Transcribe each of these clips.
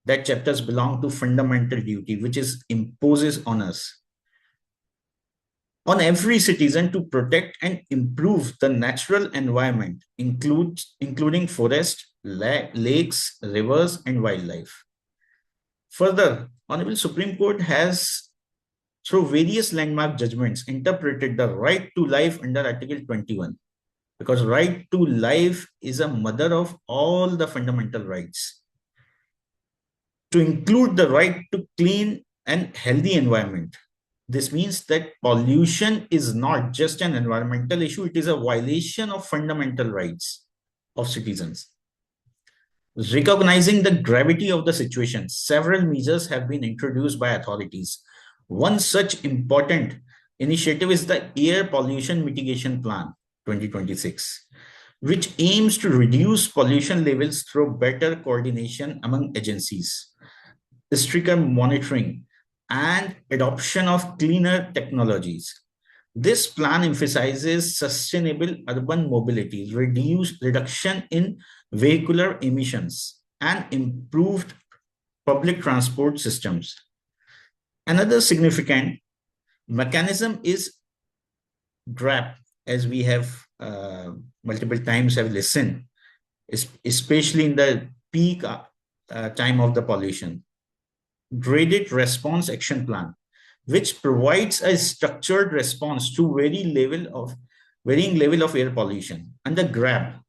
that chapters belong to fundamental duty, which is imposes on us, on every citizen to protect and improve the natural environment, including forest, lakes, rivers, and wildlife. Further, Honorable Supreme Court has, through various landmark judgments, interpreted the right to life under Article 21, because right to life is a mother of all the fundamental rights, to include the right to clean and healthy environment. This means that pollution is not just an environmental issue, it is a violation of fundamental rights of citizens. Recognizing the gravity of the situation, several measures have been introduced by authorities. One such important initiative is the Air Pollution Mitigation Plan 2026, which aims to reduce pollution levels through better coordination among agencies, stricter monitoring, and adoption of cleaner technologies. This plan emphasizes sustainable urban mobility, reduction in vehicular emissions, and improved public transport systems. Another significant mechanism is GRAP, as we have multiple times have listened, especially in the peak time of the pollution. Graded Response Action Plan, which provides a structured response to varying level of air pollution. Under GRAP,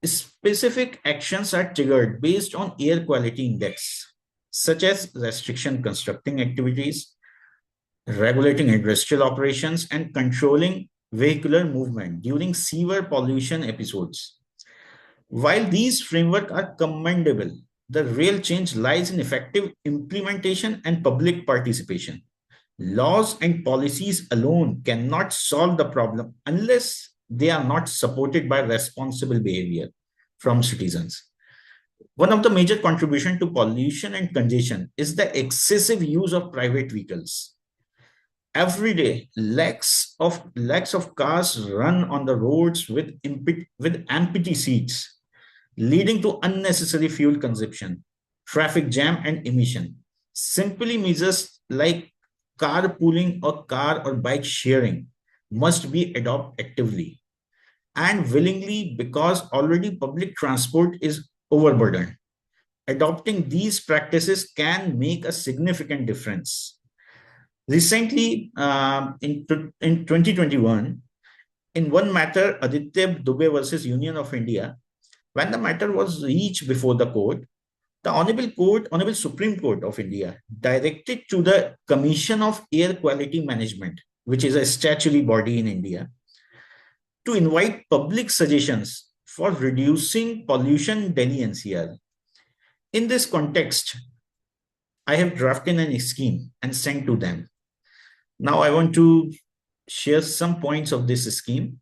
specific actions are triggered based on air quality index, such as restriction constructing activities, regulating industrial operations, and controlling vehicular movement during severe pollution episodes. While these frameworks are commendable, the real change lies in effective implementation and public participation. Laws and policies alone cannot solve the problem unless they are not supported by responsible behavior from citizens. One of the major contributions to pollution and congestion is the excessive use of private vehicles. Every day, lakhs of cars run on the roads with empty seats, leading to unnecessary fuel consumption, traffic jam, and emission. Simply measures like carpooling or car or bike sharing must be adopted actively and willingly, because already public transport is overburdened. Adopting these practices can make a significant difference. Recently, in 2021, in one matter, Aditya Dubey versus Union of India, when the matter was reached before the court, the Honorable Supreme Court of India directed to the Commission of Air Quality Management, which is a statutory body in India, to invite public suggestions for reducing pollution in Delhi NCR. In this context, I have drafted a scheme and sent to them. Now I want to share some points of this scheme.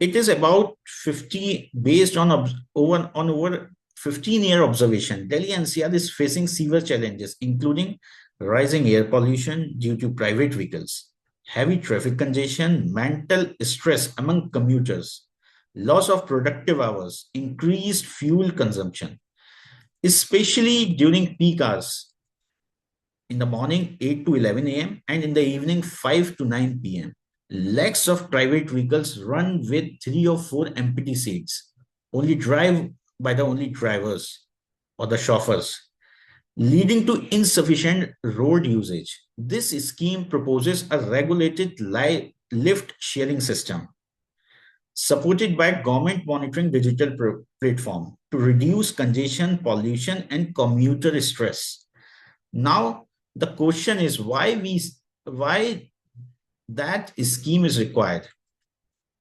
It is about 50, based on over 15-year observation. Delhi NCR is facing severe challenges, including rising air pollution due to private vehicles, heavy traffic congestion, mental stress among commuters, loss of productive hours, increased fuel consumption, especially during peak hours, in the morning 8 to 11 a.m. and in the evening 5 to 9 p.m. Lakhs of private vehicles run with 3 or 4 empty seats, only drivers or the chauffeurs, leading to insufficient road usage. This scheme proposes a regulated lift sharing system supported by government monitoring digital platform to reduce congestion, pollution, and commuter stress. Now, the question is why that scheme is required.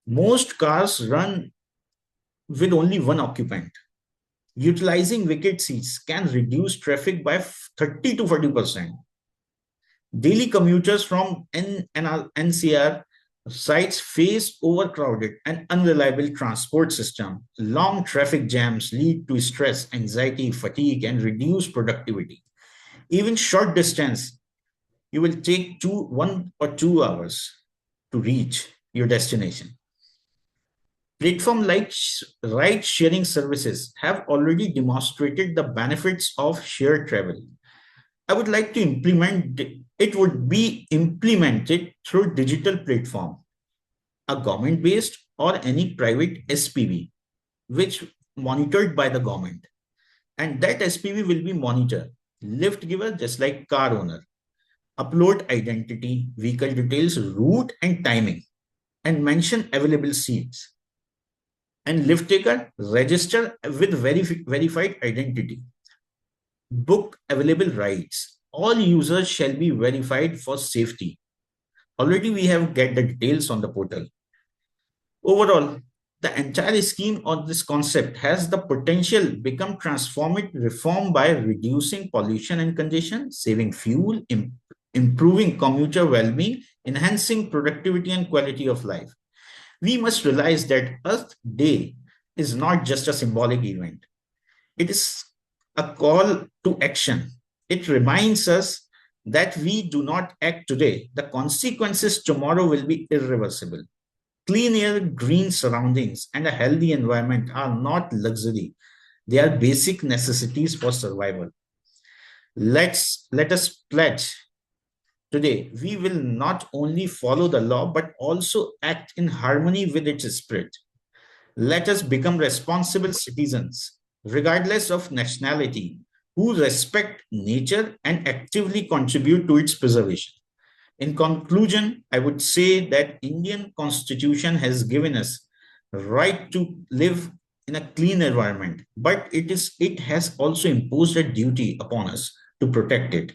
Most cars run with only one occupant. Utilizing vacant seats can reduce traffic by 30 to 40%. Daily commuters from NCR sites face overcrowded and unreliable transport system. Long traffic jams lead to stress, anxiety, fatigue, and reduced productivity. Even short distance, you will take 1 or 2 hours to reach your destination. Platform like ride sharing services have already demonstrated the benefits of shared travel. I would like to implement it would be implemented through digital platform, a government based or any private SPV, which monitored by the government. And that SPV will be monitor lift giver just like car owner, upload identity, vehicle details, route and timing, and mention available seats. And lift taker register with verified identity. Book available rides. All users shall be verified for safety. Already we have get the details on the portal. Overall, the entire scheme of this concept has the potential become transformative reform by reducing pollution and congestion, saving fuel, improving commuter well-being, enhancing productivity and quality of life. We must realize that Earth Day is not just a symbolic event. It is a call to action. It reminds us that we do not act today, the consequences tomorrow will be irreversible. Clean air, green surroundings, and a healthy environment are not luxury. They are basic necessities for survival. Let us pledge today we will not only follow the law but also act in harmony with its spirit. Let us become responsible citizens, regardless of nationality, who respect nature and actively contribute to its preservation. In conclusion, I would say that Indian Constitution has given us right to live in a clean environment, but it has also imposed a duty upon us to protect it.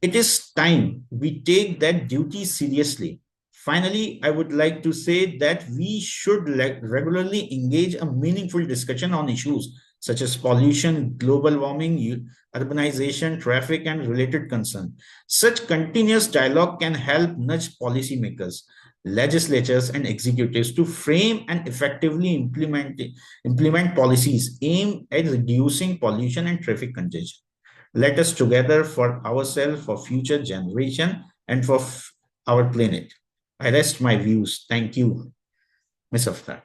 It is time we take that duty seriously. Finally, I would like to say that we should regularly engage a meaningful discussion on issues such as pollution, global warming, urbanization, traffic, and related concerns. Such continuous dialogue can help nudge policymakers, legislatures, and executives to frame and effectively implement policies aimed at reducing pollution and traffic congestion. Let us together for ourselves, for future generation, and for our planet. I rest my views. Thank you, Ms. Aftar.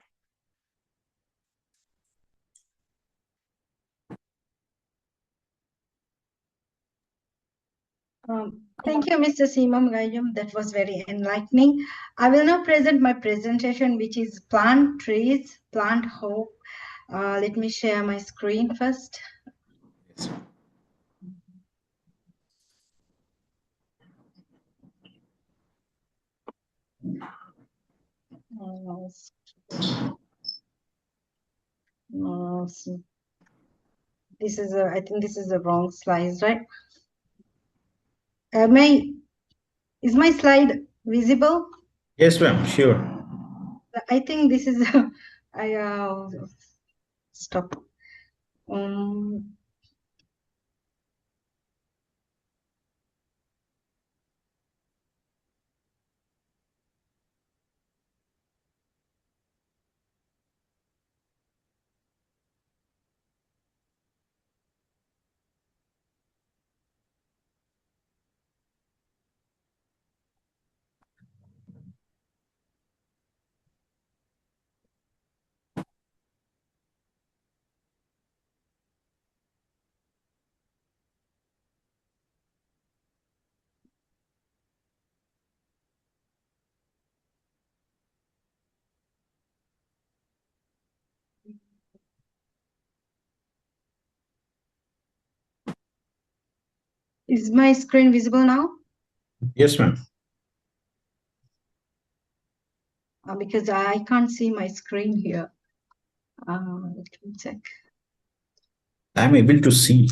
Thank you, Mr. Seema Gayam. That was very enlightening. I will now present my presentation, which is Plant Trees, Plant Hope. Let me share my screen first. Yes. This is I think this is the wrong slide, right? Is my slide visible? Yes, ma'am. Sure. I think this is I stop. Is my screen visible now? Yes, ma'am. Because I can't see my screen here. Let me check. I'm able to see.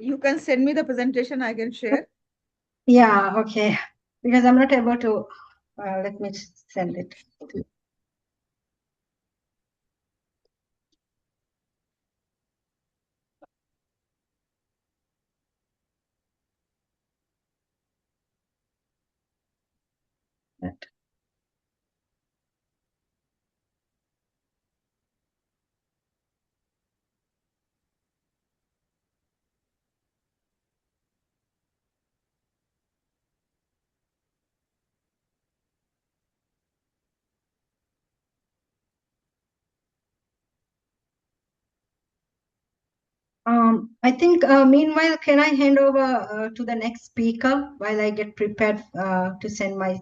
You can send me the presentation, I can share. Yeah, okay. Because I'm not able to, let me send it. I think meanwhile, can I hand over to the next speaker while I get prepared to send my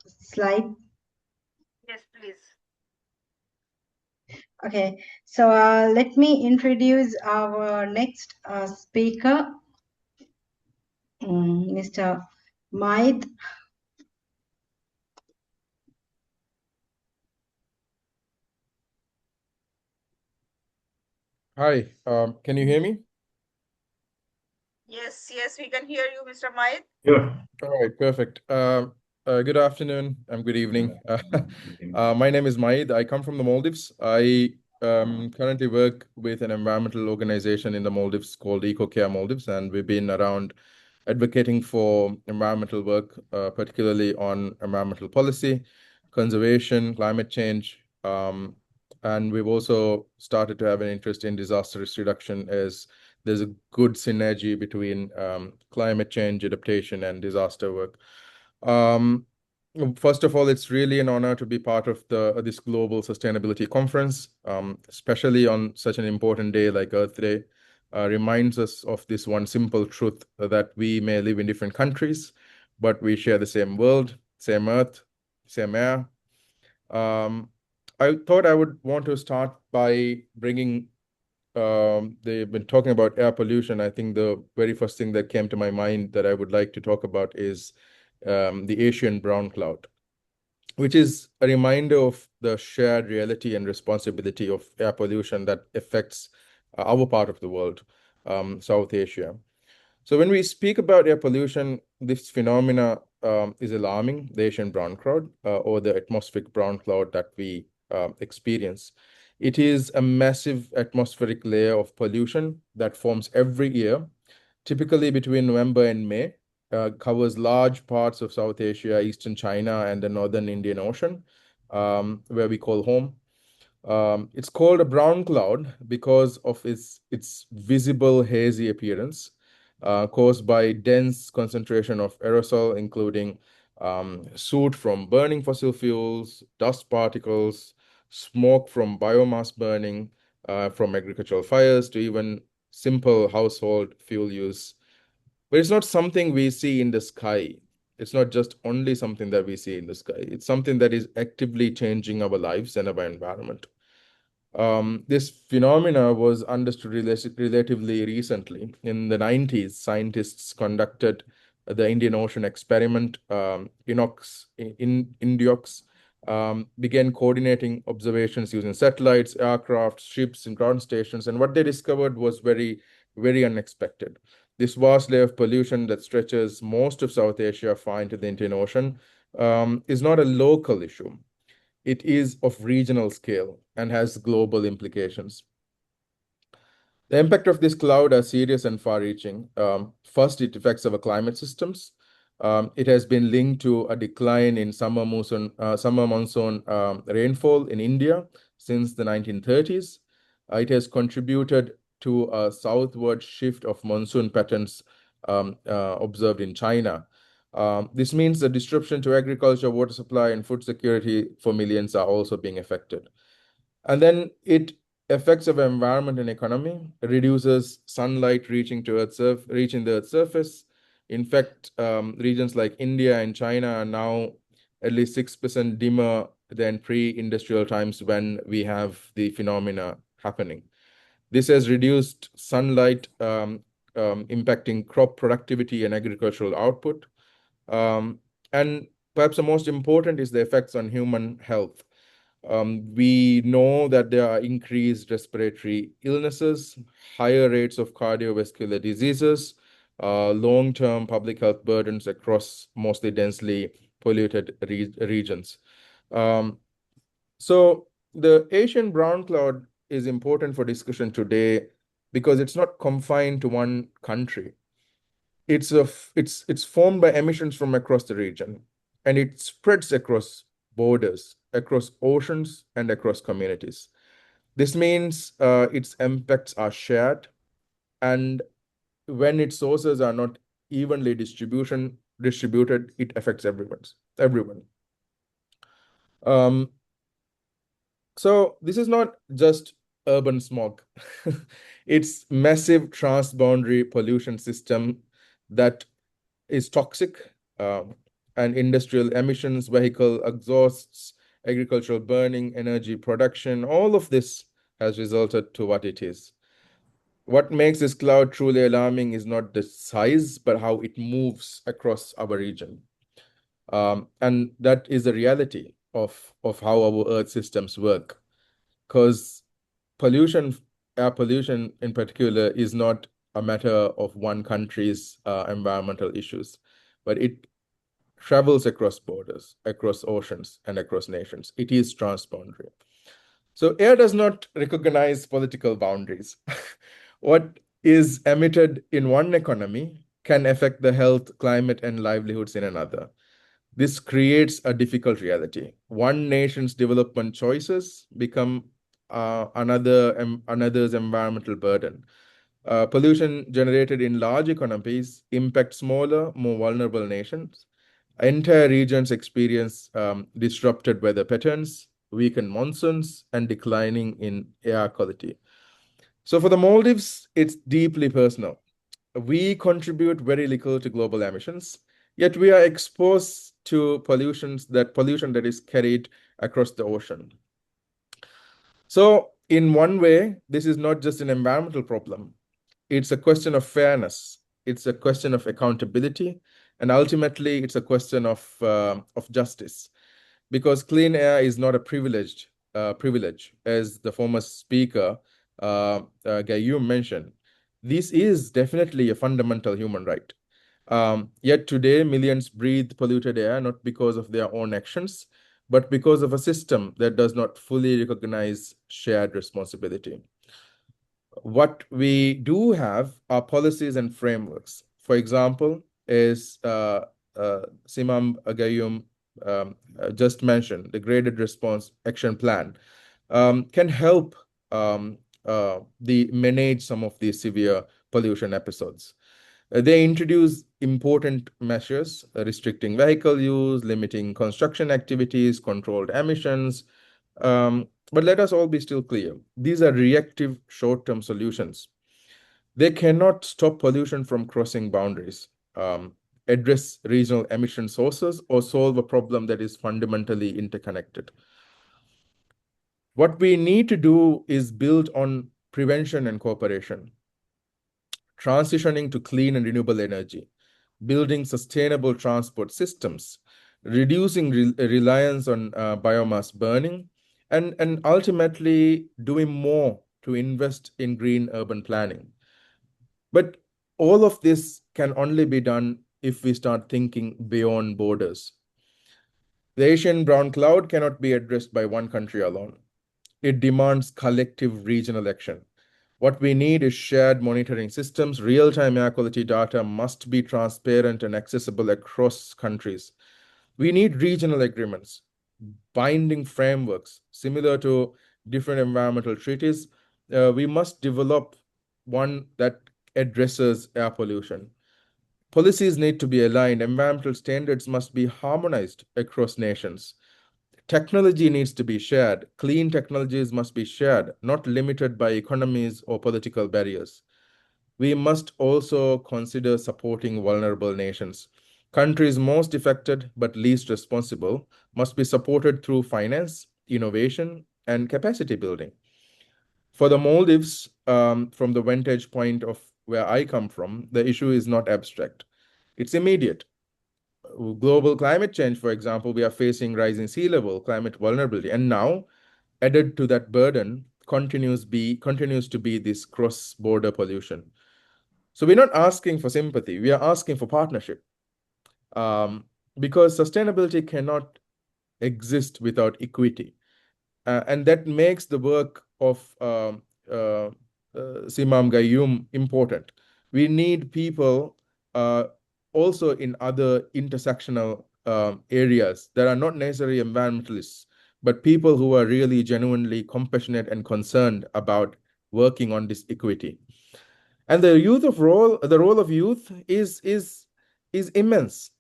slide? Yes, please. Okay, so let me introduce our next speaker, Mr. Maid. Hi, can you hear me? Yes, we can hear you, Mr. Maid. Sure. All right, perfect. Good afternoon and good evening. My name is Maid. I come from the Maldives. I currently work with an environmental organization in the Maldives called EcoCare Maldives, and we've been around advocating for environmental work, particularly on environmental policy, conservation, climate change, and we've also started to have an interest in disaster risk reduction as there's a good synergy between climate change adaptation and disaster work. First of all, it's really an honor to be part of this global sustainability conference, especially on such an important day like Earth Day. Reminds us of this one simple truth that we may live in different countries, but we share the same world, same earth, same air. I thought I would want to start by bringing they've been talking about air pollution. I think the very first thing that came to my mind that I would like to talk about is the Asian brown cloud, which is a reminder of the shared reality and responsibility of air pollution that affects our part of the world, South Asia. So when we speak about air pollution, this phenomena is alarming, the Asian brown cloud, or the atmospheric brown cloud that we experience. It is a massive atmospheric layer of pollution that forms every year, typically between November and May, covers large parts of South Asia, Eastern China, and the Northern Indian Ocean, where we call home. It's called a brown cloud because of its visible hazy appearance, caused by dense concentration of aerosol, including soot from burning fossil fuels, dust particles, smoke from biomass burning, from agricultural fires to even simple household fuel use. But it's not something we see in the sky. It's not just only something that we see in the sky. It's something that is actively changing our lives and our environment. This phenomena was understood relatively recently. In the 90s, scientists conducted the Indian Ocean experiment, INDIOX, began coordinating observations using satellites, aircraft, ships, and ground stations. And what they discovered was very, very unexpected. This vast layer of pollution that stretches most of South Asia far into the Indian Ocean is not a local issue. It is of regional scale and has global implications. The impact of this cloud are serious and far-reaching. First, it affects our climate systems. It has been linked to a decline in summer monsoon rainfall in India since the 1930s. It has contributed to a southward shift of monsoon patterns observed in China. This means the disruption to agriculture, water supply, and food security for millions are also being affected. And then it affects our environment and economy, reduces sunlight reaching the Earth's surface. In fact, regions like India and China are now at least 6% dimmer than pre-industrial times when we have the phenomena happening. This has reduced sunlight, impacting crop productivity and agricultural output. And perhaps the most important is the effects on human health. We know that there are increased respiratory illnesses, higher rates of cardiovascular diseases, long-term public health burdens across mostly densely polluted regions. So the Asian brown cloud is important for discussion today because it's not confined to one country. It's formed by emissions from across the region, and it spreads across borders, across oceans, and across communities. This means its impacts are shared, and when its sources are not evenly distributed, it affects everyone. So this is not just urban smog. It's massive transboundary pollution system that is toxic, and industrial emissions, vehicle exhausts, agricultural burning, energy production, all of this has resulted to what it is. What makes this cloud truly alarming is not the size, but how it moves across our region. And that is the reality of how our Earth systems work. Because air pollution in particular, is not a matter of one country's environmental issues, but it travels across borders, across oceans, and across nations. It is transboundary. So air does not recognize political boundaries. What is emitted in one economy can affect the health, climate, and livelihoods in another. This creates a difficult reality. One nation's development choices become another's environmental burden. Pollution generated in large economies impact smaller, more vulnerable nations. Entire regions experience disrupted weather patterns, weakened monsoons, and declining in air quality. So for the Maldives, it's deeply personal. We contribute very little to global emissions, yet we are exposed to pollution that is carried across the ocean. So in one way, this is not just an environmental problem. It's a question of fairness. It's a question of accountability. And ultimately, it's a question of justice. Because clean air is not a privilege, as the former speaker, Gayoom, mentioned. This is definitely a fundamental human right. Yet today, millions breathe polluted air, not because of their own actions, but because of a system that does not fully recognize shared responsibility. What we do have are policies and frameworks. For example, as Simam Gayoom just mentioned, the Graded Response Action Plan can help manage some of these severe pollution episodes. They introduce important measures, restricting vehicle use, limiting construction activities, controlled emissions. But let us all be still clear. These are reactive short-term solutions. They cannot stop pollution from crossing boundaries, address regional emission sources, or solve a problem that is fundamentally interconnected. What we need to do is build on prevention and cooperation, transitioning to clean and renewable energy, building sustainable transport systems, reducing reliance on biomass burning, and ultimately doing more to invest in green urban planning. But all of this can only be done if we start thinking beyond borders. The Asian brown cloud cannot be addressed by one country alone. It demands collective regional action. What we need is shared monitoring systems. Real-time air quality data must be transparent and accessible across countries. We need regional agreements, binding frameworks, similar to different environmental treaties. We must develop one that addresses air pollution. Policies need to be aligned. Environmental standards must be harmonized across nations. Technology needs to be shared. Clean technologies must be shared, not limited by economies or political barriers. We must also consider supporting vulnerable nations. Countries most affected but least responsible must be supported through finance, innovation, and capacity building. For the Maldives, from the vantage point of where I come from, the issue is not abstract. It's immediate. Global climate change, for example, we are facing rising sea level, climate vulnerability, and now added to that burden continues to be this cross-border pollution. So we're not asking for sympathy, we are asking for partnership. Because sustainability cannot exist without equity. And that makes the work of Simam Gayoom important. We need people also in other intersectional areas that are not necessarily environmentalists, but people who are really genuinely compassionate and concerned about working on this equity. And the role of youth is immense.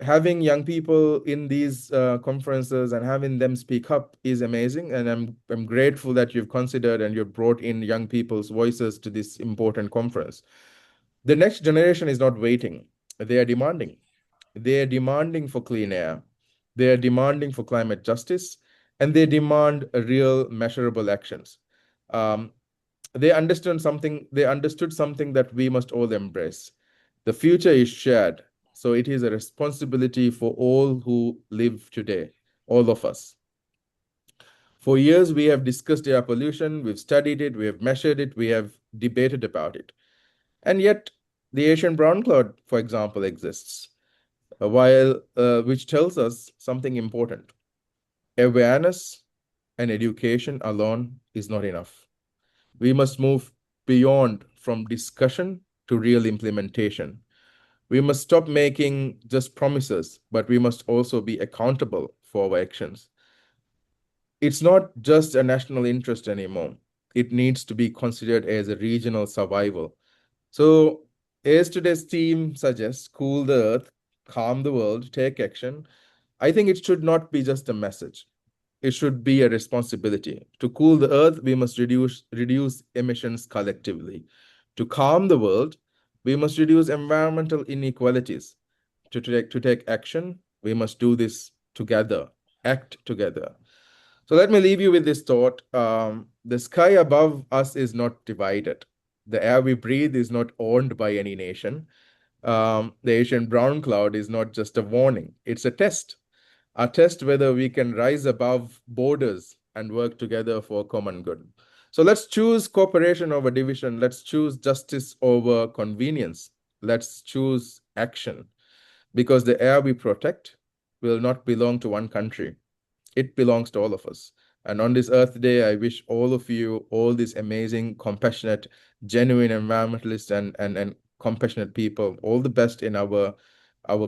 Having young people in these conferences and having them speak up is amazing, and I'm grateful that you've considered and you've brought in young people's voices to this important conference. The next generation is not waiting; they are demanding. They are demanding for clean air. They are demanding for climate justice, and they demand real, measurable actions. They understood something that we must all embrace. The future is shared, so it is a responsibility for all who live today, all of us. For years, we have discussed air pollution, we've studied it, we have measured it, we have debated about it. And yet, the Asian brown cloud, for example, exists, which tells us something important. Awareness and education alone is not enough. We must move beyond from discussion to real implementation. We must stop making just promises, but we must also be accountable for our actions. It's not just a national interest anymore. It needs to be considered as a regional survival. So, as today's theme suggests, cool the earth, calm the world, take action, I think it should not be just a message. It should be a responsibility. To cool the earth, we must reduce emissions collectively. To calm the world, we must reduce environmental inequalities. To take action, we must do this together, act together. So let me leave you with this thought. The sky above us is not divided. The air we breathe is not owned by any nation. The Asian brown cloud is not just a warning, it's a test whether we can rise above borders and work together for common good. So let's choose cooperation over division. Let's choose justice over convenience. Let's choose action, because the air we protect will not belong to one country. It belongs to all of us. And on this Earth Day, I wish all of you, all these amazing, compassionate, genuine environmentalists and compassionate people, all the best in our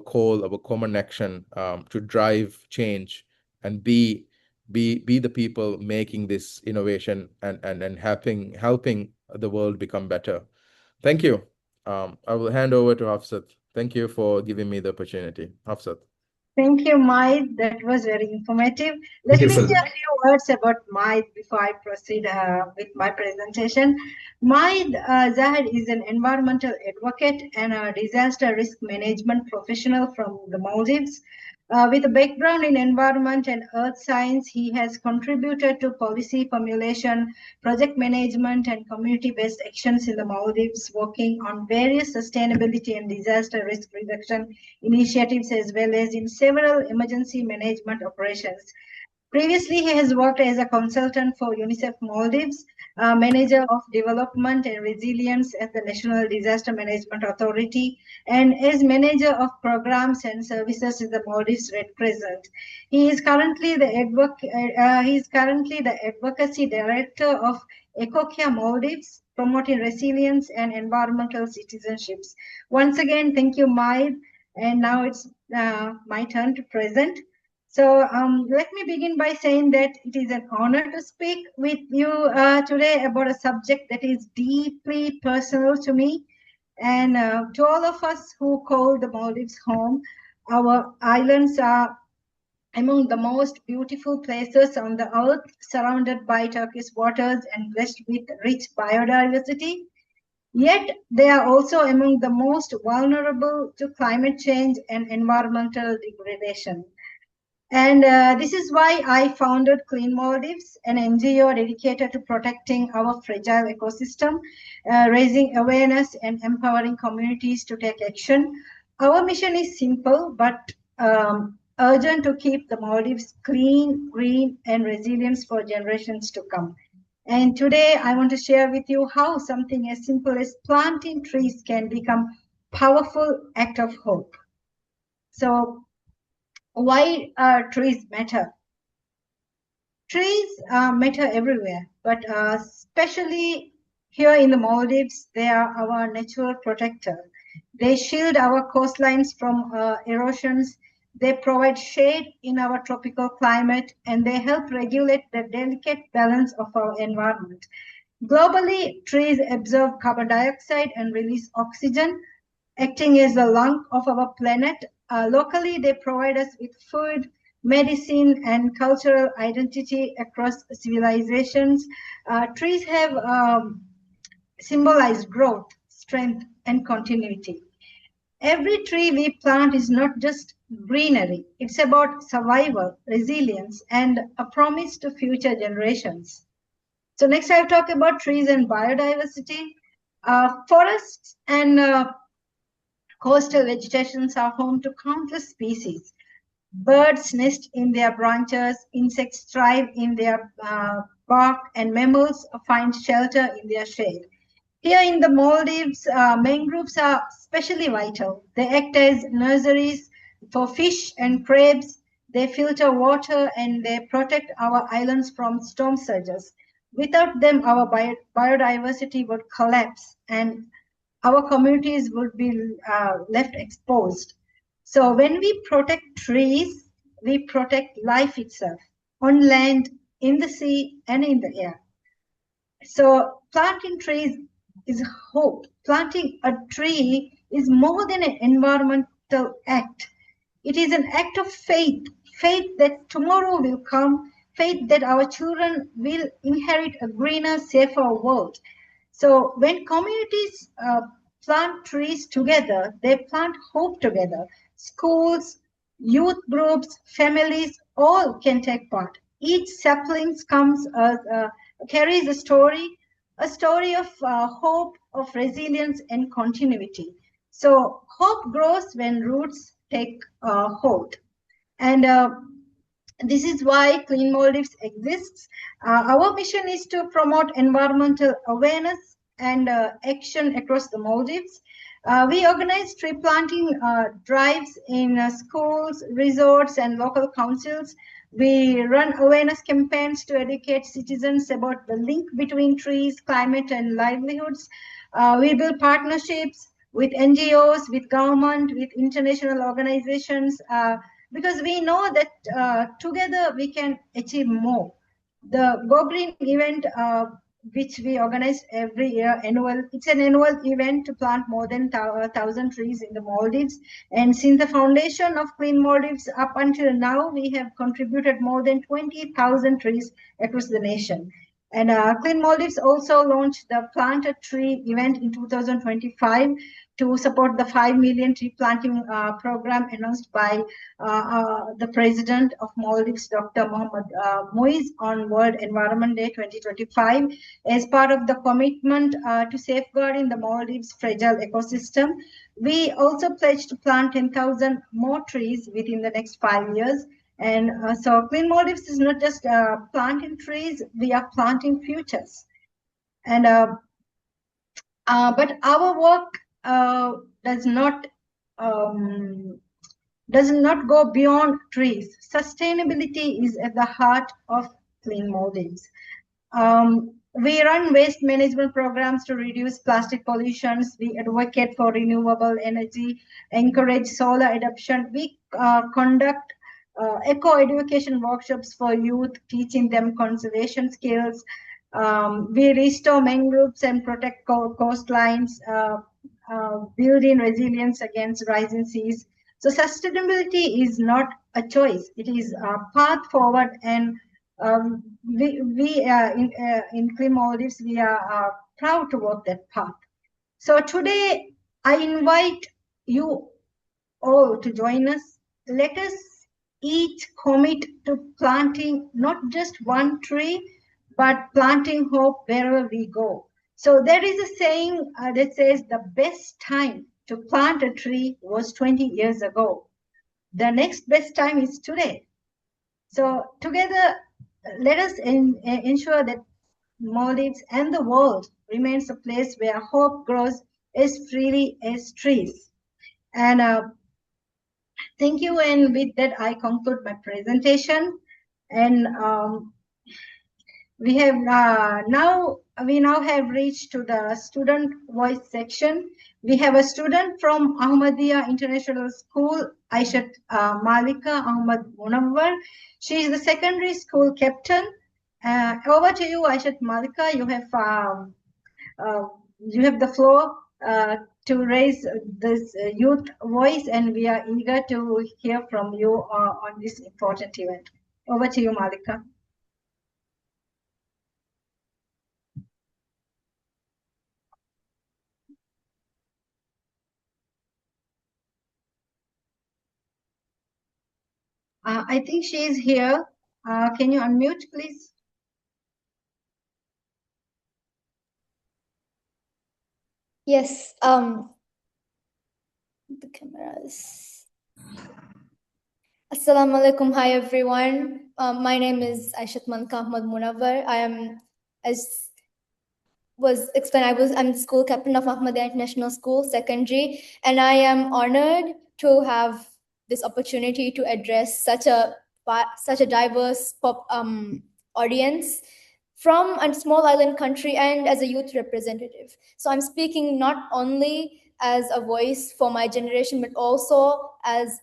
call, our common action to drive change and be the people making this innovation and helping the world become better. Thank you. I will hand over to Hafsat. Thank you for giving me the opportunity. Hafsat. Thank you, Maid. That was very informative. Let me say a few words about Maid before I proceed with my presentation. Maid Zahid is an environmental advocate and a disaster risk management professional from the Maldives. With a background in environment and earth science, he has contributed to policy formulation, project management, and community-based actions in the Maldives, working on various sustainability and disaster risk reduction initiatives, as well as in several emergency management operations. Previously, he has worked as a consultant for UNICEF Maldives, manager of development and resilience at the National Disaster Management Authority, and as manager of programs and services in the Maldives Red Crescent. He is currently the advocacy director of EcoCare Maldives, promoting resilience and environmental citizenships. Once again, thank you, Maid. And now it's my turn to present. So let me begin by saying that it is an honor to speak with you today about a subject that is deeply personal to me and to all of us who call the Maldives home. Our islands are among the most beautiful places on the earth, surrounded by turquoise waters and blessed with rich biodiversity. Yet they are also among the most vulnerable to climate change and environmental degradation. And this is why I founded Clean Maldives, an NGO dedicated to protecting our fragile ecosystem, raising awareness and empowering communities to take action. Our mission is simple but urgent: to keep the Maldives clean, green, and resilient for generations to come. And today I want to share with you how something as simple as planting trees can become a powerful act of hope. So why trees matter? Trees matter everywhere, but especially here in the Maldives, they are our natural protector. They shield our coastlines from erosions. They provide shade in our tropical climate, and they help regulate the delicate balance of our environment. Globally, trees absorb carbon dioxide and release oxygen, acting as the lung of our planet. Locally, they provide us with food, medicine, and cultural identity across civilizations. Trees have symbolized growth, strength, and continuity. Every tree we plant is not just greenery, it's about survival, resilience, and a promise to future generations. So next I'll talk about trees and biodiversity. Forests and coastal vegetations are home to countless species. Birds nest in their branches, insects thrive in their bark, and mammals find shelter in their shade. Here in the Maldives, mangroves are especially vital. They act as nurseries for fish and crabs. They filter water and they protect our islands from storm surges. Without them, our biodiversity would collapse and our communities would be left exposed. So when we protect trees, we protect life itself on land, in the sea, and in the air. So planting trees is hope. Planting a tree is more than an environmental act. It is an act of faith, faith that tomorrow will come, faith that our children will inherit a greener, safer world. So when communities plant trees together, they plant hope together. Schools, youth groups, families, all can take part. Each sapling carries a story of hope, of resilience, and continuity. So hope grows when roots take hold. And this is why Clean Maldives exists. Our mission is to promote environmental awareness and action across the Maldives. We organize tree planting drives in schools, resorts, and local councils. We run awareness campaigns to educate citizens about the link between trees, climate, and livelihoods. We build partnerships with NGOs, with government, with international organizations, because we know that together we can achieve more. The Go Green event, which we organize every year, it's an annual event to plant more than 1,000 trees in the Maldives. And since the foundation of Clean Maldives up until now, we have contributed more than 20,000 trees across the nation. And Clean Maldives also launched the Plant a Tree event in 2025 to support the 5 million tree planting program announced by the President of Maldives, Dr. Mohamed Muiz, on World Environment Day 2025. As part of the commitment to safeguarding the Maldives' fragile ecosystem, we also pledged to plant 10,000 more trees within the next 5 years. And so Clean Maldives is not just planting trees, we are planting futures. And but our work does not go beyond trees. Sustainability is at the heart of Clean Maldives. We run waste management programs to reduce plastic pollutions. We advocate for renewable energy, encourage solar adoption. We conduct eco-education workshops for youth, teaching them conservation skills. We restore mangroves and protect coastlines, building resilience against rising seas. So sustainability is not a choice; it is a path forward. And we in Clean Maldives, we are proud to walk that path. So today, I invite you all to join us. Let us each commit to planting not just one tree, but planting hope wherever we go. So there is a saying that says the best time to plant a tree was 20 years ago. The next best time is today. So together, let us ensure that Maldives, and the world remains a place where hope grows as freely as trees. And thank you. And with that, I conclude my presentation. And we now have reached to the student voice section. We have a student from Ahmadiyya International School, Aishat Malika Ahmad Munawwar. She is the secondary school captain. Over to you, Aishat Malika. You have the floor to raise this youth voice, and we are eager to hear from you on this important event. Over to you, Malika. I think she is here. Can you unmute, please? Yes, the cameras. Assalamu alaikum. Hi, everyone. My name is Aishat Malika Ahmad Munawwar. I am, as was explained, I'm school captain of Ahmadiyya International School, secondary, and I am honored to have this opportunity to address such a diverse audience from a small island country and as a youth representative. So I'm speaking not only as a voice for my generation, but also as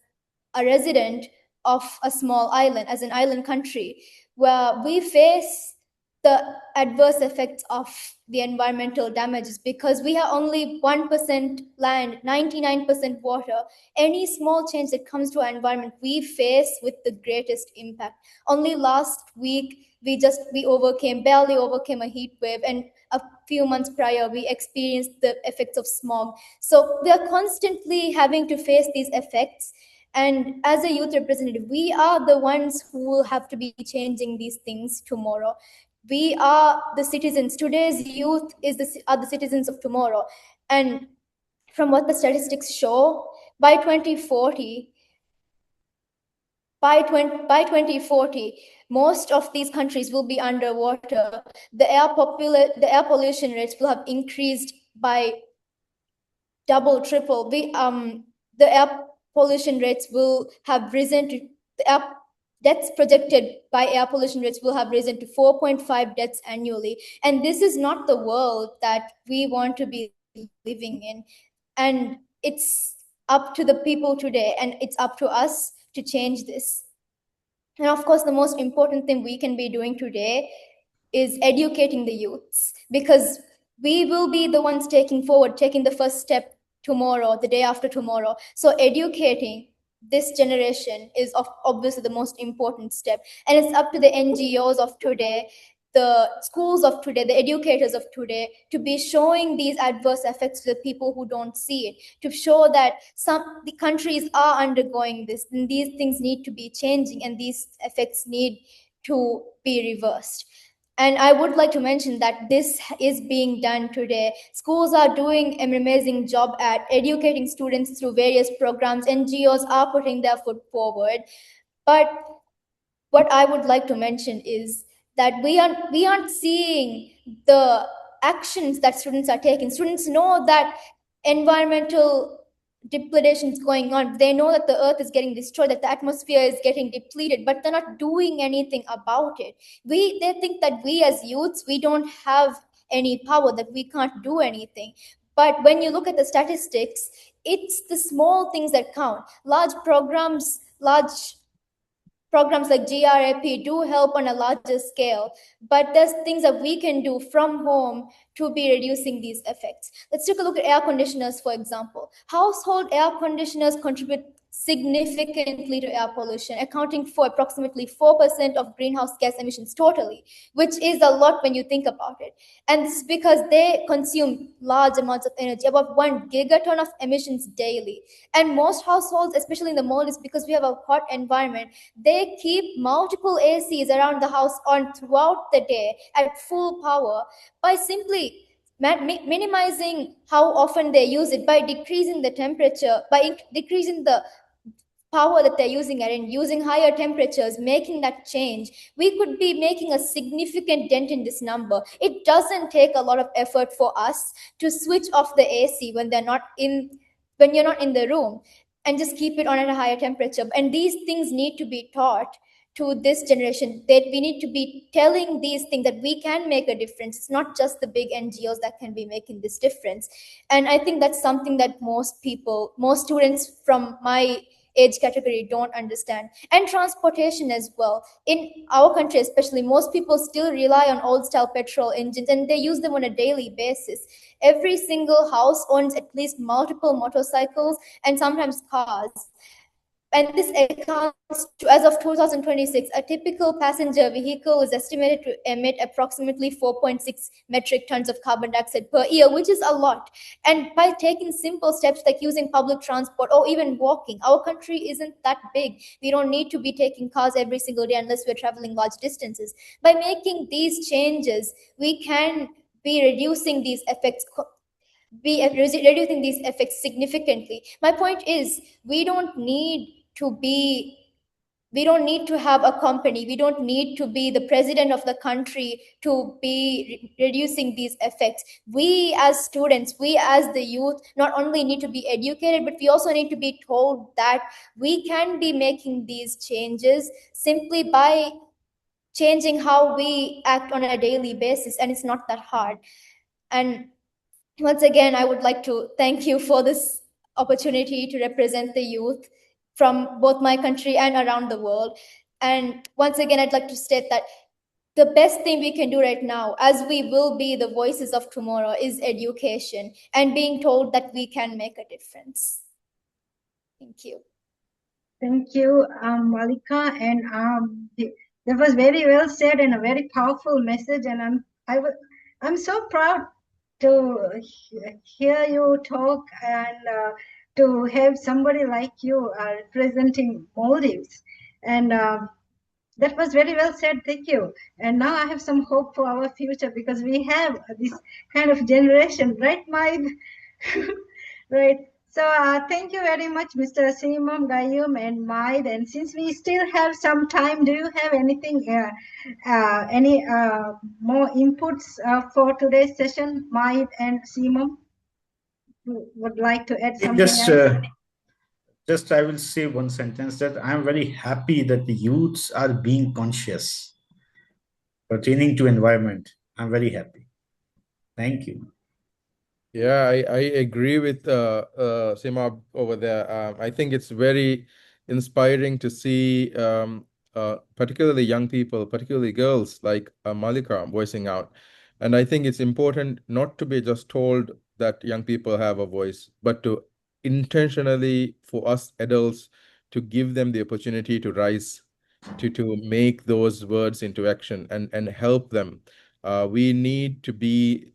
a resident of a small island, as an island country, where we face the adverse effects of the environmental damages because we have only 1% land, 99% water. Any small change that comes to our environment, we face with the greatest impact. Only last week, we barely overcame a heat wave, and a few months prior, we experienced the effects of smog. So we are constantly having to face these effects. And as a youth representative, we are the ones who will have to be changing these things tomorrow. We are the citizens. Today's youth are the citizens of tomorrow. And from what the statistics show, by 2040, most of these countries will be underwater. The air pollution rates will have increased by double, triple. The air pollution rates will have risen to deaths projected by air pollution rates will have risen to 4.5 deaths annually. And this is not the world that we want to be living in. And it's up to the people today, and it's up to us to change this. And of course, the most important thing we can be doing today is educating the youths, because we will be the ones taking the first step tomorrow, the day after tomorrow. So educating this generation is obviously the most important step. And it's up to the NGOs of today, the schools of today, the educators of today, to be showing these adverse effects to the people who don't see it, to show that the countries are undergoing this, and these things need to be changing, and these effects need to be reversed. And I would like to mention that this is being done today. Schools are doing an amazing job at educating students through various programs. NGOs are putting their foot forward. But what I would like to mention is that we aren't seeing the actions that students are taking. Students know that environmental depletion is going on. They know that the earth is getting destroyed, that the atmosphere is getting depleted, but they're not doing anything about it. They think that we as youths, we don't have any power, that we can't do anything. But when you look at the statistics, it's the small things that count. Large programs like GRAP do help on a larger scale, but there's things that we can do from home to be reducing these effects. Let's take a look at air conditioners, for example. Household air conditioners contribute significantly to air pollution, accounting for approximately 4% of greenhouse gas emissions totally, which is a lot when you think about it. And this is because they consume large amounts of energy, about 1 gigaton of emissions daily. And most households, especially in the Maldives, because we have a hot environment, they keep multiple ACs around the house on throughout the day at full power by simply minimizing how often they use it, by decreasing the temperature, by decreasing the power that they're using it and using higher temperatures, making that change, we could be making a significant dent in this number. It doesn't take a lot of effort for us to switch off the AC when you're not in the room, and just keep it on at a higher temperature. And these things need to be taught to this generation, that we need to be telling these things, that we can make a difference. It's not just the big NGOs that can be making this difference. And I think that's something that most students from my age category don't understand. And transportation as well. In our country especially, most people still rely on old style petrol engines, and they use them on a daily basis. Every single house owns at least multiple motorcycles and sometimes cars. And this accounts to, as of 2026, a typical passenger vehicle is estimated to emit approximately 4.6 metric tons of carbon dioxide per year, which is a lot. And by taking simple steps like using public transport or even walking, our country isn't that big. We don't need to be taking cars every single day unless we're traveling large distances. By making these changes, we can be reducing these effects significantly. My point is, we don't need to have a company. We don't need to be the president of the country to be reducing these effects. We as students, we as the youth, not only need to be educated, but we also need to be told that we can be making these changes simply by changing how we act on a daily basis. And it's not that hard. And once again, I would like to thank you for this opportunity to represent the youth from both my country and around the world. And once again, I'd like to state that the best thing we can do right now, as we will be the voices of tomorrow, is education and being told that we can make a difference. Thank you. Thank you, Malika. And that was very well said and a very powerful message. And I'm so proud to hear you talk and to have somebody like you representing Maldives. And that was very well said. Thank you. And now I have some hope for our future, because we have this kind of generation, right, Maid? Right. So thank you very much, Mr. Simam, Gayoom, and Maid. And since we still have some time, do you have anything, any more inputs for today's session, Maid and Simam? Who would like to add something else? Just I will say one sentence, that I am very happy that the youths are being conscious pertaining to environment. I'm very happy. Thank you. Yeah, I agree with Seema over there. I think it's very inspiring to see particularly young people, particularly girls like Malika voicing out. And I think it's important not to be just told that young people have a voice, but to intentionally, for us adults, to give them the opportunity to rise, to make those words into action and help them. We need to be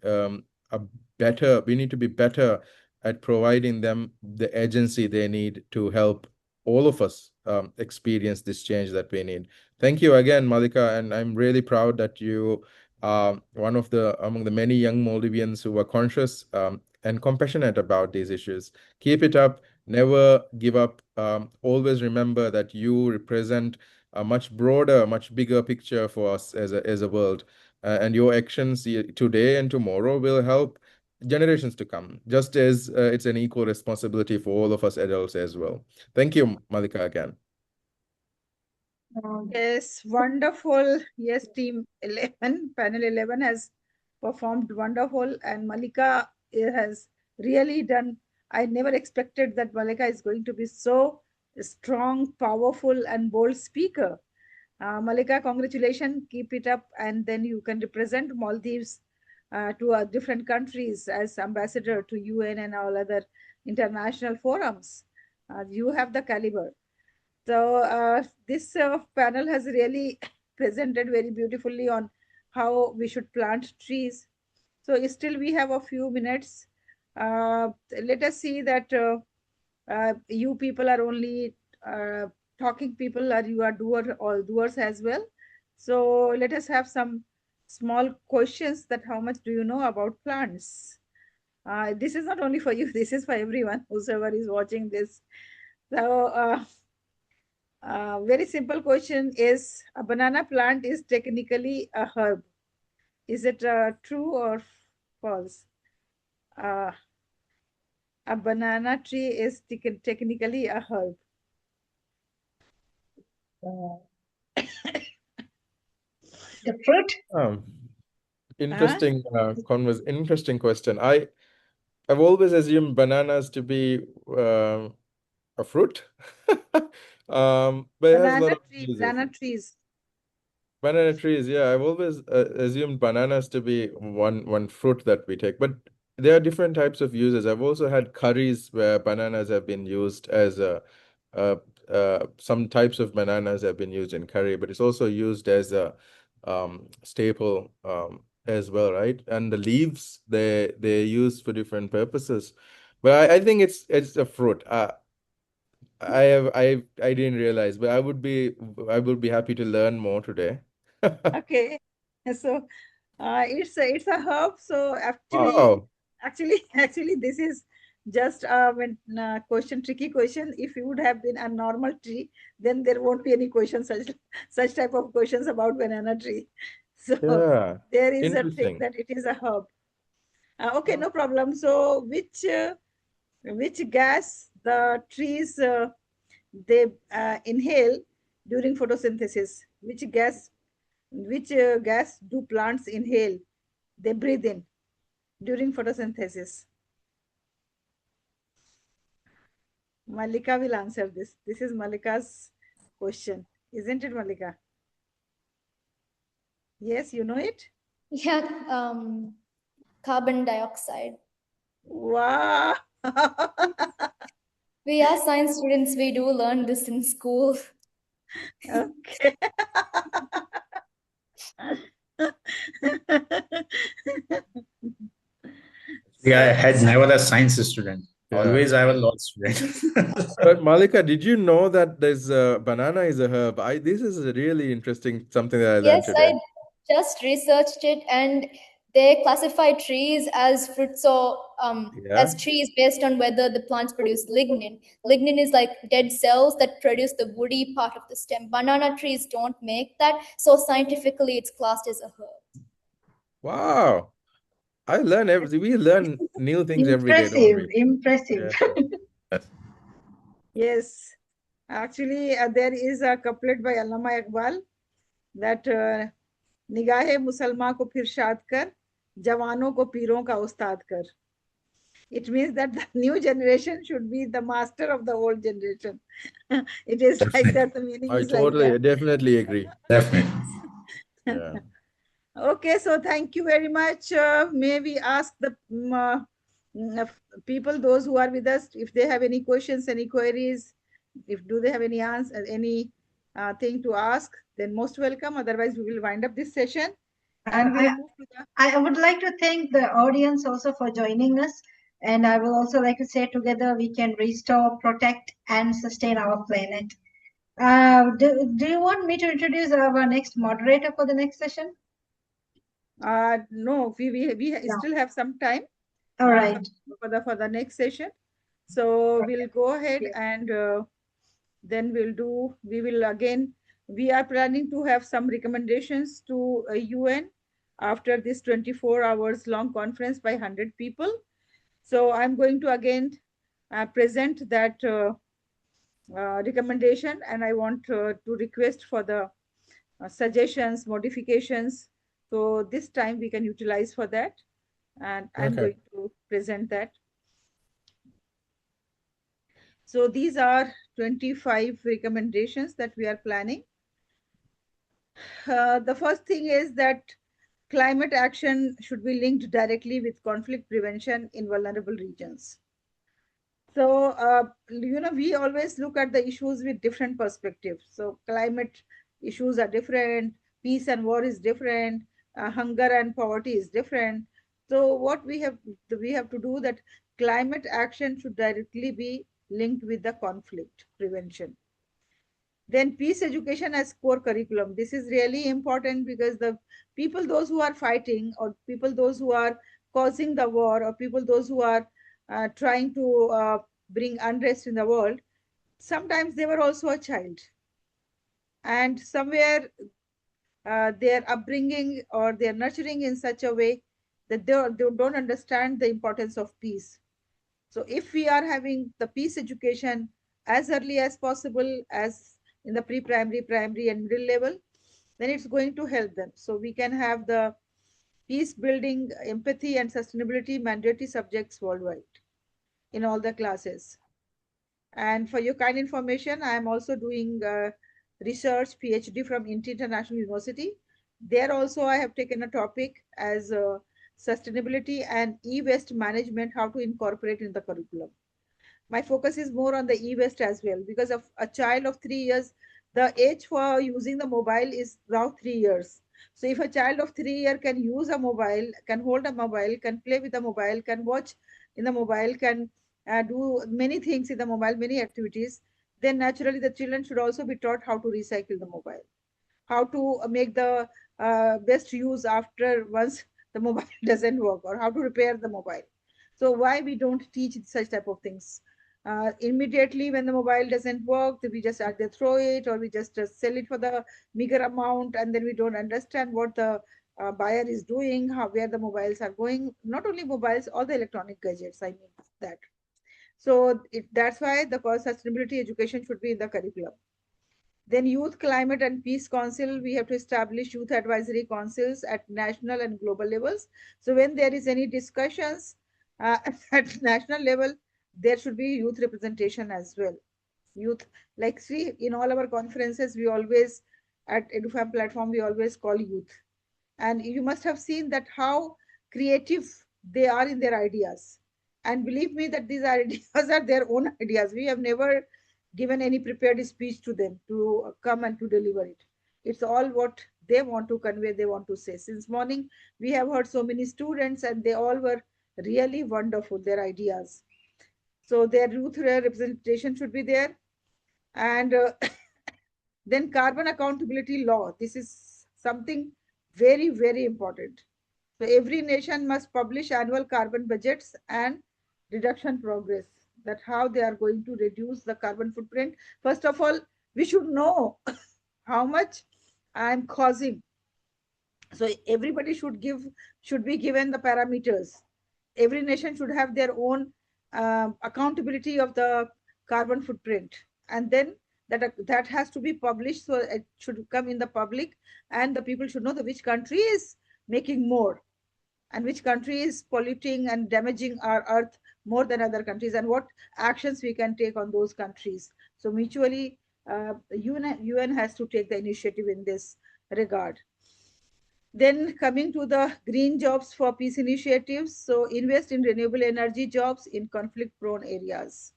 better at providing them the agency they need to help all of us experience this change that we need. Thank you again, Malika, and I'm really proud that you are one of among the many young Maldivians who are conscious and compassionate about these issues. Keep it up, never give up. Always remember that you represent a much broader, much bigger picture for us as a world. And your actions today and tomorrow will help generations to come, just as it's an equal responsibility for all of us adults as well. Thank you, Malika, again. Yes, wonderful. Yes, team 11, panel 11 has performed wonderful, and Malika has really done. I never expected that Malika is going to be so strong, powerful, and bold speaker. Malika, congratulations, keep it up, and then you can represent Maldives to different countries as ambassador to UN and all other international forums. You have the caliber. So this panel has really presented very beautifully on how we should plant trees. So still we have a few minutes. Let us see that you people are only talking people, or you are doers as well. So let us have some small questions, that how much do you know about plants? This is not only for you, this is for everyone, whosoever is watching this. So Very simple question is, a banana plant is technically a herb. Is it true or false? A banana tree is technically a herb. The fruit? Interesting interesting question. I've always assumed bananas to be a fruit. But it has a lot of uses. Banana trees. Banana trees, yeah. I've always assumed bananas to be one fruit that we take, but there are different types of uses. I've also had curries where bananas have been used as some types of bananas have been used in curry, but it's also used as a staple as well, right? And the leaves they're used for different purposes. But I think it's a fruit. I didn't realize, but I would be happy to learn more today. Okay, so it's a herb. So actually, Wow. actually, this is just question, tricky question. If it would have been a normal tree, then there won't be any questions such type of questions about banana tree. So Yeah. there is a thing Interesting. that it is a herb. Okay, no problem. So which gas the trees they inhale during photosynthesis? Which gas do plants inhale? They breathe in during photosynthesis. Malika will answer this. This is Malika's question, isn't it, Malika? Yes, you know it? Yeah, carbon dioxide. Wow. We are science students, we do learn this in school. Okay. Yeah, I had never a science student. Yeah. Always I was a law student. But Malika, did you know that there's banana is a herb? This is a really interesting something that I learned Yes, today. I just researched it, and they classify trees as fruits or as trees based on whether the plants produce lignin. Lignin is like dead cells that produce the woody part of the stem. Banana trees don't make that, so scientifically it's classed as a herb. Wow. I learn everything. We learn new things every day, don't we? Impressive. Yeah. Yes, actually, there is a couplet by Allama Iqbal that निगाहे मुसलमान को फिर शाद कर, जवानों को पीरों का उस्ताद कर. It means that the new generation should be the master of the old generation. It is like that. The meaning I is like that. definitely agree. Definitely. Yeah. Okay, so thank you very much. May we ask the people, those who are with us, if they have any questions, any queries, do they have any answer, any thing to ask, then most welcome. Otherwise, we will wind up this session. And we'll move to the... I would like to thank the audience also for joining us. And I will also like to say together we can restore, protect, and sustain our planet. Do you want me to introduce our next moderator for the next session? No, we still have some time. All right. For the next session. So we'll go ahead and then we are planning to have some recommendations to UN after this 24 hours long conference by 100 people. So I'm going to again present that recommendation, and I want to request for the suggestions, modifications. So this time we can utilize for that, and I'm going to present that. So these are 25 recommendations that we are planning. The first thing is that climate action should be linked directly with conflict prevention in vulnerable regions. So, we always look at the issues with different perspectives. So climate issues are different, peace and war is different, hunger and poverty is different. So what we have to do that climate action should directly be linked with the conflict prevention. Then peace education as core curriculum. This is really important because the people, those who are fighting, or people, those who are causing the war, or people, those who are trying to bring unrest in the world, sometimes they were also a child. and somewhere their upbringing or their nurturing in such a way that they don't understand the importance of peace. So if we are having the peace education as early as possible, as in the pre-primary, primary and middle level, then it's going to help them. So we can have the peace building, empathy and sustainability mandatory subjects worldwide in all the classes. And for your kind information, I am also doing research PhD from Inter International University. There also I have taken a topic as sustainability and e-waste management, how to incorporate in the curriculum. My focus is more on the e-waste as well, because of a child of 3 years, the age for using the mobile is now 3 years. So if a child of 3 years can use a mobile, can hold a mobile, can play with the mobile, can watch in the mobile, can do many things in the mobile, many activities, then naturally the children should also be taught how to recycle the mobile, how to make the best use after once the mobile doesn't work, or how to repair the mobile. So why we don't teach such type of things? Immediately when the mobile doesn't work, we just either throw it or we just sell it for the meager amount, and then we don't understand what the buyer is doing, where the mobiles are going. Not only mobiles, all the electronic gadgets, I mean that. So that's why the sustainability education should be in the curriculum. Then Youth Climate and Peace Council, we have to establish youth advisory councils at national and global levels. So when there is any discussions at national level, there should be youth representation as well. Youth, like see, in all our conferences, we always, at EduFam platform, we always call youth. And you must have seen that how creative they are in their ideas. And believe me that these ideas are their own ideas. We have never given any prepared speech to them to come and to deliver it. It's all what they want to convey, they want to say. Since morning, we have heard so many students and they all were really wonderful, their ideas. So their youth representation should be there. And then carbon accountability law. This is something very, very important. So every nation must publish annual carbon budgets and reduction progress, that how they are going to reduce the carbon footprint. First of all, we should know how much I'm causing. So everybody should be given the parameters. Every nation should have their own accountability of the carbon footprint, and then that has to be published, so it should come in the public, and the people should know that which country is making more and which country is polluting and damaging our earth more than other countries, and what actions we can take on those countries. So mutually, UN has to take the initiative in this regard. Then coming to the green jobs for peace initiatives, so invest in renewable energy jobs in conflict-prone areas.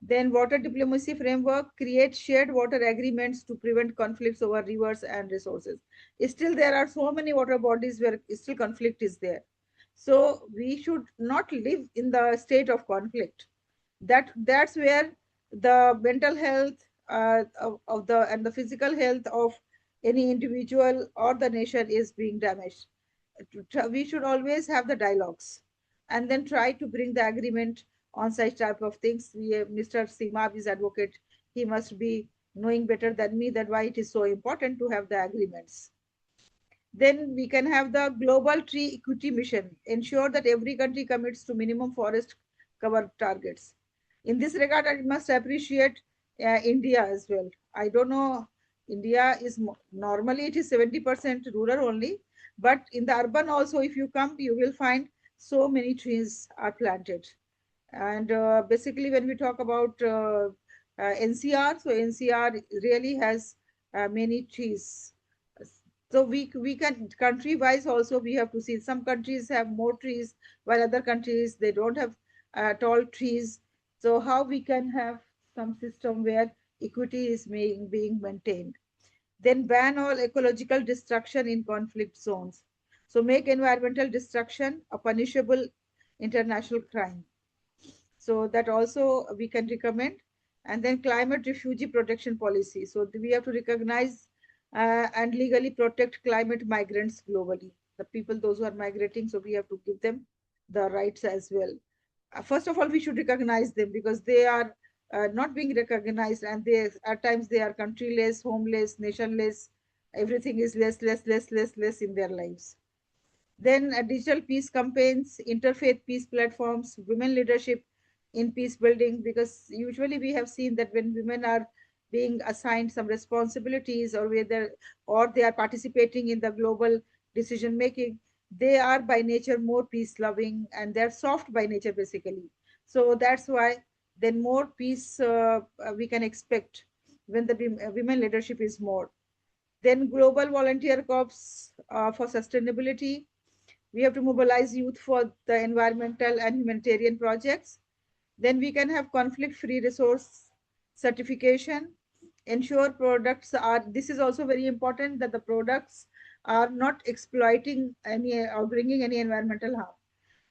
Then water diplomacy framework, create shared water agreements to prevent conflicts over rivers and resources. Still, there are so many water bodies where still conflict is there. So we should not live in the state of conflict. That's where the mental health of the physical health of any individual or the nation is being damaged. We should always have the dialogues and then try to bring the agreement on such type of things. Mr. Simab is advocate. He must be knowing better than me that why it is so important to have the agreements. Then we can have the global tree equity mission, ensure that every country commits to minimum forest cover targets. In this regard, I must appreciate India as well. I don't know, India is normally it is 70% rural only, but in the urban also, if you come, you will find so many trees are planted. And basically, when we talk about NCR, so NCR really has many trees. So we can country wise also we have to see, some countries have more trees while other countries they don't have tall trees. So how we can have some system where equity is being maintained. Then ban all ecological destruction in conflict zones. So make environmental destruction a punishable international crime. So that also we can recommend. And then climate refugee protection policy. So we have to recognize and legally protect climate migrants globally. The people, those who are migrating, so we have to give them the rights as well. First of all, we should recognize them because they are not being recognized, and they at times they are countryless, homeless, nationless. Everything is less in their lives. Then digital peace campaigns, interfaith peace platforms, women leadership in peace building, because usually we have seen that when women are being assigned some responsibilities, or whether or they are participating in the global decision making, they are by nature more peace loving, and they're soft by nature basically. So that's why then more peace we can expect when the women leadership is more. Then global volunteer corps for sustainability. We have to mobilize youth for the environmental and humanitarian projects. Then we can have conflict-free resource certification, ensure products are, this is also very important, that the products are not exploiting any or bringing any environmental harm.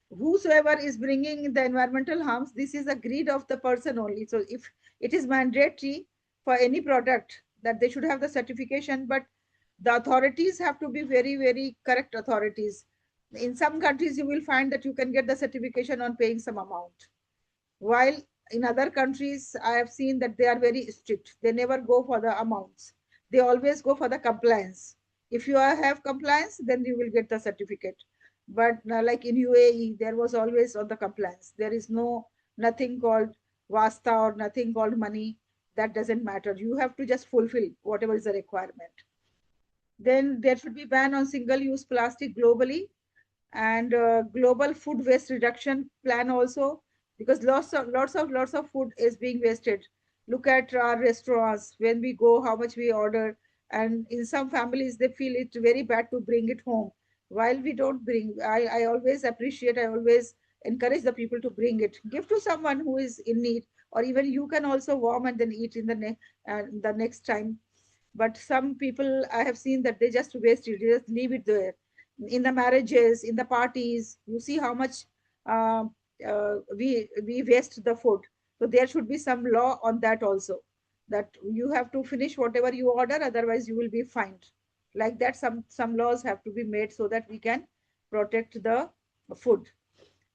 Whosoever is bringing the environmental harms, this is a greed of the person only. So if it is mandatory for any product that they should have the certification, but the authorities have to be very, very correct authorities. In some countries, you will find that you can get the certification on paying some amount. While in other countries, I have seen that they are very strict. They never go for the amounts. They always go for the compliance. If you have compliance, then you will get the certificate. But like in UAE, there was always on the compliance. There is nothing called wasta or nothing called money. That doesn't matter. You have to just fulfill whatever is the requirement. Then there should be ban on single-use plastic globally, and global food waste reduction plan also, because lots of food is being wasted. Look at our restaurants, when we go, how much we order, and in some families they feel it very bad to bring it home. While we don't bring, I always appreciate, I always encourage the people to bring it, give to someone who is in need, or even you can also warm and then eat in the next time. But some people I have seen that they just waste it, they just leave it there. In the marriages, in the parties, you see how much uh, we waste the food. So there should be some law on that also, that you have to finish whatever you order, otherwise you will be fined. Like that, some laws have to be made so that we can protect the food.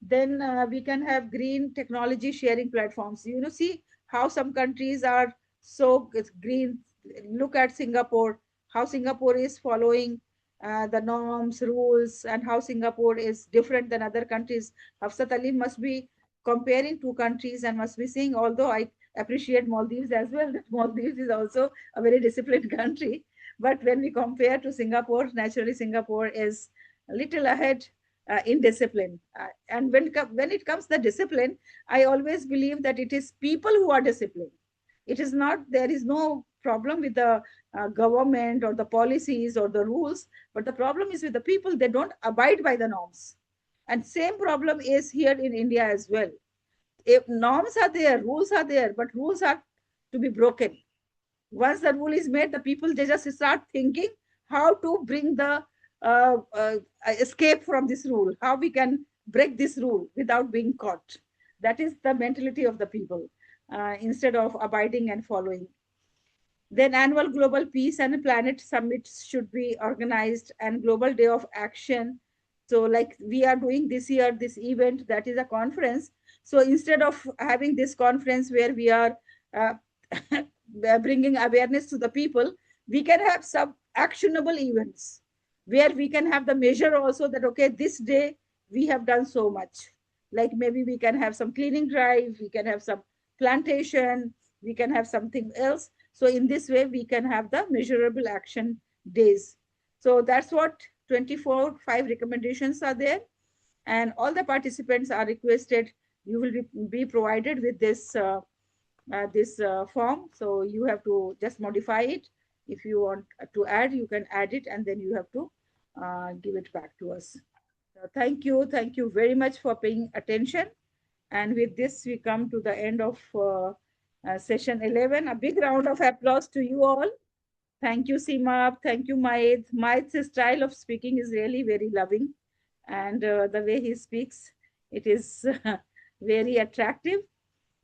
Then we can have green technology sharing platforms. You know, see how some countries are so green. Look at Singapore, how Singapore is following the norms, rules, and how Singapore is different than other countries. Hafsat Ali must be comparing two countries and must be saying, although I appreciate Maldives as well, that Maldives is also a very disciplined country. But when we compare to Singapore, naturally Singapore is a little ahead in discipline. And when it comes to the discipline, I always believe that it is people who are disciplined. It is not, there is no problem with the government or the policies or the rules, but the problem is with the people. They don't abide by the norms. And same problem is here in India as well. If norms are there, rules are there, but rules are to be broken. Once the rule is made, the people, they just start thinking how to bring the escape from this rule, how we can break this rule without being caught. That is the mentality of the people, instead of abiding and following. Then annual global peace and planet summits should be organized, and global day of action. So like we are doing this year, this event, that is a conference. So instead of having this conference where we are uh, bringing awareness to the people, we can have some actionable events where we can have the measure also, that okay, this day we have done so much. Like maybe we can have some cleaning drive, we can have some plantation, we can have something else. So in this way, we can have the measurable action days. So that's what 24/5 recommendations are there. And all the participants are requested, you will be provided with this form. So you have to just modify it. If you want to add, you can add it, and then you have to give it back to us. So thank you very much for paying attention. And with this, we come to the end of session 11. A big round of applause to you all. Thank you, Seema. Thank you, Maid. Maid's style of speaking is really very loving. And the way he speaks, it is very attractive.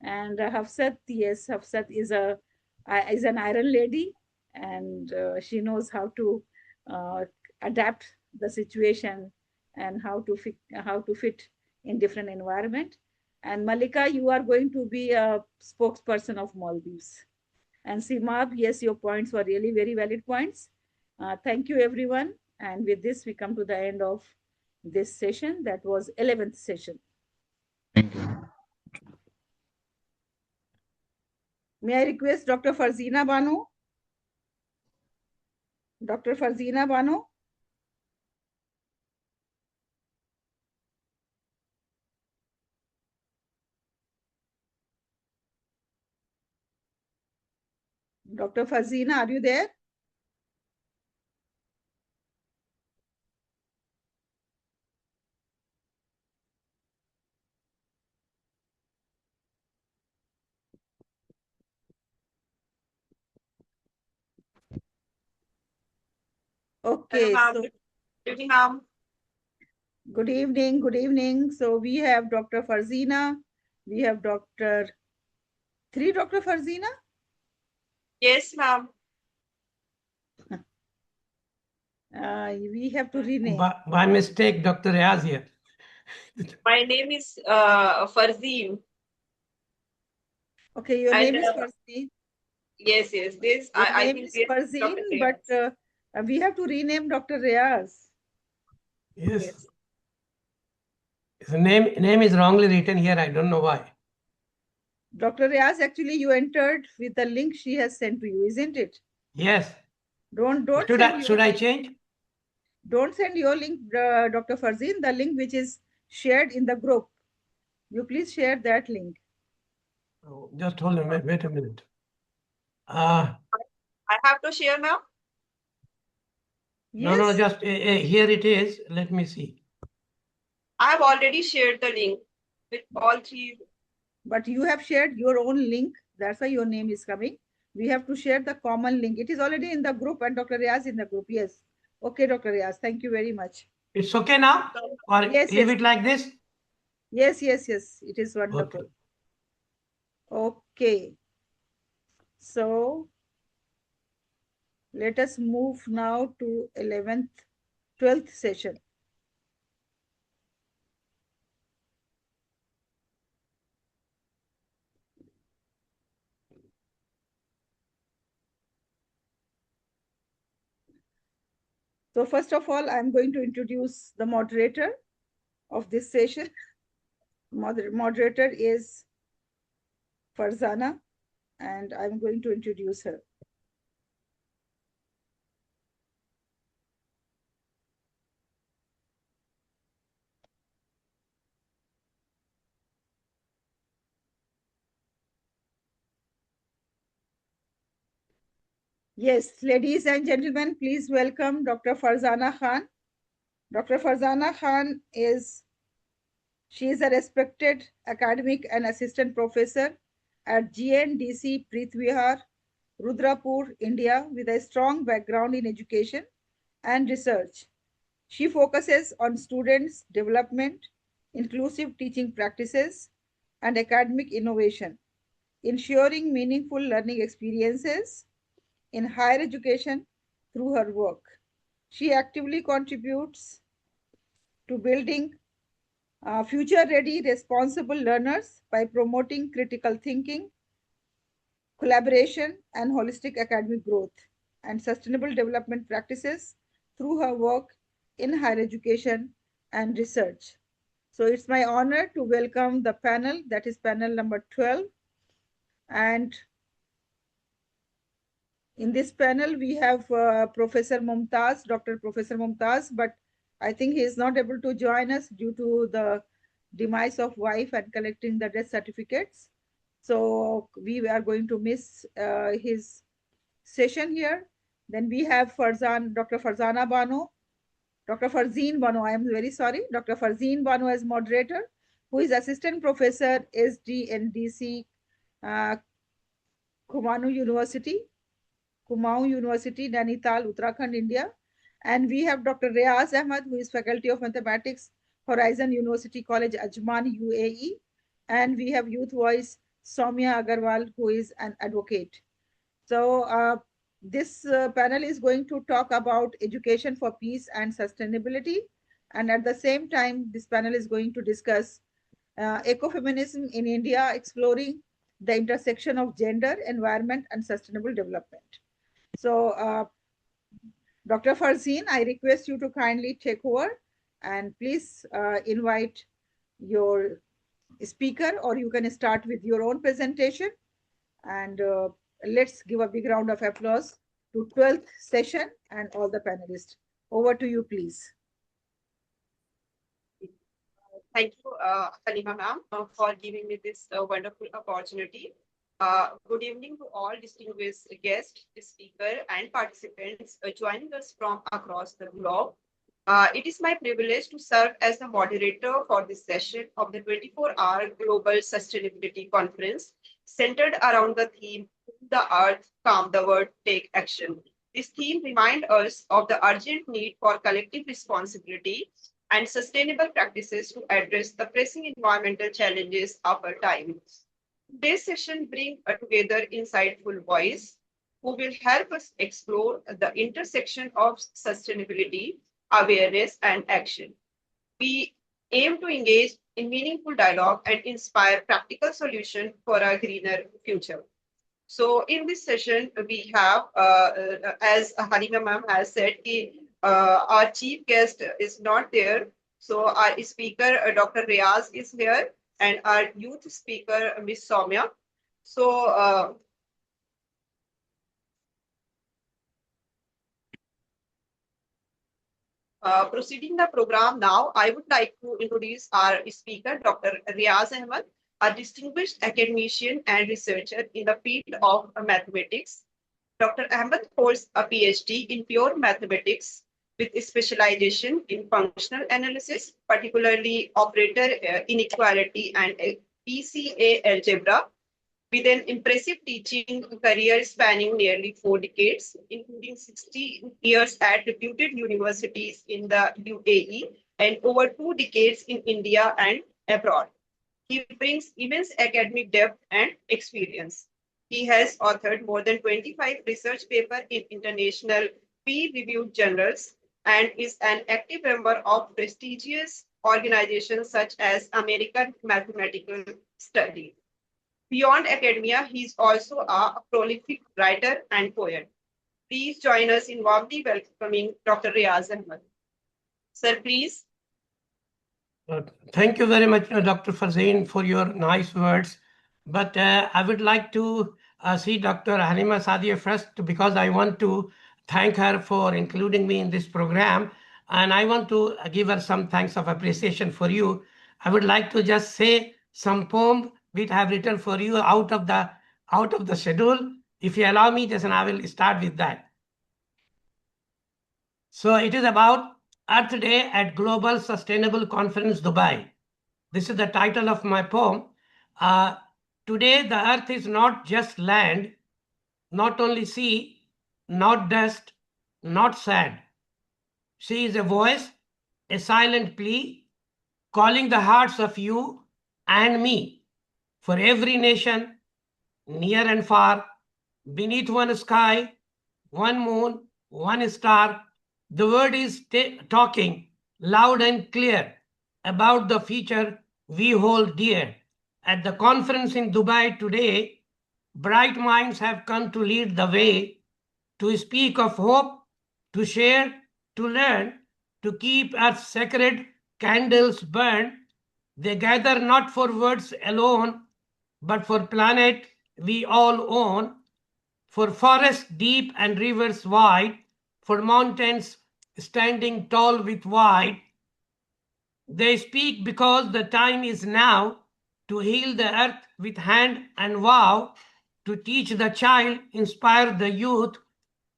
And Hafsat, yes, Hafsat is an iron lady, and she knows how to adapt the situation and how to fit in different environment. And Malika, you are going to be a spokesperson of Maldives. And Simab, yes, your points were really very valid points. Thank you, everyone. And with this, we come to the end of this session. That was 11th session. Thank you. May I request Dr. Farzina Banu? Dr. Farzina Banu? Dr. Farzina, are you there? Okay, so good evening, good evening. So we have Dr. Farzina, we have Dr. Farzina? Yes, ma'am. We have to rename. By mistake, Dr. Riaz here. My name is Farzeen. Okay, your And, name is Farzeen. Yes, yes. This Your I name think is this Farzeen, Dr. but Riaz. we have to rename Dr. Riaz. Yes. The name is wrongly written here. I don't know why. Dr. Riaz, actually, you entered with the link she has sent to you, isn't it? Yes. Don't Should I change? Don't send your link, Dr. Farzeen, the link which is shared in the group. You please share that link. Oh, just hold on. Wait a minute. I have to share now. No, Yes. just here it is. Let me see. I have already shared the link with all three. But you have shared your own link. That's why your name is coming. We have to share the common link. It is already in the group and Dr. Riaz in the group. Yes. Okay, Dr. Riaz. Thank you very much. It's okay now? Or Yes, leave yes. it like this? Yes, yes, yes. It is wonderful. Okay. So let us move now to 12th session. So first of all, I'm going to introduce the moderator of this session. Moderator is Farzana, and I'm going to introduce her. Yes, ladies and gentlemen, please welcome Dr. Farzana Khan. Dr. Farzana Khan she is a respected academic and assistant professor at GNDC Preet Vihar, Rudrapur, India, with a strong background in education and research. She focuses on students' development, inclusive teaching practices, and academic innovation, ensuring meaningful learning experiences in higher education through her work. She actively contributes to building future-ready, responsible learners by promoting critical thinking, collaboration, and holistic academic growth and sustainable development practices through her work in higher education and research. So it's my honor to welcome the panel, that is panel number 12. And in this panel, we have Professor Mumtaz, Dr. Professor Mumtaz, but I think he is not able to join us due to the demise of wife and collecting the death certificates. So we are going to miss his session here. Then we have Dr. Farzana Banu, Dr. Farzeen Banu, I am very sorry, Dr. Farzeen Banu as moderator, who is Assistant Professor, SGNDC, Kumaon University, Nainital, Uttarakhand, India. And we have Dr. Riaz Ahmed, who is Faculty of Mathematics, Horizon University College, Ajman, UAE. And we have Youth Voice, Soumya Agarwal, who is an advocate. So this panel is going to talk about education for peace and sustainability. And at the same time, this panel is going to discuss Ecofeminism in India, exploring the intersection of gender, environment, and sustainable development. So, Dr. Farzeen, I request you to kindly take over and please invite your speaker, or you can start with your own presentation. And let's give a big round of applause to 12th session and all the panelists. Over to you, please. Thank you, Halima ma'am, for giving me this wonderful opportunity. Good evening to all distinguished guests, speakers, and participants joining us from across the globe. It is my privilege to serve as the moderator for this session of the 24-hour Global Sustainability Conference, centered around the theme, the Earth, Calm the World, Take Action. This theme reminds us of the urgent need for collective responsibility and sustainable practices to address the pressing environmental challenges of our time. Today's session brings together insightful voices who will help us explore the intersection of sustainability, awareness, and action. We aim to engage in meaningful dialogue and inspire practical solutions for a greener future. So in this session, we have, as Halima ma'am has said, our chief guest is not there. So our speaker, Dr. Riaz, is here, and our youth speaker, Ms. Soumya. So proceeding the program now, I would like to introduce our speaker, Dr. Riaz Ahmed, a distinguished academician and researcher in the field of mathematics. Dr. Ahmed holds a PhD in pure mathematics with specialization in functional analysis, particularly operator inequality and PCA algebra, with an impressive teaching career spanning nearly 4 decades, including 60 years at reputed universities in the UAE and over 2 decades in India and abroad. He brings immense academic depth and experience. He has authored more than 25 research papers in international peer-reviewed journals and is an active member of prestigious organizations such as American Mathematical Study. Beyond academia, he is also a prolific writer and poet. Please join us in warmly welcoming Dr. Riaz Ahmed. Sir, please. Thank you very much, Dr. Farzeen, for your nice words. But I would like to see Dr. Halima Saadia first, because I want to thank her for including me in this program. And I want to give her some thanks of appreciation for you. I would like to just say some poem which I have written for you out of the schedule. If you allow me, just I will start with that. So it is about Earth Day at Global Sustainable Conference, Dubai. This is the title of my poem. Today, the Earth is not just land, not only sea, not dust, not sand. She is a voice, a silent plea, calling the hearts of you and me, for every nation, near and far, beneath one sky, one moon, one star. The word is talking loud and clear about the future we hold dear. At the conference in Dubai today, bright minds have come to lead the way, to speak of hope, to share, to learn, to keep Earth's sacred candles burn. They gather not for words alone, but for planet we all own, for forests deep and rivers wide, for mountains standing tall with wide. They speak because the time is now to heal the earth with hand and vow, to teach the child, inspire the youth,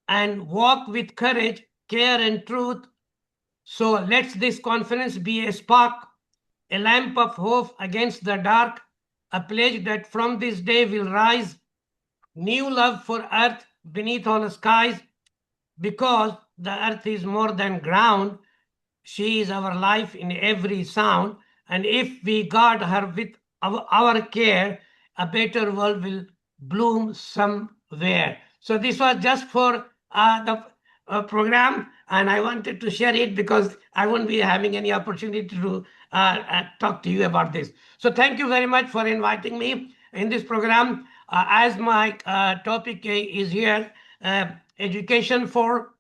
and walk with courage, care, and truth. So let this conference be a spark, a lamp of hope against the dark, a pledge that from this day will rise new love for earth beneath all skies, because the earth is more than ground. She is our life in every sound, and if we guard her with our care, a better world will bloom somewhere. So this was just for program, and I wanted to share it because I won't be having any opportunity to talk to you about this. So thank you very much for inviting me in this program. As my topic is here, education for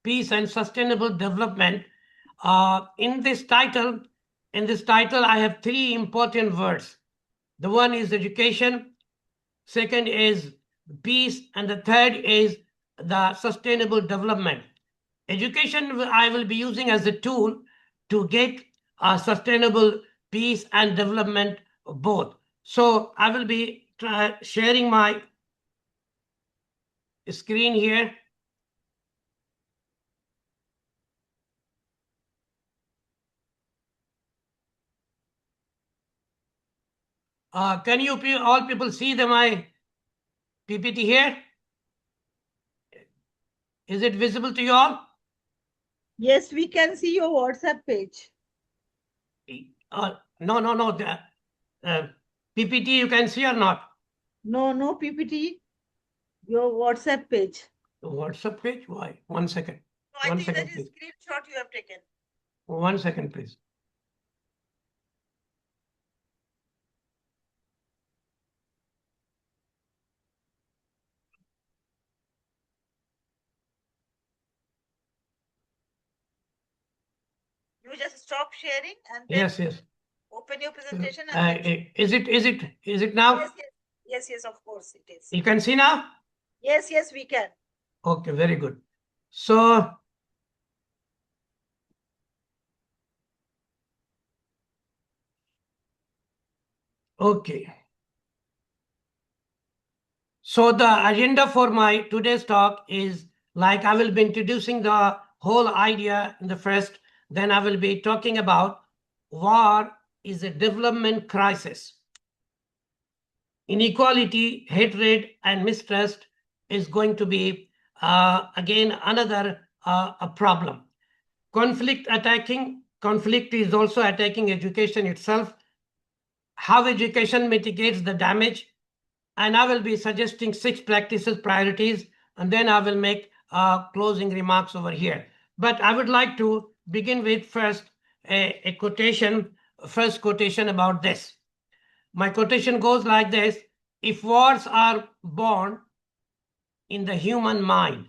peace and sustainable development. In this title, I have three important words. The one is education, second is peace, and the third is the sustainable development. Education I will be using as a tool to get sustainable peace and development both. So I will be sharing my screen here. Can you all people see my PPT here? Is it visible to you all? Yes, we can see your WhatsApp page. No. The PPT you can see or not? No PPT. Your WhatsApp page. WhatsApp page? Why? 1 second. No, I One think second, that please. is screenshot you have taken. 1 second, please. You just stop sharing and then Yes. open your presentation and then Is it now? Yes, of course it is. You can see now? Yes, we can. Okay, very good. So okay. So the agenda for my today's talk is like I will be introducing the whole idea in the first, then I will be talking about war is a development crisis. Inequality, hatred, and mistrust is going to be again another a problem. Conflict is also attacking education itself. How education mitigates the damage, and I will be suggesting 6 practices priorities, and then I will make closing remarks over here. But I would like to begin with first a quotation, first quotation about this. My quotation goes like this: if wars are born in the human mind,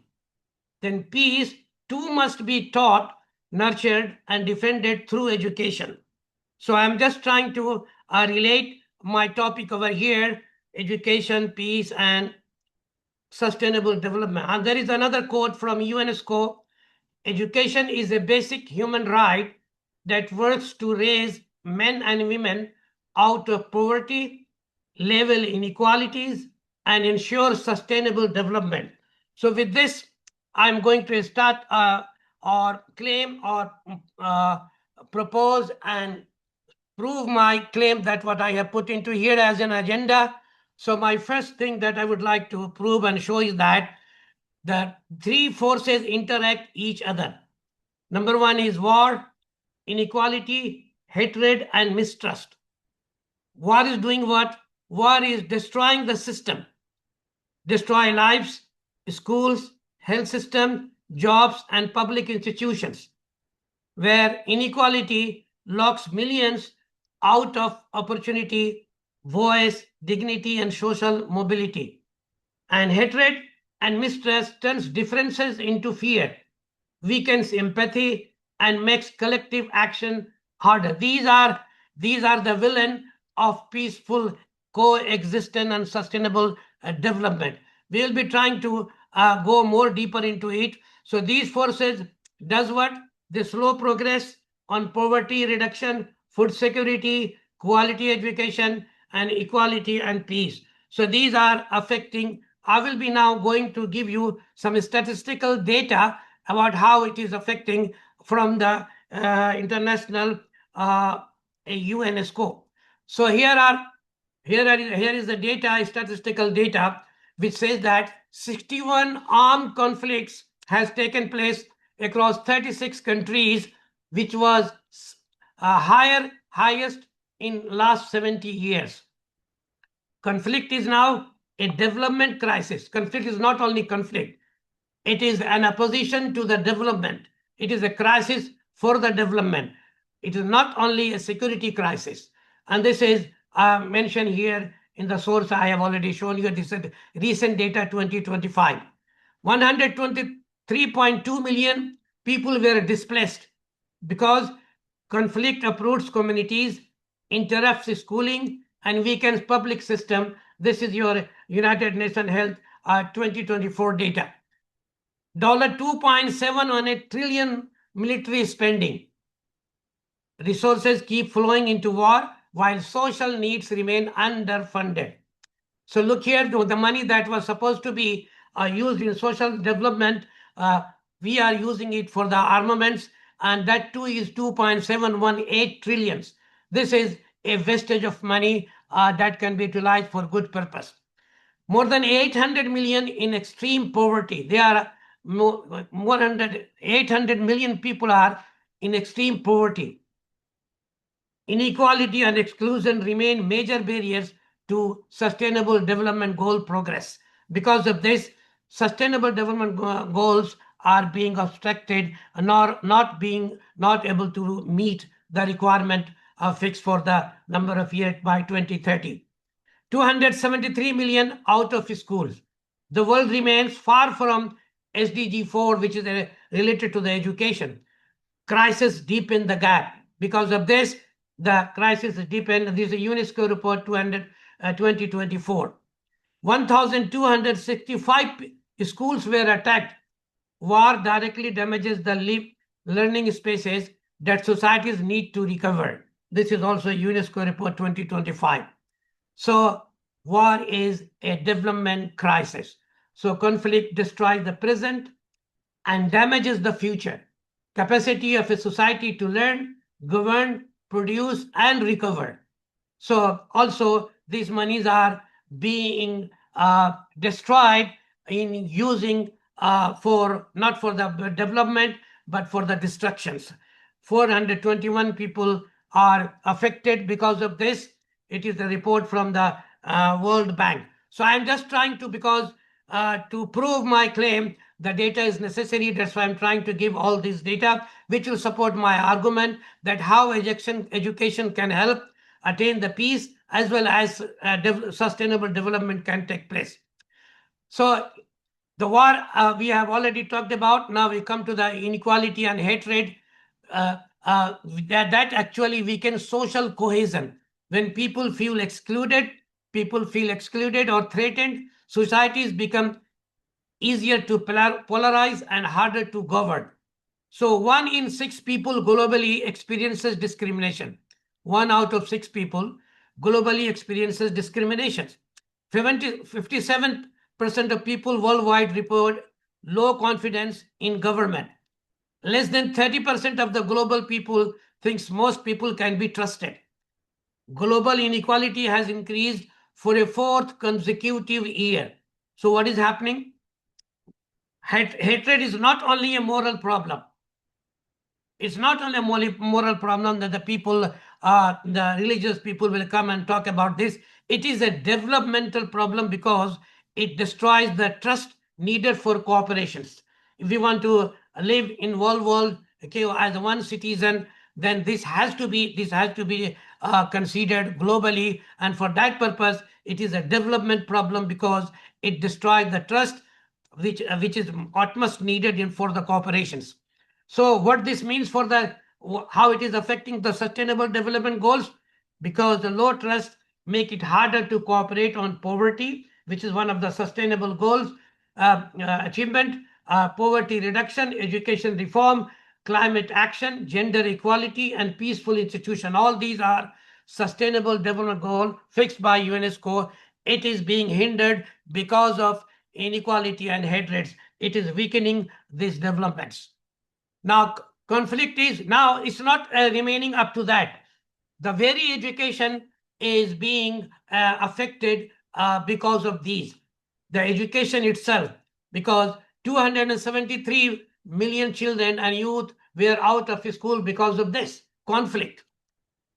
then peace too must be taught, nurtured, and defended through education. So I'm just trying to relate my topic over here: education, peace, and sustainable development. And there is another quote from UNESCO: education is a basic human right that works to raise men and women out of poverty, level inequalities, and ensure sustainable development. So with this, I'm going to start or claim or propose and prove my claim that what I have put into here as an agenda. So my first thing that I would like to prove and show is that the 3 forces interact each other. Number 1 is war, inequality, hatred, and mistrust. War is doing what? War is destroying the system, destroy lives, schools, health system, jobs, and public institutions, where inequality locks millions out of opportunity, voice, dignity, and social mobility. And hatred and mistrust turns differences into fear, weakens empathy, and makes collective action harder. These are the villain of peaceful coexistence and sustainable development. We will be trying to go more deeper into it. So these forces does what? They slow progress on poverty reduction, food security, quality education, and equality and peace. So these are affecting. I will be now going to give you some statistical data about how it is affecting from the international UNESCO. So here is the data, statistical data, which says that 61 armed conflicts has taken place across 36 countries, which was highest in last 70 years. Conflict is now a development crisis. Conflict is not only conflict. It is an opposition to the development. It is a crisis for the development. It is not only a security crisis. And this is mentioned here in the source I have already shown you. This is recent data 2025. 123.2 million people were displaced because conflict uproots communities, interrupts schooling, and weakens public system. This is your United Nations Health 2024 data. $2.718 trillion military spending. Resources keep flowing into war while social needs remain underfunded. So look here, the money that was supposed to be used in social development, we are using it for the armaments, and that too is 2.718 trillions. This is a wastage of money that can be utilized for good purpose. More than 800 million in extreme poverty. There are 800 million people are in extreme poverty. Inequality and exclusion remain major barriers to sustainable development goal progress. Because of this, sustainable development goals are being obstructed and not able to meet the requirement fixed for the number of years by 2030. 273 million out of schools. The world remains far from SDG 4, which is related to the education. Crisis deepen the gap. Because of this, the crisis deepened. This is a UNESCO report 2024. 1,265 schools were attacked. War directly damages the learning spaces that societies need to recover. This is also a UNESCO report 2025. So war is a development crisis. So conflict destroys the present and damages the future. Capacity of a society to learn, govern, produce, and recover. So also these monies are being destroyed in using not for the development, but for the destructions. 421 people are affected because of this. It is a report from the World Bank. So I'm just trying to, because to prove my claim, the data is necessary. That's why I'm trying to give all this data, which will support my argument that how education can help attain the peace as well as sustainable development can take place. So the war we have already talked about. Now we come to the inequality and hatred. That actually weakens social cohesion. When people feel excluded or threatened, societies become easier to polarize and harder to govern. So 1 in 6 people globally experiences discrimination. 1 out of 6 people globally experiences discrimination. 57% of people worldwide report low confidence in government. Less than 30% of the global people thinks most people can be trusted. Global inequality has increased for a 4th consecutive year. So what is happening? Hatred is not only a moral problem. It's not only a moral problem that the people, the religious people will come and talk about this. It is a developmental problem because it destroys the trust needed for cooperations. If we want to live in world, okay, as one citizen, then this has to be considered globally, and for that purpose, it is a development problem because it destroys the trust which is utmost needed for the cooperations. So what this means for how it is affecting the sustainable development goals, because the low trust make it harder to cooperate on poverty, which is one of the sustainable goals, achievement, poverty reduction, education reform, climate action, gender equality, and peaceful institution. All these are sustainable development goals fixed by UNESCO. It is being hindered because of inequality and hatreds. It is weakening these developments. Now, conflict is, now it's not remaining up to that. The very education is being affected because of these. The education itself, because 273 million children and youth were out of school because of this conflict.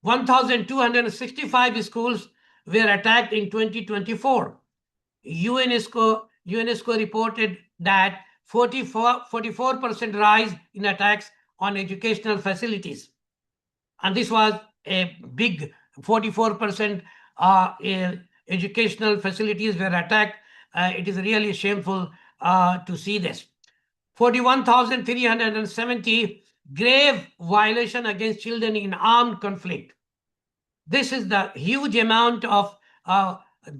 1,265 schools were attacked in 2024. UNESCO reported that 44% rise in attacks on educational facilities. And this was a big 44% educational facilities were attacked. It is really shameful to see this. 41,370 grave violation against children in armed conflict. This is the huge amount of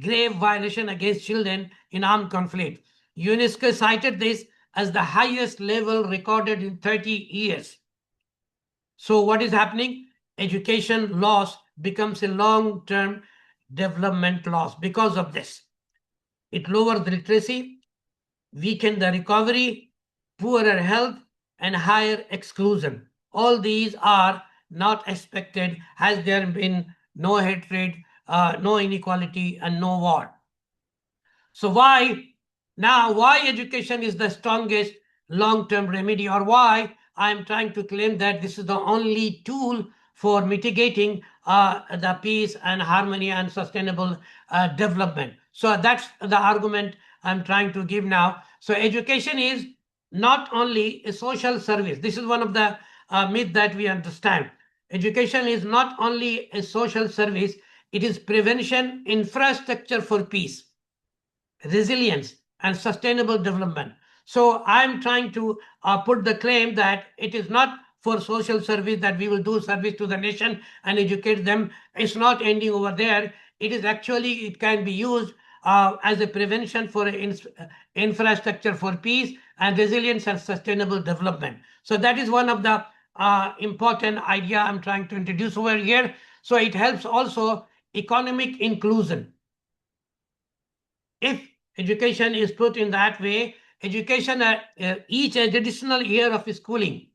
grave violation against children in armed conflict. UNESCO cited this as the highest level recorded in 30 years. So what is happening? Education loss becomes a long-term development loss because of this. It lowers the literacy, weakens the recovery, poorer health, and higher exclusion. All these are not expected. Has there been no hatred, no inequality, and no war? So why education is the strongest long-term remedy, or why I'm trying to claim that this is the only tool for mitigating the peace and harmony and sustainable development. So that's the argument I'm trying to give now. So education is not only a social service. This is one of the myths that we understand. Education is not only a social service, it is prevention, infrastructure for peace, resilience, and sustainable development. So I'm trying to put the claim that it is not for social service, that we will do service to the nation and educate them. It's not ending over there. It is actually, it can be used as a prevention for infrastructure for peace and resilience and sustainable development. So that is one of the important idea I'm trying to introduce over here. So it helps also economic inclusion. If education is put in that way, education each additional year of schooling,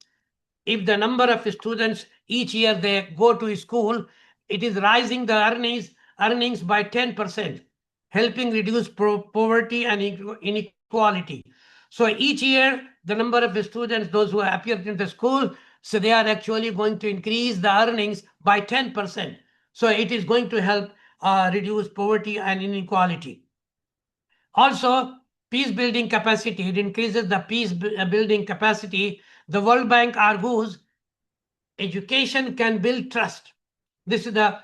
if the number of students each year they go to school, it is rising the earnings by 10%, helping reduce poverty and inequality. So each year, the number of students, those who appear in the school, so they are actually going to increase the earnings by 10%. So it is going to help reduce poverty and inequality. Also, peace building capacity, it increases the peace building capacity. The World Bank argues education can build trust. This is the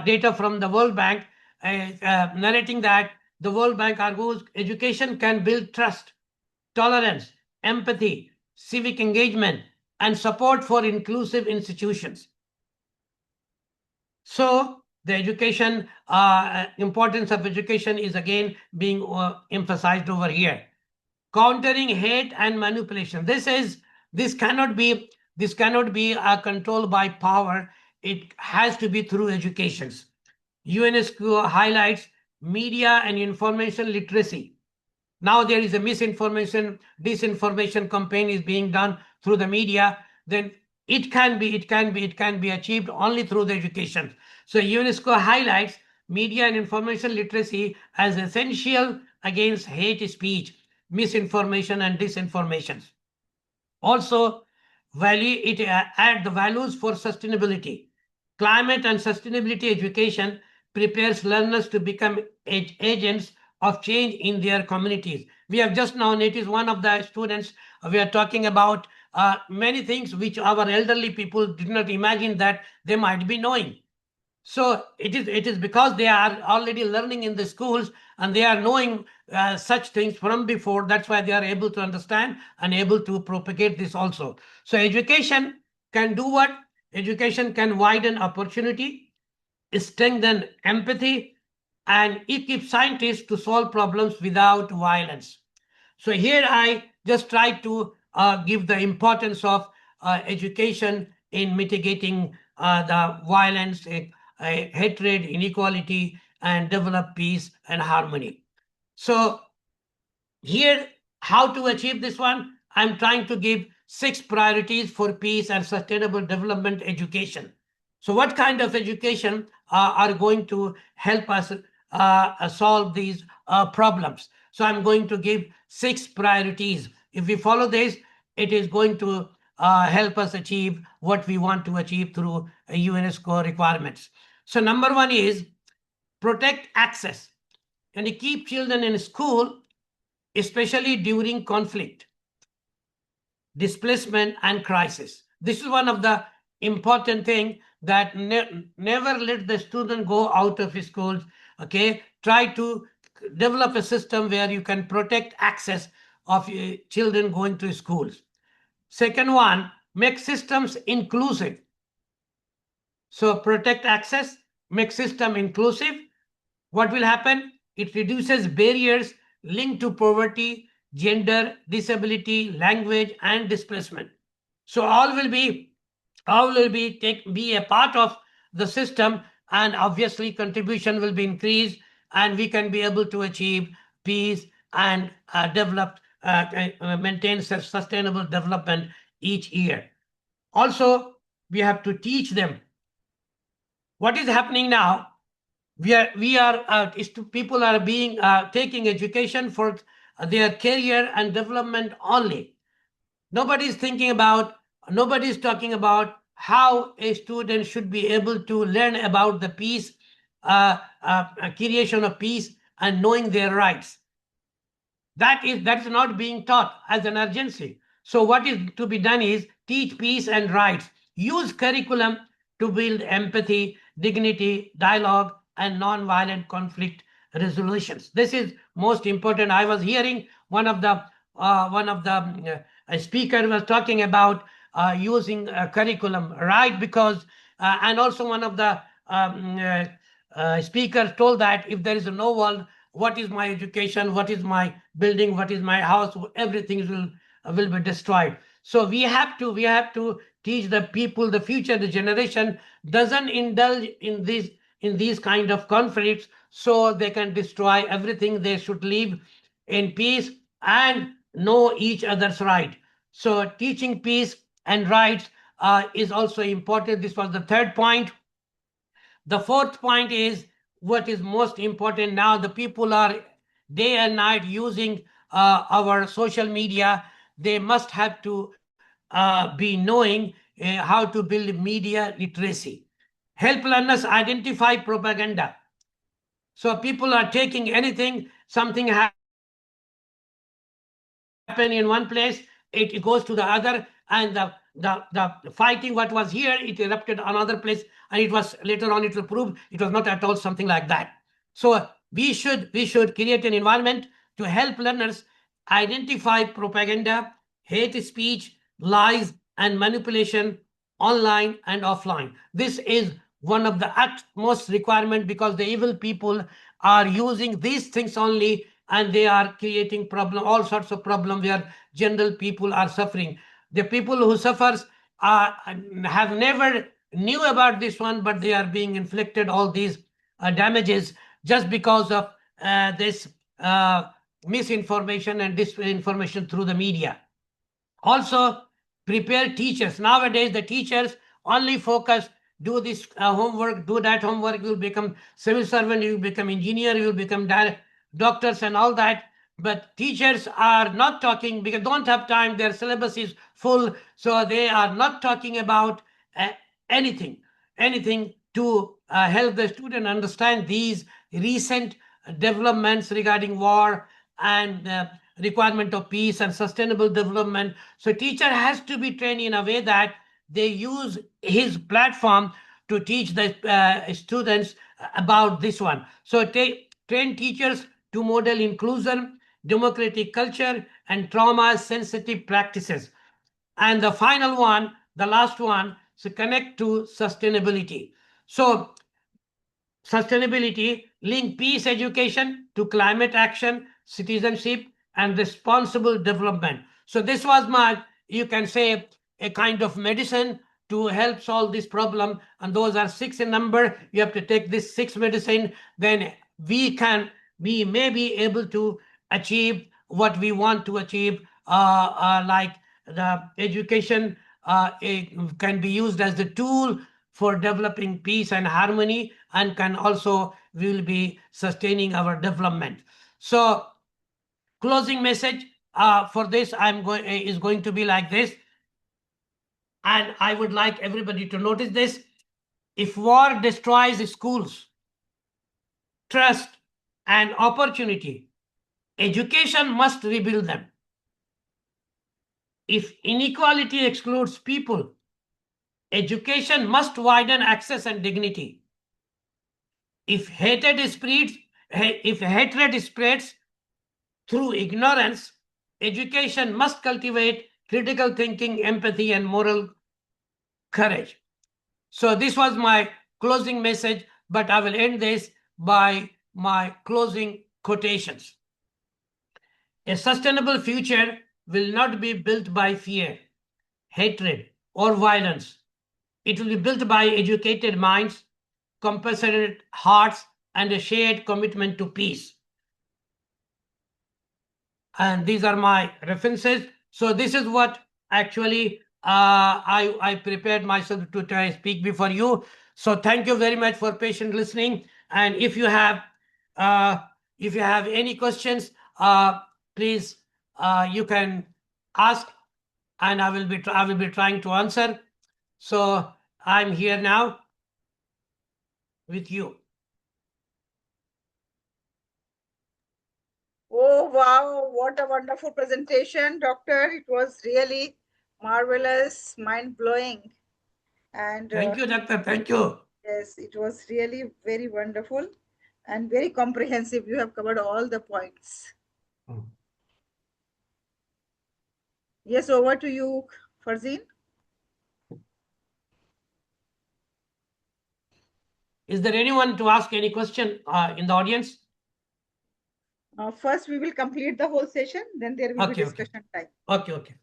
data from the World Bank narrating that the World Bank argues education can build trust, tolerance, empathy, civic engagement, and support for inclusive institutions. So the education, importance of education is again being emphasized over here. Countering hate and manipulation. This cannot be controlled by power. It has to be through educations. UNESCO highlights media and information literacy. Now there is a misinformation, disinformation campaign is being done through the media. Then it can be achieved only through the education. So UNESCO highlights media and information literacy as essential against hate speech, misinformation, and disinformation. Also, add the values for sustainability. Climate and sustainability education prepares learners to become agents of change in their communities. We have just now noticed one of the students, we are talking about many things which our elderly people did not imagine that they might be knowing. So it is because they are already learning in the schools and they are knowing such things from before. That's why they are able to understand and able to propagate this also. So education can do what? Education can widen opportunity, strengthen empathy, and equip scientists to solve problems without violence. So here I just try to give the importance of education in mitigating the violence, hatred, inequality, and develop peace and harmony. So here, how to achieve this one? I'm trying to give 6 priorities for peace and sustainable development education. So what kind of education are going to help us solve these problems? So I'm going to give 6 priorities. If we follow this, it is going to help us achieve what we want to achieve through UNESCO requirements. So number 1 is protect access and keep children in school, especially during conflict. displacement, and crisis. This is one of the important thing that never let the student go out of his schools. Okay, try to develop a system where you can protect access of children going to schools. Second one, make systems inclusive. So protect access, make system inclusive. What will happen? It reduces barriers linked to poverty, gender, disability, language, and displacement. So all will be a part of the system, and obviously contribution will be increased, and we can be able to achieve peace and maintain sustainable development each year. Also, we have to teach them. What is happening now? People are being taking education for their career and development only. Nobody's talking about how a student should be able to learn about the peace, creation of peace, and knowing their rights. That is not being taught as an urgency. So what is to be done is teach peace and rights. Use curriculum to build empathy, dignity, dialogue, and non-violent conflict resolutions. This is most important. I was hearing one of the speaker was talking about using curriculum, right? Because and also one of the speakers told that if there is no wall, what is my education? What is my building? What is my house? Everything will be destroyed. So we have to teach the people, the future, the generation doesn't indulge in these kind of conflicts, so they can destroy everything. They should live in peace and know each other's right. So teaching peace and rights is also important. This was the third point. The fourth point is what is most important now. The people are day and night using our social media. They must have to be knowing how to build media literacy. Help learners identify propaganda. So people are taking anything, something happen in one place, it goes to the other, and the fighting what was here, it erupted another place, and it was later on it will prove it was not at all something like that. So we should create an environment to help learners identify propaganda, hate speech, lies, and manipulation online and offline. This is one of the utmost requirement, because the evil people are using these things only, and they are creating problem, all sorts of problem where general people are suffering. The people who suffers have never knew about this one, but they are being inflicted all these damages just because of this misinformation and disinformation through the media. Also, prepare teachers. Nowadays, the teachers only focus, do this homework, do that homework, you will become civil servant, you will become engineer, you will become doctors and all that. But teachers are not talking, because they don't have time, their syllabus is full, so they are not talking about anything to help the student understand these recent developments regarding war and requirement of peace and sustainable development. So teacher has to be trained in a way that they use his platform to teach the students about this one. So train teachers to model inclusion, democratic culture, and trauma-sensitive practices. And the final one, the last one, so connect to sustainability. So sustainability, link peace education to climate action, citizenship, and responsible development. So this was my, you can say, a kind of medicine to help solve this problem. And those are 6 in number. You have to take this 6 medicine, then we may be able to achieve what we want to achieve, like the education can be used as the tool for developing peace and harmony, and can also will be sustaining our development. So closing message for this is going to be like this, and I would like everybody to notice this. If war destroys schools, trust, and opportunity, education must rebuild them. If inequality excludes people, education must widen access and dignity. If hatred spreads through ignorance, education must cultivate critical thinking, empathy, and moral courage. So this was my closing message, but I will end this by my closing quotations. A sustainable future will not be built by fear, hatred, or violence. It will be built by educated minds, compassionate hearts, and a shared commitment to peace. And these are my references. So this is what actually I prepared myself to try and speak before you. So thank you very much for patient listening. And if you have any questions, please you can ask, and I will be trying to answer. So I'm here now with you. Oh, wow. What a wonderful presentation, Doctor. It was really marvelous, mind-blowing. And Thank you, Doctor. Thank you. yes, it was really very wonderful and very comprehensive. You have covered all the points. Yes, over to you, Farzeen. Is there anyone to ask any question in the audience? First, we will complete the whole session, then there will be discussion time. Okay.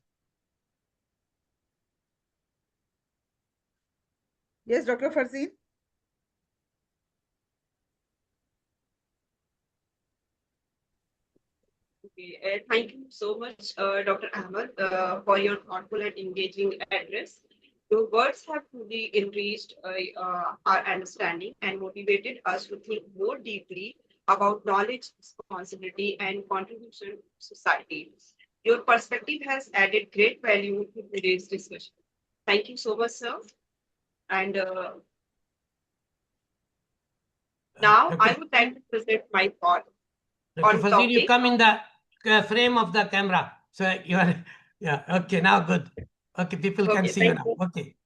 Yes, Dr. Farzeen. Okay, thank you so much, Dr. Ahmed, for your thoughtful and engaging address. Your words have truly enriched our understanding and motivated us to think more deeply about knowledge, responsibility, and contribution to society. Your perspective has added great value to today's discussion. Thank you so much, sir. And now I would like to present my thought Dr. on Fazil, you topic. come in the frame of the camera. So you are, yeah, okay, now good. Okay, people can see you now. Okay.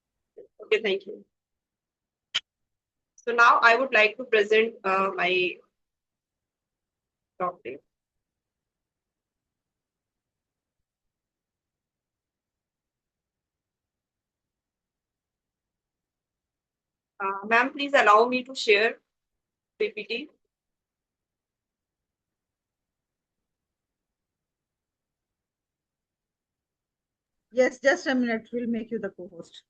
Okay, thank you. So now I would like to present my topic. Ma'am, please allow me to share PPT. Yes, just a minute. We'll make you the co-host.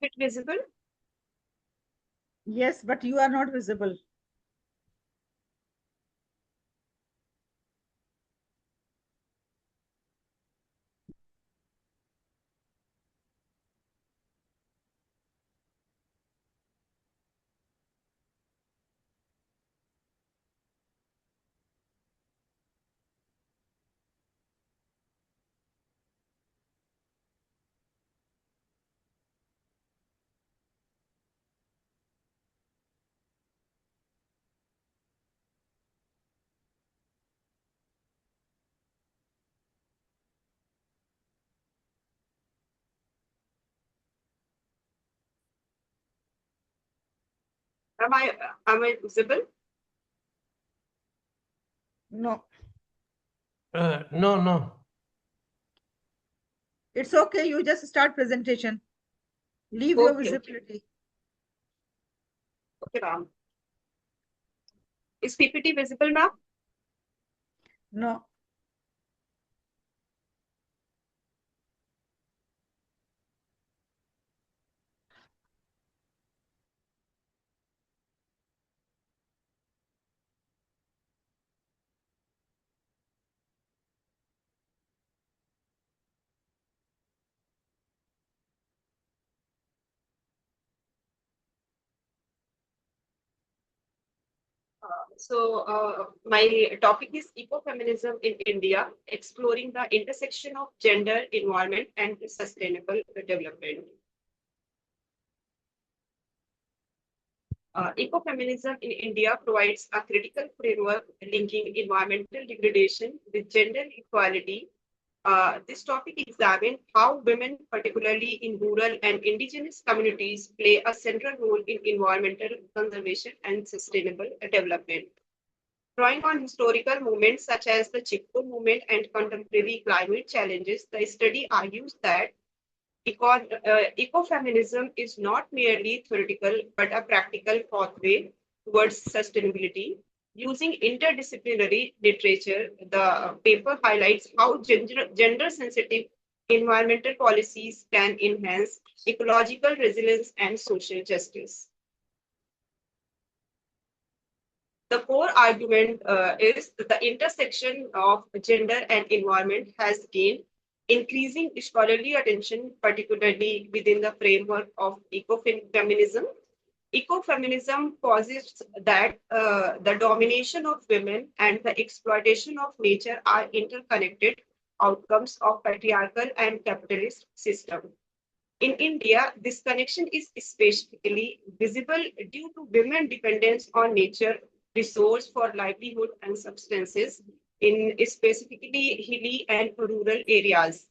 Is it visible? Yes, but you are not visible. Am I visible? No. No. It's okay. You just start presentation. Leave your Okay. visibility. Okay, ma'am. Is PPT visible now? No. My topic is ecofeminism in India, exploring the intersection of gender, environment, and sustainable development. Ecofeminism in India provides a critical framework linking environmental degradation with gender equality. This topic examines how women, particularly in rural and indigenous communities, play a central role in environmental conservation and sustainable development. Drawing on historical movements such as the Chipko movement and contemporary climate challenges, the study argues that ecofeminism is not merely theoretical but a practical pathway towards sustainability. Using interdisciplinary literature, the paper highlights how gender-sensitive environmental policies can enhance ecological resilience and social justice. The core argument is that the intersection of gender and environment has gained increasing scholarly attention, particularly within the framework of ecofeminism. Ecofeminism posits that the domination of women and the exploitation of nature are interconnected outcomes of patriarchal and capitalist system. In India, this connection is especially visible due to women's dependence on nature resource for livelihood and substances in specifically hilly and rural areas.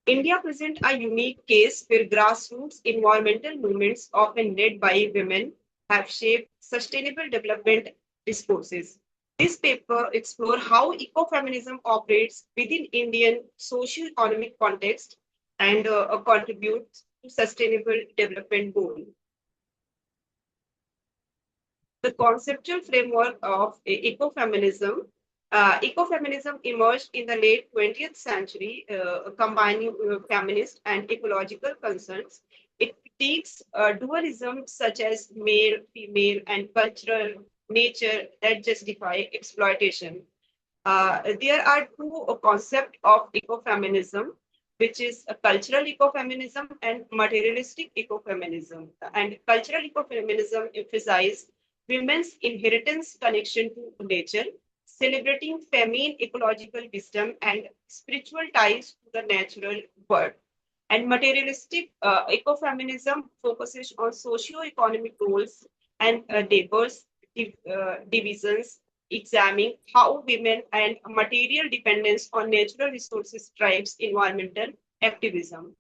India presents a unique case where grassroots environmental movements, often led by women, have shaped sustainable development discourses. This paper explores how ecofeminism operates within Indian socio-economic context and contributes to sustainable development goals. The conceptual framework of ecofeminism. Ecofeminism emerged in the late 20th century, combining feminist and ecological concerns. It critiques dualism such as male, female, and cultural nature that justify exploitation. There are two concepts of ecofeminism, which is a cultural ecofeminism and materialistic ecofeminism. And cultural ecofeminism emphasizes women's inheritance connection to nature, celebrating feminine ecological wisdom and spiritual ties to the natural world. And materialistic ecofeminism focuses on socio-economic goals and diverse divisions, examining how women and material dependence on natural resources drives environmental activism.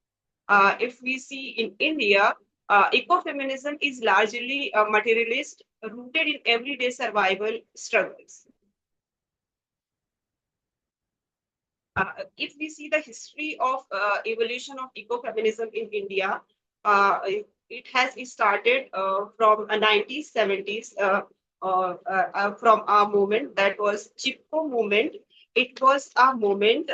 If we see in India, ecofeminism is largely materialist, rooted in everyday survival struggles. If we see the history of evolution of ecofeminism in India, it has started from 1970s from a movement that was Chipko movement. It was a movement,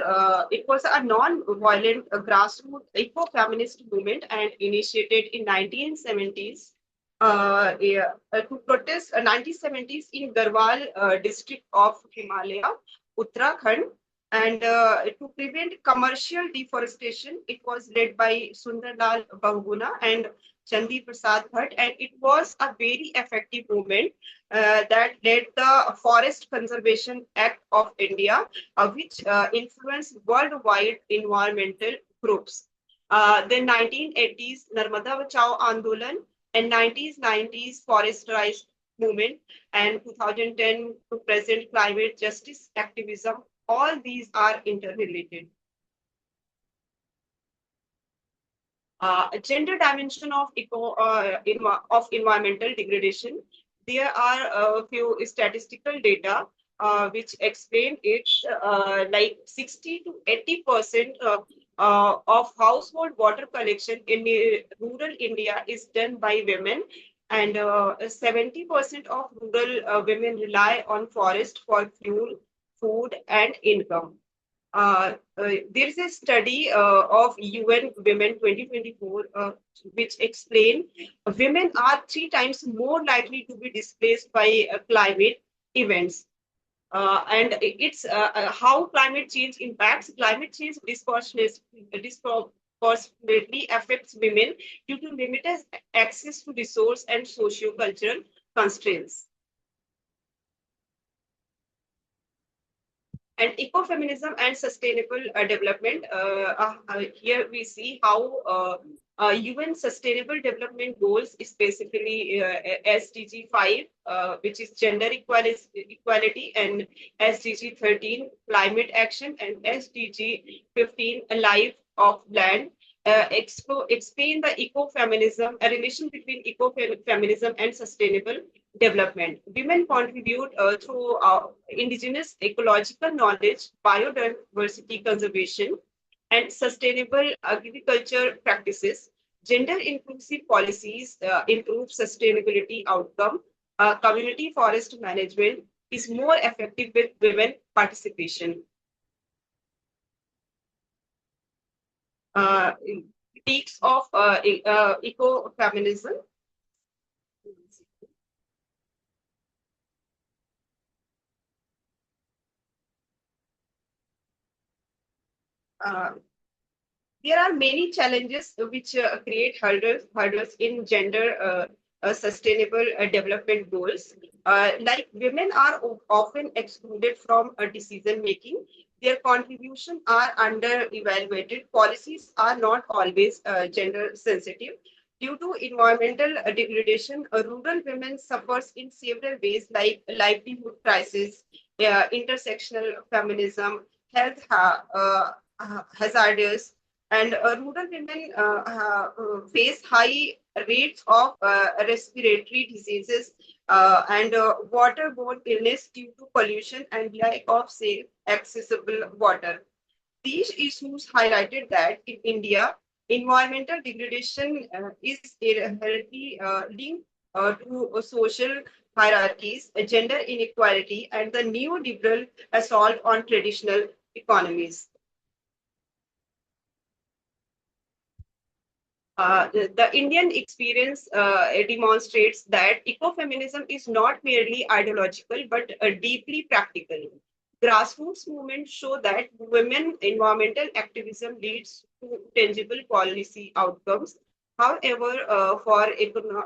it was a non-violent grassroots eco-feminist movement and initiated in 1970s to protest 1970s in Garhwal district of Himalaya, Uttarakhand. And to prevent commercial deforestation, it was led by Sundarlal Bahuguna and Chandi Prasad Bhatt, and it was a very effective movement that led the Forest Conservation Act of India, which influenced worldwide environmental groups. Then 1980s Narmada Bachao Andolan and 1990s Forest Rights Movement and 2010 to present climate justice activism. All these are interrelated. Gender dimension of environmental degradation. There are a few statistical data which explain it, like 60 to 80% of household water collection in rural India is done by women, and 70% of rural women rely on forest for fuel, food, and income. There is a study of UN Women 2024 which explain women are 3 times more likely to be displaced by climate events. And it's how climate change impacts. Climate change disproportionately affects women due to limited access to resource and socio-cultural constraints. And ecofeminism and sustainable development. Here we see how UN Sustainable Development Goals, specifically SDG 5, which is gender equality, and SDG 13, climate action, and SDG 15, a life of land, explain the ecofeminism, a relation between ecofeminism and sustainable development. Women contribute through indigenous ecological knowledge, biodiversity conservation, and sustainable agriculture practices. Gender inclusive policies improve sustainability outcome. Community forest management is more effective with women participation. Critiques of ecofeminism. There are many challenges which create hurdles in gender sustainable development goals. Like women are often excluded from decision making. Their contributions are under evaluated. Policies are not always gender sensitive. Due to environmental degradation, rural women suffers in several ways, like livelihood crisis, intersectional feminism, health hazards, and rural women face high rates of respiratory diseases and waterborne illness due to pollution and lack of safe, accessible water. These issues highlighted that in India, environmental degradation is inherently linked to social hierarchies, gender inequality, and the neoliberal assault on traditional economies. The Indian experience demonstrates that ecofeminism is not merely ideological but deeply practical. Grassroots movements show that women environmental activism leads to tangible policy outcomes. However, for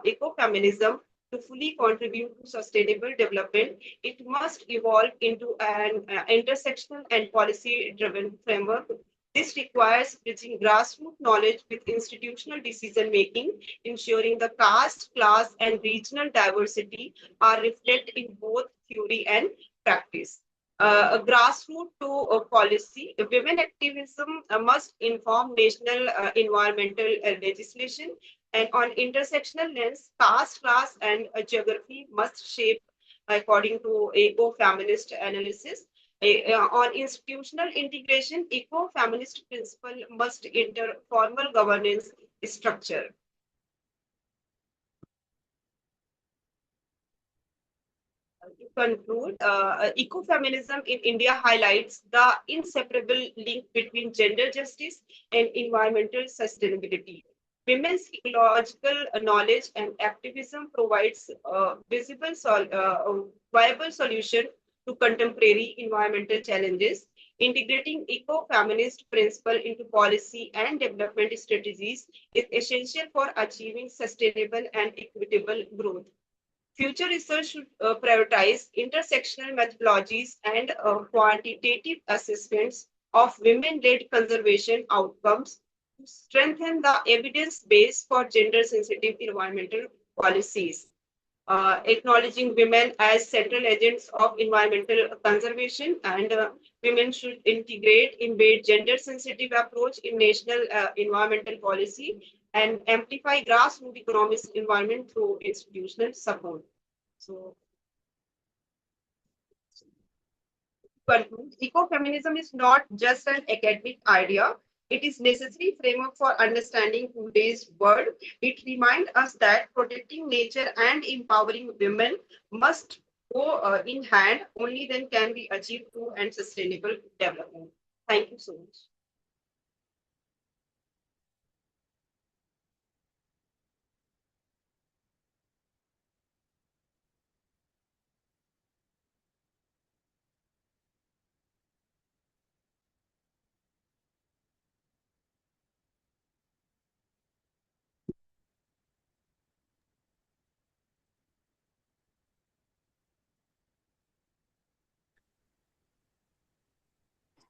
ecofeminism to fully contribute to sustainable development, it must evolve into an intersectional and policy-driven framework. This requires bridging grassroots knowledge with institutional decision making, ensuring the caste, class, and regional diversity are reflected in both theory and practice. A grassroots to policy, women activism must inform national environmental legislation, and on intersectional lens, caste, class, and geography must shape according to eco-feminist analysis. On institutional integration, eco-feminist principle must enter formal governance structure. To conclude, ecofeminism in India highlights the inseparable link between gender justice and environmental sustainability. Women's ecological knowledge and activism provides viable solution to contemporary environmental challenges. Integrating eco-feminist principle into policy and development strategies is essential for achieving sustainable and equitable growth. Future research should prioritize intersectional methodologies and quantitative assessments of women-led conservation outcomes to strengthen the evidence base for gender-sensitive environmental policies. Acknowledging women as central agents of environmental conservation, and women should embed gender-sensitive approach in national environmental policy and amplify grassroots economic environment through institutional support. So, ecofeminism is not just an academic idea. It is necessary framework for understanding today's world. It reminds us that protecting nature and empowering women must go in hand. Only then can we achieve true and sustainable development. Thank you so much.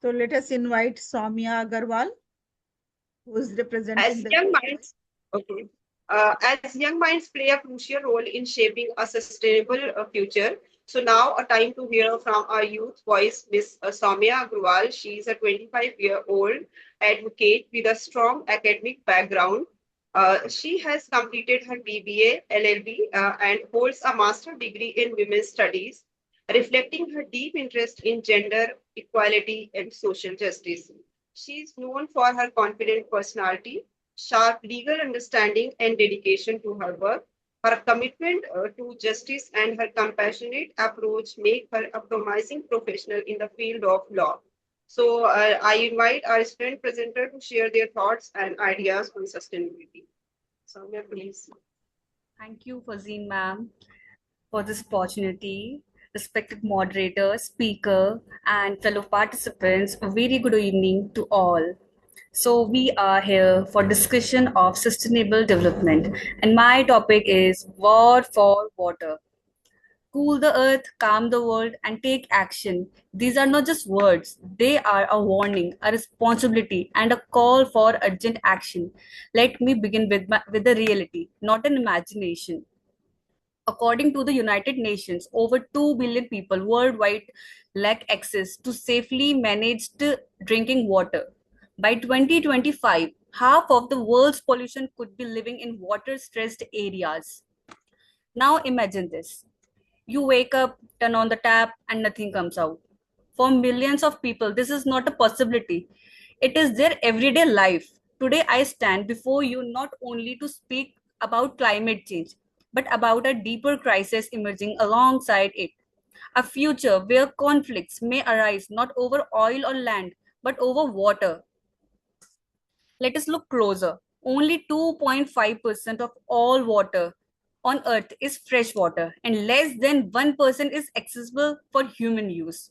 So let us invite Soumya Agarwal, who is representing As the young minds, okay. As young minds play a crucial role in shaping a sustainable future. So now a time to hear from our youth voice, Miss Soumya Agrawal. She is a 25-year-old advocate with a strong academic background. She has completed her BBA, LLB, and holds a master's degree in women's studies, reflecting her deep interest in gender equality and social justice. She is known for her confident personality, sharp legal understanding, and dedication to her work. Her commitment to justice and her compassionate approach make her a promising professional in the field of law. So I invite our student presenter to share their thoughts and ideas on sustainability. Soumya, please. Thank you, Fazeen ma'am, for this opportunity. Respected moderator, speaker, and fellow participants, a very good evening to all. So we are here for discussion of sustainable development, and my topic is War for Water. Cool the earth, calm the world, and take action. These are not just words, they are a warning, a responsibility, and a call for urgent action. Let me begin with the reality, not an imagination. According to the United Nations, over 2 billion people worldwide lack access to safely managed drinking water. By 2025, half of the world's pollution could be living in water stressed areas. Now imagine this. You wake up, turn on the tap, and nothing comes out. For millions of people, this is not a possibility. It is their everyday life. Today, I stand before you not only to speak about climate change, but about a deeper crisis emerging alongside it. A future where conflicts may arise not over oil or land, but over water. Let us look closer. Only 2.5% of all water on earth is fresh water, and less than 1% is accessible for human use.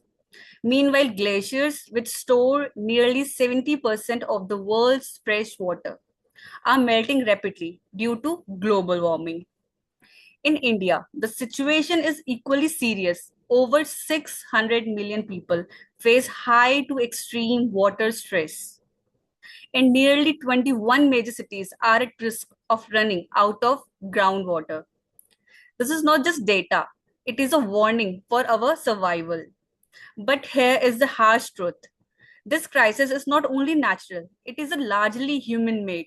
Meanwhile, glaciers, which store nearly 70% of the world's fresh water, are melting rapidly due to global warming. In India, the situation is equally serious. Over 600 million people face high to extreme water stress, and nearly 21 major cities are at risk of running out of groundwater. This is not just data, it is a warning for our survival. But here is the harsh truth. This crisis is not only natural, it is a largely human made.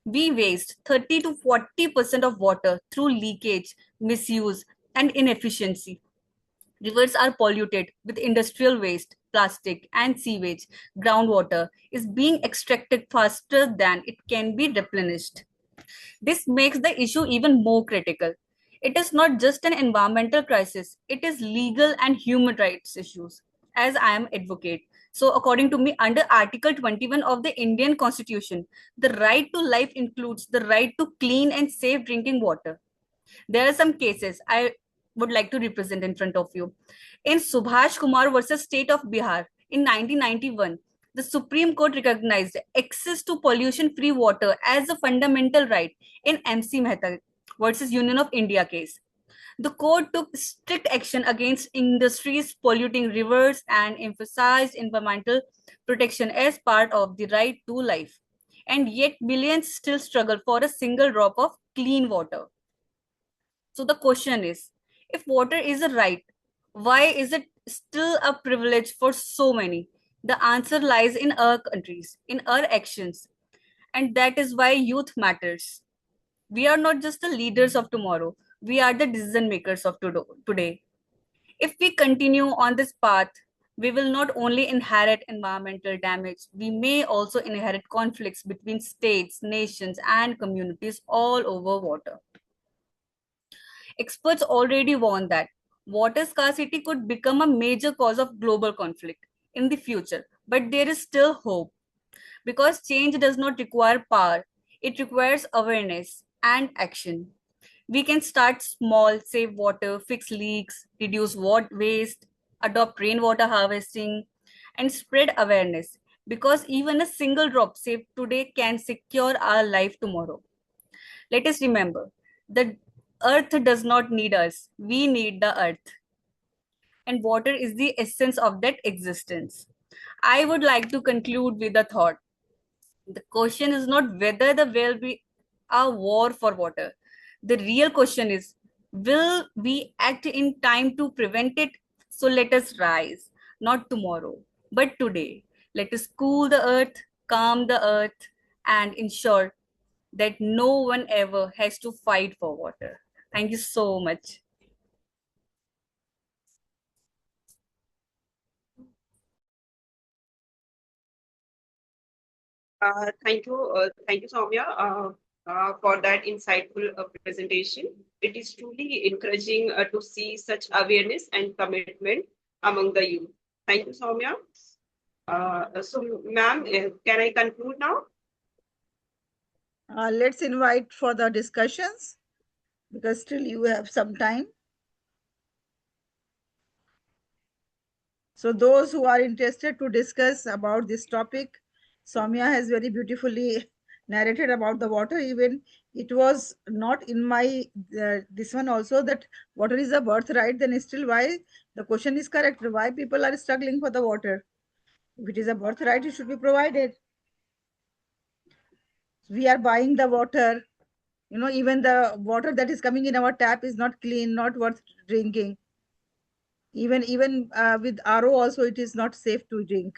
We waste 30 to 40% of water through leakage, misuse, and inefficiency. Rivers are polluted with industrial waste, plastic, and sewage. Groundwater is being extracted faster than it can be replenished. This makes the issue even more critical. It is not just an environmental crisis, it is legal and human rights issues, as I am advocate. So according to me, under Article 21 of the Indian Constitution, the right to life includes the right to clean and safe drinking water. There are some cases I would like to represent in front of you. In Subhash Kumar versus State of Bihar in 1991, the Supreme Court recognized access to pollution-free water as a fundamental right in MC Mehta versus Union of India case. The court took strict action against industries polluting rivers and emphasized environmental protection as part of the right to life. And yet, millions still struggle for a single drop of clean water. So the question is, if water is a right, why is it still a privilege for so many? The answer lies in our countries, in our actions. And that is why youth matters. We are not just the leaders of tomorrow, we are the decision makers of today. If we continue on this path, we will not only inherit environmental damage, we may also inherit conflicts between states, nations, and communities all over water. Experts already warn that water scarcity could become a major cause of global conflict in the future, but there is still hope because change does not require power, it requires awareness and action. We can start small, save water, fix leaks, reduce waste, adopt rainwater harvesting, and spread awareness because even a single drop saved today can secure our life tomorrow. Let us remember that earth does not need us, we need the earth. And water is the essence of that existence. I would like to conclude with a thought. The question is not whether there will be a war for water. The real question is, will we act in time to prevent it? So let us rise, not tomorrow, but today. Let us cool the earth, calm the earth, and ensure that no one ever has to fight for water. Thank you so much. Thank you, Soumya, for that insightful presentation. It is truly encouraging to see such awareness and commitment among the youth. Thank you, Soumya. So, ma'am, can I conclude now? Let's invite for the discussions because still you have some time. So those who are interested to discuss about this topic, Soumya has very beautifully narrated about the water. Even it was not in my this one also that water is a birthright. Then still why the question is correct? Why people are struggling for the water? If it is a birthright, it should be provided. We are buying the water. You know, even the water that is coming in our tap is not clean, not worth drinking. Even with RO also, it is not safe to drink.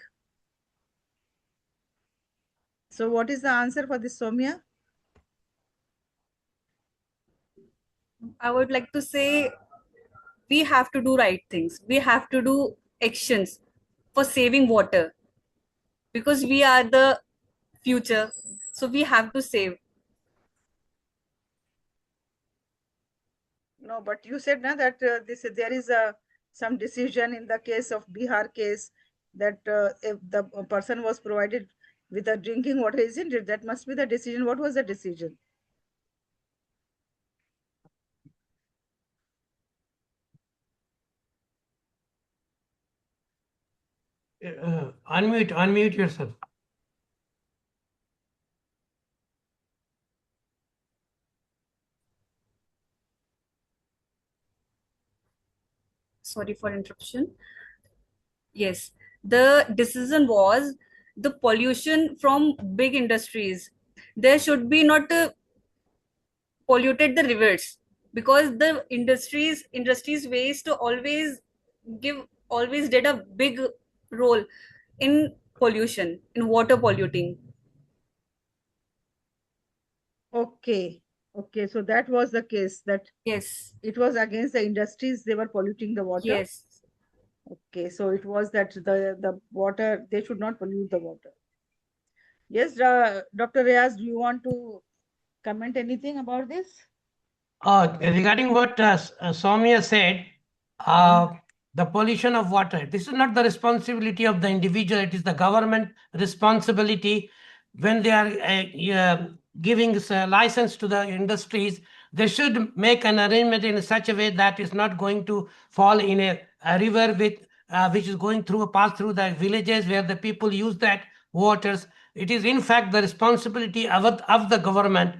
So what is the answer for this, Soumya? I would like to say we have to do right things. We have to do actions for saving water because we are the future. So we have to save. No, but you said now that there is some decision in the case of Bihar case that if the person was provided with a drinking water, isn't it? That must be the decision. What was the decision? Unmute yourself. Sorry for interruption. Yes, the decision was the pollution from big industries. There should be not polluted the rivers because the industries waste always did a big role in pollution, in water polluting. Okay. Okay. So that was the case that Yes, it was against the industries. They were polluting the water. yes. Okay. So it was that the water, they should not pollute the water. Yes, Dr. Reyes, do you want to comment anything about this? Regarding what Soumya said, the pollution of water, this is not the responsibility of the individual, it is the government responsibility. When they are giving license to the industries, they should make an arrangement in such a way that is not going to fall in a river which is going through, pass through the villages where the people use that waters. It is in fact the responsibility of the government.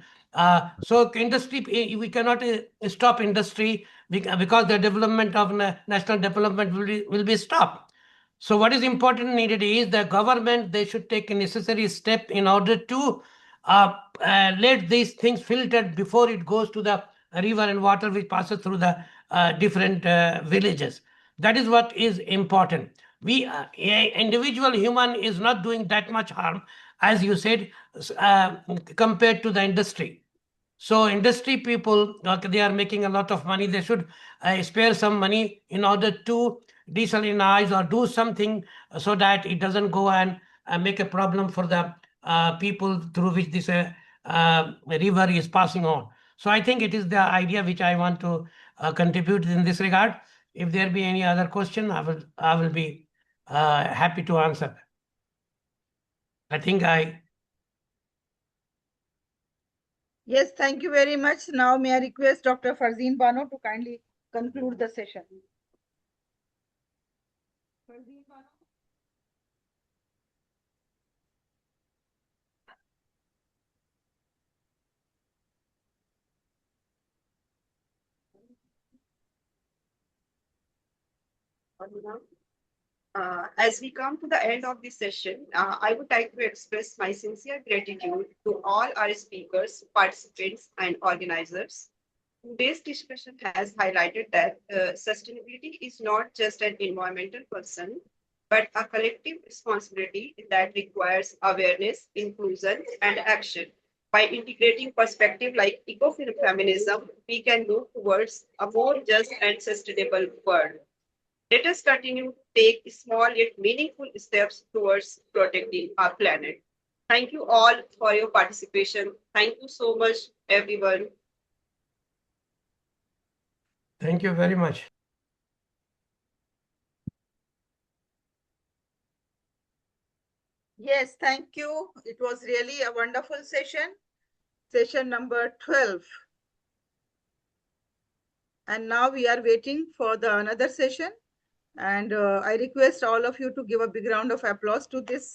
So industry, we cannot stop industry because the development of national development will be stopped. So what is important needed is the government, they should take a necessary step in order to let these things filtered before it goes to the river and water which passes through the different villages. That is what is important. Individual human is not doing that much harm, as you said, compared to the industry. So industry people, they are making a lot of money. They should spare some money in order to desalinize or do something so that it doesn't go and make a problem for the people through which this river is passing on. So I think it is the idea which I want to contribute in this regard. If there be any other question, I will be happy to answer. I think Yes, thank you very much. Now may I request Dr. Farzeen Bano to kindly conclude the session. Farzeen Bano. As we come to the end of this session, I would like to express my sincere gratitude to all our speakers, participants, and organizers. Today's discussion has highlighted that sustainability is not just an environmental concern, but a collective responsibility that requires awareness, inclusion, and action. By integrating perspective like ecofeminism, we can move towards a more just and sustainable world. Let us continue to take small yet meaningful steps towards protecting our planet. Thank you all for your participation. Thank you so much, everyone. Thank you very much. Yes, thank you. It was really a wonderful session, session number 12. And now we are waiting for the another session. And I request all of you to give a big round of applause to this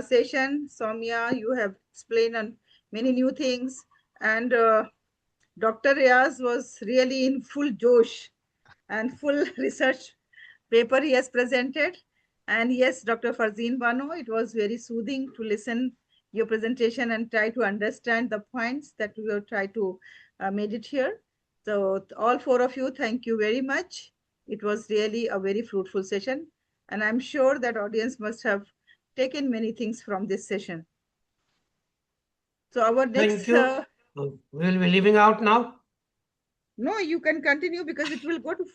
session. Soumya, you have explained on many new things. And Dr. Riaz was really in full josh and full research paper he has presented. And yes, Dr. Farzeen Bano, it was very soothing to listen your presentation and try to understand the points that we will try to made it here. So all four of you, thank you very much. It was really a very fruitful session. And I'm sure that audience must have taken many things from this session. So our next... Thank you. We'll be leaving out now. No, you can continue because it will go to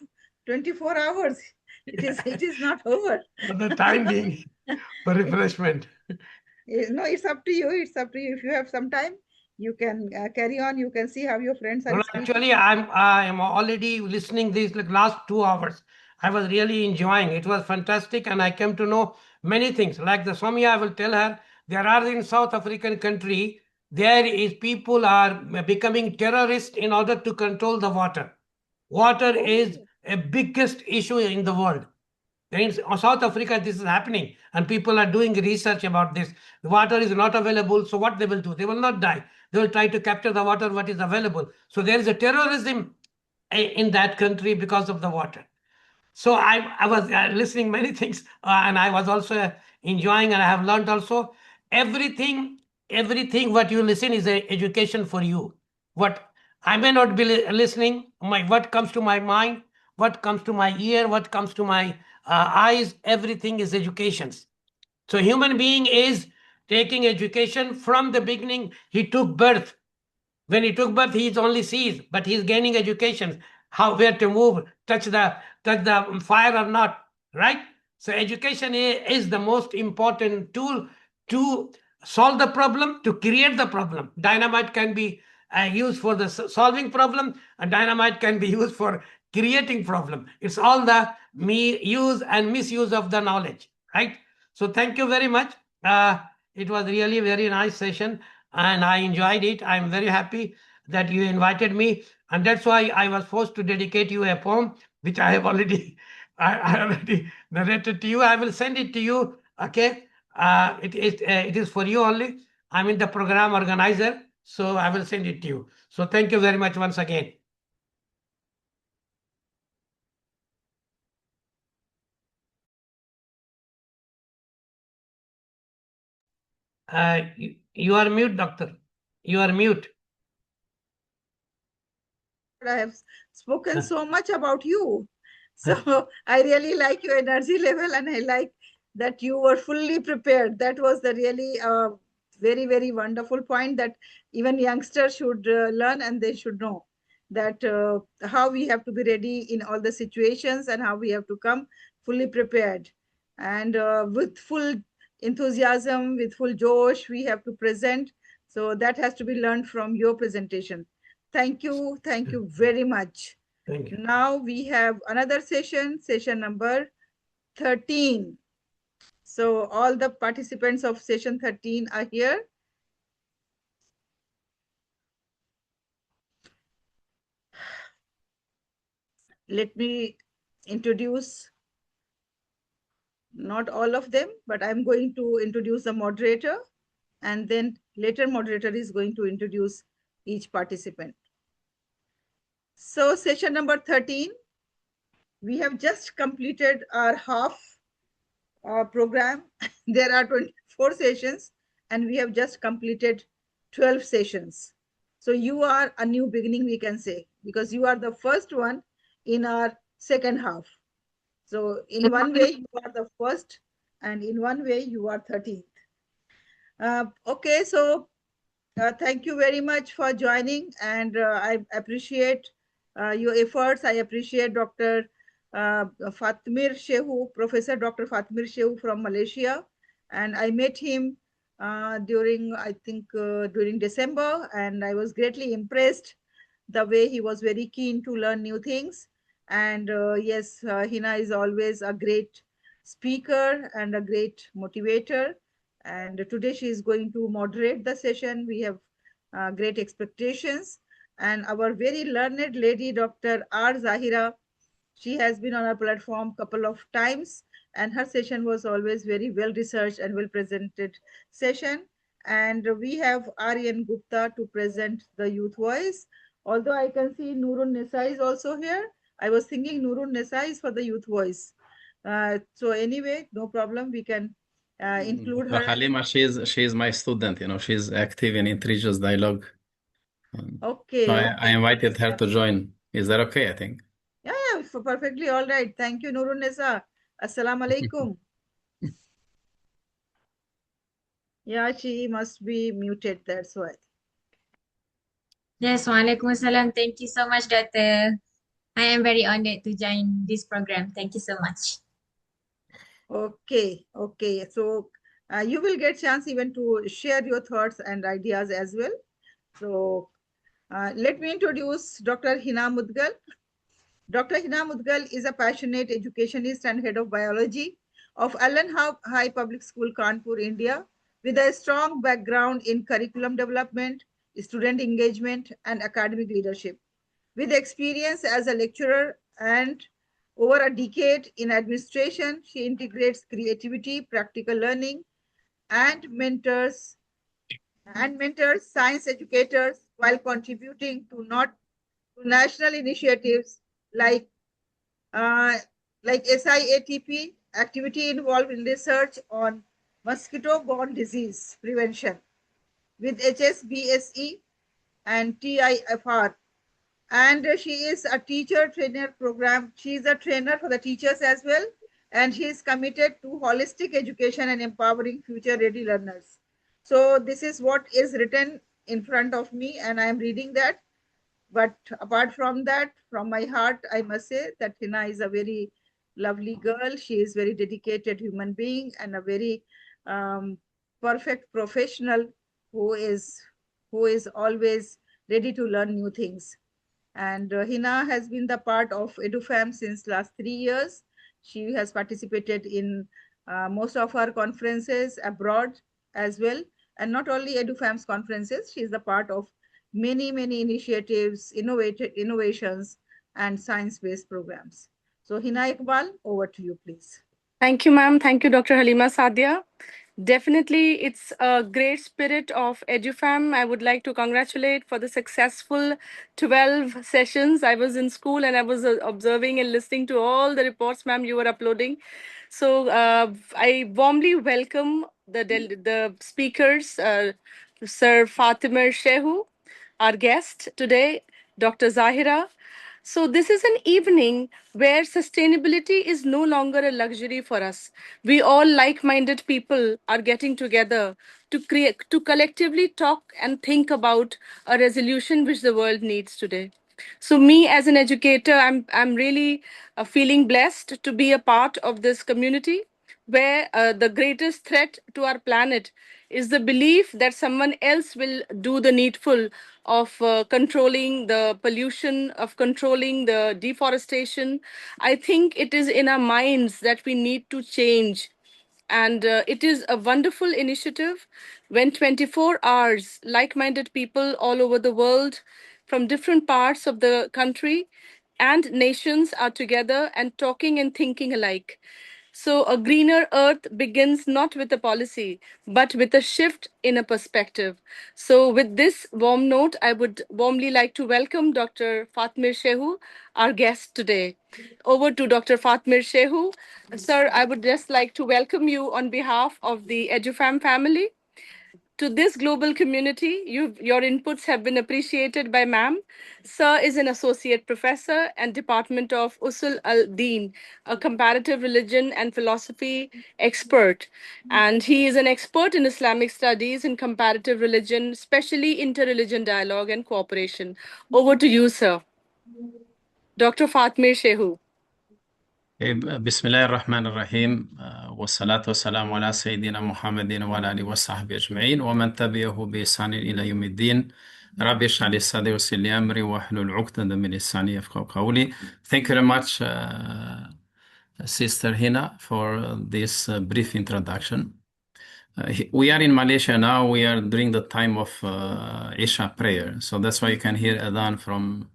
24 hours. It is not over. For the time being, for refreshment. No, it's up to you. It's up to you. If you have some time, you can carry on. You can see how your friends are speaking. Actually, I am already listening these like last 2 hours. I was really enjoying. It was fantastic, and I came to know many things. Like the Soumya, I will tell her there are in South African country, there is people are becoming terrorists in order to control the water. Water is a biggest issue in the world. In South Africa, this is happening, and people are doing research about this. The water is not available, so what they will do? They will not die. They will try to capture the water what is available. So there is a terrorism in that country because of the water. So I was listening many things, and I was also enjoying, and I have learned also everything what you listen is a education for you. What I may not be listening, what comes to my mind, what comes to my ear, what comes to my eyes, everything is education. So human being is taking education from the beginning. He took birth. When he took birth, he only sees, but he's gaining education. How, where to move, touch the fire or not, right? So education is the most important tool to solve the problem, to create the problem. Dynamite can be used for the solving problem, and dynamite can be used for creating problem. It's all the use and misuse of the knowledge, right? So thank you very much. It was really a very nice session, and I enjoyed it. I'm very happy that you invited me, and that's why I was forced to dedicate you a poem, which I have already I already narrated to you. I will send it to you. Okay, it is for you only. I'm in the program organizer, so I will send it to you. So thank you very much once again. You are mute, doctor. You are mute. I have spoken so much about you. So I really like your energy level, and I like that you were fully prepared. That was the really very, very wonderful point that even youngsters should learn, and they should know that how we have to be ready in all the situations and how we have to come fully prepared. And with full enthusiasm, with full josh, we have to present. So that has to be learned from your presentation. Thank you. Thank you very much. Thank you. Now we have another session, session number 13. So all the participants of session 13 are here. Let me introduce not all of them, but I'm going to introduce the moderator, and then later moderator is going to introduce each participant. So session number 13, we have just completed our half program. There are 24 sessions and we have just completed 12 sessions. So you are a new beginning, we can say, because you are the first one in our second half. So in one way, you are the first, and in one way, you are 13th. Okay, so thank you very much for joining, and I appreciate your efforts. I appreciate Dr. Fatmir Shehu, Professor Dr. Fatmir Shehu from Malaysia, and I met him during, I think, during December, and I was greatly impressed the way he was very keen to learn new things. And yes, Hina is always a great speaker and a great motivator. And today she is going to moderate the session. We have great expectations. And our very learned lady, Dr. R. Zahira, she has been on our platform a couple of times, and her session was always very well researched and well presented session. And we have Aryan Gupta to present the youth voice. Although I can see Nurun Nisa is also here, I was thinking Nurun Nisa is for the youth voice. So anyway, no problem. We can include her. Halima, she's my student. She's active in Intelligence Dialogue. Okay. So okay. I invited her to join. Is that okay? I think. Yeah, perfectly all right. Thank you, Nurun Nisa. Assalamu alaikum. Yeah, she must be muted. That's why. Yes, Waalaikumsalam. Thank you so much, Doctor. I am very honored to join this program. Thank you so much. Okay, okay. So you will get chance even to share your thoughts and ideas as well. So let me introduce Dr. Hina Mudgal. Dr. Hina Mudgal is a passionate educationist and head of biology of Allen High Public School, Kanpur, India, with a strong background in curriculum development, student engagement, and academic leadership. With experience as a lecturer and over a decade in administration, she integrates creativity, practical learning, and mentors science educators while contributing to national initiatives like SIATP, activity involved in research on mosquito-borne disease prevention with HSBSE and TIFR. And she is a teacher trainer program. She is a trainer for the teachers as well. And she is committed to holistic education and empowering future ready learners. So this is what is written in front of me, and I am reading that. But apart from that, from my heart, I must say that Hina is a very lovely girl. She is very dedicated human being and a very perfect professional who is always ready to learn new things. And Hina has been the part of EduFam since last 3 years. She has participated in most of our conferences abroad as well. And not only EduFam's conferences, she is the part of many initiatives, innovations, and science-based programs. So Hina Iqbal, over to you, please. Thank you, ma'am. Thank you, Dr. Halima Saadia. Definitely, it's a great spirit of EduFam. I would like to congratulate for the successful 12 sessions. I was in school and I was observing and listening to all the reports, ma'am, you were uploading. So I warmly welcome the speakers, Sir Fatmir Shehu, our guest today, Dr. Zahira. So this is an evening where sustainability is no longer a luxury for us. We all like-minded people are getting together to collectively talk and think about a resolution which the world needs today. So me as an educator, I'm really feeling blessed to be a part of this community where the greatest threat to our planet is the belief that someone else will do the needful of controlling the pollution, of controlling the deforestation. I think it is in our minds that we need to change. And it is a wonderful initiative when 24 hours, like-minded people all over the world from different parts of the country and nations are together and talking and thinking alike. So a greener earth begins not with a policy, but with a shift in a perspective. So with this warm note, I would warmly like to welcome Dr. Fatmir Shehu, our guest today. Over to Dr. Fatmir Shehu. Sir, I would just like to welcome you on behalf of the EduFam family. To this global community, your inputs have been appreciated by ma'am. Sir is an associate professor and Department of Usul al-Din, a comparative religion and philosophy expert. And he is an expert in Islamic studies and comparative religion, especially interreligion dialogue and cooperation. Over to you, sir. Dr. Fatmir Shehu. بسم الله الرحمن الرحيم والصلاة والسلام على سيدنا محمد وعلى آله وصحبه أجمعين ومن تبعه بإحسان إلى يوم الدين ربي اشرح لي صدري ويسر لي أمري واحلل عقدة من لساني يفقهوا قولي. Thank you very much, Sister Hina, for this brief introduction. We are in Malaysia now. We are during the time of Isha prayer, so that's why you can hear Adhan from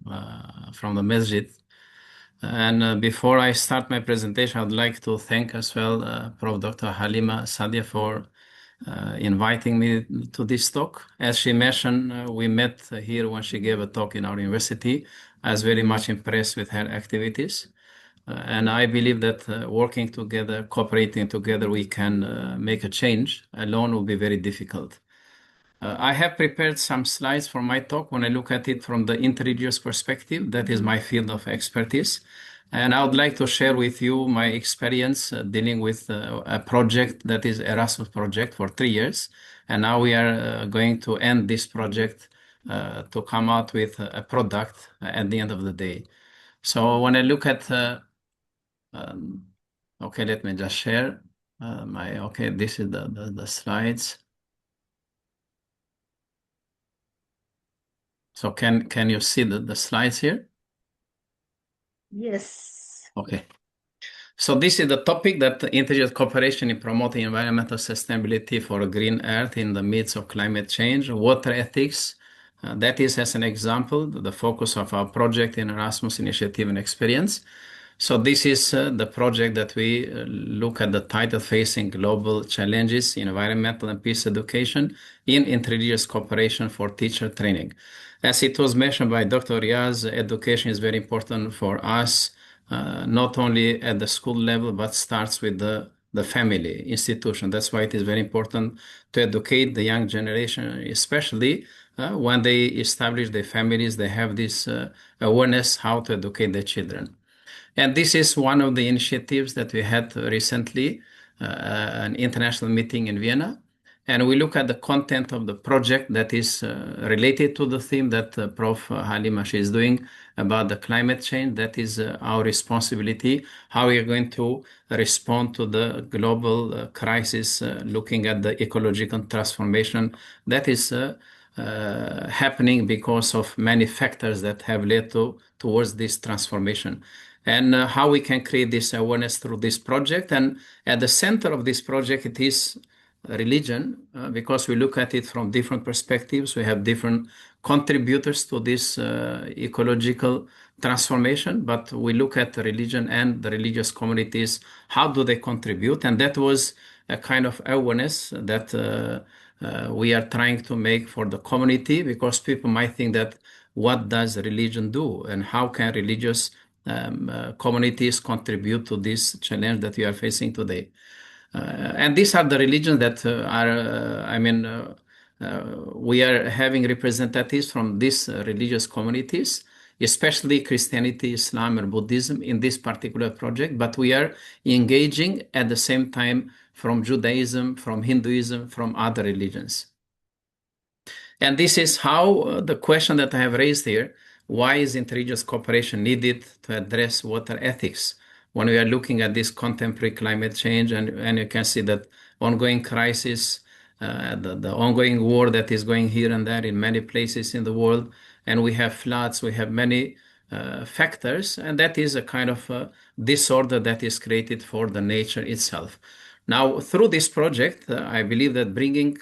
the masjid. And before I start my presentation, I'd like to thank as well Prof. Dr. Halima Sadia for inviting me to this talk. As she mentioned, we met here when she gave a talk in our university. I was very much impressed with her activities. And I believe that working together, cooperating together, we can make a change. Alone will be very difficult. I have prepared some slides for my talk. When I look at it from the interreligious perspective, that is my field of expertise. And I would like to share with you my experience dealing with a project that is Erasmus project for 3 years. And now we are going to end this project to come out with a product at the end of the day. So when I look at, okay, let me just share this is the slides. So can you see the slides here? Yes. Okay. So this is the topic that interreligious cooperation in promoting environmental sustainability for a green earth in the midst of climate change, water ethics. That is, as an example, the focus of our project in Erasmus Initiative and Experience. So this is the project that we look at the title Facing Global Challenges in Environmental and Peace Education in Interreligious Cooperation for Teacher Training. As it was mentioned by Dr. Riaz, education is very important for us, not only at the school level, but starts with the family institution. That's why it is very important to educate the young generation, especially when they establish their families, they have this awareness how to educate their children. And this is one of the initiatives that we had recently, an international meeting in Vienna. And we look at the content of the project that is related to the theme that Prof. Halima is doing about the climate change. That is our responsibility, how we are going to respond to the global crisis, looking at the ecological transformation that is happening because of many factors that have led towards this transformation. And how we can create this awareness through this project. And at the center of this project, it is religion, because we look at it from different perspectives. We have different contributors to this ecological transformation, but we look at religion and the religious communities. How do they contribute? And that was a kind of awareness that we are trying to make for the community, because people might think that what does religion do and how can religious communities contribute to this challenge that we are facing today. And these are the religions that we are having representatives from these religious communities, especially Christianity, Islam, and Buddhism in this particular project. But we are engaging at the same time from Judaism, from Hinduism, from other religions. And this is how the question that I have raised here, why is interreligious cooperation needed to address water ethics? When we are looking at this contemporary climate change, and you can see that ongoing crisis, the ongoing war that is going here and there in many places in the world, and we have floods, we have many factors, and that is a kind of disorder that is created for the nature itself. Now, through this project, I believe that bringing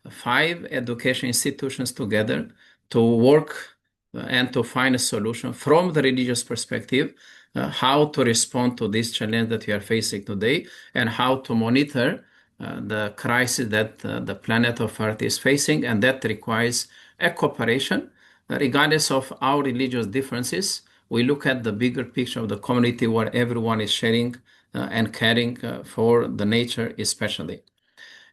5 education institutions together to work and to find a solution from the religious perspective, how to respond to this challenge that we are facing today, and how to monitor the crisis that the planet of Earth is facing, and that requires a cooperation, regardless of our religious differences. We look at the bigger picture of the community where everyone is sharing and caring for the nature especially.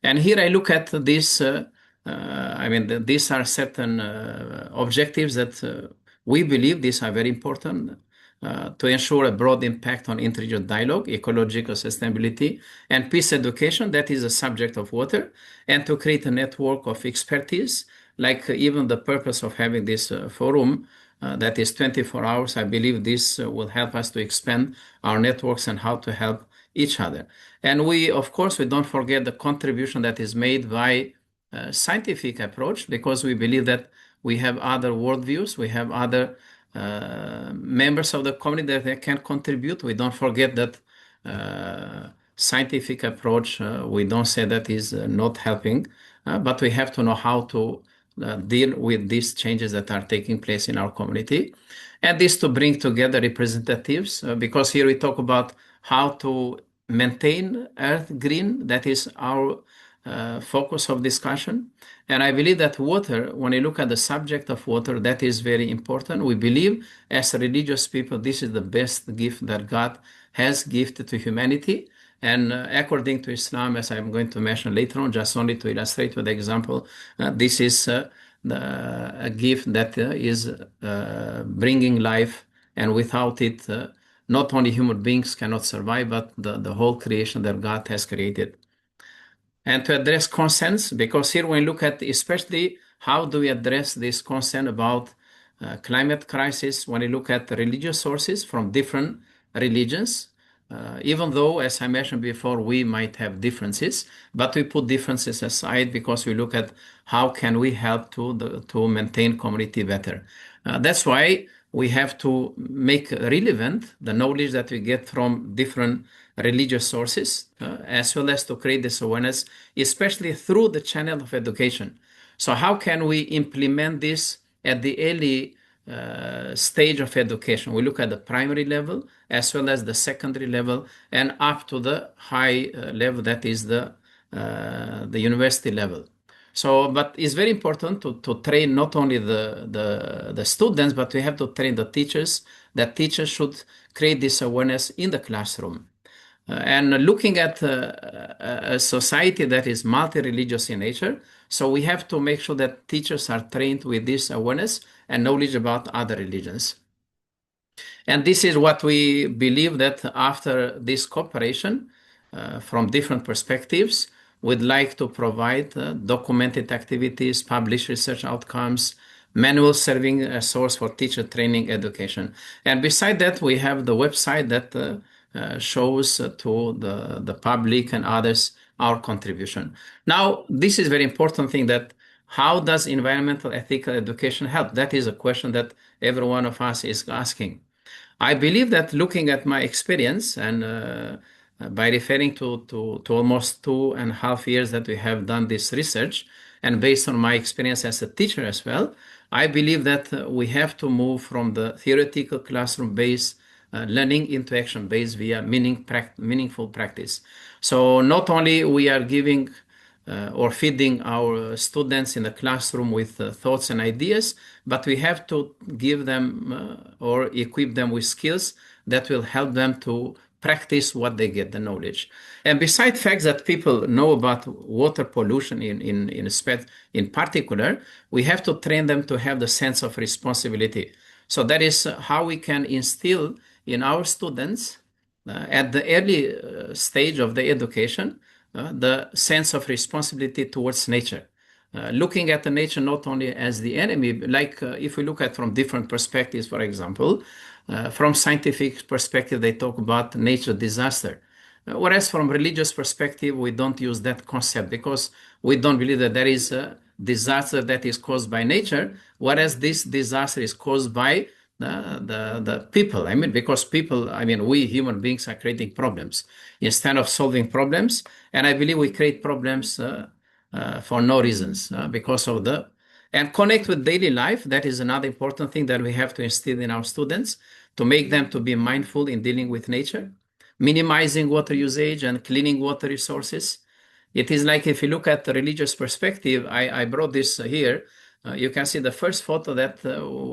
And here I look at this, these are certain objectives that we believe these are very important to ensure a broad impact on interreligious dialogue, ecological sustainability, and peace education, that is a subject of water, and to create a network of expertise, like even the purpose of having this forum that is 24 hours. I believe this will help us to expand our networks and how to help each other. And we, of course, we don't forget the contribution that is made by scientific approach, because we believe that we have other worldviews, we have other members of the community that they can contribute. We don't forget that scientific approach, we don't say that is not helping, but we have to know how to deal with these changes that are taking place in our community. And this to bring together representatives, because here we talk about how to maintain Earth green. That is our focus of discussion. And I believe that water, when you look at the subject of water, that is very important. We believe as religious people, this is the best gift that God has gifted to humanity. And according to Islam, as I'm going to mention later on, just only to illustrate with the example, this is a gift that is bringing life, and without it, not only human beings cannot survive, but the whole creation that God has created. And to address concerns, because here when we look at especially how do we address this concern about climate crisis, when we look at the religious sources from different religions, even though, as I mentioned before, we might have differences, but we put differences aside because we look at how can we help to maintain community better. That's why we have to make relevant the knowledge that we get from different religious sources, as well as to create this awareness, especially through the channel of education. So how can we implement this at the early stage of education? We look at the primary level as well as the secondary level and up to the high level, that is the university level. So, but it's very important to train not only the students, but we have to train the teachers, that teachers should create this awareness in the classroom. And looking at a society that is multi-religious in nature, so we have to make sure that teachers are trained with this awareness and knowledge about other religions. And this is what we believe, that after this cooperation from different perspectives, we'd like to provide documented activities, publish research outcomes, manual serving a source for teacher training education. And beside that, we have the website that shows to the public and others our contribution. Now, this is a very important thing, that how does environmental ethical education help? That is a question that every one of us is asking. I believe that looking at my experience and by referring to almost 2.5 years that we have done this research, and based on my experience as a teacher as well, I believe that we have to move from the theoretical classroom-based learning into action-based via meaningful practice. So not only we are giving or feeding our students in the classroom with thoughts and ideas, but we have to give them or equip them with skills that will help them to practice what they get, the knowledge. And besides facts that people know about water pollution in particular, we have to train them to have the sense of responsibility. So that is how we can instill in our students at the early stage of the education the sense of responsibility towards nature. Looking at the nature not only as the enemy, like if we look at from different perspectives, for example, from scientific perspective, they talk about nature disaster. Whereas from religious perspective, we don't use that concept because we don't believe that there is a disaster that is caused by nature, whereas this disaster is caused by the people. I mean, because people, I mean, we human beings are creating problems instead of solving problems. And I believe we create problems for no reasons because of the and connect with daily life. That is another important thing that we have to instill in our students to make them to be mindful in dealing with nature, minimizing water usage and cleaning water resources. It is like if you look at the religious perspective, I brought this here. You can see the first photo that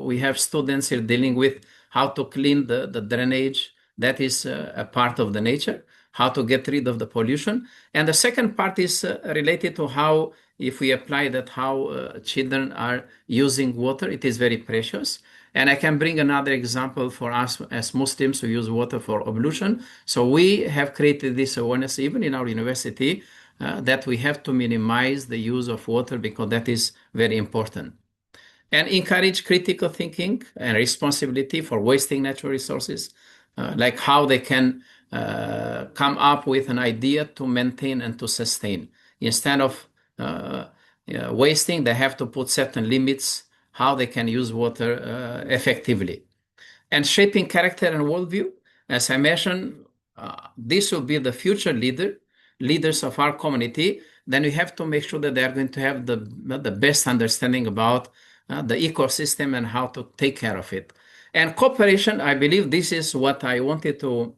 we have students here dealing with how to clean the drainage. That is a part of the nature, how to get rid of the pollution. And the second part is related to how, if we apply that, how children are using water, it is very precious. And I can bring another example for us as Muslims who use water for ablution. So we have created this awareness even in our university that we have to minimize the use of water because that is very important. And encourage critical thinking and responsibility for wasting natural resources, like how they can come up with an idea to maintain and to sustain. Instead of wasting, they have to put certain limits how they can use water effectively. And shaping character and worldview, as I mentioned, this will be the future leaders of our community. Then we have to make sure that they are going to have the best understanding about the ecosystem and how to take care of it. And cooperation, I believe this is what I wanted to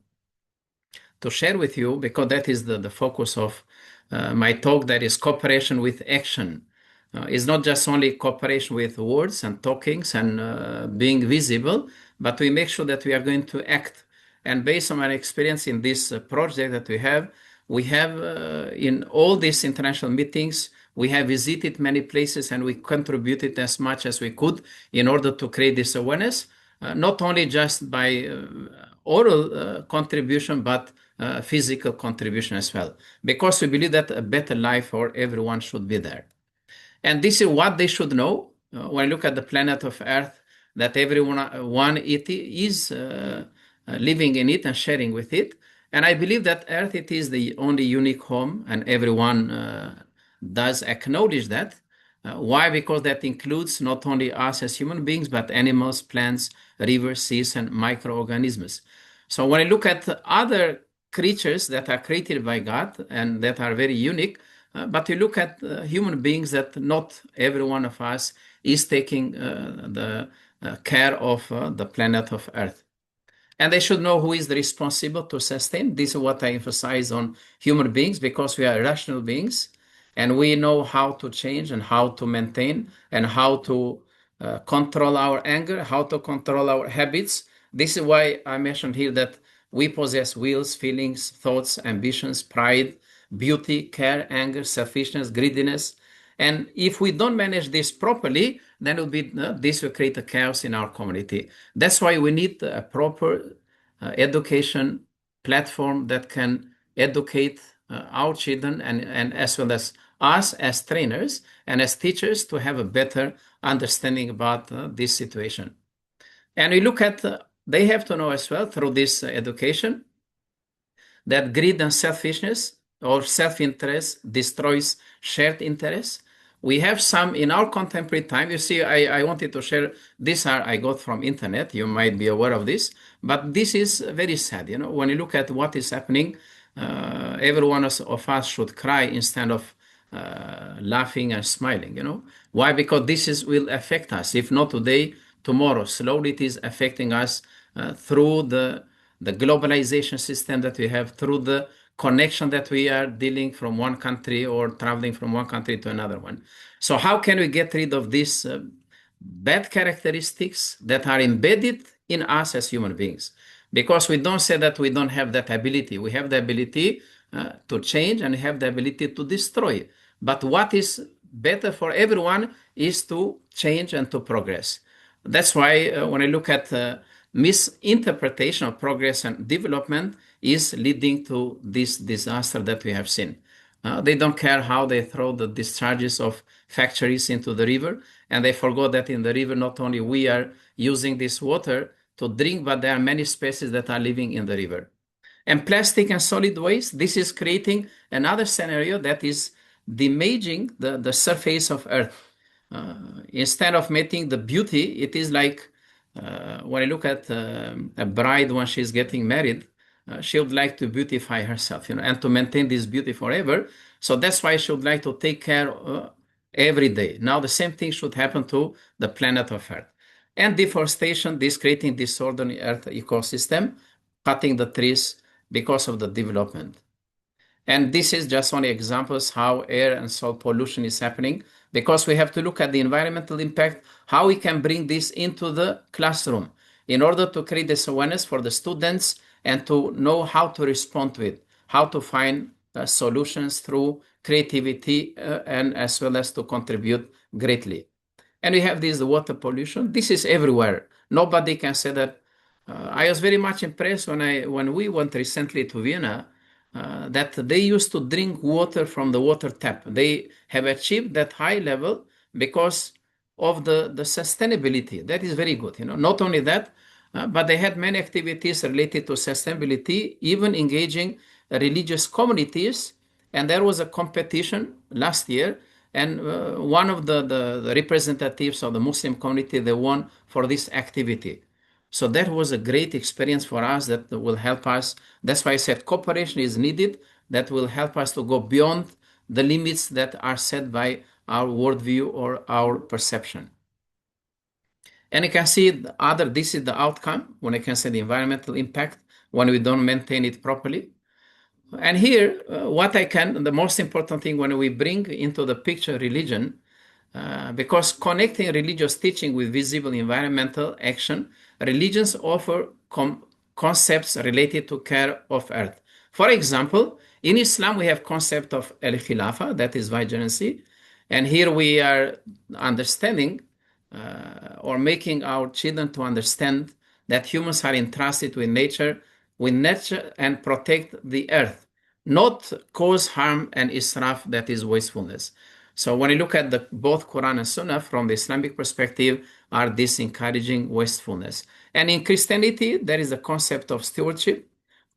share with you, because that is the focus of my talk, that is cooperation with action. It's not just only cooperation with words and talkings and being visible, but we make sure that we are going to act. And based on my experience in this project that we have in all these international meetings, we have visited many places and we contributed as much as we could in order to create this awareness, not only just by oral contribution, but physical contribution as well, because we believe that a better life for everyone should be there. And this is what they should know when you look at the planet of Earth, that everyone it is living in it and sharing with it. And I believe that Earth, it is the only unique home, and everyone does acknowledge that. Why? Because that includes not only us as human beings, but animals, plants, rivers, seas, and microorganisms. So when I look at other creatures that are created by God and that are very unique, but you look at human beings, that not every one of us is taking the care of the planet of Earth. And they should know who is responsible to sustain. This is what I emphasize on human beings, because we are rational beings and we know how to change and how to maintain and how to control our anger, how to control our habits. This is why I mentioned here that we possess wills, feelings, thoughts, ambitions, pride, beauty, care, anger, selfishness, greediness. And if we don't manage this properly, then this will create a chaos in our community. That's why we need a proper education platform that can educate our children and as well as us as trainers and as teachers to have a better understanding about this situation. And we look at, they have to know as well through this education that greed and selfishness or self-interest destroys shared interest. We have some in our contemporary time. You see, I wanted to share this. I got from internet. You might be aware of this, but this is very sad. You know, when you look at what is happening, every one of us should cry instead of laughing and smiling. You know why? Because this will affect us. If not today, tomorrow. Slowly, it is affecting us through the globalization system that we have, through the connection that we are dealing from one country or traveling from one country to another one. So how can we get rid of these bad characteristics that are embedded in us as human beings? Because we don't say that we don't have that ability. We have the ability to change and have the ability to destroy. But what is better for everyone is to change and to progress. That's why when I look at misinterpretation of progress and development is leading to this disaster that we have seen. They don't care how they throw the discharges of factories into the river, and they forgot that in the river not only we are using this water to drink, but there are many species that are living in the river. And plastic and solid waste, this is creating another scenario that is damaging the surface of Earth. Instead of making the beauty, it is like when I look at a bride when she's getting married, she would like to beautify herself, and to maintain this beauty forever. So that's why she would like to take care every day. Now the same thing should happen to the planet of Earth. And deforestation, this creating disorder in Earth ecosystem, cutting the trees because of the development. And this is just one examples how air and soil pollution is happening, because we have to look at the environmental impact, how we can bring this into the classroom in order to create this awareness for the students and to know how to respond to it, how to find solutions through creativity and as well as to contribute greatly. And we have this the water pollution. This is everywhere. Nobody can say that. I was very much impressed when we went recently to Vienna, that they used to drink water from the water tap. They have achieved that high level because of the sustainability. That is very good. Not only that, but they had many activities related to sustainability, even engaging religious communities. And there was a competition last year, and one of the representatives of the Muslim community, they won for this activity. So that was a great experience for us that will help us. That's why I said cooperation is needed, that will help us to go beyond the limits that are set by our worldview or our perception. And you can see this is the outcome when I can say the environmental impact when we don't maintain it properly. And here, the most important thing when we bring into the picture religion, because connecting religious teaching with visible environmental action, religions offer concepts related to care of earth. For example, in Islam, we have concept of al-Khilafah, that is vigilancy. And here we are understanding or making our children to understand that humans are entrusted with nature and protect the earth, not cause harm and israf, that is wastefulness. So when you look at both Quran and Sunnah from the Islamic perspective, are this encouraging wastefulness. And in Christianity, there is a concept of stewardship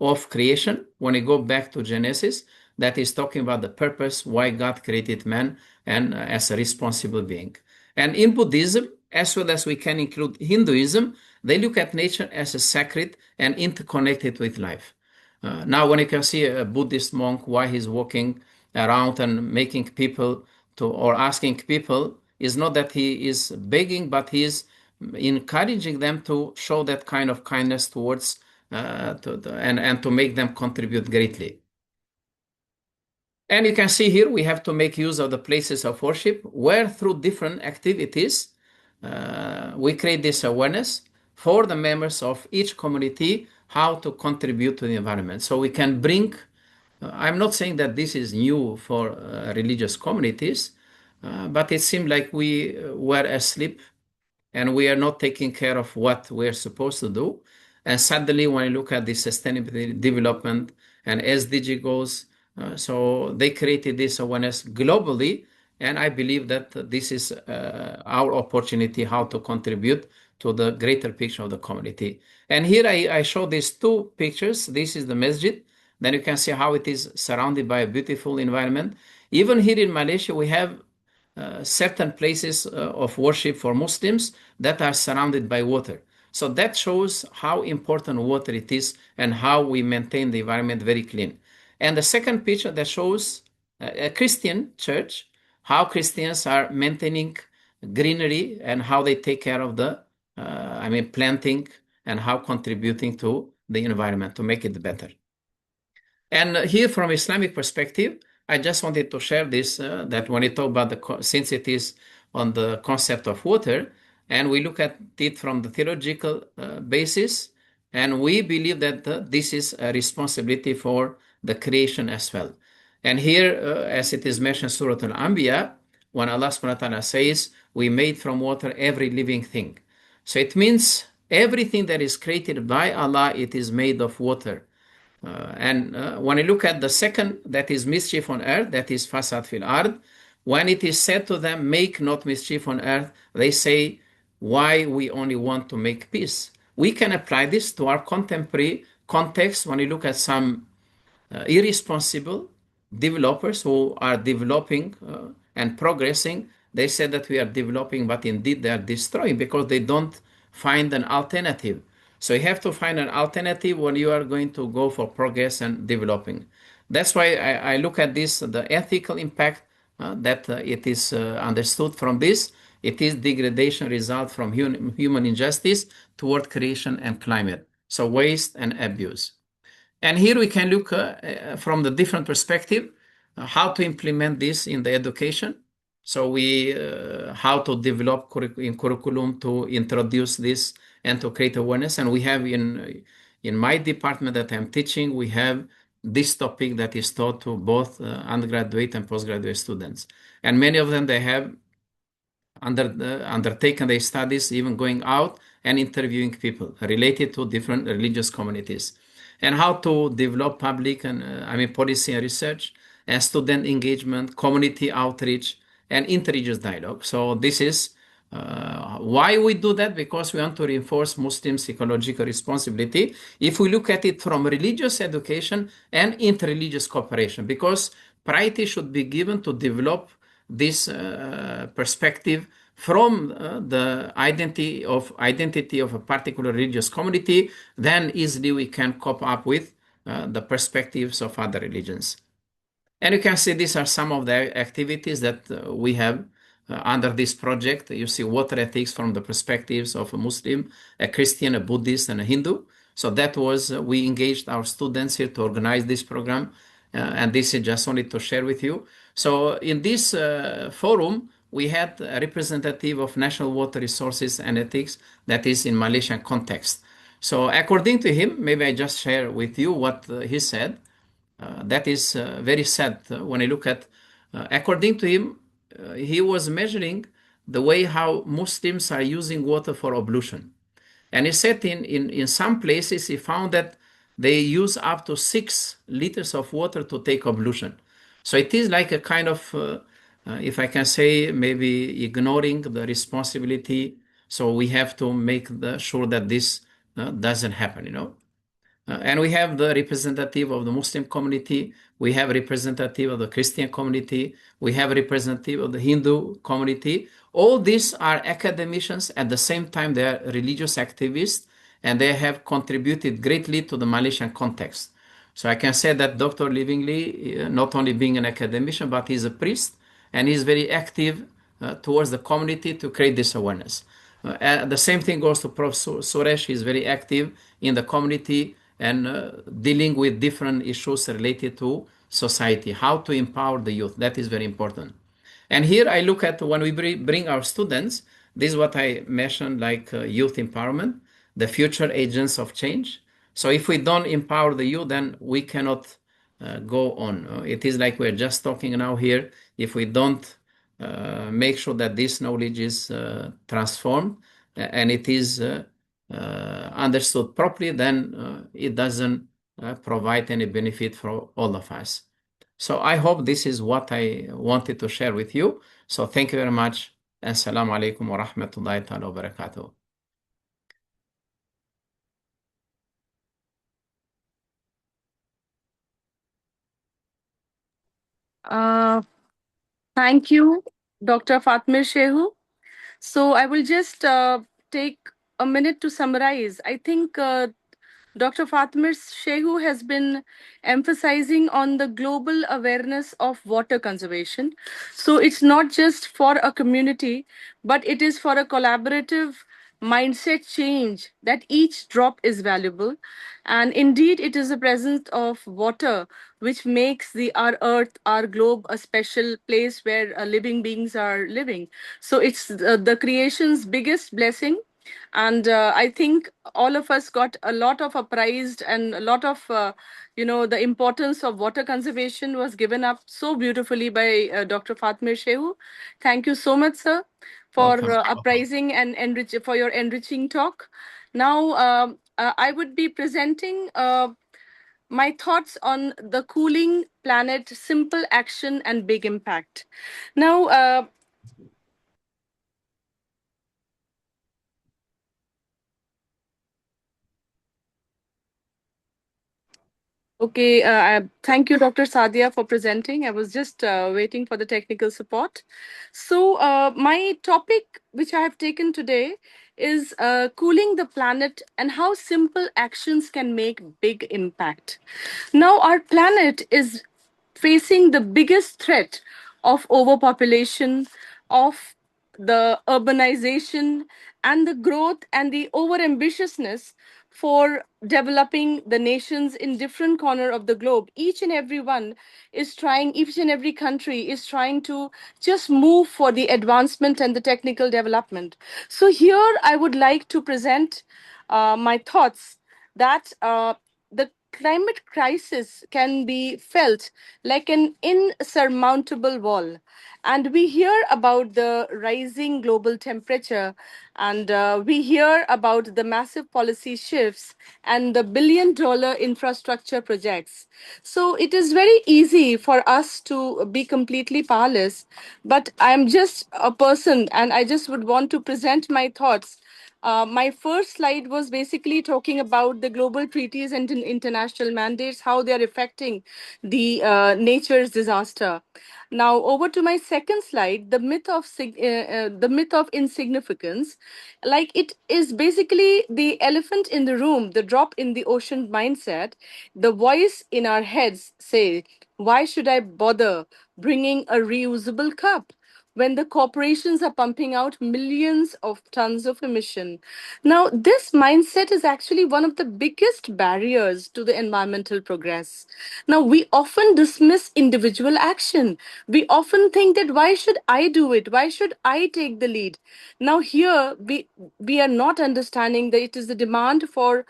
of creation. When you go back to Genesis, that is talking about the purpose, why God created man and as a responsible being. And in Buddhism, as well as we can include Hinduism, they look at nature as a sacred and interconnected with life. Now, when you can see a Buddhist monk, why he's walking around and making people or asking people, is not that he is begging, but he is encouraging them to show that kind of kindness towards and to make them contribute greatly. And you can see here we have to make use of the places of worship, where through different activities we create this awareness for the members of each community how to contribute to the environment. So we can bring, I'm not saying that this is new for religious communities, but it seemed like we were asleep and we are not taking care of what we're supposed to do. And suddenly when you look at the sustainable development and SDG goals, so they created this awareness globally. And I believe that this is our opportunity how to contribute to the greater picture of the community. And here I show these two pictures. This is the masjid. Then you can see how it is surrounded by a beautiful environment. Even here in Malaysia, we have certain places of worship for Muslims that are surrounded by water. So that shows how important water it is and how we maintain the environment very clean. And the second picture that shows a Christian church, how Christians are maintaining greenery and how they take care of the, planting and how contributing to the environment to make it better. And here from Islamic perspective, I just wanted to share this, that when we talk about since it is on the concept of water, and we look at it from the theological basis, and we believe that this is a responsibility for the creation as well. And here, as it is mentioned, Surah Al-Anbiya, when Allah subhanahu wa ta'ala says, we made from water every living thing. So it means everything that is created by Allah, it is made of water. When you look at the second, that is mischief on earth, that is fasad fil ard, when it is said to them, make not mischief on earth, they say, why we only want to make peace? We can apply this to our contemporary context when you look at some irresponsible developers who are developing and progressing. They say that we are developing, but indeed they are destroying because they don't find an alternative. So you have to find an alternative when you are going to go for progress and developing. That's why I look at this, the ethical impact that it is understood from this. It is degradation result from human injustice toward creation and climate. So waste and abuse. And here we can look from the different perspective, how to implement this in the education. So how to develop in curriculum to introduce this and to create awareness. And we have in my department that I'm teaching, we have this topic that is taught to both undergraduate and postgraduate students. And many of them, they have undertaken their studies, even going out and interviewing people related to different religious communities, and how to develop public and policy and research and student engagement, community outreach, and interreligious dialogue. So this is why we do that, because we want to reinforce Muslims' ecological responsibility. If we look at it from religious education and interreligious cooperation, because priority should be given to develop this perspective from the identity of a particular religious community, then easily we can cope up with the perspectives of other religions. And you can see these are some of the activities that we have under this project. You see water ethics from the perspectives of a Muslim, a Christian, a Buddhist, and a Hindu. So that was, we engaged our students here to organize this program. And this is just only to share with you. So in this forum, we had a representative of National Water Resources and Ethics that is in Malaysian context. So according to him, maybe I just share with you what he said. That is very sad when I look at, according to him, he was measuring the way how Muslims are using water for ablution. And he said in some places, he found that they use up to 6 liters of water to take ablution. So it is like a kind of, if I can say, maybe ignoring the responsibility. So we have to make sure that this doesn't happen, you know. And we have the representative of the Muslim community, we have representative of the Christian community, we have representative of the Hindu community. All these are academicians. At the same time, they are religious activists, and they have contributed greatly to the Malaysian context. So I can say that Dr. Livingly, not only being an academician, but he's a priest, and he's very active towards the community to create this awareness. The same thing goes to Prof. Suresh. He's very active in the community and dealing with different issues related to society, how to empower the youth. That is very important. And here I look at when we bring our students, this is what I mentioned, like youth empowerment, the future agents of change. So if we don't empower the youth, then we cannot go on. It is like we're just talking now here. If we don't make sure that this knowledge is transformed and it is understood properly, then it doesn't provide any benefit for all of us. So I hope this is what I wanted to share with you. So thank you very much. Assalamu alaikum wa rahmatullahi ta'ala wa barakatuh. Thank you, Dr. Fatmir Shehu. So I will just take a minute to summarize. I think Dr. Fatmir Shehu has been emphasizing on the global awareness of water conservation. So it's not just for a community, but it is for a collaborative mindset change that each drop is valuable. And indeed, it is the presence of water which makes our earth, our globe, a special place where living beings are living. So it's the creation's biggest blessing. And I think all of us got a lot of apprised, and a lot of, the importance of water conservation was given up so beautifully by Dr. Fatmir Shehu. Thank you so much, sir, for apprising and for your enriching talk. Now, I would be presenting my thoughts on the cooling planet, simple action and big impact. Now, okay, thank you, Dr. Sadia, for presenting. I was just waiting for the technical support. So my topic, which I have taken today, is cooling the planet and how simple actions can make big impact. Now, our planet is facing the biggest threat of overpopulation, of the urbanization, and the growth and the overambitiousness for developing the nations in different corner of the globe. Each and every one is trying, each and every country is trying to just move for the advancement and the technical development. So here I would like to present my thoughts that the climate crisis can be felt like an insurmountable wall. And we hear about the rising global temperature, and we hear about the massive policy shifts and the billion-dollar infrastructure projects. So it is very easy for us to be completely powerless. But I'm just a person, and I just would want to present my thoughts. My first slide was basically talking about the global treaties and international mandates, how they are affecting the nature's disaster. Now, over to my second slide, the myth of insignificance. Like, it is basically the elephant in the room, the drop in the ocean mindset. The voice in our heads say, "Why should I bother bringing a reusable cup?" when the corporations are pumping out millions of tons of emission. Now, this mindset is actually one of the biggest barriers to the environmental progress. Now, we often dismiss individual action. We often think that why should I do it? Why should I take the lead? Now, here we are not understanding that it is the demand for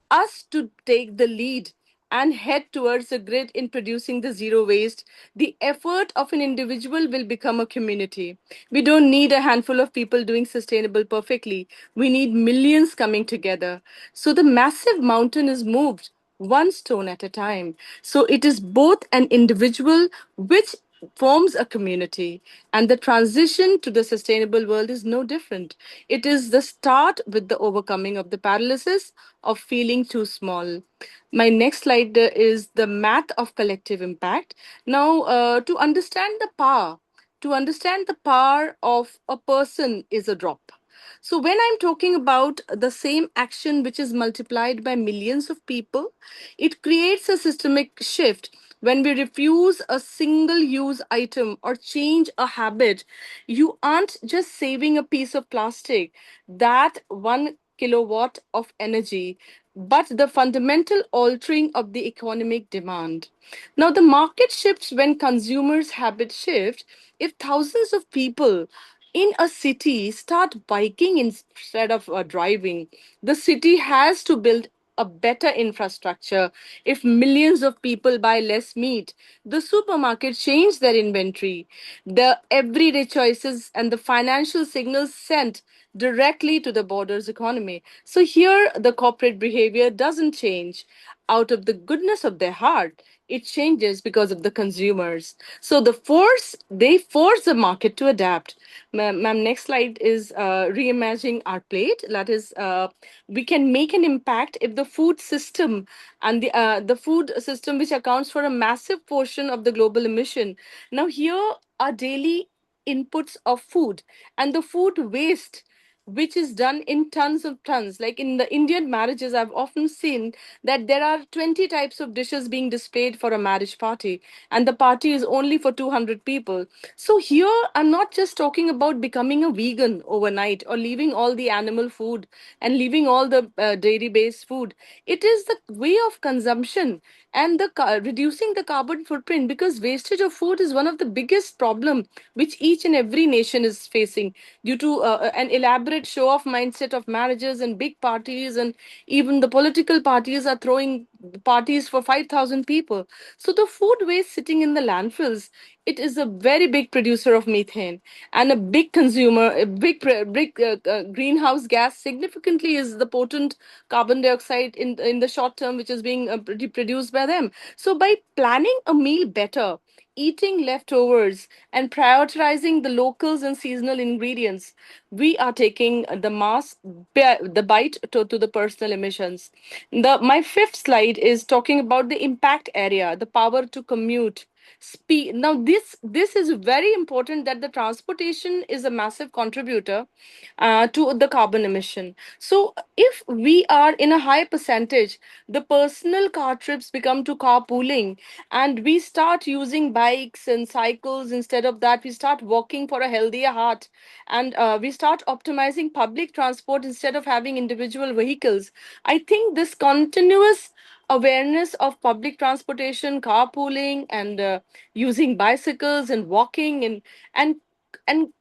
us to take the lead and head towards the grid in producing the zero waste. The effort of an individual will become a community. We don't need a handful of people doing sustainable perfectly. We need millions coming together. So the massive mountain is moved one stone at a time. So it is both an individual which forms a community, and the transition to the sustainable world is no different. It is the start with the overcoming of the paralysis of feeling too small. My next slide is the math of collective impact. Now, to understand the power of a person is a drop. So, when I'm talking about the same action which is multiplied by millions of people, it creates a systemic shift. When we refuse a single use item or change a habit, you aren't just saving a piece of plastic, that 1 kilowatt of energy, but the fundamental altering of the economic demand. Now, the market shifts when consumers' habits shift. If thousands of people in a city start biking instead of driving, the city has to build a better infrastructure. If millions of people buy less meat, the supermarket change their inventory. The everyday choices and the financial signals sent directly to the borders economy. So here the corporate behavior doesn't change out of the goodness of their heart. It changes because of the consumers. So they force the market to adapt. Ma'am, next slide is reimagining our plate. That is, we can make an impact if the food system and the food system, which accounts for a massive portion of the global emission. Now, here are daily inputs of food and the food waste which is done in tons of tons. Like in the Indian marriages, I've often seen that there are 20 types of dishes being displayed for a marriage party, and the party is only for 200 people. So here, I'm not just talking about becoming a vegan overnight or leaving all the animal food and leaving all the dairy-based food. It is the way of consumption and the reducing the carbon footprint, because wastage of food is one of the biggest problem which each and every nation is facing due to an elaborate show-off mindset of marriages and big parties, and even the political parties are throwing parties for 5,000 people. So the food waste sitting in the landfills, it is a very big producer of methane and a big consumer, a big greenhouse gas. Significantly is the potent carbon dioxide in the short term, which is being produced by them. So by planning a meal better, eating leftovers, and prioritizing the locals and seasonal ingredients, we are taking the bite to the personal emissions. My fifth slide is talking about the impact area, the power to commute. speed. Now, this is very important, that the transportation is a massive contributor to the carbon emission. So if we are in a high percentage, the personal car trips become to carpooling, and we start using bikes and cycles. Instead of that, we start walking for a healthier heart, and we start optimizing public transport instead of having individual vehicles. I think this continuous awareness of public transportation, carpooling, and using bicycles and walking, and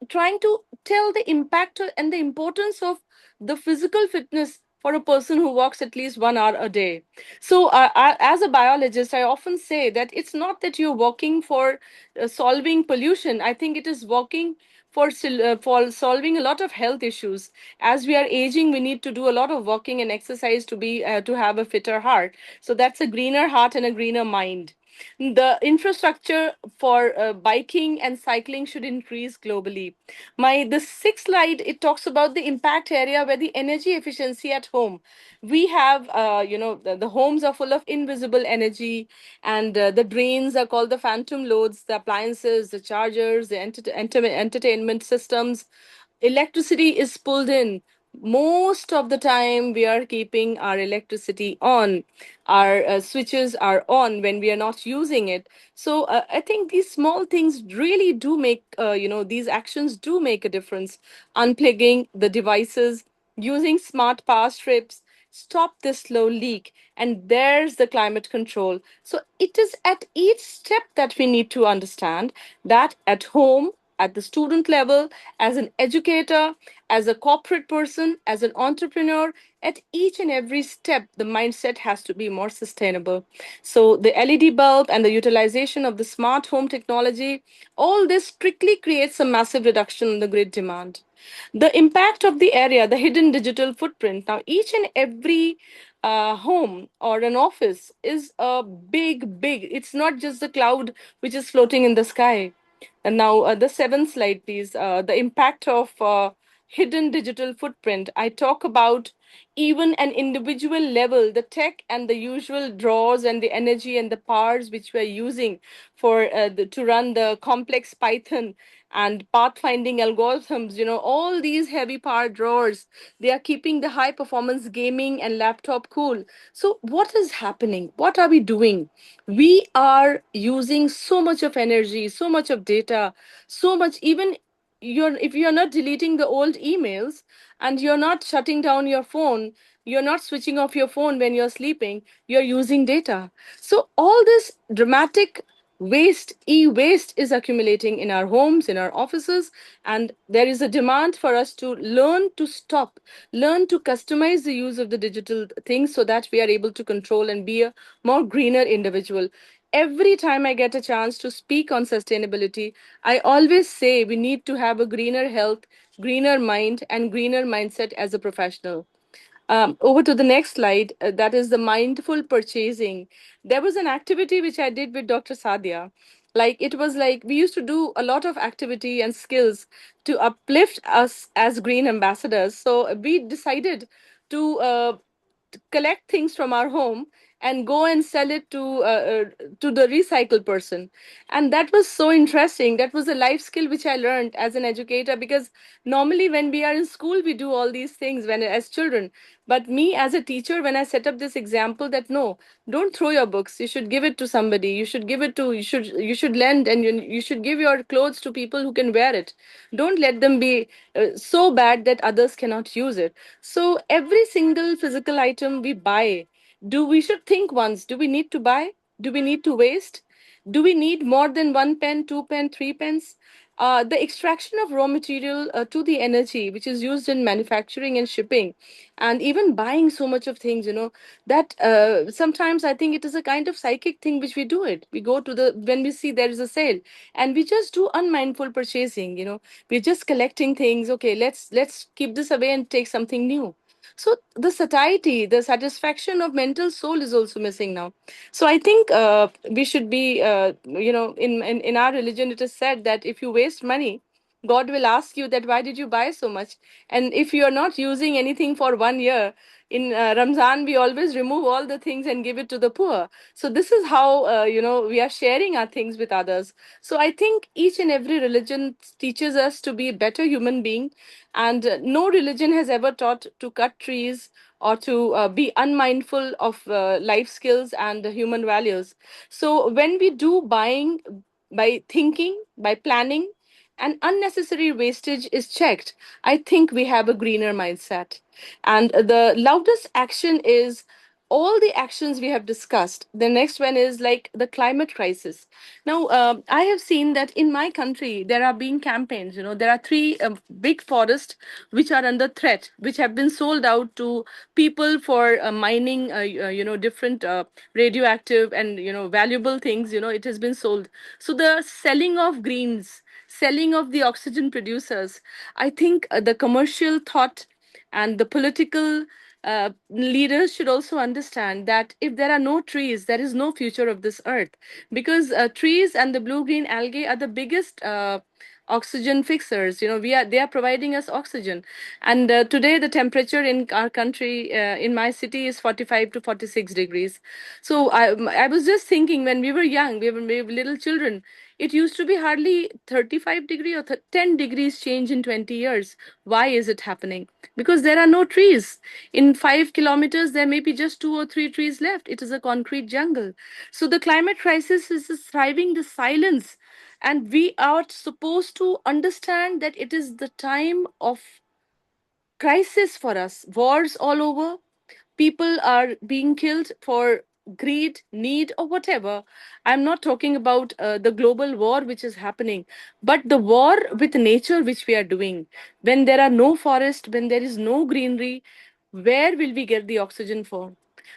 trying to tell the impact and the importance of the physical fitness for a person who walks at least 1 hour a day. So, as a biologist, I often say that it's not that you're walking for solving pollution. I think it is walking for solving a lot of health issues. As we are aging, we need to do a lot of walking and exercise to have a fitter heart. So that's a greener heart and a greener mind. The infrastructure for biking and cycling should increase globally. The sixth slide, it talks about the impact area where the energy efficiency at home. We have, the homes are full of invisible energy, and the drains are called the phantom loads, the appliances, the chargers, the entertainment systems. Electricity is pulled in. Most of the time, we are keeping our electricity on. Our switches are on when we are not using it. So I think these small things really do make, these actions do make a difference. Unplugging the devices, using smart power strips, stop this slow leak, and there's the climate control. So it is at each step that we need to understand that at home, at the student level, as an educator, as a corporate person, as an entrepreneur, at each and every step, the mindset has to be more sustainable. So the LED bulb and the utilization of the smart home technology, all this strictly creates a massive reduction in the grid demand. The impact of the area, the hidden digital footprint. Now, each and every home or an office is a big, it's not just the cloud which is floating in the sky. And now, the seventh slide, please. The impact of hidden digital footprint. I talk about even an individual level, the tech and the usual draws and the energy and the powers which we're using to run the complex Python and pathfinding algorithms. All these heavy power drawers, they are keeping the high performance gaming and laptop cool. So what is happening? What are we doing? We are using so much of energy, so much of data, so much. Even if you're not deleting the old emails, and you're not shutting down your phone, you're not switching off your phone when you're sleeping, you're using data. So all this dramatic e-waste is accumulating in our homes, in our offices, and there is a demand for us to learn to stop, learn to customize the use of the digital things so that we are able to control and be a more greener individual. Every time I get a chance to speak on sustainability, I always say we need to have a greener health, greener mind, and greener mindset as a professional. Over to the next slide, that is the mindful purchasing. There was an activity which I did with Dr. Sadia. Like, it was like we used to do a lot of activity and skills to uplift us as green ambassadors. So we decided to collect things from our home and go and sell it to the recycle person. And that was so interesting. That was a life skill which I learned as an educator, because normally when we are in school we do all these things when as children, but me as a teacher, when I set up this example that no, don't throw your books, you should give it to somebody, you should lend, and you should give your clothes to people who can wear it. Don't let them be so bad that others cannot use it. So every single physical item we buy, we should think once, do we need to buy? Do we need to waste? Do we need more than 1 pen, 2 pen, 3 pens? The extraction of raw material to the energy which is used in manufacturing and shipping, and even buying so much of things, that sometimes I think it is a kind of psychic thing which we do it. We go to when we see there is a sale, and we just do unmindful purchasing. We're just collecting things. Okay, let's keep this away and take something new. So the satiety, the satisfaction of mental soul is also missing now. So I think we should be, in our religion, it is said that if you waste money, God will ask you that why did you buy so much? And if you are not using anything for 1 year, in Ramzan, we always remove all the things and give it to the poor. So this is how, we are sharing our things with others. So I think each and every religion teaches us to be a better human being. And no religion has ever taught to cut trees or to be unmindful of life skills and human values. So when we do buying by thinking, by planning, and unnecessary wastage is checked, I think we have a greener mindset. And the loudest action is all the actions we have discussed. The next one is like the climate crisis. Now, I have seen that in my country, there are being campaigns. There are three big forests which are under threat, which have been sold out to people for mining, different radioactive and, valuable things. It has been sold. So the selling of greens, selling of the oxygen producers, I think the commercial thought and the political leaders should also understand that if there are no trees, there is no future of this earth. Because trees and the blue green algae are the biggest oxygen fixers. They are providing us oxygen. And today the temperature in our country, in my city, is 45 to 46 degrees. So I was just thinking, when we were young, we were little children, it used to be hardly 35 degree or 10 degrees change in 20 years. Why is it happening? Because there are no trees. In 5 kilometers, there may be just 2 or 3 trees left. It is a concrete jungle. So the climate crisis is thriving the silence. And we are supposed to understand that it is the time of crisis for us. Wars all over, people are being killed for greed, need, or whatever. I'm not talking about the global war which is happening, but the war with nature which we are doing. When there are no forest, when there is no greenery, where will we get the oxygen for?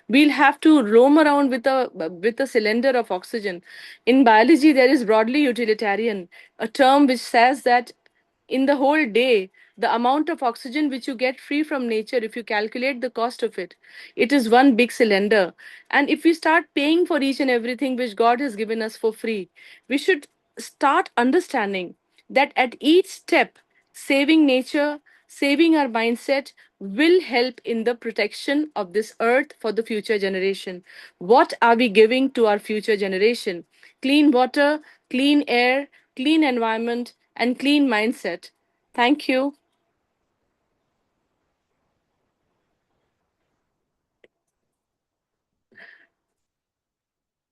We'll have to roam around with a cylinder of oxygen. In biology, there is broadly utilitarian, a term which says that in the whole day, the amount of oxygen which you get free from nature, if you calculate the cost of it, it is one big cylinder. And if we start paying for each and everything which God has given us for free, we should start understanding that at each step, saving nature, saving our mindset will help in the protection of this earth for the future generation. What are we giving to our future generation? Clean water, clean air, clean environment, and clean mindset. Thank you.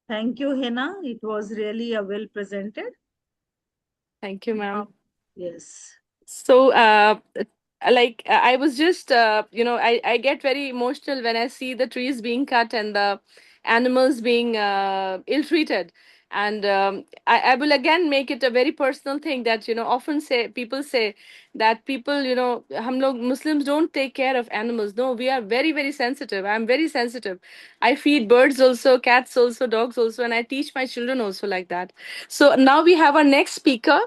Thank you, Hena. It was really a well presented. Thank you, ma'am. Yes. So, I was just, I get very emotional when I see the trees being cut and the animals being ill-treated. And I will again make it a very personal thing that, often people say that people, hum log Muslims don't take care of animals. No, we are very, very sensitive. I'm very sensitive. I feed birds also, cats also, dogs also, and I teach my children also like that. So now we have our next speaker.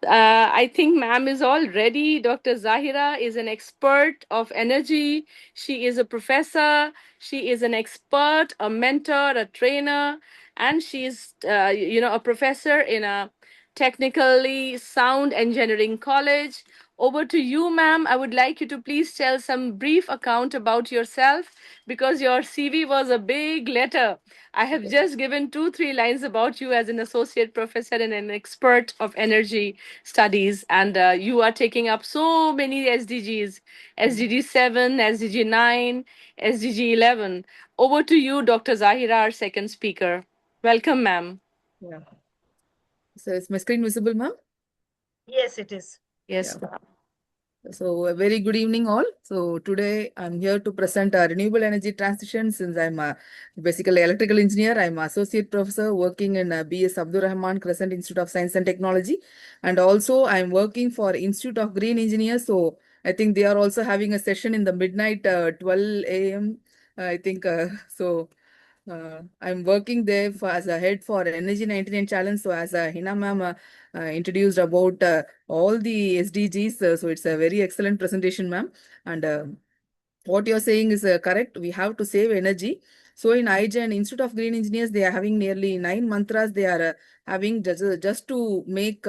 I think ma'am is all ready. Dr. Zahira is an expert of energy. She is a professor. She is an expert, a mentor, a trainer, and she is, a professor in a technically sound engineering college. Over to you, ma'am. I would like you to please tell some brief account about yourself because your CV was a big letter. I have just given 2-3 lines about you as an associate professor and an expert of energy studies, and you are taking up so many SDGs, SDG 7, SDG 9, SDG 11. Over to you, Dr. Zahira, our second speaker. Welcome, ma'am. Yeah. So is my screen visible, ma'am? Yes, it is. Yes, Yeah. So a very good evening all. So today I'm here to present a renewable energy transition since I'm basically electrical engineer. I'm associate professor working in BS Abdur Rahman Crescent Institute of Science and Technology. And also I'm working for Institute of Green Engineers. So I think they are also having a session in the midnight 12 a.m. I think so. I'm working there as a head for Energy 99 Challenge. So as Hina ma'am introduced about all the SDGs, so it's a very excellent presentation, ma'am. And what you're saying is correct. We have to save energy. So in IGEN, Institute of Green Engineers, they are having nearly 9 mantras. They are having just to make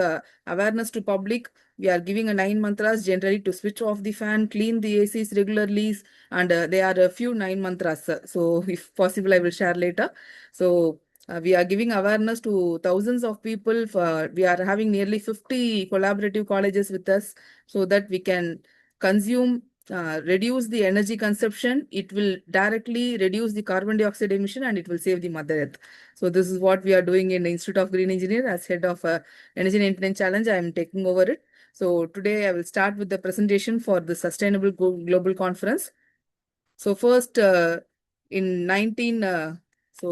awareness to public we are giving a 9 mantras generally to switch off the fan, clean the ACs regularly, and there are a few 9 mantras. So if possible, I will share later. So we are giving awareness to thousands of people. We are having nearly 50 collaborative colleges with us so that we can consume, reduce the energy consumption. It will directly reduce the carbon dioxide emission and it will save the Mother Earth. So this is what we are doing in the Institute of Green Engineer. As head of Energy Maintenance Challenge, I am taking over it. So today I will start with the presentation for the Sustainable Global Conference. So first so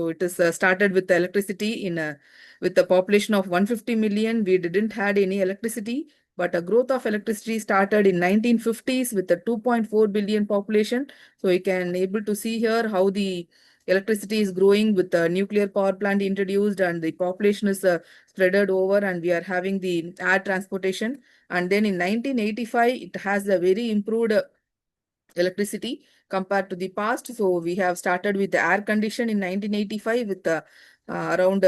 it is started with the electricity with the population of 150 million. We didn't had any electricity, but a growth of electricity started in 1950s with a 2.4 billion population. So you can able to see here how the electricity is growing with the nuclear power plant introduced and the population is spreaded over and we are having the air transportation. And then in 1985, it has a very improved electricity compared to the past. So we have started with the air condition in 1985 with around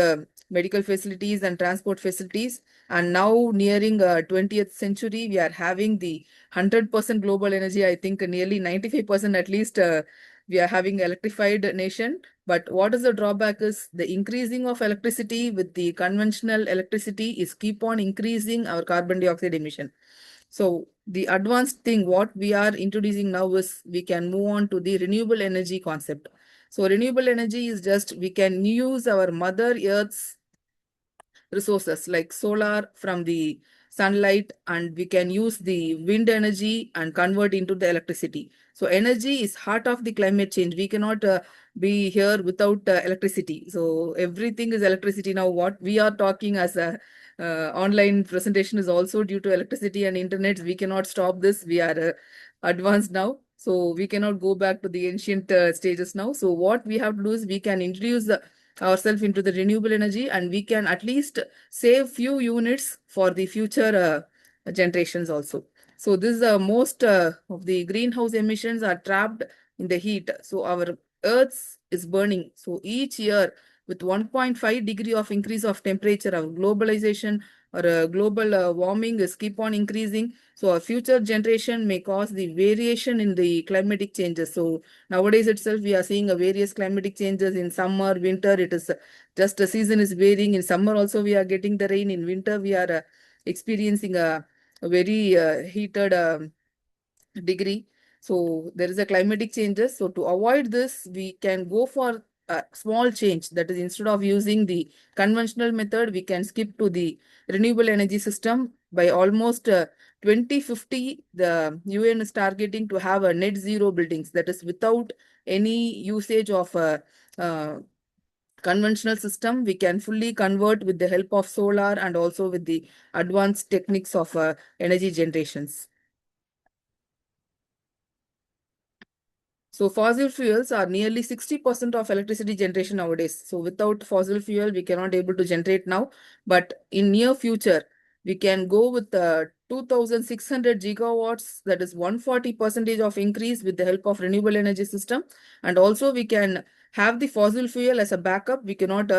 medical facilities and transport facilities. And now nearing 20th century, we are having the 100% global energy. I think nearly 95% at least we are having electrified nation. But what is the drawback is the increasing of electricity with the conventional electricity is keep on increasing our carbon dioxide emission. So the advanced thing, what we are introducing now is we can move on to the renewable energy concept. So renewable energy is just, we can use our Mother Earth's resources like solar from the sunlight and we can use the wind energy and convert into the electricity. So energy is heart of the climate change. We cannot be here without electricity. So everything is electricity. Now what we are talking as a online presentation is also due to electricity and internet. We cannot stop this. We are advanced now. So we cannot go back to the ancient stages now. So what we have to do is we can introduce ourselves into the renewable energy and we can at least save few units for the future generations also. So this is most of the greenhouse emissions are trapped in the heat. So our Earth is burning. So each year with 1.5 degree of increase of temperature, our globalization or global warming is keep on increasing. So our future generation may cause the variation in the climatic changes. So nowadays itself, we are seeing a various climatic changes in summer, winter. It is just the season is varying. In summer also, we are getting the rain. In winter, we are experiencing a very heated degree. So there is a climatic changes. So to avoid this, we can go for a small change. That is, instead of using the conventional method, we can skip to the renewable energy system. By almost 2050, the UN is targeting to have a net zero buildings. That is without any usage of conventional system. We can fully convert with the help of solar and also with the advanced techniques of energy generations. So fossil fuels are nearly 60% of electricity generation nowadays. So without fossil fuel, we cannot able to generate now. But in near future, we can go with 2,600 gigawatts. That is 140% of increase with the help of renewable energy system. And also we can have the fossil fuel as a backup. We cannot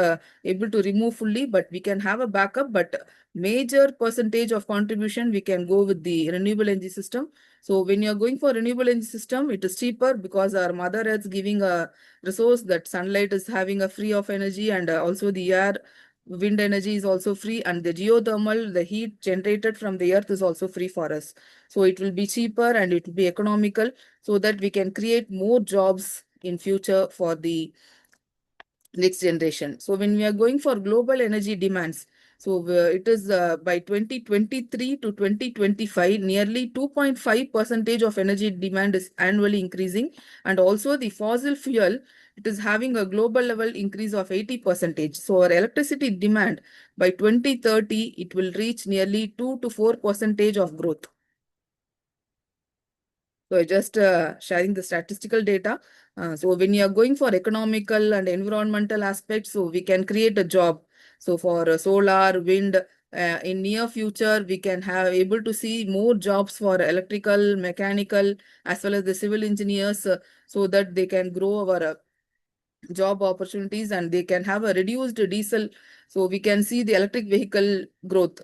able to remove fully, but we can have a backup. But major percentage of contribution, we can go with the renewable energy system. So when you're going for renewable energy system, it is cheaper because our Mother Earth is giving a resource that sunlight is having a free of energy and also the air, wind energy is also free and the geothermal, the heat generated from the earth is also free for us. So it will be cheaper and it will be economical so that we can create more jobs in future for the next generation. So when we are going for global energy demands, so it is by 2023 to 2025, nearly 2.5% of energy demand is annually increasing. And also the fossil fuel, it is having a global level increase of 80%. So our electricity demand by 2030, it will reach nearly 2 to 4% of growth. So just sharing the statistical data. So when you are going for economical and environmental aspects, so we can create a job. So for solar, wind, in near future, we can have able to see more jobs for electrical, mechanical, as well as the civil engineers, so that they can grow our job opportunities and they can have a reduced diesel. So we can see the electric vehicle growth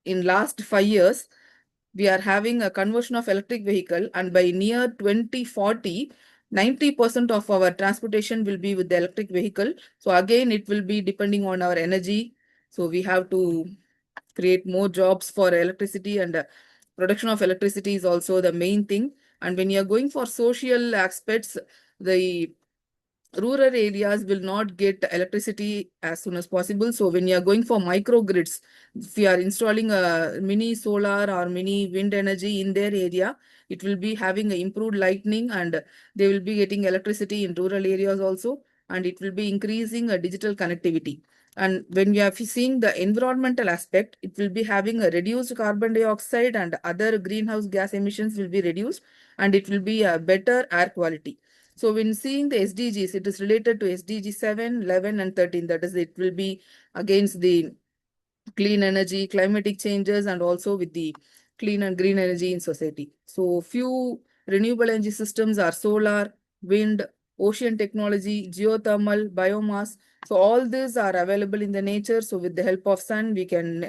in last 5 years, we are having a conversion of electric vehicle, and by near 2040, 90% of our transportation will be with the electric vehicle. So again, it will be depending on our energy. So we have to create more jobs for electricity, and production of electricity is also the main thing. And when you are going for social aspects, the rural areas will not get electricity as soon as possible. So when you are going for microgrids, if you are installing a mini solar or mini wind energy in their area, it will be having an improved lightning, and they will be getting electricity in rural areas also, and it will be increasing a digital connectivity. And when we are seeing the environmental aspect, it will be having a reduced carbon dioxide and other greenhouse gas emissions will be reduced, and it will be a better air quality. So when seeing the SDGs, it is related to SDG 7, 11, and 13. That is, it will be against the clean energy, climatic changes, and also with the clean and green energy in society. So few renewable energy systems are solar, wind, ocean technology, geothermal, biomass. So all these are available in the nature. So with the help of sun, we can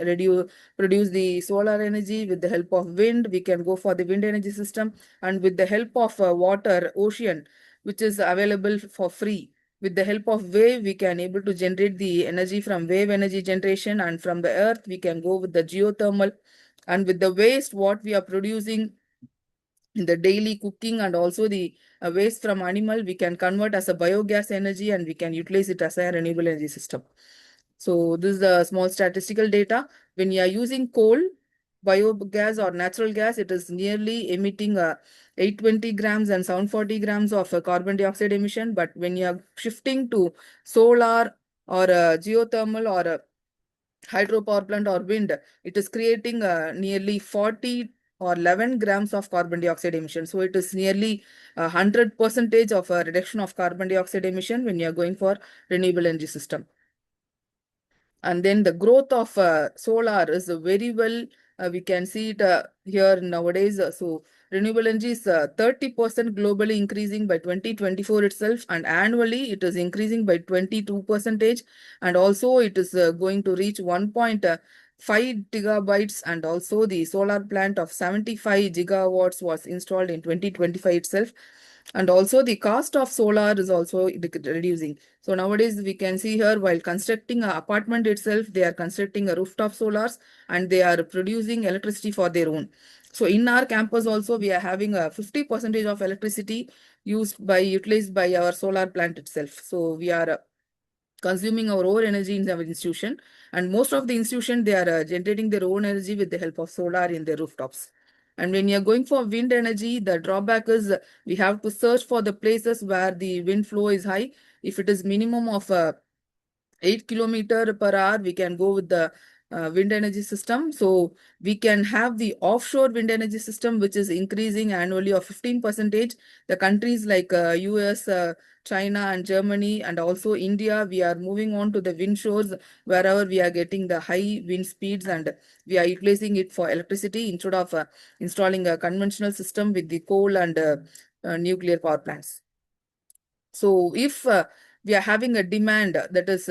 produce the solar energy. With the help of wind, we can go for the wind energy system. And with the help of water, ocean, which is available for free. With the help of wave, we can able to generate the energy from wave energy generation, and from the earth, we can go with the geothermal. And with the waste, what we are producing in the daily cooking, and also the waste from animal, we can convert as a biogas energy, and we can utilize it as a renewable energy system. So this is the small statistical data. When you are using coal, biogas or natural gas, it is nearly emitting 820 grams and 740 grams of carbon dioxide emission. But when you are shifting to solar or geothermal or hydropower plant or wind, it is creating nearly 40 or 11 grams of carbon dioxide emission. So it is nearly 100% of a reduction of carbon dioxide emission when you are going for renewable energy system. And then the growth of solar is very well, we can see it here nowadays. So renewable energy is 30% globally increasing by 2024 itself, and annually it is increasing by 22%. And also it is going to reach 1.5 gigabytes, and also the solar plant of 75 gigawatts was installed in 2025 itself. And also the cost of solar is also reducing. So nowadays we can see here, while constructing an apartment itself, they are constructing a rooftop solars, and they are producing electricity for their own. So in our campus also, we are having a 50% of electricity utilized by our solar plant itself. So we are consuming our own energy in our institution, and most of the institution, they are generating their own energy with the help of solar in their rooftops. And when you're going for wind energy, the drawback is we have to search for the places where the wind flow is high. If it is minimum of 8 kilometer per hour, we can go with the wind energy system. So we can have the offshore wind energy system, which is increasing annually of 15%. The countries like US, China and Germany, and also India, we are moving on to the wind shores wherever we are getting the high wind speeds, and we are utilizing it for electricity instead of installing a conventional system with the coal and nuclear power plants. So if we are having a demand, that is,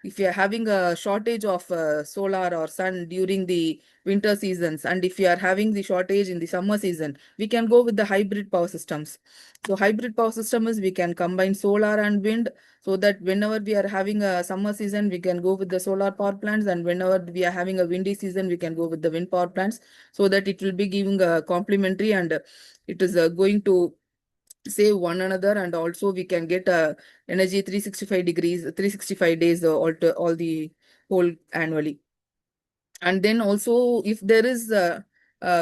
if we are having a shortage of solar or sun during the winter seasons, and if we are having the shortage in the summer season, we can go with the hybrid power systems. So hybrid power system is we can combine solar and wind, so that whenever we are having a summer season, we can go with the solar power plants, and whenever we are having a windy season, we can go with the wind power plants, so that it will be giving a complementary, and it is going to save one another, and also we can get energy 365 days all the whole annually. And then also, if there is a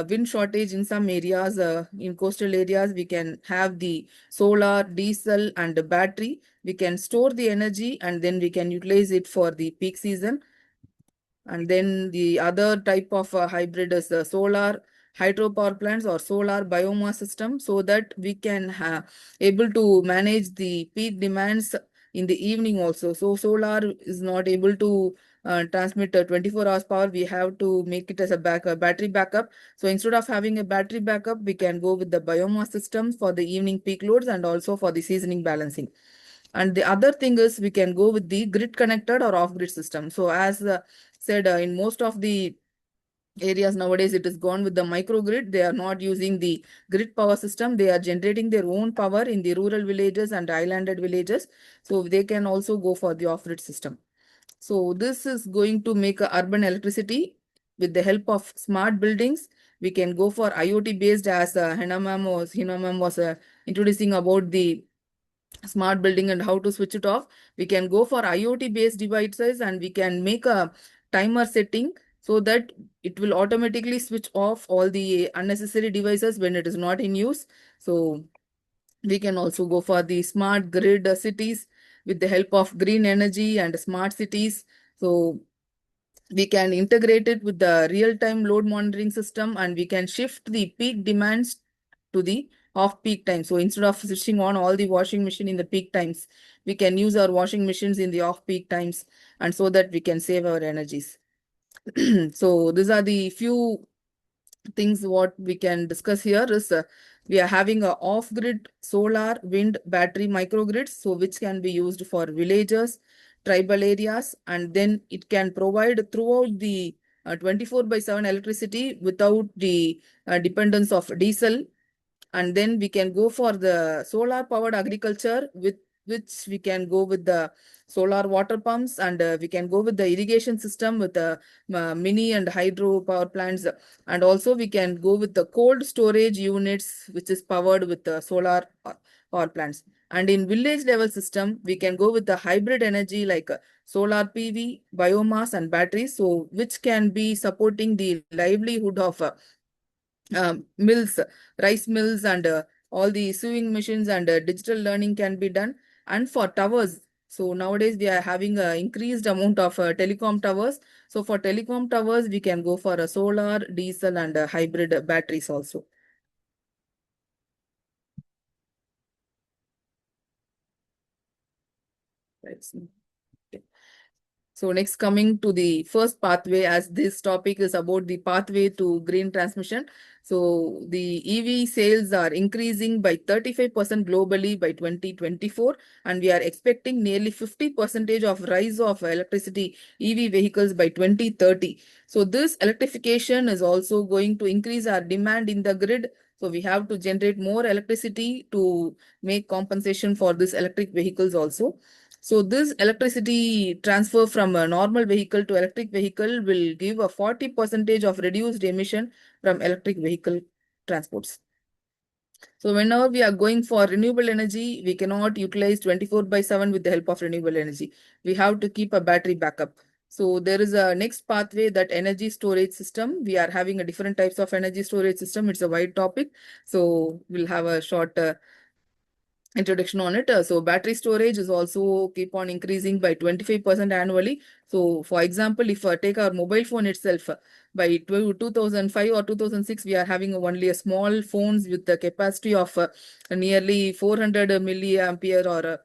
wind shortage in some areas, in coastal areas, we can have the solar, diesel and the battery. We can store the energy, and then we can utilize it for the peak season. And then the other type of hybrid is solar hydropower plants or solar biomass system, so that we can able to manage the peak demands in the evening also. So solar is not able to transmit 24 hours power. We have to make it as a battery backup. So instead of having a battery backup, we can go with the biomass systems for the evening peak loads, and also for the seasoning balancing. And the other thing is we can go with the grid connected or off grid system. So as said, in most of the areas nowadays, it is gone with the microgrid. They are not using the grid power system. They are generating their own power in the rural villages and islanded villages. So they can also go for the off-grid system. So this is going to make a urban electricity with the help of smart buildings. We can go for IoT based, as Hina ma'am was introducing about the smart building and how to switch it off. We can go for IoT based devices, and we can make a timer setting so that it will automatically switch off all the unnecessary devices when it is not in use. So we can also go for the smart grid cities with the help of green energy and smart cities. So we can integrate it with the real-time load monitoring system, and we can shift the peak demands to the off-peak time. So instead of switching on all the washing machine in the peak times, we can use our washing machines in the off-peak times, and so that we can save our energies. So these are the few things what we can discuss here is we are having a off-grid solar, wind, battery microgrids, so which can be used for villages, tribal areas, and then it can provide throughout the 24/7 electricity without the dependence of diesel. And then we can go for the solar powered agriculture, with which we can go with the solar water pumps, and we can go with the irrigation system with the mini and hydro power plants. And also we can go with the cold storage units, which is powered with the solar power plants. And in village level system, we can go with the hybrid energy like solar PV, biomass and batteries, so which can be supporting the livelihood of mills, rice mills, and all the sewing machines, and digital learning can be done. And for towers, so nowadays we are having an increased amount of telecom towers. So for telecom towers, we can go for a solar, diesel, and hybrid batteries also. Right. So next, coming to the first pathway, as this topic is about the pathway to green transmission. So the EV sales are increasing by 35% globally by 2024, and we are expecting nearly 50% of rise of electricity EV vehicles by 2030. So this electrification is also going to increase our demand in the grid. So we have to generate more electricity to make compensation for this electric vehicles also. So this electricity transfer from a normal vehicle to electric vehicle will give a 40% of reduced emission from electric vehicle transports. So whenever we are going for renewable energy, we cannot utilize 24/7 with the help of renewable energy. We have to keep a battery backup. So there is a next pathway, that energy storage system. We are having a different types of energy storage system. It's a wide topic. So we'll have a short introduction on it. So battery storage is also keep on increasing by 25% annually. So for example, if take our mobile phone itself, by 2005 or 2006, we are having only a small phones with the capacity of nearly 400 milliampere or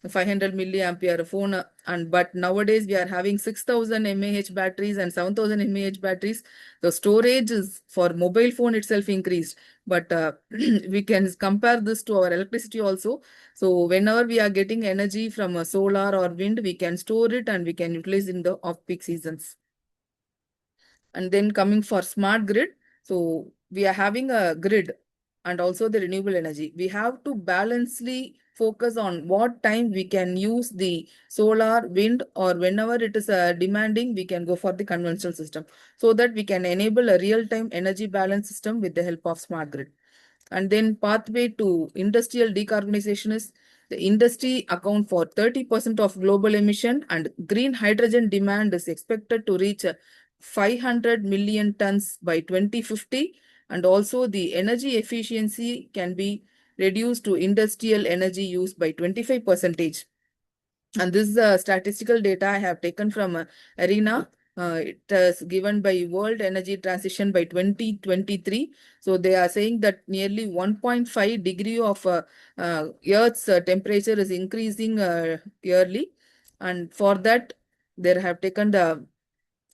500 milliampere phone, but nowadays we are having 6000 mAh batteries and 7000 mAh batteries. The storage is for mobile phone itself increased, but we can compare this to our electricity also. So whenever we are getting energy from a solar or wind, we can store it and we can utilize in the off-peak seasons. And then coming for smart grid, so we are having a grid and also the renewable energy. We have to balancely focus on what time we can use the solar, wind, or whenever it is demanding, we can go for the conventional system, so that we can enable a real-time energy balance system with the help of smart grid. And then pathway to industrial decarbonization is the industry account for 30% of global emission, and green hydrogen demand is expected to reach 500 million tons by 2050. And also the energy efficiency can be reduced to industrial energy use by 25%. And this is statistical data I have taken from ARENA. It is given by World Energy Transition by 2023. So they are saying that nearly 1.5 degree of Earth's temperature is increasing yearly. And for that, they have taken the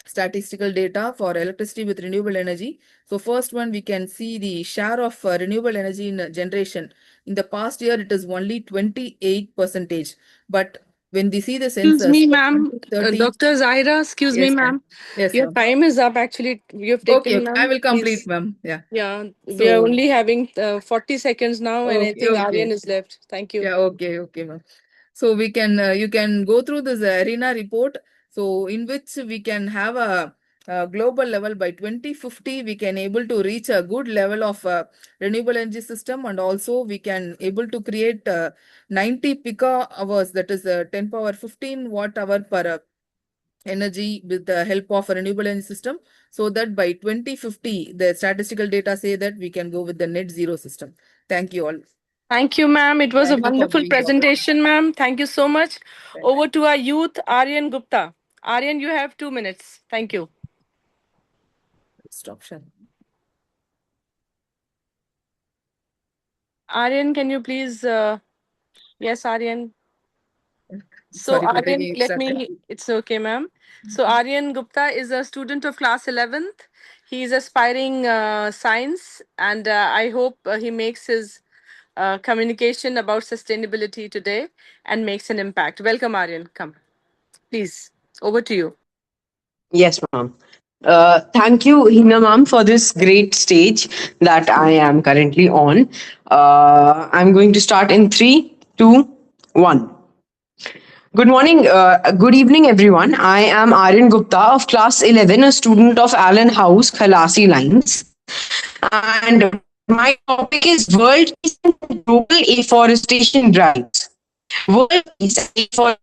statistical data for electricity with renewable energy. So first one, we can see the share of renewable energy in generation. In the past year, it is only 28%. But when we see the Excuse census, me, for ma'am. 2013 Dr. Zahira, excuse me, yes, ma'am. ma'am. Yes, Your ma'am. time is up, actually. You have Okay, taken, I ma'am. will complete, Please. ma'am. Yeah. Yeah, we are So, only having 40 seconds now, and I okay, think okay. Aryan is left. Thank you. Yeah, okay, ma'am. So we can you can go through this ARENA report. So in which we can have a global level by 2050, we can able to reach a good level of renewable energy system, and also we can able to create 90 pica hours, that is 10 power 15 watt hour per energy with the help of a renewable energy system, so that by 2050 the statistical data say that we can go with the net zero system. Thank you all. Thank you, ma'am. It was a Thank you for wonderful giving the opportunity. presentation, ma'am. Thank you so much. Thank you. Over to our youth, Aryan Gupta. Aryan, you have 2 minutes. Thank you. Stop sharing. Aryan, can you please? Yes, Aryan. So Sorry for Aryan, taking let extra time. me, it's okay, ma'am. So Aryan Gupta is a student of class 11th. He is aspiring science, and I hope he makes his communication about sustainability today and makes an impact. Welcome, Aryan. Come, please. Over to you. Yes, ma'am. Thank you, Hina ma'am, for this great stage that I am currently on. I'm going to start in 3, 2, 1. Good morning, good evening, everyone. I am Aryan Gupta of class 11, a student of Allen House, Khalasi Lines. And my topic is World Peace and Global Afforestation Drives. World peace and afforestation,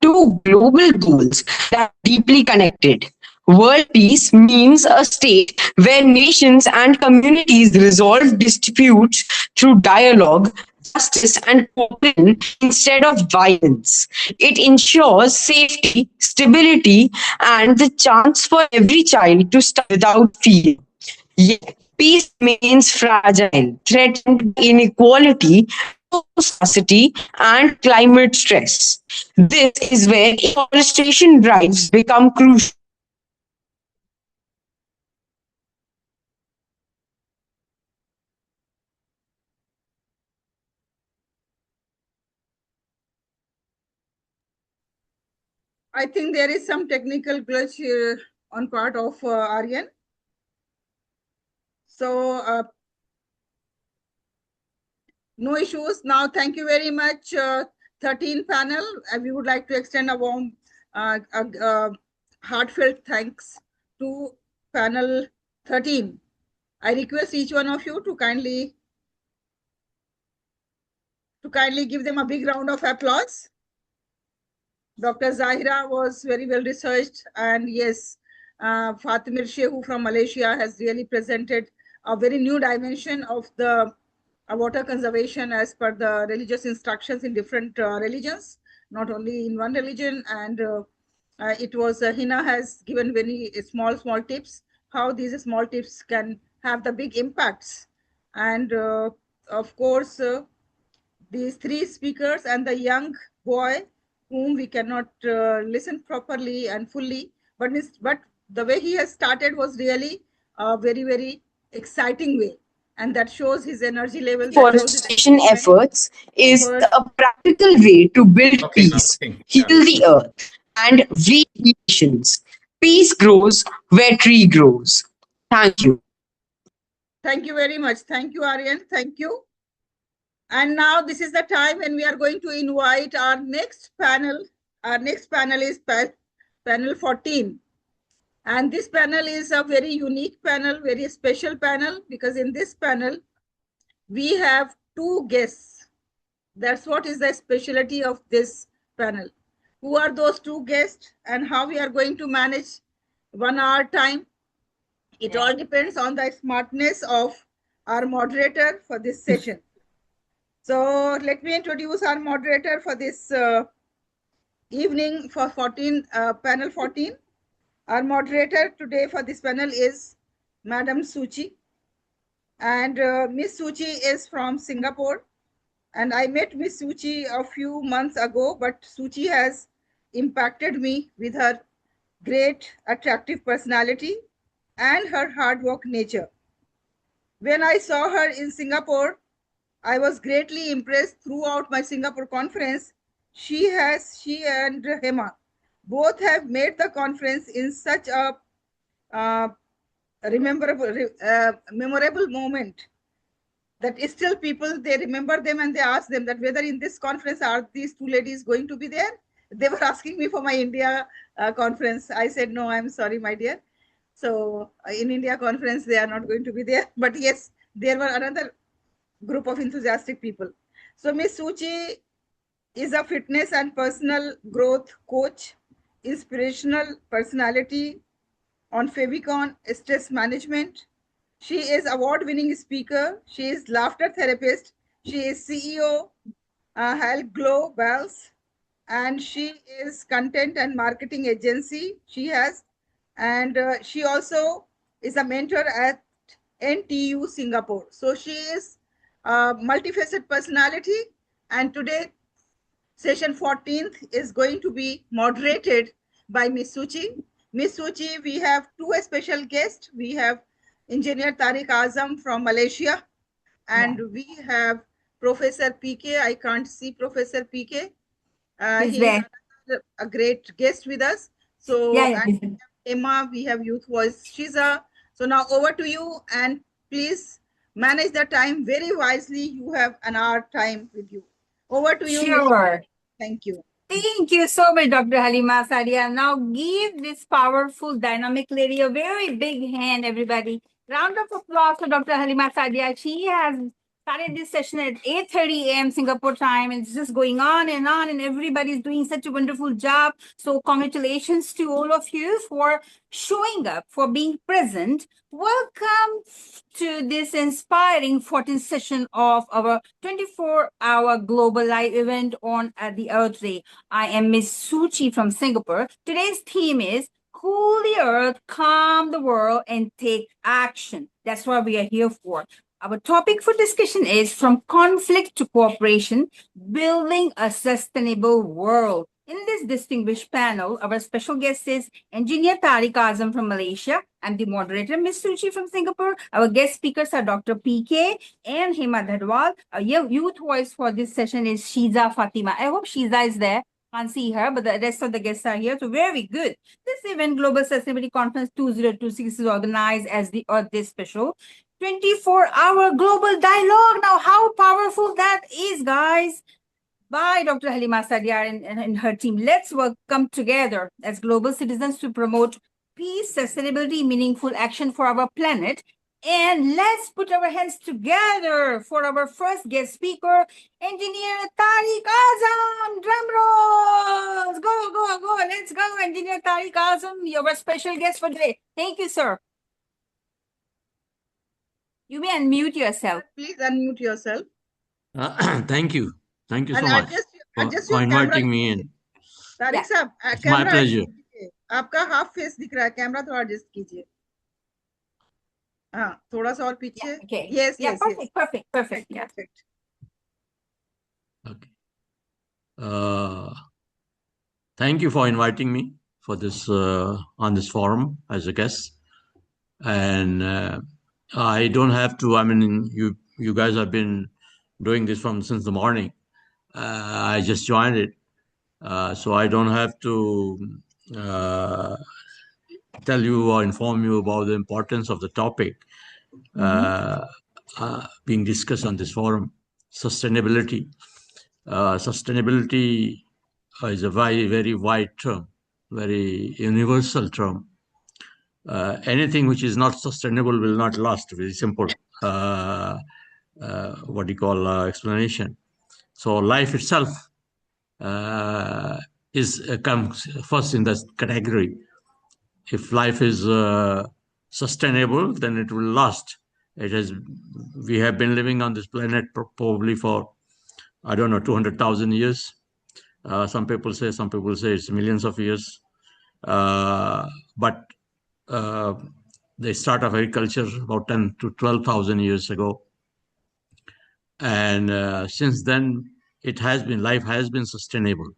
two global goals that are deeply connected. World peace means a state where nations and communities resolve disputes through dialogue, justice, and cooperation instead of violence. It ensures safety, stability, and the chance for every child to study without fear. Yet, peace remains fragile, threatened by inequality, scarcity, and climate stress. This is where afforestation drives become crucial. I think there is some technical glitch on part of Aryan. So no issues. Now, thank you very much, 13 panel. We would like to extend a warm, heartfelt thanks to panel 13. I request each one of you to kindly give them a big round of applause. Dr. Zahira was very well researched, and yes, Fatimir Shehu from Malaysia has really presented a very new dimension of the water conservation as per the religious instructions in different religions, not only in one religion. And it was Hina has given very small tips, how these small tips can have the big impacts. And of course, these three speakers and the young boy whom we cannot listen properly and fully, but the way he has started was really a very exciting way, and that shows his energy level. Afforestation efforts is a practical way to build peace, heal the earth, and weed nations. Peace grows where tree grows. Thank you. Thank you very much. Thank you, Aryan. Thank you. And now this is the time when we are going to invite our next panel. Our next panel is panel 14. And this panel is a very unique panel, very special panel, because in this panel, we have two guests. That's what is the specialty of this panel. Who are those two guests and how we are going to manage 1 hour time? It all depends on the smartness of our moderator for this session. So let me introduce our moderator for this evening for panel 14. Our moderator today for this panel is Madam Suchi. And Miss Suchi is from Singapore. And I met Miss Suchi a few months ago, but Suchi has impacted me with her great attractive personality and her hard work nature. When I saw her in Singapore, I was greatly impressed throughout my Singapore conference She and Hema both have made the conference in such a memorable moment that still people, they remember them and they ask them that whether in this conference are these two ladies going to be there. They were asking me for my India conference. I said, no, I'm sorry, my dear. So in India conference, they are not going to be there. But yes, there were another group of enthusiastic people. So Miss Suchi is a fitness and personal growth coach, inspirational personality on Fabicon stress management. She is award-winning speaker. She is laughter therapist. She is CEO, Health Globals, and she is content and marketing agency. She has, and she also is a mentor at NTU Singapore. So she is a multifaceted personality, and today session 14th is going to be moderated by Miss Suchi. Miss Suchi, we have two special guests. We have Engineer Tariq Azam from Malaysia, and we have Professor PK. I can't see Professor PK. He's He there. is a great guest with us. So, Yeah, and we have Emma, we have Youth Voice Shiza. So now over to you, and please manage the time very wisely. You have an hour time with you. Over to you, Miss. Sure. Thank you. Thank you so much, Dr. Halima Sadia. Now give this powerful, dynamic lady a very big hand, everybody. Round of applause for Dr. Halima Sadia. She has started this session at 8:30 a.m. Singapore time. It's just going on, and everybody's doing such a wonderful job. So congratulations to all of you for showing up, for being present. Welcome to this inspiring 14th session of our 24-hour global live event on the Earth Day. I am Miss Suchi from Singapore. Today's theme is Cool the Earth, Calm the World, and Take Action. That's what we are here for. Our topic for discussion is From Conflict to Cooperation, Building a Sustainable World. In this distinguished panel, our special guest is Engineer Tariq Azam from Malaysia. I'm the moderator, Ms. Suchi from Singapore. Our guest speakers are Dr. PK and Hema Dhadwal. Our youth voice for this session is Shiza Fatima. I hope Shiza is there. Can't see her, but the rest of the guests are here. So very good. This event, Global Sustainability Conference 2026, is organized as the Earth Day Special 24-hour global dialogue. Now, how powerful that is, guys. By Dr. Halima Sadia and her team. Let's come together as global citizens to promote peace, sustainability, meaningful action for our planet. And let's put our hands together for our first guest speaker, Engineer Tariq Azam. Drum rolls. Go. Let's go, Engineer Tariq Azam. You're our special guest for today. Thank you, sir. You may unmute yourself. Please unmute yourself. Thank you. Thank you so And much for inviting me in. Tariq साहब, It's my pleasure. आपका half face दिख रहा है, camera थोड़ा adjust कीजिए. हाँ, थोड़ा सा और पीछे. Okay. Yes. Perfect. Yeah. Okay. Thank you for inviting me for this on this forum as a guest. And I don't have to. I mean, you guys have been doing this since the morning. I just joined it, so I don't have to tell you or inform you about the importance of the topic being discussed on this forum. Sustainability. Sustainability is a very wide term, very universal term. Anything which is not sustainable will not last. Very simple. What do you call explanation? So life itself comes first in this category. If life is sustainable, then it will last. We have been living on this planet probably for, I don't know, 200,000 years. Some people say it's millions of years. But the start of agriculture about 10 to 12,000 years ago. And since then, life has been sustainable.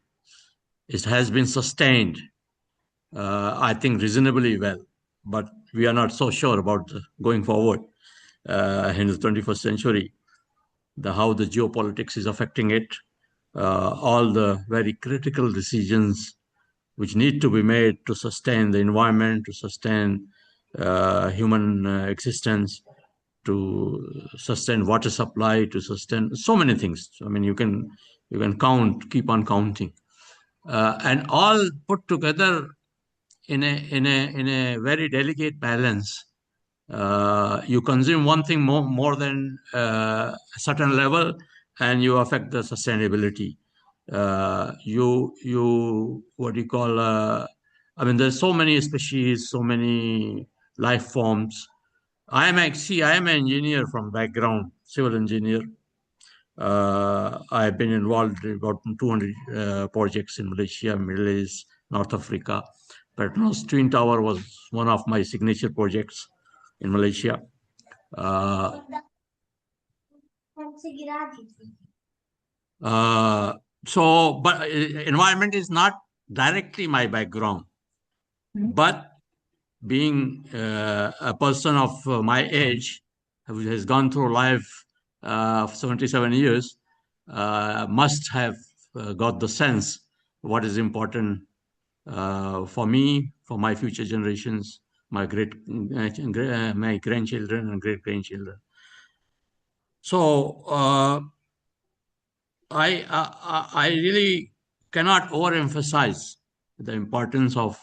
It has been sustained, I think, reasonably well. But we are not so sure about going forward in the 21st century, how the geopolitics is affecting it, all the very critical decisions which need to be made to sustain the environment, to sustain human existence, to sustain water supply, to sustain so many things. I mean, you can keep on counting, and all put together in a very delicate balance. You consume one thing more than a certain level, and you affect the sustainability. What do you call? I mean, there's so many species, so many life forms. I am an engineer from background, civil engineer. I've been involved in about 200 projects in Malaysia, Middle East, North Africa. Petronas Twin Tower was one of my signature projects in Malaysia. But environment is not directly my background. But being a person of my age, who has gone through life of 77 years, must have got the sense what is important for me, for my future generations, my grandchildren and great-grandchildren. So I really cannot overemphasize the importance of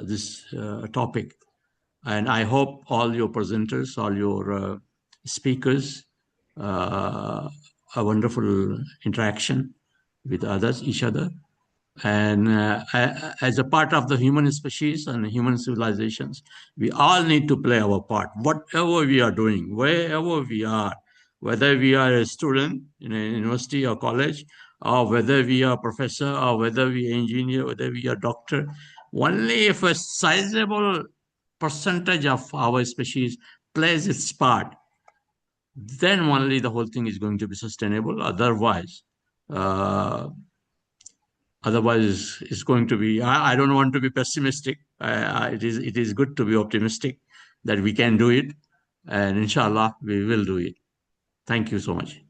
this topic. And I hope all your presenters, all your speakers, a wonderful interaction with others, each other. And as a part of the human species and human civilizations, we all need to play our part, whatever we are doing, wherever we are, whether we are a student in a university or college, or whether we are a professor, or whether we are engineer, whether we are doctor. Only if a sizable percentage of our species plays its part, then only the whole thing is going to be sustainable. Otherwise, it's going to be, I don't want to be pessimistic. It is good to be optimistic that we can do it. And inshallah, we will do it. Thank you so much.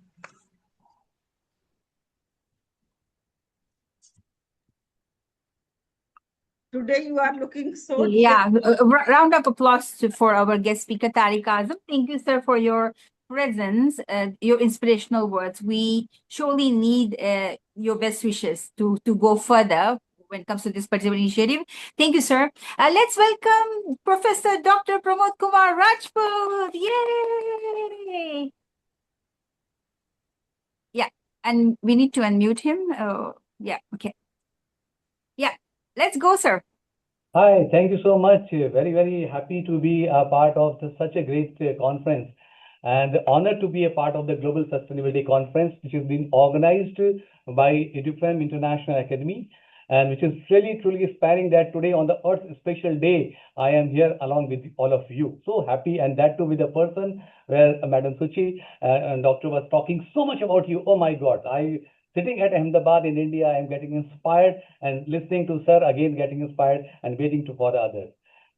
Today you are looking so... Yeah, a round of applause for our guest speaker, Tariq Azam. Thank you, sir, for your presence, your inspirational words. We surely need your best wishes to go further when it comes to this particular initiative. Thank you, sir. Let's welcome Professor Dr. Pramod Kumar Rajput. Yay! Yeah, and we need to unmute him. Yeah, okay. Yeah, let's go, sir. Hi, thank you so much. Very, very happy to be a part of such a great conference, and honored to be a part of the Global Sustainability Conference, which has been organized by EduFem International Academy, and which is really truly inspiring that today on the Earth's special day, I am here along with all of you. So happy, and that too with a person where Madam Suchi and Doctor was talking so much about you. Oh my God, sitting at Ahmedabad in India, I am getting inspired, and listening to sir again getting inspired and waiting for the others.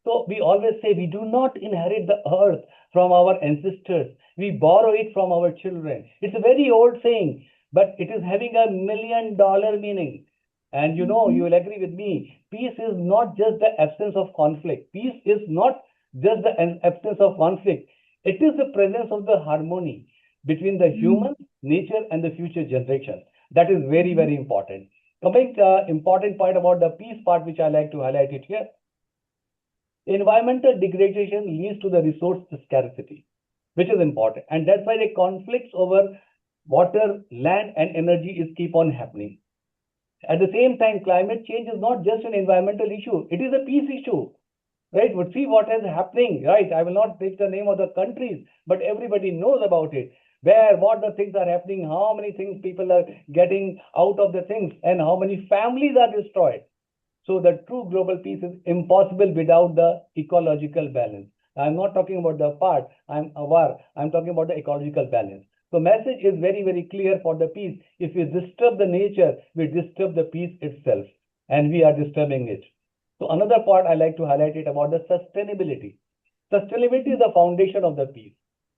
So we always say we do not inherit the earth from our ancestors. We borrow it from our children. It's a very old saying, but it is having $1 million meaning. And you know, you will agree with me, peace is not just the absence of conflict. Peace is not just the absence of conflict. It is the presence of the harmony between the human, nature, and the future generations. That is very, very important. Coming to the important point about the peace part, which I like to highlight it here. Environmental degradation leads to the resource scarcity, which is important. And that's why the conflicts over water, land, and energy is keep on happening. At the same time, climate change is not just an environmental issue. It is a peace issue. Right? But see what is happening, right? I will not take the name of the countries, but everybody knows about it. What the things are happening, how many things people are getting out of the things, and how many families are destroyed. So the true global peace is impossible without the ecological balance. I'm not talking about the part, I'm talking about the ecological balance. So message is very, very clear for the peace. If we disturb the nature, we disturb the peace itself, and we are disturbing it. So another part I like to highlight it about the sustainability. Sustainability is the foundation of the peace.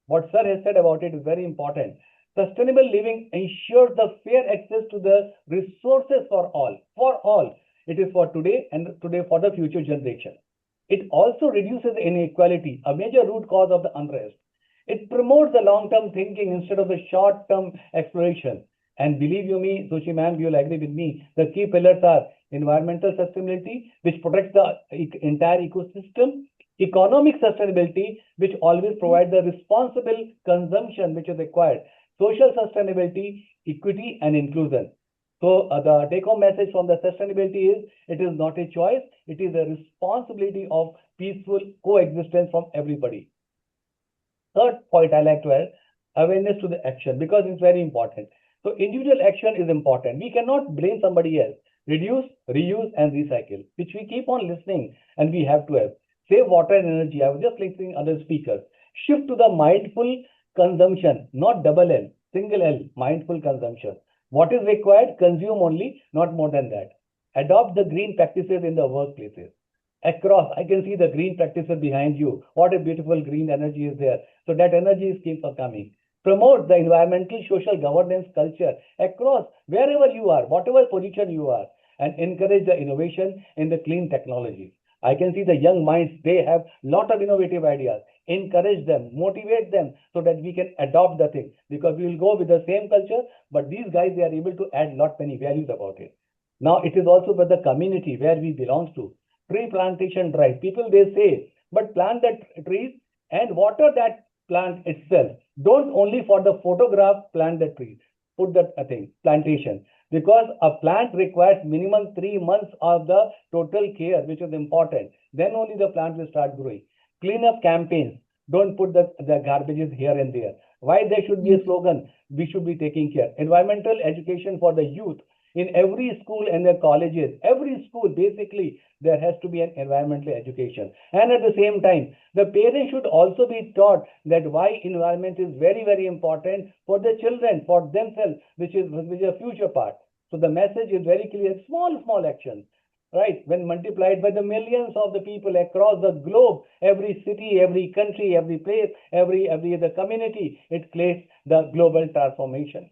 What sir has said about it is very important. Sustainable living ensures the fair access to the resources for all. For all. It is for today and today for the future generation. It also reduces inequality, a major root cause of the unrest. It promotes the long-term thinking instead of the short-term exploration. And believe you me, Suchi ma'am, you will agree with me, the key pillars are environmental sustainability, which protects the entire ecosystem, economic sustainability, which always provides the responsible consumption which is required, social sustainability, equity, and inclusion. So the take-home message from the sustainability is, it is not a choice, it is a responsibility of peaceful coexistence from everybody. Third point I like to add, awareness to the action, because it's very important. So individual action is important. We cannot blame somebody else. Reduce, reuse, and recycle, which we keep on listening, and we have to have. Save water and energy. I was just listening to other speakers. Shift to the mindful consumption, not double L, single L, mindful consumption. What is required? Consume only, not more than that. Adopt the green practices in the workplaces. Across, I can see the green practices behind you. What a beautiful green energy is there. So that energy keeps on coming. Promote the environmental social governance culture across wherever you are, whatever position you are, and encourage the innovation in the clean technology. I can see the young minds, they have lot of innovative ideas. Encourage them, motivate them so that we can adopt the thing, because we will go with the same culture, but these guys, they are able to add lot many values about it. Now it is also for the community where we belong to. Tree plantation drive. People, they say, but plant the trees and water that plant itself. Don't only for the photograph plant the trees. Put that plantation. Because a plant requires minimum 3 months of the total care, which is important. Then only the plant will start growing. Clean up campaigns. Don't put the garbages here and there. Why there should be a slogan? We should be taking care. Environmental education for the youth. In every school and the colleges, every school, basically, there has to be an environmental education. And at the same time, the parents should also be taught that why environment is very, very important for the children, for themselves, which is a future part. So the message is very clear, small actions, right? When multiplied by the millions of the people across the globe, every city, every country, every place, every other community, it creates the global transformation.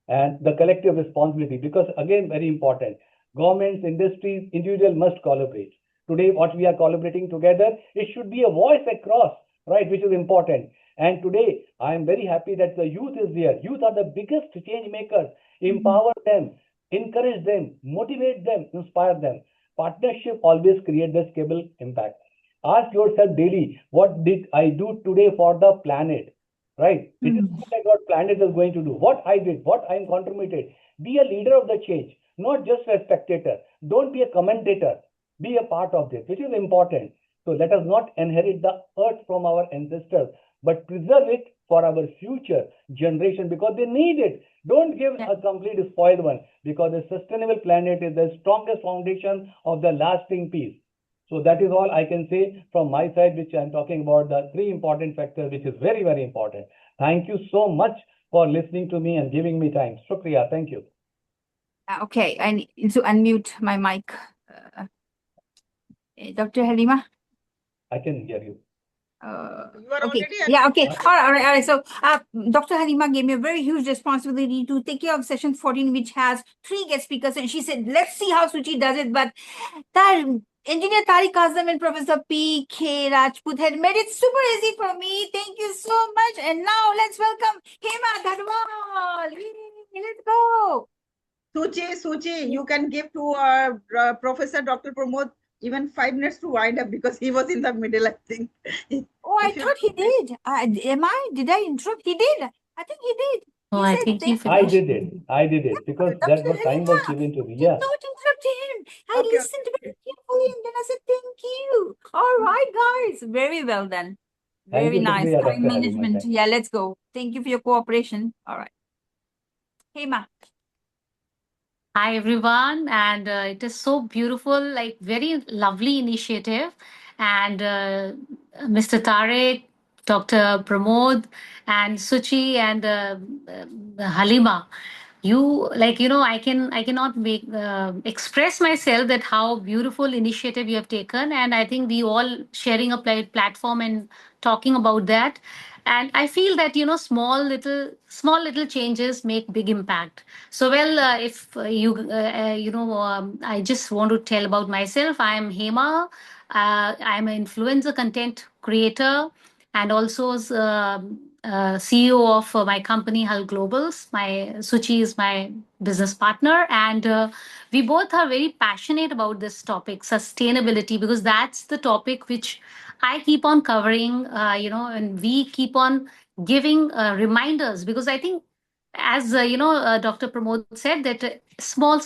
And the collective responsibility, because again, very important, governments, industries, individuals must collaborate. Today, what we are collaborating together, it should be a voice across, right, which is important. And today, I am very happy that the youth is there. Youth are the biggest change makers. Empower them, encourage them, motivate them, inspire them. Partnership always creates the scalable impact. Ask yourself daily, what did I do today for the planet? Right? It is not like what planet is going to do. What I did, what I contributed. Be a leader of the change, not just a spectator. Don't be a commentator. Be a part of this, which is important. So let us not inherit the earth from our ancestors, but preserve it for our future generation, because they need it. Don't give a complete spoiled one, because a sustainable planet is the strongest foundation of the lasting peace. So that is all I can say from my side, which I'm talking about the 3 important factors, which is very, very important. Thank you so much for listening to me and giving me time. Shukriya. Thank you. Okay, I need to unmute my mic. Dr. Halima? I can hear you. Okay. Yeah, okay. All right. So Dr. Halima gave me a very huge responsibility to take care of session 14, which has 3 guest speakers. And she said, let's see how Suchi does it. But Engineer Tariq Azam and Professor P.K. Rajput had made it super easy for me. Thank you so much. And now let's welcome Hema Dharwal. Let's go. Suchi, you can give to Professor Dr. Pramod even 5 minutes to wind up, because he was in the middle, I think. Oh, I thought he did. Did I interrupt? He did. I think he did. Oh, I think he I finished. did it. I did it, because that's what time was given to me. Yeah. Don't interrupt him. I listened very carefully and then I said, thank you. All right, guys. Very well done. Thank Very you, nice. Shukriya, Time Dr. Halima. management. Thank you. Yeah, let's go. Thank you for your cooperation. All right. Hema. Hi, everyone. And it is so beautiful, like very lovely initiative. And Mr. Tariq, Dr. Pramod, and Suchi, and Halima, I cannot express myself that how beautiful initiative you have taken. And I think we all sharing a platform and talking about that. And I feel that, you know, small little changes make big impact. So, well, if I just want to tell about myself. I am Hema. I'm an influencer content creator and also CEO of my company, Hull Globals. My Suchi is my business partner, and we both are very passionate about this topic, sustainability, because that's the topic which I keep on covering, and we keep on giving reminders, because I think, as Dr. Pramod said, that small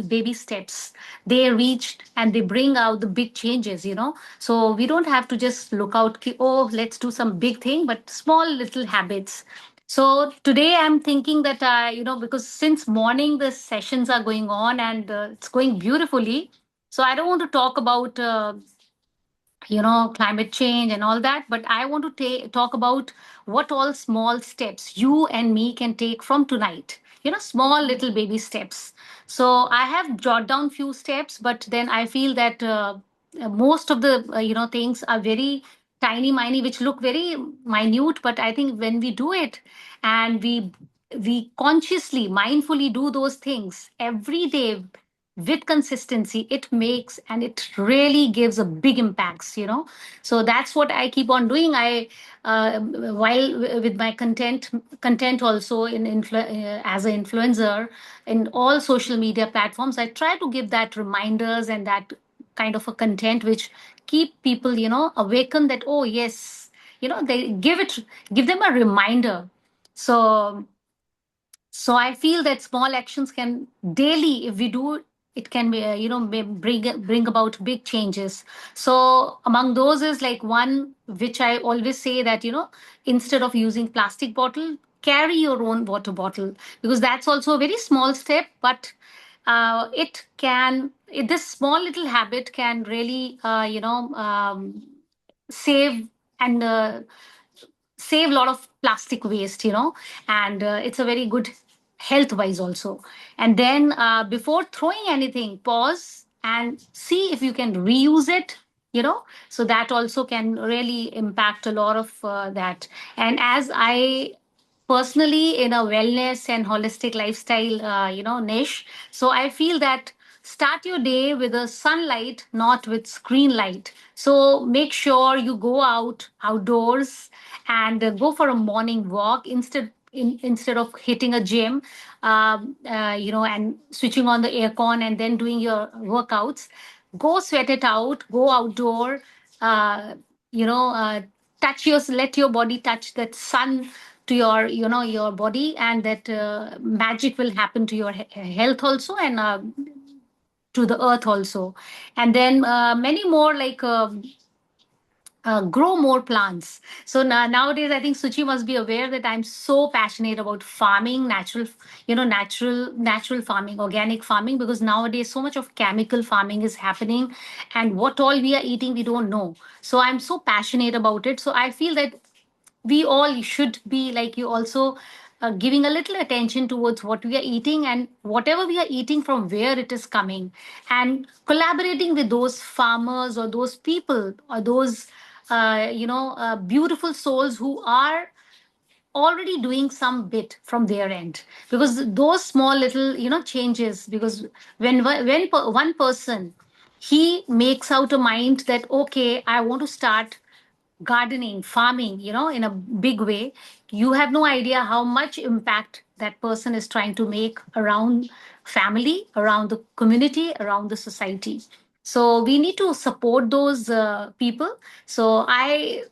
baby steps, they reached and they bring out the big changes, you know. So we don't have to just look out, oh, let's do some big thing, but small little habits. So today I'm thinking that, because since morning the sessions are going on and it's going beautifully. So I don't want to talk about, climate change and all that, but I want to talk about what all small steps you and me can take from tonight, small little baby steps. So I have jotted down few steps, but then I feel that most of the things are very tiny which look very minute, but I think when we do it and we consciously mindfully do those things every day with consistency, it makes and it really gives a big impacts, so that's what I keep on doing. I while with my content also as an influencer in all social media platforms, I try to give that reminders and that kind of a content which keep people awaken that, oh yes, they give them a reminder. So I feel that small actions can daily, if we do, it can be, bring about big changes. So among those is like one which I always say that, instead of using plastic bottle, carry your own water bottle, because that's also a very small step, but this small little habit can really, save and save a lot of plastic waste, and it's a very good health wise also. And then before throwing anything, pause and see if you can reuse it, so that also can really impact a lot of that. And as I personally in a wellness and holistic lifestyle niche, so I feel that start your day with a sunlight, not with screen light. So make sure you go outdoors and go for a morning walk instead of hitting a gym, and switching on the aircon and then doing your workouts. Go sweat it out, go outdoor, uh, you know uh, let your body touch that sun to your body, and that magic will happen to your health also, and to the earth also. And then many more, like grow more plants. So nowadays, I think Suchi must be aware that I'm so passionate about farming, natural farming, organic farming, because nowadays so much of chemical farming is happening, and what all we are eating, we don't know. So I'm so passionate about it. So I feel that we all should be like you also, giving a little attention towards what we are eating and whatever we are eating, from where it is coming, and collaborating with those farmers or those people or those beautiful souls who are already doing some bit from their end, because those small little changes, because one person, he makes out a mind that, okay, I want to start gardening, farming, in a big way, you have no idea how much impact that person is trying to make around family, around the community, around the society. So we need to support those people. So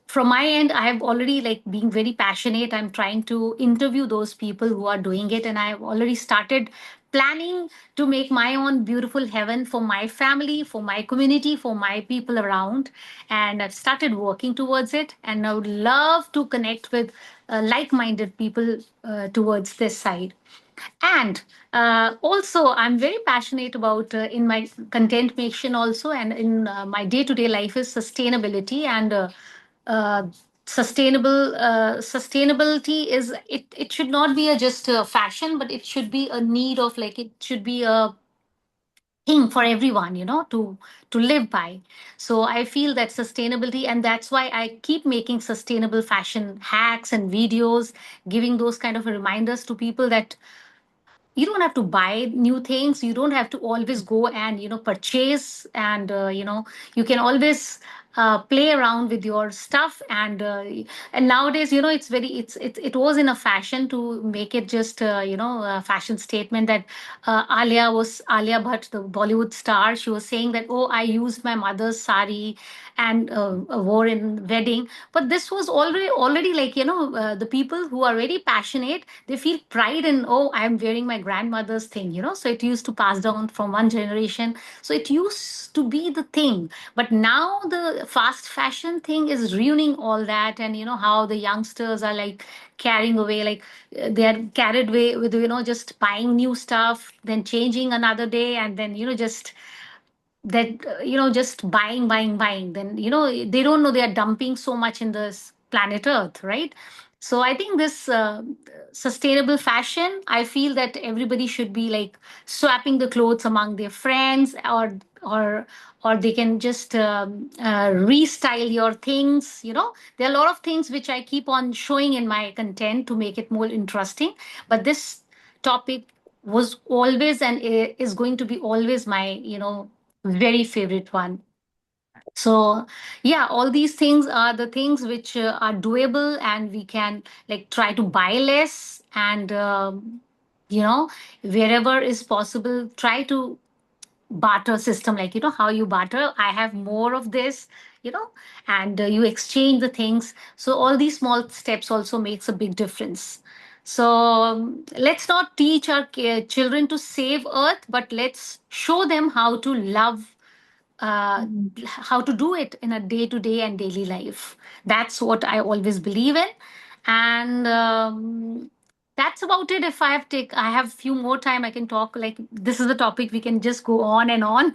from my end, I have already like being very passionate. I'm trying to interview those people who are doing it, and I've already started planning to make my own beautiful heaven for my family, for my community, for my people around. And I've started working towards it. And I would love to connect with like-minded people towards this side. And also, I'm very passionate about in my content creation also, and in my day-to-day life is sustainability and uh, sustainability is it. It should not be just a fashion, but it should be a need of, like, it should be a thing for everyone, to live by. So I feel that sustainability, and that's why I keep making sustainable fashion hacks and videos, giving those kind of reminders to people that you don't have to buy new things, you don't have to always go and purchase, and you can always play around with your stuff. And nowadays, it was in a fashion to make it just a fashion statement that Alia Bhatt, the Bollywood star, she was saying that, oh, I used my mother's sari and wore in wedding. But this was already like, the people who are very passionate, they feel pride in, oh, I'm wearing my grandmother's thing, so it used to pass down from one generation. So it used to be the thing. But now the fast fashion thing is ruining all that. And how the youngsters are like carrying away, like they are carried away with, just buying new stuff, then changing another day, and then, just that just buying, then they don't know they are dumping so much in this planet earth, right? So I think this sustainable fashion, I feel that everybody should be like swapping the clothes among their friends, or they can just restyle your things. There are a lot of things which I keep on showing in my content to make it more interesting. But this topic was always and is going to be always my very favorite one. So yeah, all these things are the things which are doable, and we can like try to buy less, and wherever is possible, try to barter system, like how you barter, I have more of this, and you exchange the things. So all these small steps also makes a big difference. So let's not teach our children to save earth, but let's show them how to love, how to do it in a day to day and daily life. That's what I always believe in. And that's about it. If I have few more time, I can talk. Like, this is the topic we can just go on and on,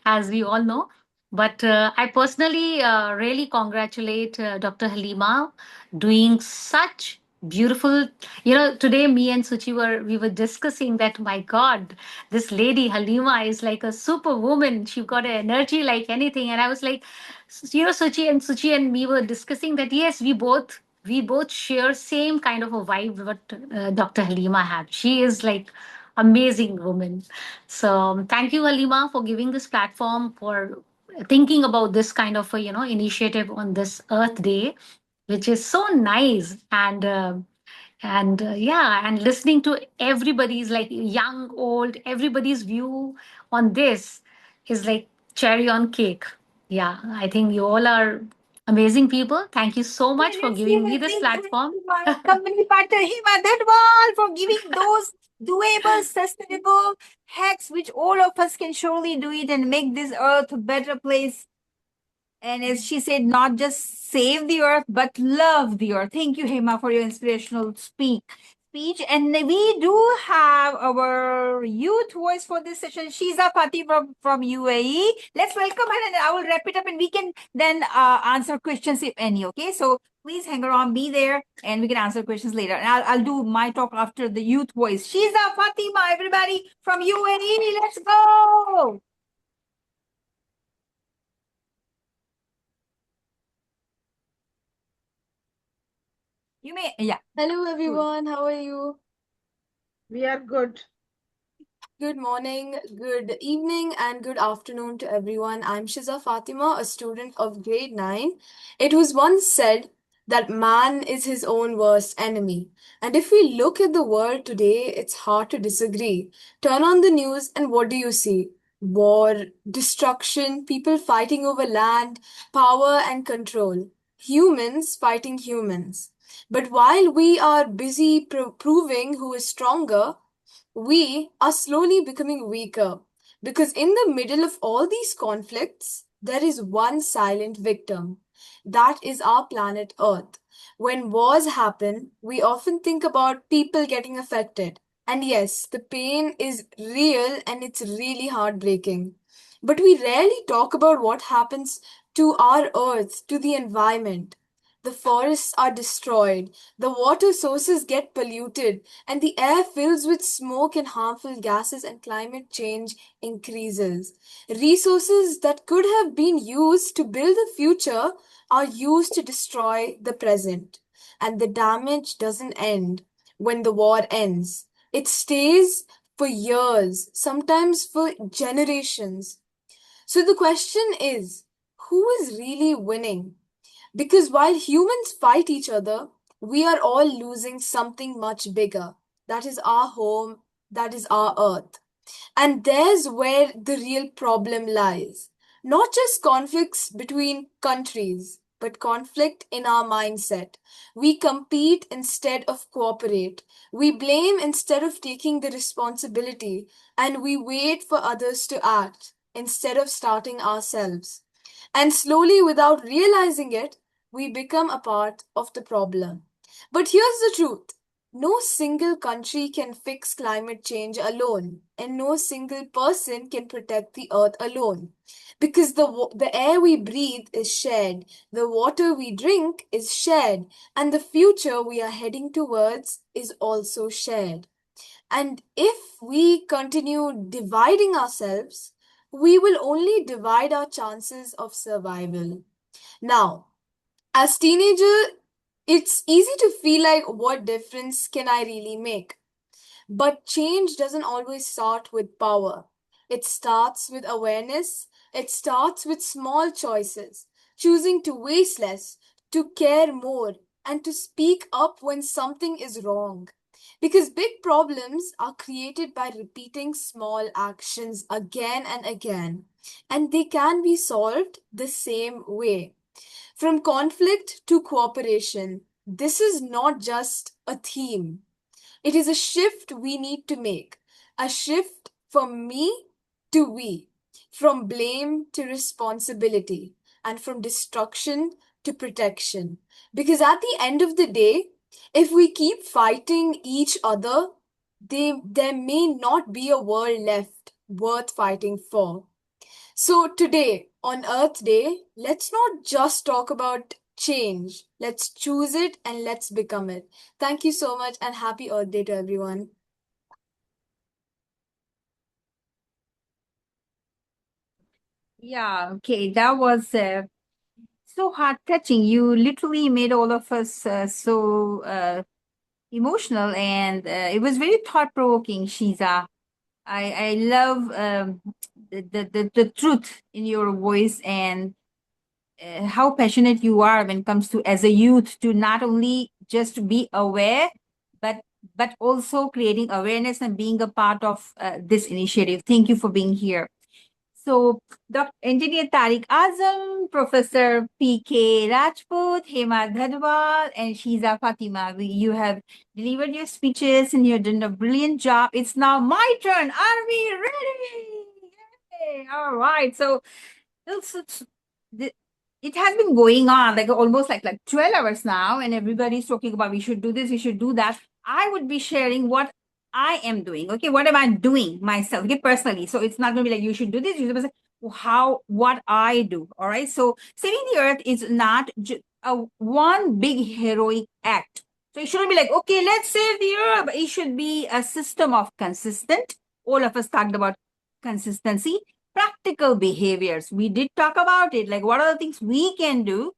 as we all know. But I personally really congratulate Dr. Halima doing such beautiful. Today me and Suchi we were discussing that. My God, this lady Halima is like a superwoman. She got an energy like anything. And I was like, Suchi and me were discussing that. Yes, we both share same kind of a vibe what Dr. Halima had. She is like amazing woman. So thank you, Halima, for giving this platform, for thinking about this kind of a initiative on this Earth Day, which is so nice. And yeah, and listening to everybody's, like, young, old, everybody's view on this is like cherry on cake. Yeah, I think you all are amazing people. Thank you so much for giving me this platform. My company partner Hima Dadwal for giving those doable, sustainable hacks, which all of us can surely do it and make this earth a better place. And as she said, not just save the earth, but love the earth. Thank you, Hema, for your inspirational speech. And we do have our youth voice for this session, Shiza Fatih from UAE. Let's welcome her, and I will wrap it up, and we can then answer questions if any. Okay, so please hang around, be there, and we can answer questions later. And I'll do my talk after the youth voice. Shiza Fatima, everybody from UAE, let's go. You may, yeah. Hello everyone, how are you? We are good. Good morning, good evening, and good afternoon to everyone. I'm Shiza Fatima, a student of grade 9. It was once said that man is his own worst enemy. And if we look at the world today, it's hard to disagree. Turn on the news, and what do you see? War, destruction, people fighting over land, power, and control. Humans fighting humans. But while we are busy proving who is stronger, we are slowly becoming weaker. Because in the middle of all these conflicts, there is one silent victim. That is our planet Earth. When wars happen, we often think about people getting affected. And yes, the pain is real and it's really heartbreaking. But we rarely talk about what happens to our Earth, to the environment. The forests are destroyed, the water sources get polluted, and the air fills with smoke and harmful gases, and climate change increases. Resources that could have been used to build the future are used to destroy the present. And the damage doesn't end when the war ends. It stays for years, sometimes for generations. So the question is, who is really winning? Because while humans fight each other, we are all losing something much bigger. That is our home, that is our earth. And there's where the real problem lies. Not just conflicts between countries, but conflict in our mindset. We compete instead of cooperate. We blame instead of taking the responsibility. And we wait for others to act instead of starting ourselves. And slowly, without realizing it, we become a part of the problem. But here's the truth. No single country can fix climate change alone, and no single person can protect the earth alone. Because the air we breathe is shared, the water we drink is shared, and the future we are heading towards is also shared. And if we continue dividing ourselves, we will only divide our chances of survival. Now, as teenager, it's easy to feel like, what difference can I really make? But change doesn't always start with power. It starts with awareness. It starts with small choices, choosing to waste less, to care more, and to speak up when something is wrong. Because big problems are created by repeating small actions again and again, and they can be solved the same way. From conflict to cooperation, this is not just a theme. It is a shift we need to make, a shift from me to we, from blame to responsibility, and from destruction to protection. Because at the end of the day, if we keep fighting each other, there may not be a world left worth fighting for. So today, on Earth Day, let's not just talk about change. Let's choose it and let's become it. Thank you so much and happy Earth Day to everyone. Yeah, okay, that was so heart-touching. You literally made all of us so emotional, and it was very thought-provoking, Shiza. I love the truth in your voice, and how passionate you are when it comes to, as a youth, to not only just be aware, but also creating awareness and being a part of this initiative. Thank you for being here. So, Dr. Engineer Tariq Azam, Professor P.K. Rajput, Hema Dhadwal, and Shiza Fatima, you have delivered your speeches and you've done a brilliant job. It's now my turn. Are we ready? Yay. All right. So, it has been going on like almost like 12 hours now, and everybody's talking about we should do this, we should do that. I would be sharing what I am doing. Okay, what am I doing myself? Okay, personally. So it's not going to be like you should do this. You're supposed to say what I do. All right. So saving the earth is not a one big heroic act. So it shouldn't be like, okay, let's save the earth. But it should be a system of consistent. All of us talked about consistency. Practical behaviors. We did talk about it. Like, what are the things we can do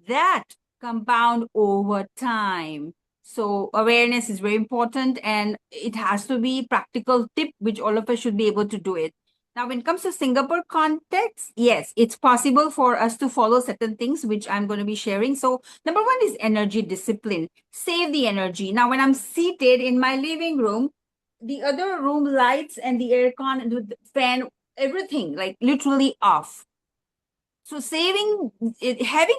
that compound over time? So awareness is very important, and it has to be practical tip, which all of us should be able to do it. Now, when it comes to Singapore context, yes, it's possible for us to follow certain things, which I'm going to be sharing. So number one is energy discipline. Save the energy. Now, when I'm seated in my living room, the other room lights and the aircon and the fan, everything like literally off. So having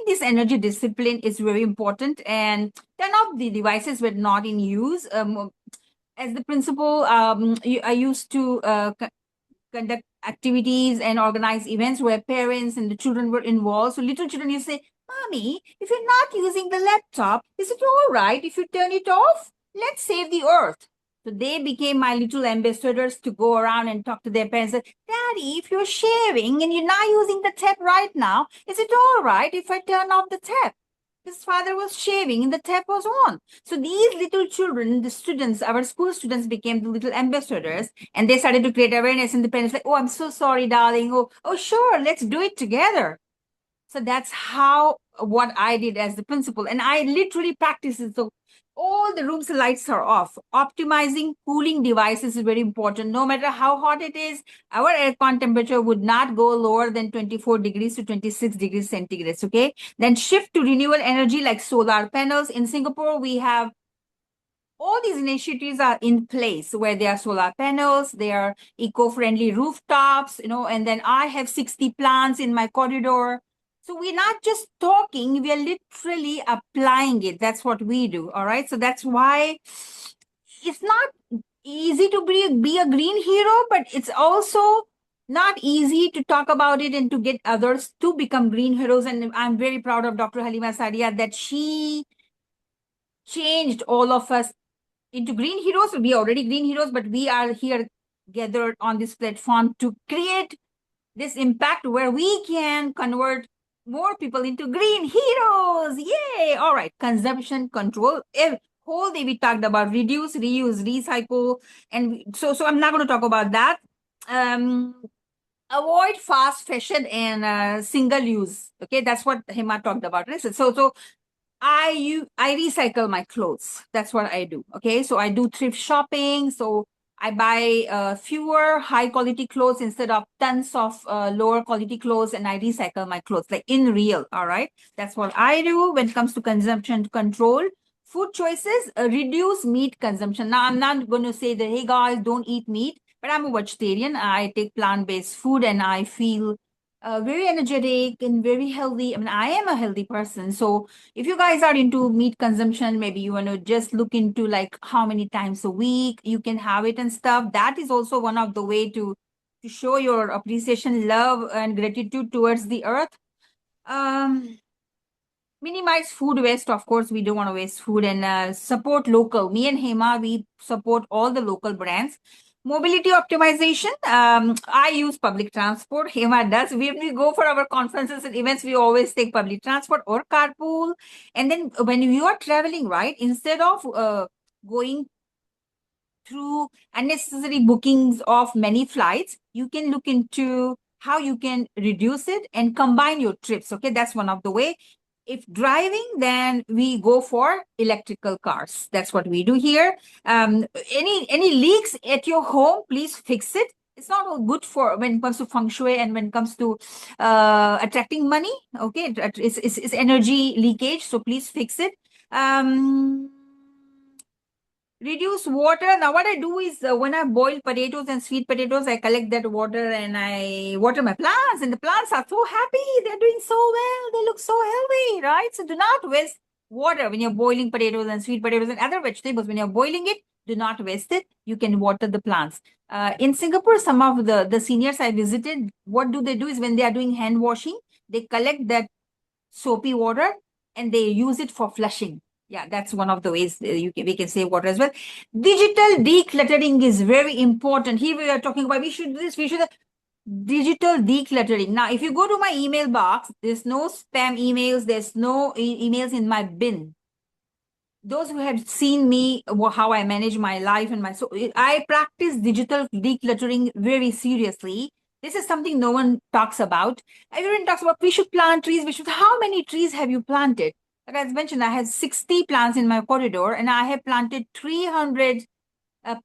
this energy discipline is very important, and turn off the devices when not in use. As the principal, I used to conduct activities and organize events where parents and the children were involved. So little children used to say, "Mommy, if you're not using the laptop, is it all right if you turn it off? Let's save the earth." So they became my little ambassadors to go around and talk to their parents. "Daddy, if you're shaving and you're not using the tap right now, is it all right if I turn off the tap?" His father was shaving and the tap was on. So these little children, the students, our school students became the little ambassadors, and they started to create awareness. And the parents like, oh, I'm so sorry, darling. Oh, sure, let's do it together. So that's how what I did as the principal, and I literally practiced it. So all the room's lights are off. Optimizing cooling devices is very important. No matter how hot it is, our aircon temperature would not go lower than 24 degrees to 26 degrees centigrade. Okay. Then shift to renewable energy like solar panels. In Singapore, we have all these initiatives are in place where there are solar panels, there are eco-friendly rooftops, and then I have 60 plants in my corridor. So we're not just talking, we are literally applying it. That's what we do. All right. So that's why it's not easy to be a green hero, but it's also not easy to talk about it and to get others to become green heroes. And I'm very proud of Dr. Halima Sadia that she changed all of us into green heroes. We are already green heroes, but we are here gathered on this platform to create this impact where we can convert more people into green heroes. Yay! All right, consumption control. Whole day we talked about reduce, reuse, recycle, and so I'm not going to talk about that. Avoid fast fashion and single use. Okay, that's what Hema talked about. So I recycle my clothes. That's what I do. Okay, so I do thrift shopping. So I buy fewer high quality clothes instead of tons of lower quality clothes, and I recycle my clothes like in real. All right, that's what I do when it comes to consumption control. Food choices, reduce meat consumption. Now I'm not going to say that, hey guys, don't eat meat, but I'm a vegetarian. I take plant-based food and I feel very energetic and very healthy. I mean, I am a healthy person. So if you guys are into meat consumption, maybe you want to just look into like how many times a week you can have it and stuff. That is also one of the way to show your appreciation, love, and gratitude towards the earth. Minimize food waste. Of course, we don't want to waste food, and support local. Me and Hema, we support all the local brands. Mobility optimization. I use public transport. Hema does. When we go for our conferences and events, we always take public transport or carpool. And then when you are traveling, right, instead of going through unnecessary bookings of many flights, you can look into how you can reduce it and combine your trips. Okay, that's one of the way. If driving, then we go for electrical cars. That's what we do here. Any leaks at your home, please fix it. It's not all good for when it comes to feng shui and when it comes to attracting money. Okay, it's energy leakage, so please fix it. Reduce water. Now what I do is when I boil potatoes and sweet potatoes, I collect that water and I water my plants, and the plants are so happy. They're doing so well. They look so healthy, right? So do not waste water when you're boiling potatoes and sweet potatoes and other vegetables. When you're boiling it, do not waste it. You can water the plants. In Singapore, some of the seniors I visited, what do they do is when they are doing hand washing, they collect that soapy water and they use it for flushing. Yeah, that's one of the ways we can save water as well. Digital decluttering is very important. Here we are talking about we should do this, we should digital decluttering. Now, if you go to my email box, there's no spam emails, there's no emails in my bin. Those who have seen me, how I manage my life and so I practice digital decluttering very seriously. This is something no one talks about. Everyone talks about we should plant trees. How many trees have you planted? Like I mentioned, I have 60 plants in my corridor, and I have planted 300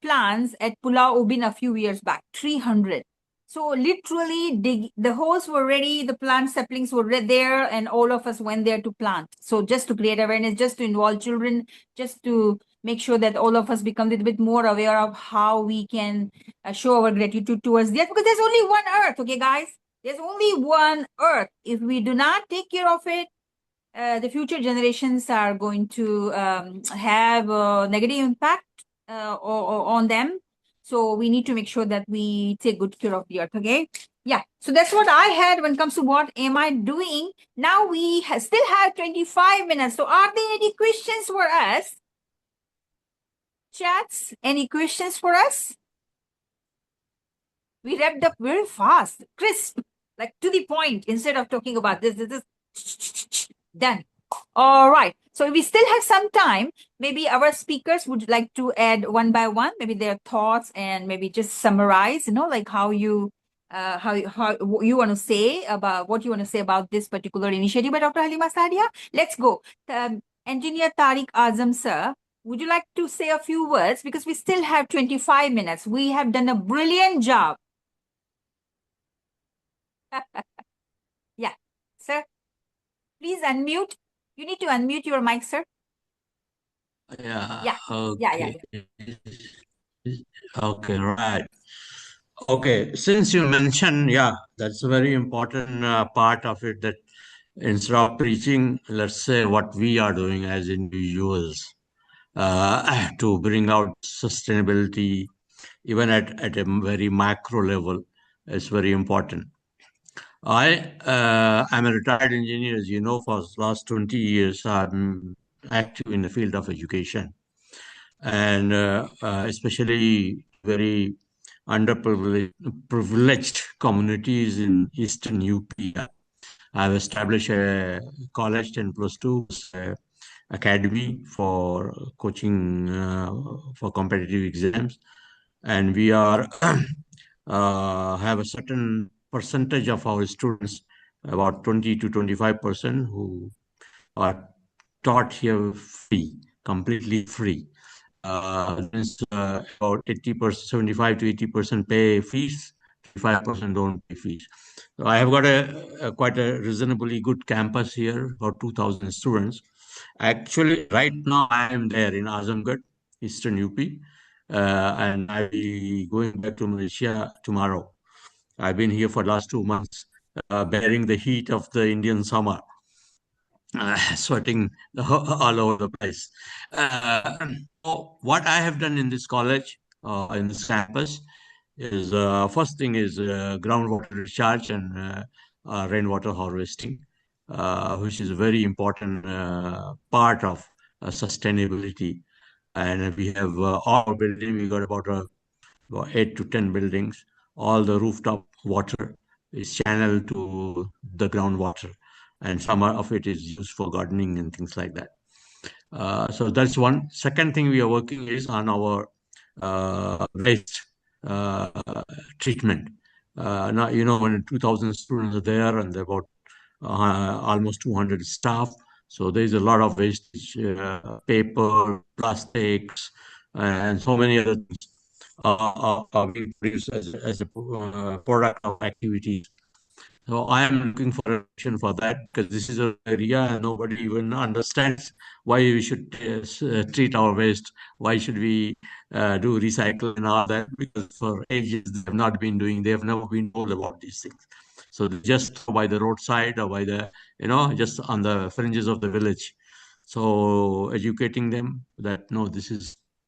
plants at Pulau Ubin a few years back. 300. So literally, the holes were ready, the plant saplings were there, and all of us went there to plant. So just to create awareness, just to involve children, just to make sure that all of us become a little bit more aware of how we can show our gratitude towards the earth, because there's only one earth, okay, guys? There's only one earth. If we do not take care of it, the future generations are going to have a negative impact on them. So we need to make sure that we take good care of the earth, okay? Yeah, so that's what I had when it comes to what am I doing. Now we still have 25 minutes. So are there any questions for us? Chats, any questions for us? We wrapped up very fast, crisp, like to the point, instead of talking about this. Done. All right. So we still have some time. Maybe our speakers would like to add one by one, maybe their thoughts and maybe just summarize, like how you want to say about what you want to say about this particular initiative by Dr. Halima Saadia. Let's go. Engineer Tariq Azam, sir, would you like to say a few words? Because we still have 25 minutes. We have done a brilliant job. Yeah, sir, please unmute. You need to unmute your mic, sir. Yeah. Yeah. Okay. Yeah. Okay. Right. Okay. Since you mentioned, yeah, that's a very important part of it, that instead of preaching, let's say what we are doing as individuals to bring out sustainability, even at a very macro level, is very important. I am a retired engineer, as you know. For the last 20 years, I'm active in the field of education, and especially very underprivileged communities in Eastern UP. I've established a college 10+2 academy for coaching for competitive exams, and we are have a certain percentage of our students, about 20 to 25%, who are taught here free, completely free. About 80%, 75 to 80% pay fees, 25% don't pay fees. So I have got a quite a reasonably good campus here, about 2,000 students. Actually, right now I am there in Azamgarh, Eastern UP, and I'll be going back to Malaysia tomorrow. I've been here for the last 2 months, bearing the heat of the Indian summer, sweating all over the place. What I have done in this college, in this campus, is first thing is groundwater recharge and rainwater harvesting, which is a very important part of sustainability. And we have our building, we got about 8 to 10 buildings. All the rooftop water is channeled to the groundwater, and some of it is used for gardening and things like that. So that's one. Second thing we are working is on our waste treatment. Now, when 2,000 students are there and there are about almost 200 staff, so there's a lot of wastage, paper, plastics, and so many other things are being produced as a product of activities. So I am looking for a solution for that, because this is an area and nobody even understands why we should treat our waste. Why should we do recycle and all that? Because for ages they have not been doing. They have never been told about these things. So just by the roadside or by the just on the fringes of the village. So educating them that no, this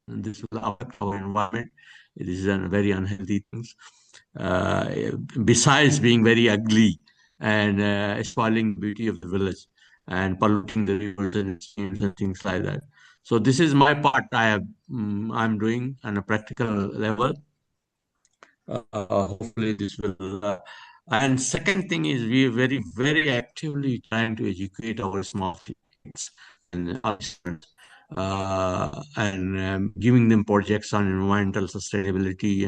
will affect our environment. This is a very unhealthy things. Besides being very ugly and spoiling the beauty of the village and polluting the rivers and streams and things like that. So this is my part I'm doing on a practical level. Hopefully this will. And second thing is we are very, very actively trying to educate our small kids and our students, and giving them projects on environmental sustainability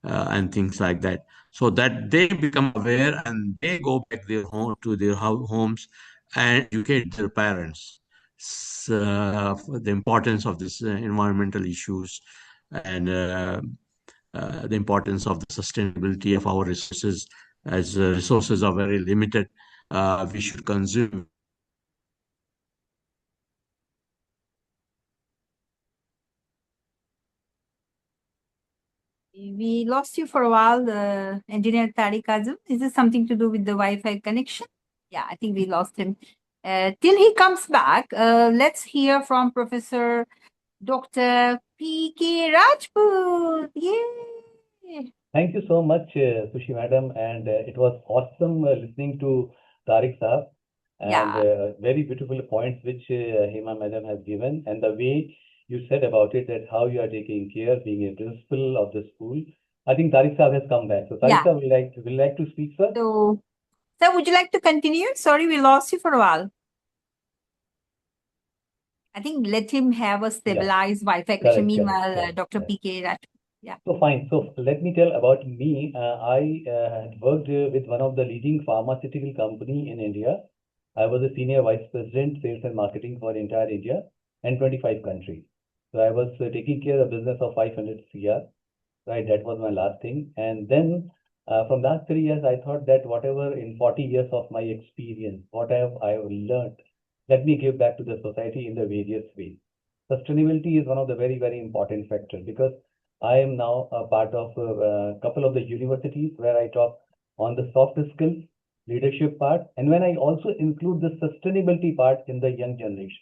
and things like that, so that they become aware and they go back to their homes and educate their parents for the importance of this environmental issues and the importance of the sustainability of our resources. As resources are very limited, we should consume. We lost you for a while, Engineer Tariq Azam. Is this something to do with the Wi-Fi connection? Yeah, I think we lost him. Till he comes back, let's hear from Professor Dr. P.K. Rajput. Yay! Thank you so much, Sushi Madam, and it was awesome listening to Tariq Saab, and very beautiful points which Hema Madam has given, and the way you said about it, that how you are taking care, being a principal of the school. I think Tariq Saab has come back. So Tariq Saab will like to speak, sir. So, sir, would you like to continue? Sorry, we lost you for a while. I think let him have a Yeah, stabilized Wi-Fi connection. correct, correct, Meanwhile, correct, Dr. correct. PK, yeah. So fine. So let me tell about me. I had worked with one of the leading pharmaceutical company in India. I was a senior vice president, sales and marketing for entire India and 25 countries. So I was taking care of business of 500 CR, right? That was my last thing. And then from last 3 years, I thought that whatever in 40 years of my experience, what I have learned, let me give back to the society in the various ways. Sustainability is one of the very, very important factors because I am now a part of a couple of the universities where I talk on the soft skills, leadership part, and when I also include the sustainability part in the young generation,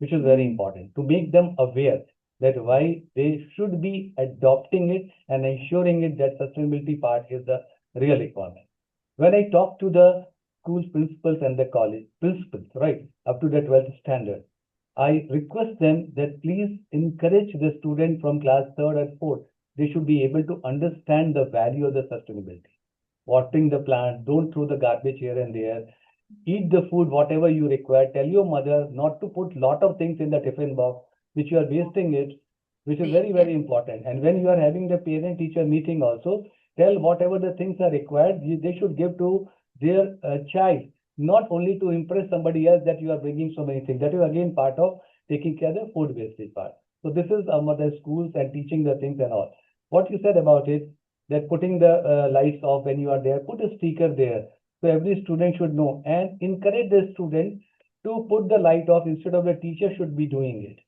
which is very important to make them aware that why they should be adopting it and ensuring it that sustainability part is the real requirement. When I talk to the school principals and the college principals, right, up to the 12th standard, I request them that please encourage the student from class 3rd and 4th. They should be able to understand the value of the sustainability. Watering the plant, don't throw the garbage here and there. Eat the food, whatever you require. Tell your mother not to put lot of things in the tiffin box, which you are wasting it, which is very, very important. And when you are having the parent-teacher meeting also, tell whatever the things are required, they should give to their child, not only to impress somebody else that you are bringing so many things. That is again part of taking care of the food wastage part. So this is the schools and teaching the things and all. What you said about it, that putting the lights off when you are there, put a sticker there. So every student should know and encourage the student to put the light off instead of the teacher should be doing it.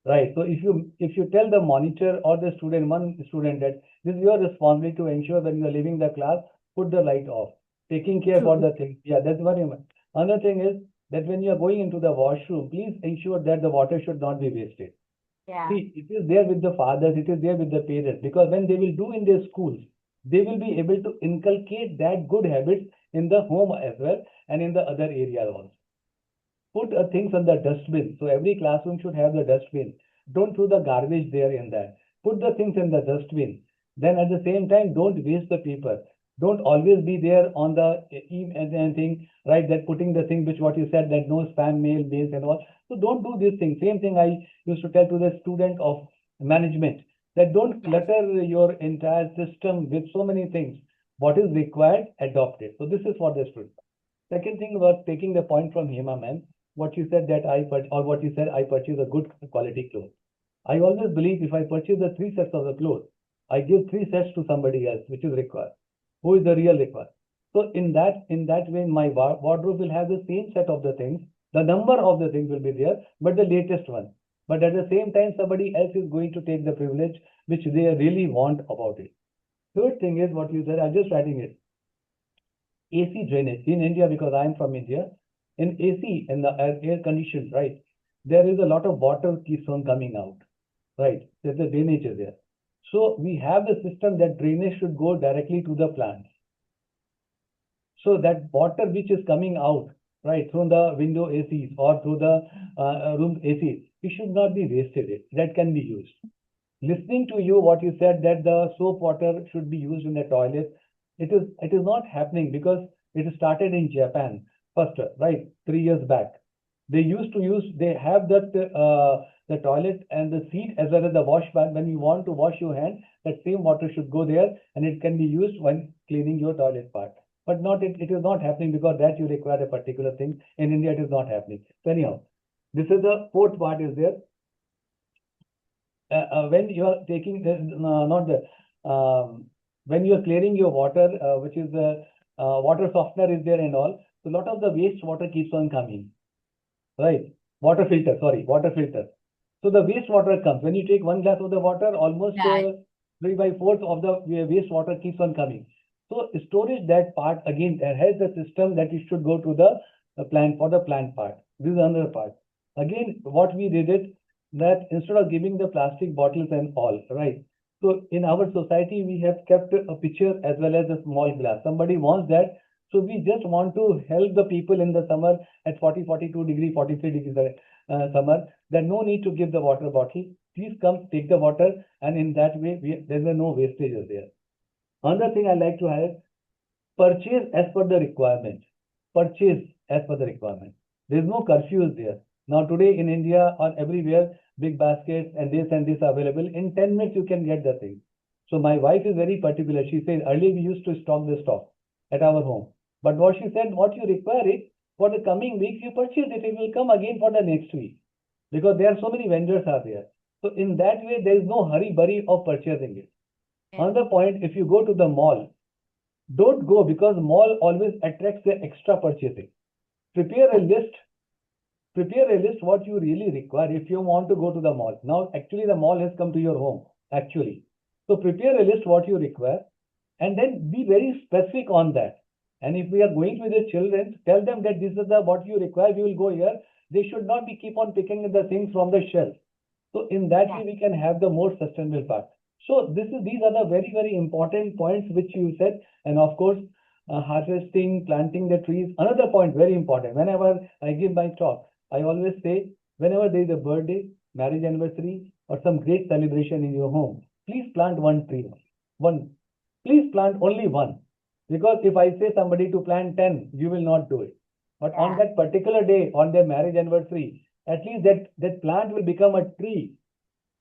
Right. So if you tell the monitor or the student, one student that this is your responsibility to ensure when you are leaving the class, put the light off, taking care for the things. Yeah, that's one element. Another thing is that when you are going into the washroom, please ensure that the water should not be wasted. Yeah. See, it is there with the fathers, it is there with the parents, because when they will do in their schools, they will be able to inculcate that good habits in the home as well and in the other areas also. Put things on the dustbin. So every classroom should have the dustbin. Don't throw the garbage there in that. Put the things in the dustbin. Then at the same time, don't waste the paper. Don't always be there on the thing, right? That putting the thing which what you said that no spam mails and all. So don't do this thing. Same thing I used to tell to the student of management that don't clutter your entire system with so many things. What is required, adopt it. So this is for the student. Second thing about taking the point from Hema ma'am, what you said that I purchase a good quality clothes. I always believe if I purchase the 3 sets of the clothes, I give 3 sets to somebody else, which is required. Who is the real required? So in that way, my wardrobe will have the same set of the things. The number of the things will be there, but the latest one. But at the same time, somebody else is going to take the privilege which they really want about it. Third thing is what you said, I'm just writing it. AC drainage in India, because I am from India, in AC, in the air conditioned, right? There is a lot of water keeps on coming out, right? There's a drainage there. So we have a system that drainage should go directly to the plants. So that water which is coming out, right, through the window ACs or through the room ACs, it should not be wasted. That can be used. Listening to you, what you said that the soap water should be used in the toilet, it is not happening because it started in Japan first, right, 3 years back. They have that the toilet and the seat as well as the wash bath. When you want to wash your hands, that same water should go there and it can be used when cleaning your toilet part. But it is not happening because that you require a particular thing. In India, it is not happening. So anyhow, this is the fourth part is there. When you are taking when you are clearing your water, which is the water softener is there and all, so a lot of the waste water keeps on coming, right? Water filter. So the waste water comes. When you take 1 glass of the water, almost 3/4 of the waste water keeps on coming. So storage that part again has the system that it should go to the plant for the plant part. This is another part. Again, what we did it that instead of giving the plastic bottles and all, right? So in our society, we have kept a pitcher as well as a small glass. Somebody wants that. So we just want to help the people in the summer at 40, 42 degree, 43 degrees summer, that no need to give the water bottle. Please come take the water. And in that way, there were no wastages there. Another thing I like to have, purchase as per the requirement. Purchase as per the requirement. There is no curfew there. Now today in India or everywhere, big baskets and this are available. In 10 minutes, you can get the thing. So my wife is very particular. She says, earlier we used to stock the stock at our home. But what she said, what you require it for the coming week, you purchase it. It will come again for the next week. Because there are so many vendors are there. So in that way, there is no hurry-burry of purchasing it. Another point, if you go to the mall, don't go because mall always attracts the extra purchasing. Prepare a list what you really require if you want to go to the mall. Now, actually, the mall has come to your home, actually. So prepare a list what you require and then be very specific on that. And if we are going with the children, tell them that this is what you require. We will go here. They should not be keep on picking the things from the shelf. So in that way, we can have the more sustainable part. So these are the very, very important points which you said. And of course, harvesting, planting the trees. Another point, very important. Whenever I give my talk, I always say, whenever there is a birthday, marriage anniversary, or some great celebration in your home, please plant one tree. Please plant only one. Because if I say somebody to plant 10, you will not do it. But on that particular day, on their marriage anniversary, at least that plant will become a tree.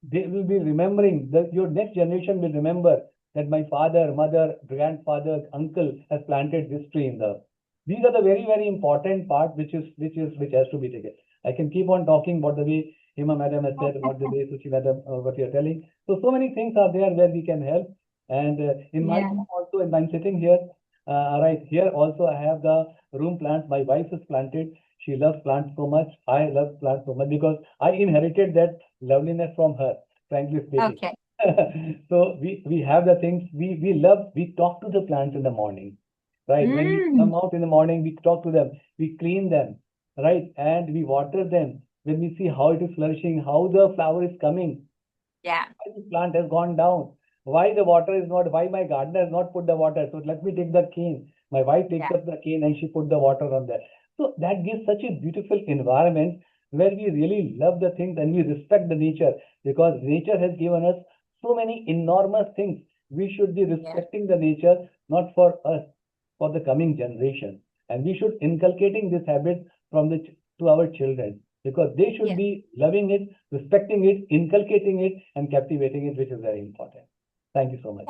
They will be remembering that your next generation will remember that my father, mother, grandfather, uncle has planted this tree in the. These are the very, very important part which has to be taken. I can keep on talking about the way Hima Madam has said, about the way Suchi Madam, what you are telling. So many things are there where we can help. And in my home also, and I'm sitting here, right here also I have the room plants. My wife has planted. She loves plants so much. I love plants so much because I inherited that loveliness from her, frankly speaking. Okay. So we have the things we talk to the plants in the morning, right? When we come out in the morning, we talk to them, we clean them, right? And we water them. When we see how it is flourishing, how the flower is coming, why the plant has gone down, why the water is not, why my gardener has not put the water. So let me take the cane. My wife takes up the cane and she put the water on there. So that gives such a beautiful environment where we really love the things and we respect the nature, because nature has given us so many enormous things. We should be respecting the nature, not for us, for the coming generation. And we should inculcating this habit to our children, because they should be loving it, respecting it, inculcating it, and captivating it, which is very important. Thank you so much.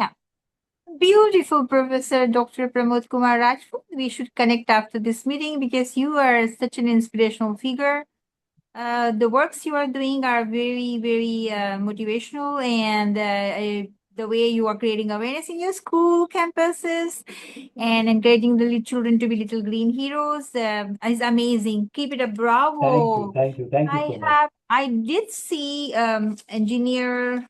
Beautiful, Professor Dr. Pramod Kumar Rajput. We should connect after this meeting because you are such an inspirational figure. The works you are doing are very, very motivational, and the way you are creating awareness in your school campuses and encouraging the children to be little green heroes is amazing. Keep it up, bravo. Thank you so much. I did see engineer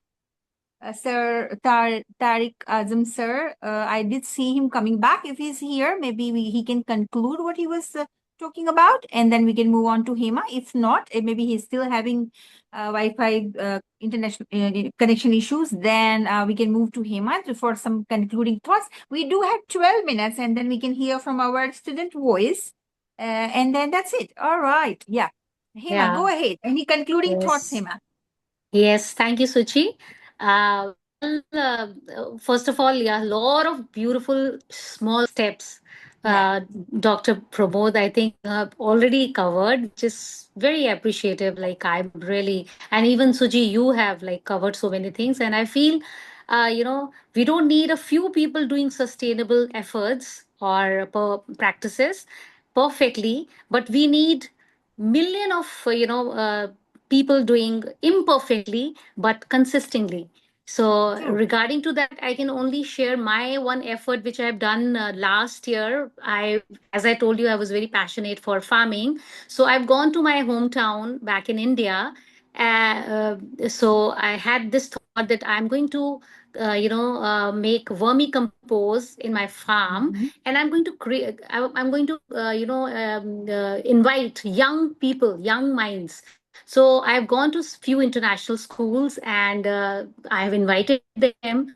Sir Tariq Azam sir. I did see him coming back. If he's here, maybe he can conclude what he was talking about, and then we can move on to Hema. If not, maybe he's still having Wi-Fi international connection issues, then we can move to Hema for some concluding thoughts. We do have 12 minutes, and then we can hear from our student voice, and then that's it. All right. Yeah. Hema, go ahead. Any concluding thoughts, Hema? Yes, thank you, Suchi. First of all, a lot of beautiful small steps. Dr. Pramod, I think, already covered, which is very appreciative. Like I'm really, and even Suji, you have like covered so many things, and I feel, we don't need a few people doing sustainable efforts or practices perfectly, but we need million of people doing imperfectly but consistently. So regarding to that, I can only share my one effort which I have done last year. As I told you, I was very passionate for farming. So I've gone to my hometown back in India. So I had this thought that I'm going to, make vermicompost in my farm, and I'm going to create. I'm going to, invite young people, young minds. So I've gone to few international schools, and I have invited them,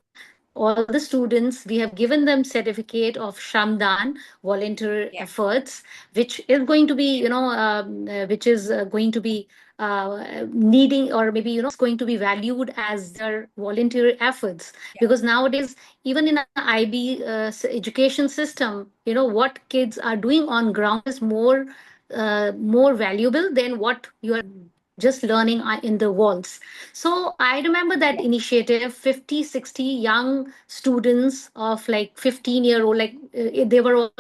all the students. We have given them certificate of Shramdan, volunteer efforts, which is going to be, going to be needing, or maybe, it's going to be valued as their volunteer efforts. Because nowadays, even in an IB education system, what kids are doing on ground is more more valuable than what you are just learning in the walls. So I remember that initiative, 50, 60 young students of like 15-year-old, like they were all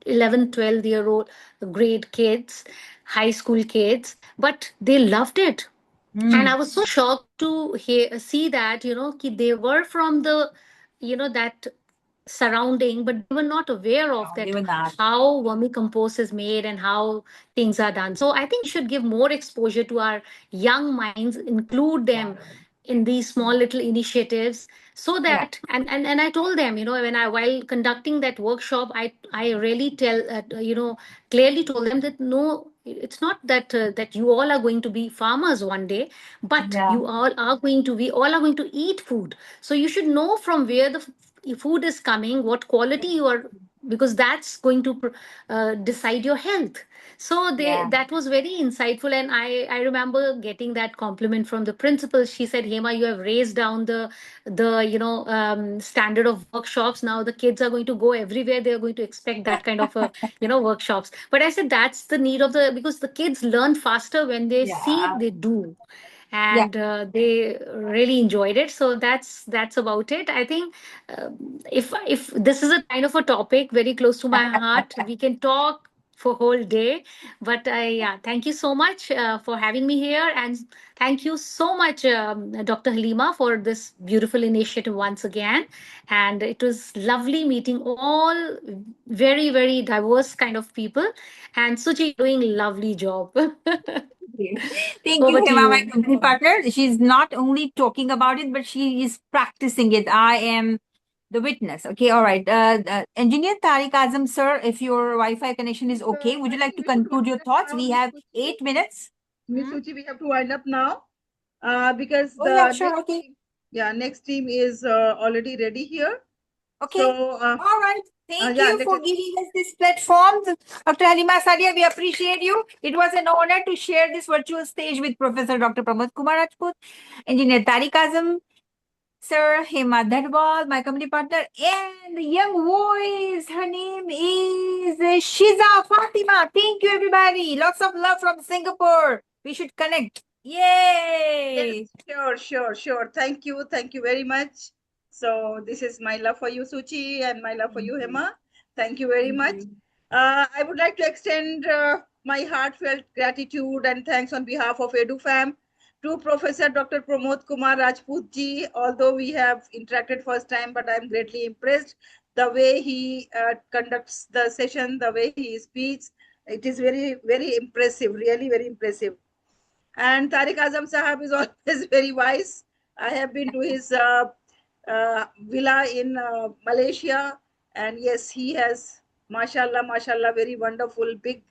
11, 12-year-old grade kids, high school kids, but they loved it. And I was so shocked to see that, they were from the, that surrounding, but they were not aware of that how vermicompost is made and how things are done. So I think we should give more exposure to our young minds, include them in these small little initiatives, so that and I told them, when I while conducting that workshop, I really clearly told them that no, it's not that that you all are going to be farmers one day, but you all are going to eat food. So you should know from where the food is coming, what quality you are, because that's going to decide your health. So that was very insightful, and I remember getting that compliment from the principal. She said, Hema, you have raised down the standard of workshops. Now the kids are going to go everywhere, they're going to expect that kind of workshops. But I said that's the need of because the kids learn faster when they see, they do, and they really enjoyed it. So that's about it. I think if this is a kind of a topic very close to my heart, we can talk for whole day. But thank you so much for having me here, and thank you so much, Dr. Halima, for this beautiful initiative once again. And it was lovely meeting all very, very diverse kind of people. And Suchi, doing lovely job. Thank you, Hema, my company partner. She's not only talking about it, but she is practicing it. I am the witness. Okay, all right. Engineer Tariq Azam, sir, if your Wi-Fi connection is okay, would you like to conclude your thoughts? We have 8 minutes. Miss Suchi, we have to wind up now because next team is already ready here. Okay. So, all right. Thank you for giving us this platform. Dr. Halima Saadia, we appreciate you. It was an honor to share this virtual stage with Professor Dr. Pramod Kumar Rajput, Engineer Tariq Azam, Sir Hema Dharwal, my company partner, and the young voice. Her name is Shiza Fatima. Thank you, everybody. Lots of love from Singapore. We should connect. Yay! Yes, sure. Thank you very much. So this is my love for you, Suchi, and my love for you, Hema. Thank you very much. I would like to extend my heartfelt gratitude and thanks on behalf of EduFam to Professor Dr. Pramod Kumar Rajput ji. Although we have interacted first time, but I'm greatly impressed the way he conducts the session, the way he speaks. It is very, very impressive, really very impressive. And Tariq Azam Sahab is always very wise. I have been to his villa in Malaysia, and yes, he has, mashallah, very wonderful big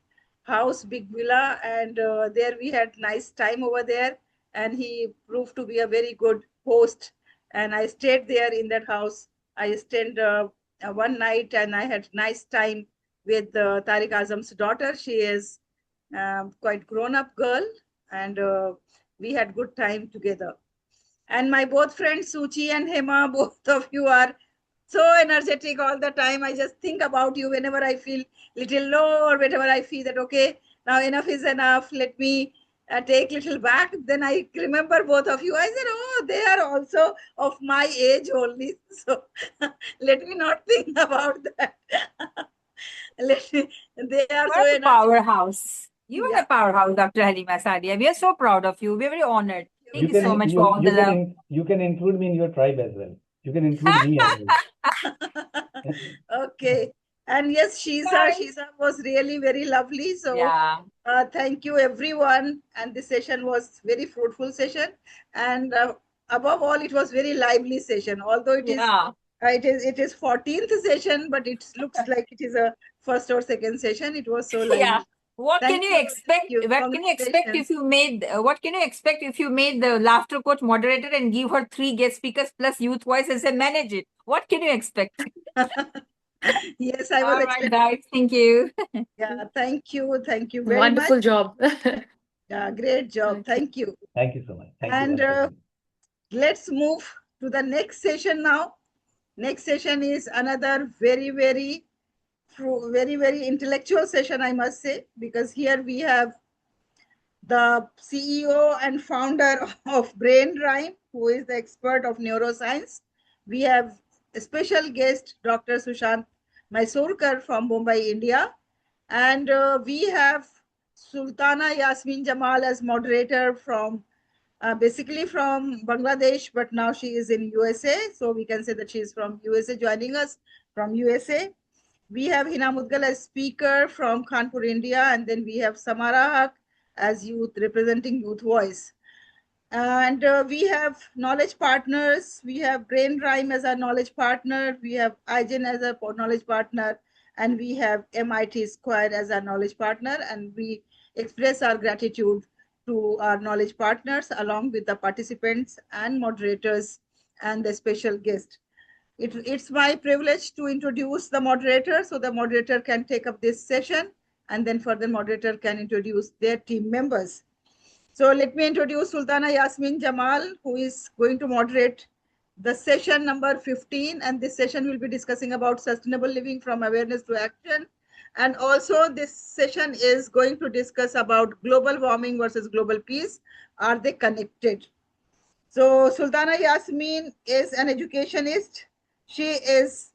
house, big villa, and there we had nice time over there, and he proved to be a very good host, and I stayed there in that house. I stayed one night, and I had nice time with Tariq Azam's daughter. She is quite grown-up girl, and we had good time together. And my both friends, Suchi and Hema, both of you are so energetic all the time. I just think about you whenever I feel little low or whenever I feel that, okay, now enough is enough. Let me take little back. Then I remember both of you. I said, oh, they are also of my age only. So let me not think about that. They are so powerhouse. You are a powerhouse, Dr. Halima Saadia. We are so proud of you. We are very honored. Thank you so much for all the love. You can include me in your tribe as well. You can include me as well. Okay. And yes, Shiza was really very lovely. So thank you everyone. And this session was very fruitful session. And above all, it was very lively session. Although it is 14th session, but it looks like it is a first or second session. It was so lively. Yeah. What can you expect? What can you expect if you made? What can you expect if you made the laughter coach moderator and give her 3 guest speakers plus youth voice and say manage it? What can you expect? Yes, I was. All right, guys. Thank you. Yeah, thank you very much. Wonderful job. Yeah, great job. Thank you. Thank you so much. Thank you. Let's move to the next session now. Next session is another very, very very, very intellectual session, I must say, because here we have the CEO and founder of BrainRhyme, who is the expert of neuroscience. We have a special guest, Dr. Sushant Mysurkar from Mumbai, India. And we have Sultana Yasmin Jamal as moderator from basically from Bangladesh, but now she is in USA. So we can say that she is from USA, joining us from USA. We have Hina Mudgal as speaker from Kanpur, India. And then we have Samara Haq as youth, representing Youth Voice. And we have knowledge partners. We have BrainRhyme as our knowledge partner. We have iGen as a knowledge partner. And we have MIT Square as our knowledge partner. And we express our gratitude to our knowledge partners, along with the participants and moderators and the special guest. It's my privilege to introduce the moderator, so the moderator can take up this session, and then further moderator can introduce their team members. So let me introduce Sultana Yasmin Jamal, who is going to moderate the session number 15, and this session will be discussing about sustainable living from awareness to action. And also this session is going to discuss about global warming versus global peace. Are they connected? So Sultana Yasmin is an educationist. She is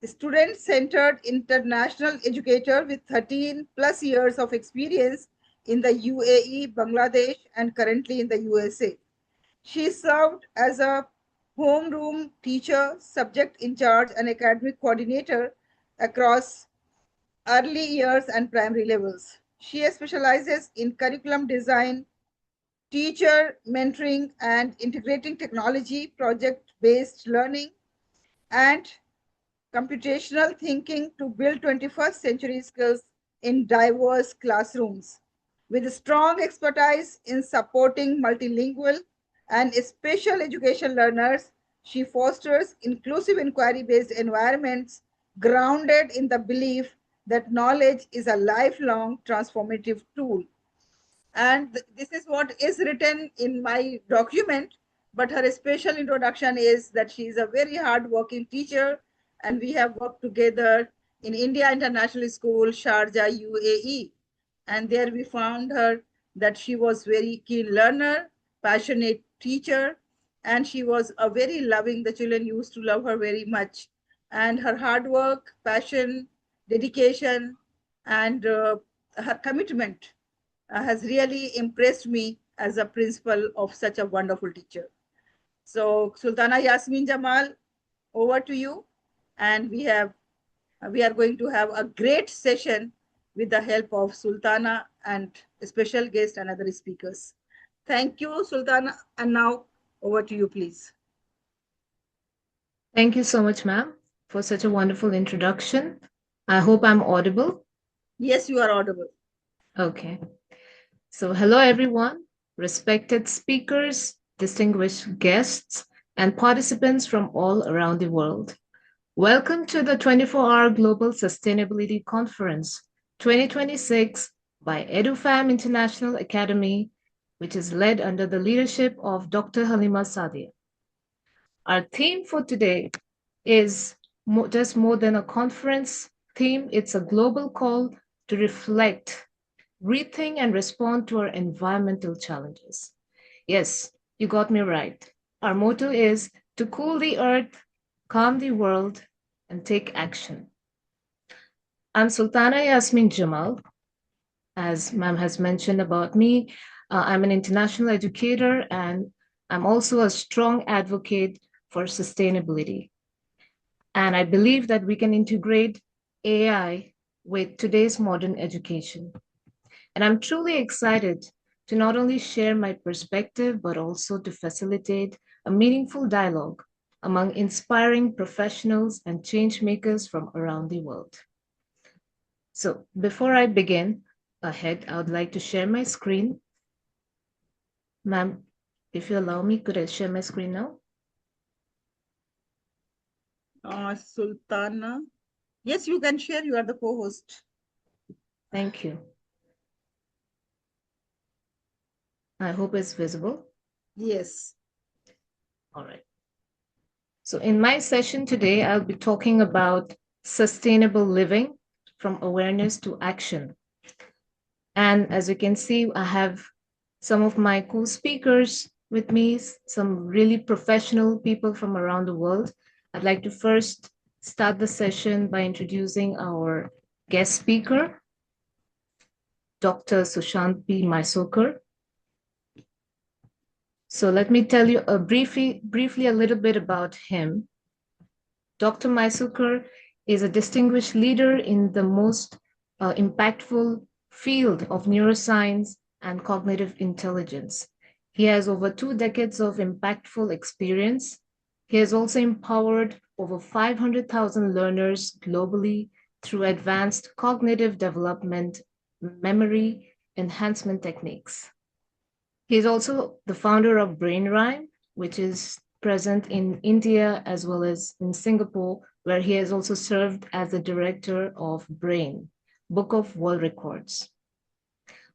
a student-centered international educator with 13 plus years of experience in the UAE, Bangladesh, and currently in the USA. She served as a homeroom teacher, subject in charge, and academic coordinator across early years and primary levels. She specializes in curriculum design, teacher mentoring, and integrating technology, project-based learning, and computational thinking to build 21st century skills in diverse classrooms. With strong expertise in supporting multilingual and special education learners, she fosters inclusive inquiry-based environments grounded in the belief that knowledge is a lifelong transformative tool. And this is what is written in my document, but her special introduction is that she is a very hardworking teacher, and we have worked together in India International School, Sharjah, UAE. And there we found her that she was very keen learner, passionate teacher, and she was a very loving. The children used to love her very much. And her hard work, passion, dedication, and her commitment has really impressed me as a principal of such a wonderful teacher. So Sultana Yasmin Jamal, over to you. And we are going to have a great session with the help of Sultana and special guests and other speakers. Thank you, Sultana. And now over to you, please. Thank you so much, ma'am, for such a wonderful introduction. I hope I'm audible. Yes, you are audible. Okay. So hello, everyone, respected speakers, distinguished guests, and participants from all around the world. Welcome to the 24-Hour Global Sustainability Conference 2026 by EduFam International Academy, which is led under the leadership of Dr. Halima Saadia. Our theme for today is just more than a conference theme. It's a global call to reflect, rethink, and respond to our environmental challenges. Yes, you got me right. Our motto is to cool the earth, calm the world, and take action. I'm Sultana Yasmin Jamal. As ma'am has mentioned about me, I'm an international educator, and I'm also a strong advocate for sustainability. And I believe that we can integrate AI with today's modern education. And I'm truly excited to not only share my perspective, but also to facilitate a meaningful dialogue among inspiring professionals and change makers from around the world. So before I begin ahead, I would like to share my screen. Ma'am, if you allow me, could I share my screen now? Sultana. Yes, you can share. You are the co-host. Thank you. I hope it's visible. Yes. All right. So in my session today, I'll be talking about sustainable living from awareness to action. And as you can see, I have some of my co-speakers with me, some really professional people from around the world. I'd like to first start the session by introducing our guest speaker, Dr. Sushant P. Mysokar. So let me tell you briefly a little bit about him. Dr. Mysokar is a distinguished leader in the most impactful field of neuroscience and cognitive intelligence. He has over 2 decades of impactful experience. He has also empowered over 500,000 learners globally through advanced cognitive development, memory enhancement techniques. He is also the founder of BrainRhyme, which is present in India as well as in Singapore, where he has also served as the director of BRAIN, Book of World Records.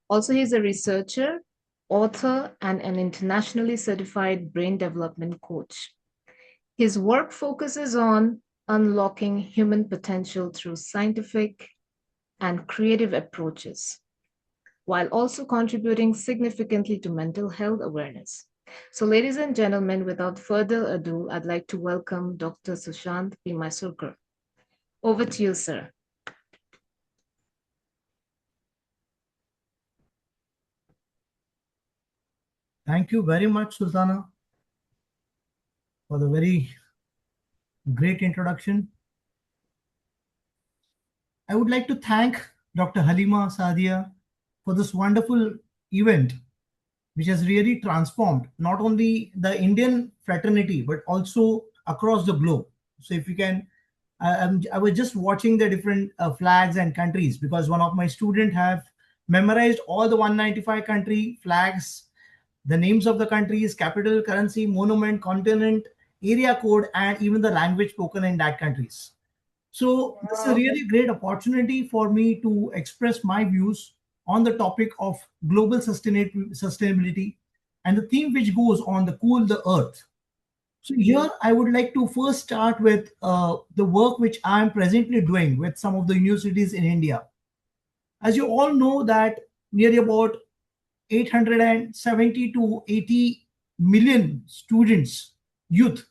Also, he's a researcher, author, and an internationally certified brain development coach. His work focuses on unlocking human potential through scientific and creative approaches, while also contributing significantly to mental health awareness. So ladies and gentlemen, without further ado, I'd like to welcome Dr. Sushant P. Mysokar. Over to you, sir. Thank you very much, Sultana, for the very great introduction. I would like to thank Dr. Halima Saadia for this wonderful event, which has really transformed not only the Indian fraternity, but also across the globe. So if you can, I was just watching the different flags and countries, because one of my students have memorized all the 195 country flags, the names of the countries, capital, currency, monument, continent, area code, and even the language spoken in that countries. So this is a really great opportunity for me to express my views on the topic of global sustainability and the theme which goes on the Cool the Earth. So here I would like to first start with the work which I am presently doing with some of the universities in India. As you all know that nearly about 870 to 80 million students, youth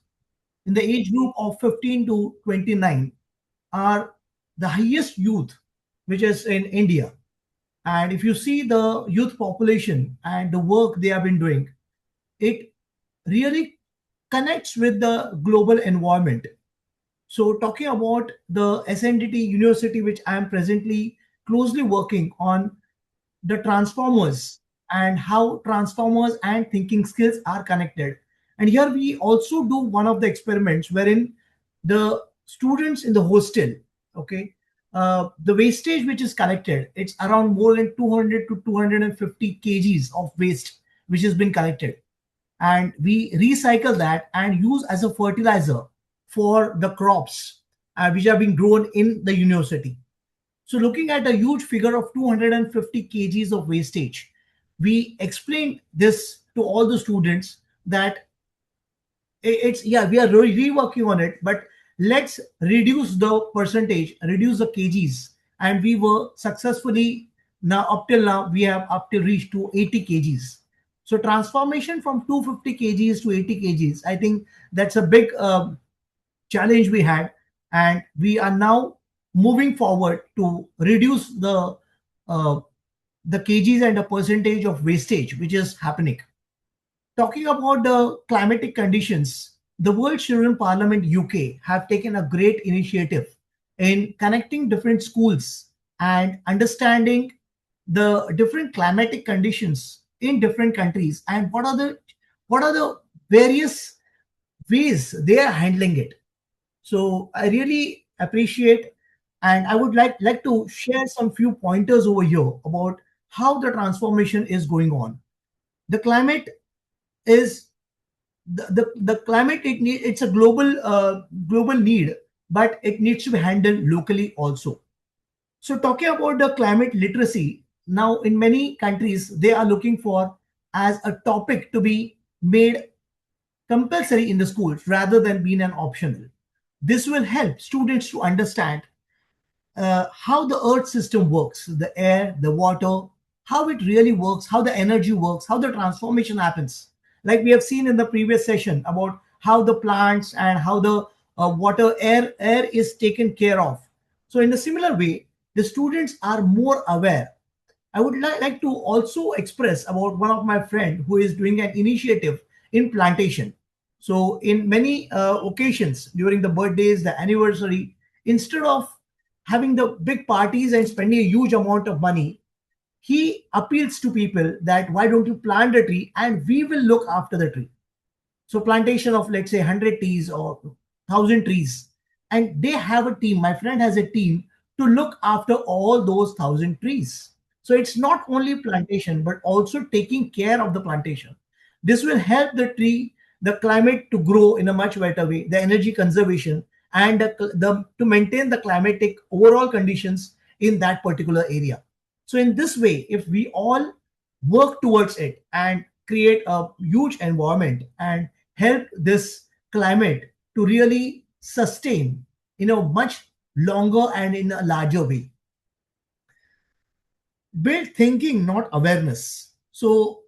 in the age group of 15 to 29 are the highest youth which is in India. And if you see the youth population and the work they have been doing, it really connects with the global environment. So talking about the SNDT University, which I am presently closely working on the transformers and how transformers and thinking skills are connected. And here we also do one of the experiments wherein the students in the hostel, okay, the wastage which is collected, it's around more than 200 to 250 kgs of waste which has been collected. And we recycle that and use as a fertilizer for the crops which are being grown in the university. So looking at a huge figure of 250 kgs of wastage, we explained this to all the students that it's, yeah, we are reworking on it, but let's reduce the percentage, reduce the kgs. And we were successfully, now up till now, we have up till reached to 80 kgs. So transformation from 250 kgs to 80 kgs, I think that's a big challenge we had. And we are now moving forward to reduce the kgs and the percentage of wastage which is happening. Talking about the climatic conditions, the World Children Parliament UK have taken a great initiative in connecting different schools and understanding the different climatic conditions in different countries and what are the various ways they are handling it. So I really appreciate, and I would like to share some few pointers over here about how the transformation is going on. The climate is the climate, it's a global need, but it needs to be handled locally also. So talking about the climate literacy, now in many countries they are looking for as a topic to be made compulsory in the schools rather than being an optional. This will help students to understand how the earth system works, the air, the water, how it really works, how the energy works, how the transformation happens. Like we have seen in the previous session about how the plants and how the water, air is taken care of. So in a similar way, the students are more aware. I would like to also express about one of my friend who is doing an initiative in plantation. So in many occasions during the birthdays, the anniversary, instead of having the big parties and spending a huge amount of money, he appeals to people that why don't you plant a tree and we will look after the tree. So plantation of, let's say, 100 trees or 1,000 trees. And they have a team. My friend has a team to look after all those 1,000 trees. So it's not only plantation, but also taking care of the plantation. This will help the tree, the climate to grow in a much better way, the energy conservation, and to maintain the climatic overall conditions in that particular area. So in this way, if we all work towards it and create a huge environment and help this climate to really sustain in a much longer and in a larger way. Build thinking, not awareness. So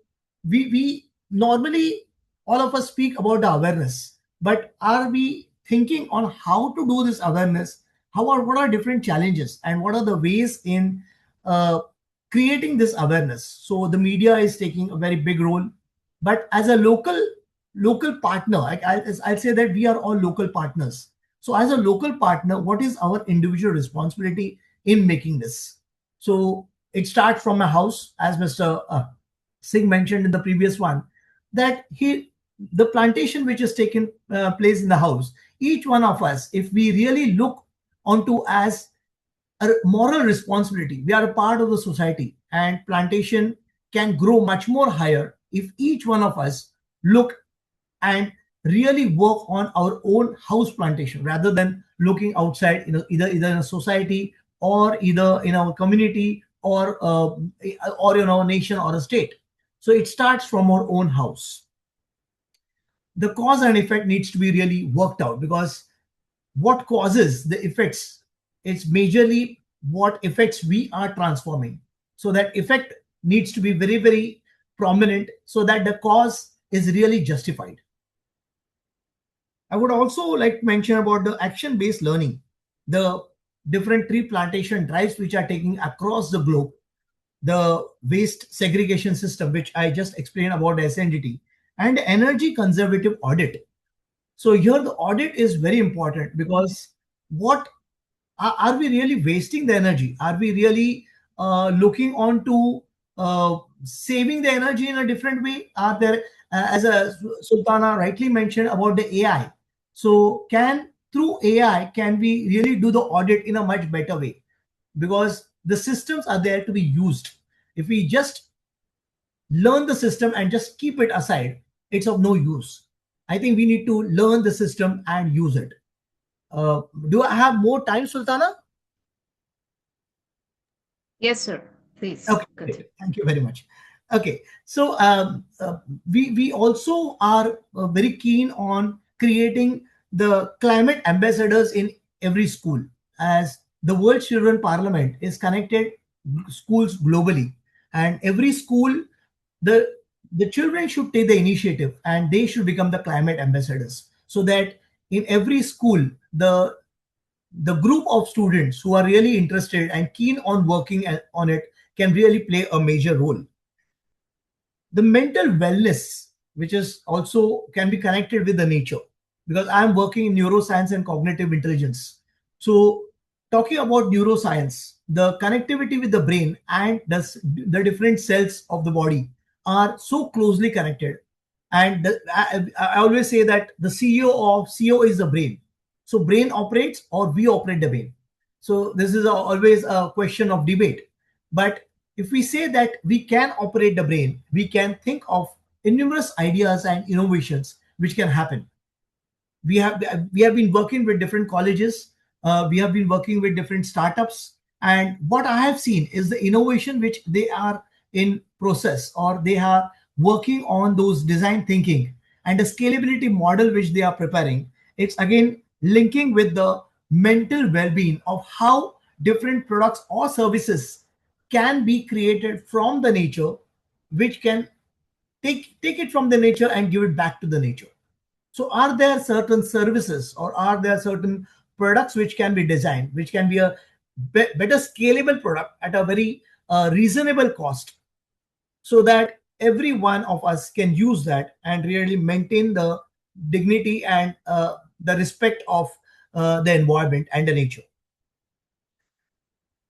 we normally, all of us speak about the awareness, but are we thinking on how to do this awareness? What are different challenges and what are the ways in creating this awareness? So the media is taking a very big role, but as a local partner, I'll say that we are all local partners. So as a local partner, what is our individual responsibility in making this? So it starts from a house, as Mr. Singh mentioned in the previous one, that the plantation which has taken place in the house, each one of us, if we really look onto as a moral responsibility, we are a part of the society, and plantation can grow much more higher if each one of us look and really work on our own house plantation rather than looking outside, either in a society or either in our community or in our nation or a state. So it starts from our own house. The cause and effect needs to be really worked out, because what causes the effects, it's majorly what effects we are transforming. So that effect needs to be very, very prominent so that the cause is really justified. I would also like to mention about the action-based learning, the different tree plantation drives which are taking across the globe, the waste segregation system, which I just explained about SNDT, and energy conservative audit. So here the audit is very important, because what are we really wasting the energy? Are we really looking on to saving the energy in a different way? Are there, as Sultana rightly mentioned about the AI, so through AI, can we really do the audit in a much better way? Because the systems are there to be used. If we just learn the system and just keep it aside, it's of no use. I think we need to learn the system and use it. Do I have more time, Sultana? Yes, sir. Please. Okay, thank you very much. Okay, so we also are very keen on creating the climate ambassadors in every school, as the World Children Parliament is connected schools globally, and every school, the children should take the initiative and they should become the climate ambassadors, so that in every school, the group of students who are really interested and keen on working on it can really play a major role. The mental wellness, which is also can be connected with the nature, because I'm working in neuroscience and cognitive intelligence. So talking about neuroscience, the connectivity with the brain and the different cells of the body are so closely connected. And I always say that the CEO is the brain. So brain operates or we operate the brain. So this is always a question of debate. But if we say that we can operate the brain, we can think of numerous ideas and innovations which can happen. We have been working with different colleges. We have been working with different startups. And what I have seen is the innovation which they are in process, or they are working on those design thinking and the scalability model which they are preparing. It's again linking with the mental well-being of how different products or services can be created from the nature, which can take it from the nature and give it back to the nature. So are there certain services or are there certain products which can be designed, which can be a better scalable product at a very reasonable cost, so that every one of us can use that and really maintain the dignity and the respect of the environment and the nature.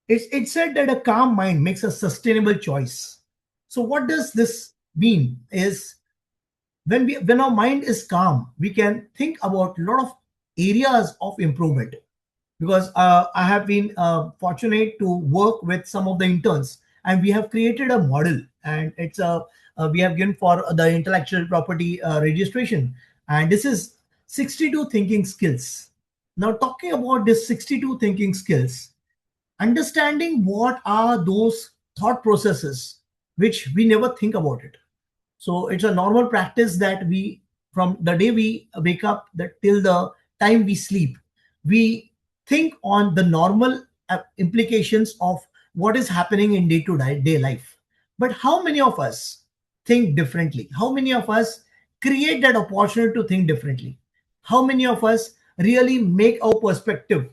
It's said that a calm mind makes a sustainable choice. So what does this mean is, when our mind is calm, we can think about a lot of areas of improvement. Because I have been fortunate to work with some of the interns, and we have created a model, and it's we have given for the intellectual property registration, and this is 62 thinking skills. Now, talking about this 62 thinking skills, understanding what are those thought processes which we never think about it. So it's a normal practice that we, from the day we wake up till the time we sleep, we think on the normal implications of what is happening in day-to-day life. But how many of us think differently? How many of us create that opportunity to think differently? How many of us really make our perspective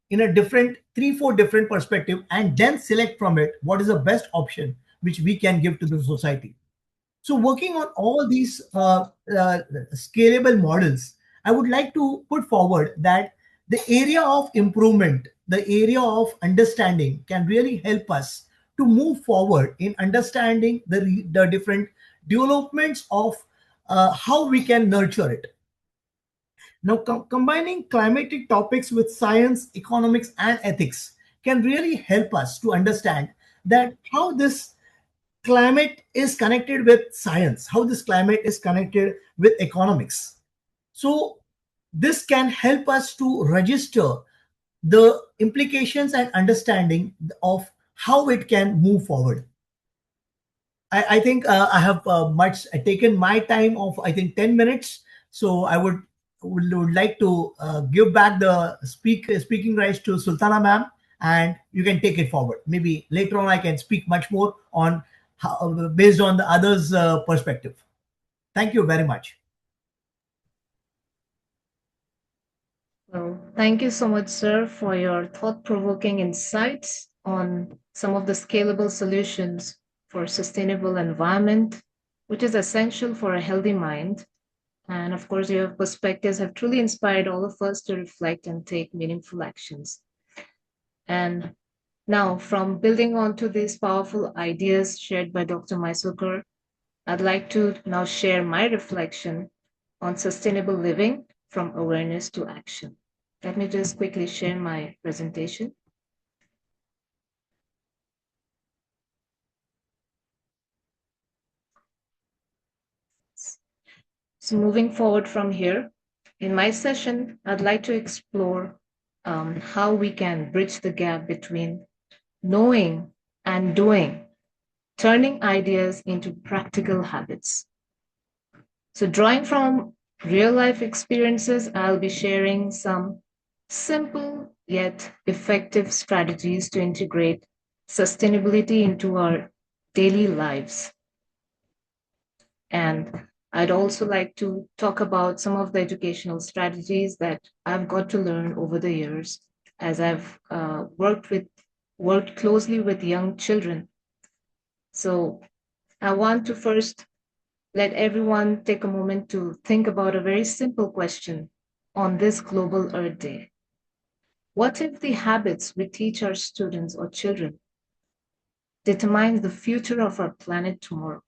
in a different 3-4 different perspective and then select from it what is the best option which we can give to the society? So working on all these scalable models, I would like to put forward that the area of improvement, the area of understanding can really help us to move forward in understanding the different developments of how we can nurture it. Now, combining climatic topics with science, economics, and ethics can really help us to understand that how this climate is connected with science, how this climate is connected with economics. So this can help us to register the implications and understanding of how it can move forward. I think I have taken my time of, I think, 10 minutes. So I would like to give back the speaking rights to Sultana ma'am, and you can take it forward. Maybe later on I can speak much more on how, based on the others' perspective. Thank you very much. Well, thank you so much, sir, for your thought-provoking insights on some of the scalable solutions for sustainable environment, which is essential for a healthy mind. And of course, your perspectives have truly inspired all of us to reflect and take meaningful actions. And now, from building on to these powerful ideas shared by Dr. Mysokar, I'd like to now share my reflection on sustainable living from awareness to action. Let me just quickly share my presentation. So moving forward from here, in my session, I'd like to explore how we can bridge the gap between knowing and doing, turning ideas into practical habits. So drawing from real life experiences, I'll be sharing some simple yet effective strategies to integrate sustainability into our daily lives. And I'd also like to talk about some of the educational strategies that I've got to learn over the years as I've worked closely with young children. So I want to first let everyone take a moment to think about a very simple question on this Global Earth Day. What if the habits we teach our students or children determine the future of our planet tomorrow?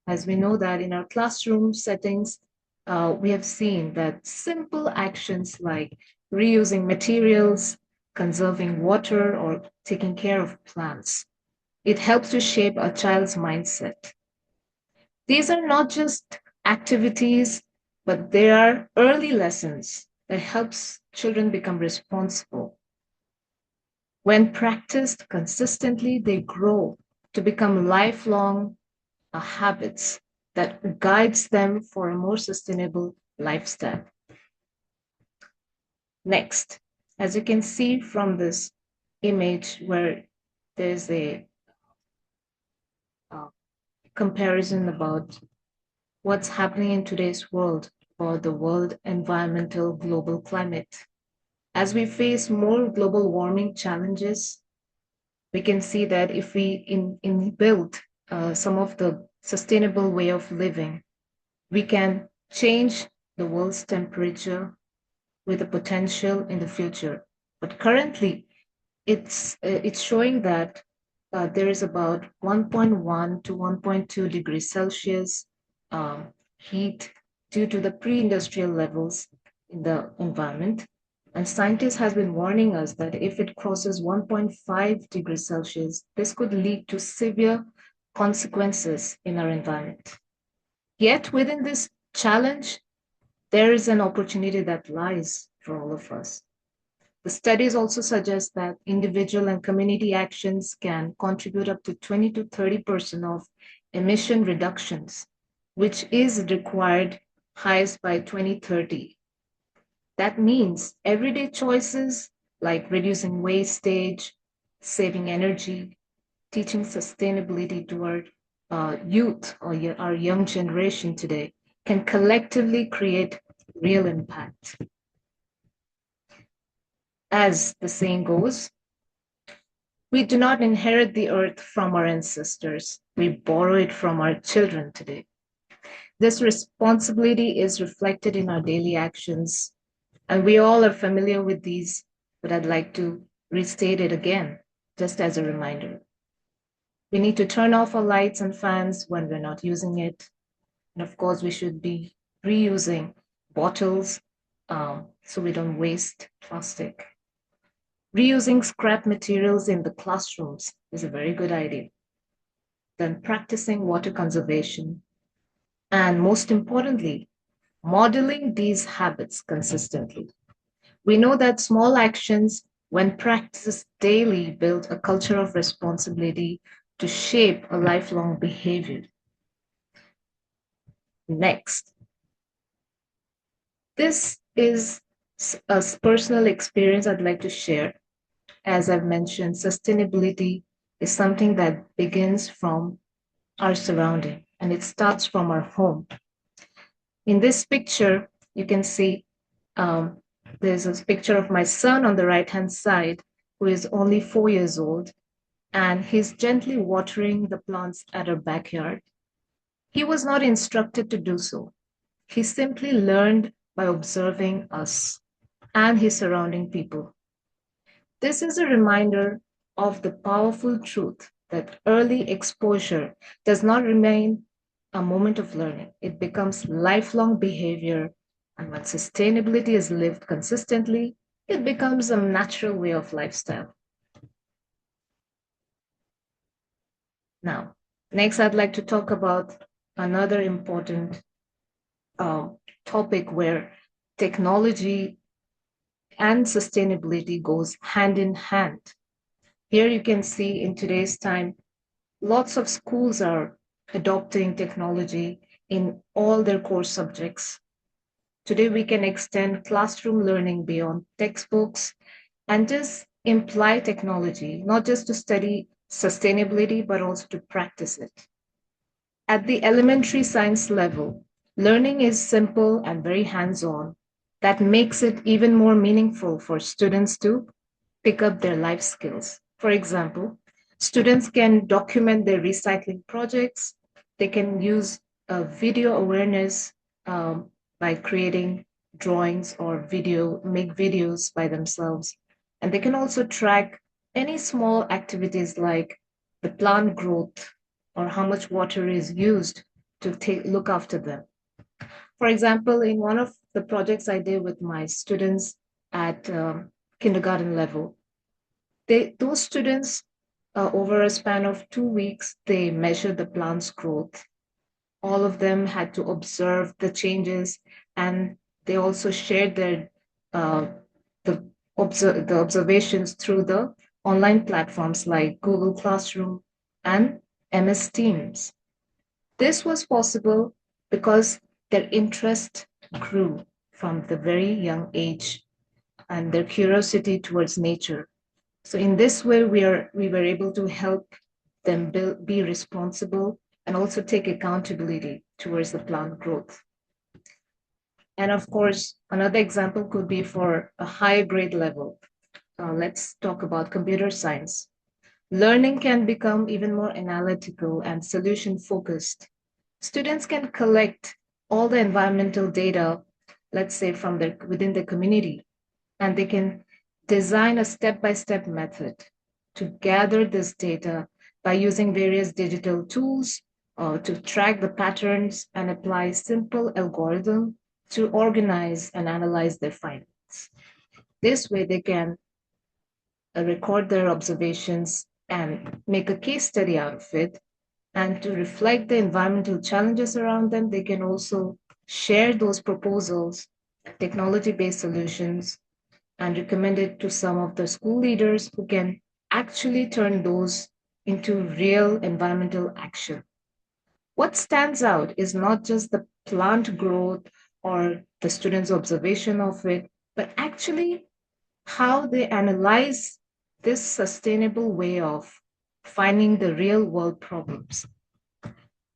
As we know that in our classroom settings, we have seen that simple actions like reusing materials, conserving water, or taking care of plants, it helps to shape a child's mindset. These are not just activities, but they are early lessons that helps children become responsible. When practiced consistently, they grow to become lifelong habits that guides them for a more sustainable lifestyle. Next, as you can see from this image where there's a comparison about what's happening in today's world for the world environmental global climate. As we face more global warming challenges, we can see that if we build some of the sustainable way of living, we can change the world's temperature with a potential in the future. But currently, it's showing that there is about 1.1 to 1.2 degrees Celsius heat due to the pre-industrial levels in the environment. And scientists have been warning us that if it crosses 1.5 degrees Celsius, this could lead to severe consequences in our environment. Yet within this challenge, there is an opportunity that lies for all of us. The studies also suggest that individual and community actions can contribute up to 20 to 30% of emission reductions, which is required highest by 2030. That means everyday choices like reducing wastage, saving energy, teaching sustainability toward youth or our young generation today can collectively create real impact. As the saying goes, we do not inherit the earth from our ancestors. We borrow it from our children today. This responsibility is reflected in our daily actions, and we all are familiar with these, but I'd like to restate it again, just as a reminder. We need to turn off our lights and fans when we're not using it. And of course, we should be reusing bottles so we don't waste plastic. Reusing scrap materials in the classrooms is a very good idea. Then practicing water conservation. And most importantly, modeling these habits consistently. We know that small actions, when practiced daily, build a culture of responsibility to shape a lifelong behavior. Next, this is a personal experience I'd like to share. As I've mentioned, sustainability is something that begins from our surrounding, and it starts from our home. In this picture, you can see there's a picture of my son on the right-hand side, who is only 4 years old, and he's gently watering the plants at our backyard. He was not instructed to do so. He simply learned by observing us and his surrounding people. This is a reminder of the powerful truth that early exposure does not remain a moment of learning. It becomes lifelong behavior, and when sustainability is lived consistently, it becomes a natural way of lifestyle. Now, next I'd like to talk about another important topic where technology and sustainability goes hand in hand. Here you can see in today's time, lots of schools are adopting technology in all their core subjects. Today, we can extend classroom learning beyond textbooks and just imply technology, not just to study sustainability, but also to practice it. At the elementary science level, learning is simple and very hands-on. That makes it even more meaningful for students to pick up their life skills. For example, students can document their recycling projects. They can use video awareness by creating drawings or make videos by themselves. And they can also track any small activities like the plant growth or how much water is used to look after them. For example, in one of the projects I did with my students at kindergarten level, those students, over a span of 2 weeks, they measured the plant's growth. All of them had to observe the changes, and they also shared their the observations through the online platforms like Google Classroom and MS Teams. This was possible because their interest grew from the very young age and their curiosity towards nature. So in this way, we were able to help them be responsible and also take accountability towards the plant growth. And of course, another example could be for a higher grade level. Let's talk about computer science. Learning can become even more analytical and solution focused. Students can collect all the environmental data, let's say from within the community, and they can design a step-by-step method to gather this data by using various digital tools to track the patterns and apply simple algorithm to organize and analyze their findings. This way they can record their observations and make a case study out of it. And to reflect the environmental challenges around them, they can also share those proposals, technology-based solutions, and recommend it to some of the school leaders who can actually turn those into real environmental action. What stands out is not just the plant growth or the students' observation of it, but actually how they analyze this sustainable way of finding the real world problems.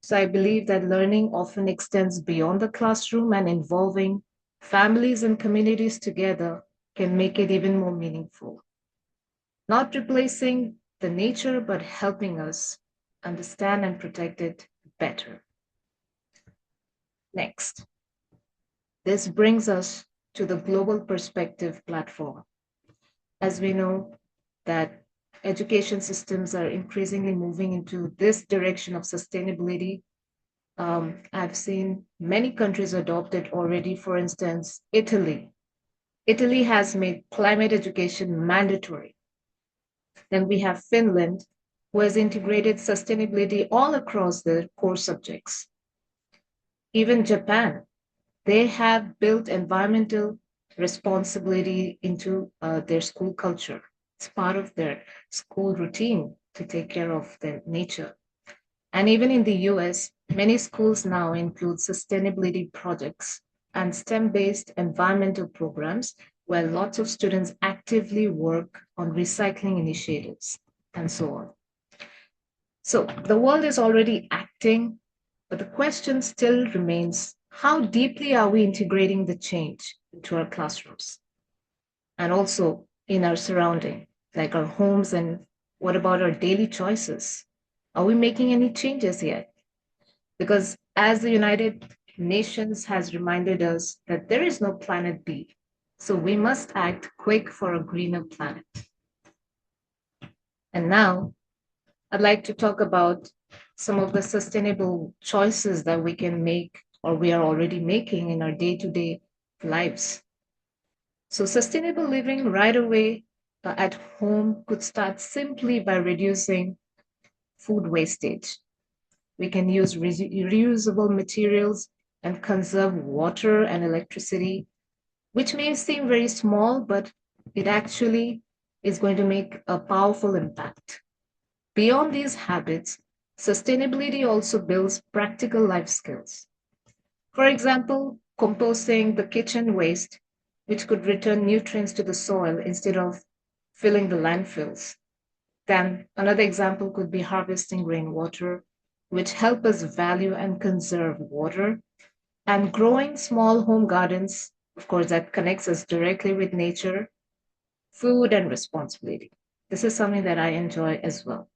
So I believe that learning often extends beyond the classroom, and involving families and communities together can make it even more meaningful. Not replacing the nature, but helping us understand and protect it better. Next, this brings us to the Global Perspective platform. As we know that education systems are increasingly moving into this direction of sustainability. I've seen many countries adopt it already. For instance, Italy. Italy has made climate education mandatory. Then we have Finland, who has integrated sustainability all across their core subjects. Even Japan, they have built environmental responsibility into their school culture. It's part of their school routine to take care of their nature. And even in the US, many schools now include sustainability projects and STEM-based environmental programs where lots of students actively work on recycling initiatives and so on. So the world is already acting, but the question still remains, how deeply are we integrating the change into our classrooms? And also in our surrounding, like our homes, and what about our daily choices? Are we making any changes yet? Because as the United Nations has reminded us that there is no planet B, so we must act quick for a greener planet. And now I'd like to talk about some of the sustainable choices that we can make, or we are already making in our day-to-day lives. So sustainable living right away at home could start simply by reducing food wastage. We can use reusable materials and conserve water and electricity, which may seem very small, but it actually is going to make a powerful impact. Beyond these habits, sustainability also builds practical life skills. For example, composting the kitchen waste, which could return nutrients to the soil instead of filling the landfills. Then another example could be harvesting rainwater, which help us value and conserve water, and growing small home gardens, of course, that connects us directly with nature, food, and responsibility. This is something that I enjoy as well.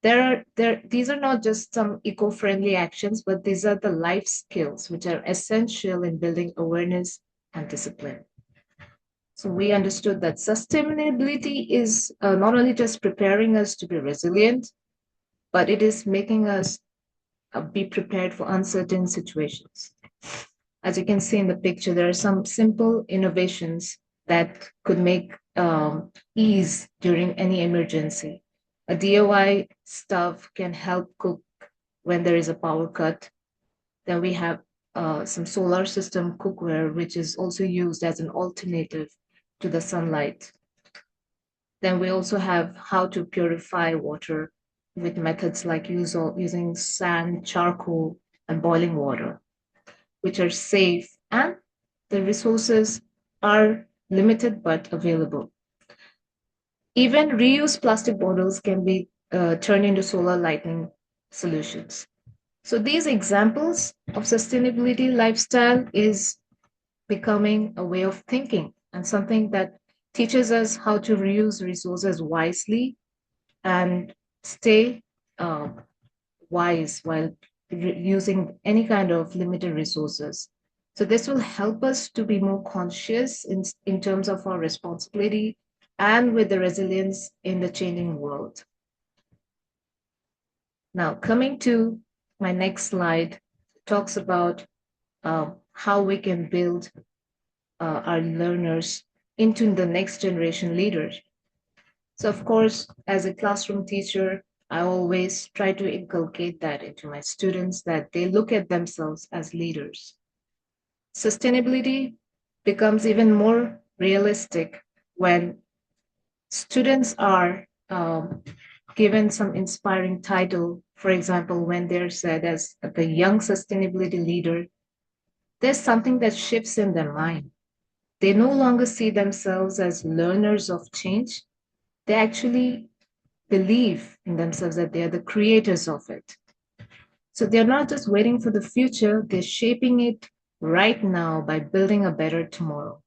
These are not just some eco-friendly actions, but these are the life skills which are essential in building awareness and discipline. So we understood that sustainability is not only just preparing us to be resilient, but it is making us be prepared for uncertain situations. As you can see in the picture, there are some simple innovations that could make ease during any emergency. A DIY stove can help cook when there is a power cut. Then we have some solar system cookware, which is also used as an alternative to the sunlight. Then we also have how to purify water with methods like using sand, charcoal, and boiling water, which are safe, and the resources are limited but available. Even reused plastic bottles can be turned into solar lighting solutions. So these examples of sustainability lifestyle is becoming a way of thinking and something that teaches us how to reuse resources wisely and stay wise while using any kind of limited resources. So this will help us to be more conscious in terms of our responsibility and with the resilience in the changing world. Now, coming to my next slide, talks about how we can build our learners into the next generation leaders. So of course, as a classroom teacher, I always try to inculcate that into my students, that they look at themselves as leaders. Sustainability becomes even more realistic when students are given some inspiring title. For example, when they're said as the young sustainability leader, there's something that shifts in their mind. They no longer see themselves as learners of change. They actually believe in themselves that they are the creators of it. So they're not just waiting for the future, they're shaping it right now by building a better tomorrow.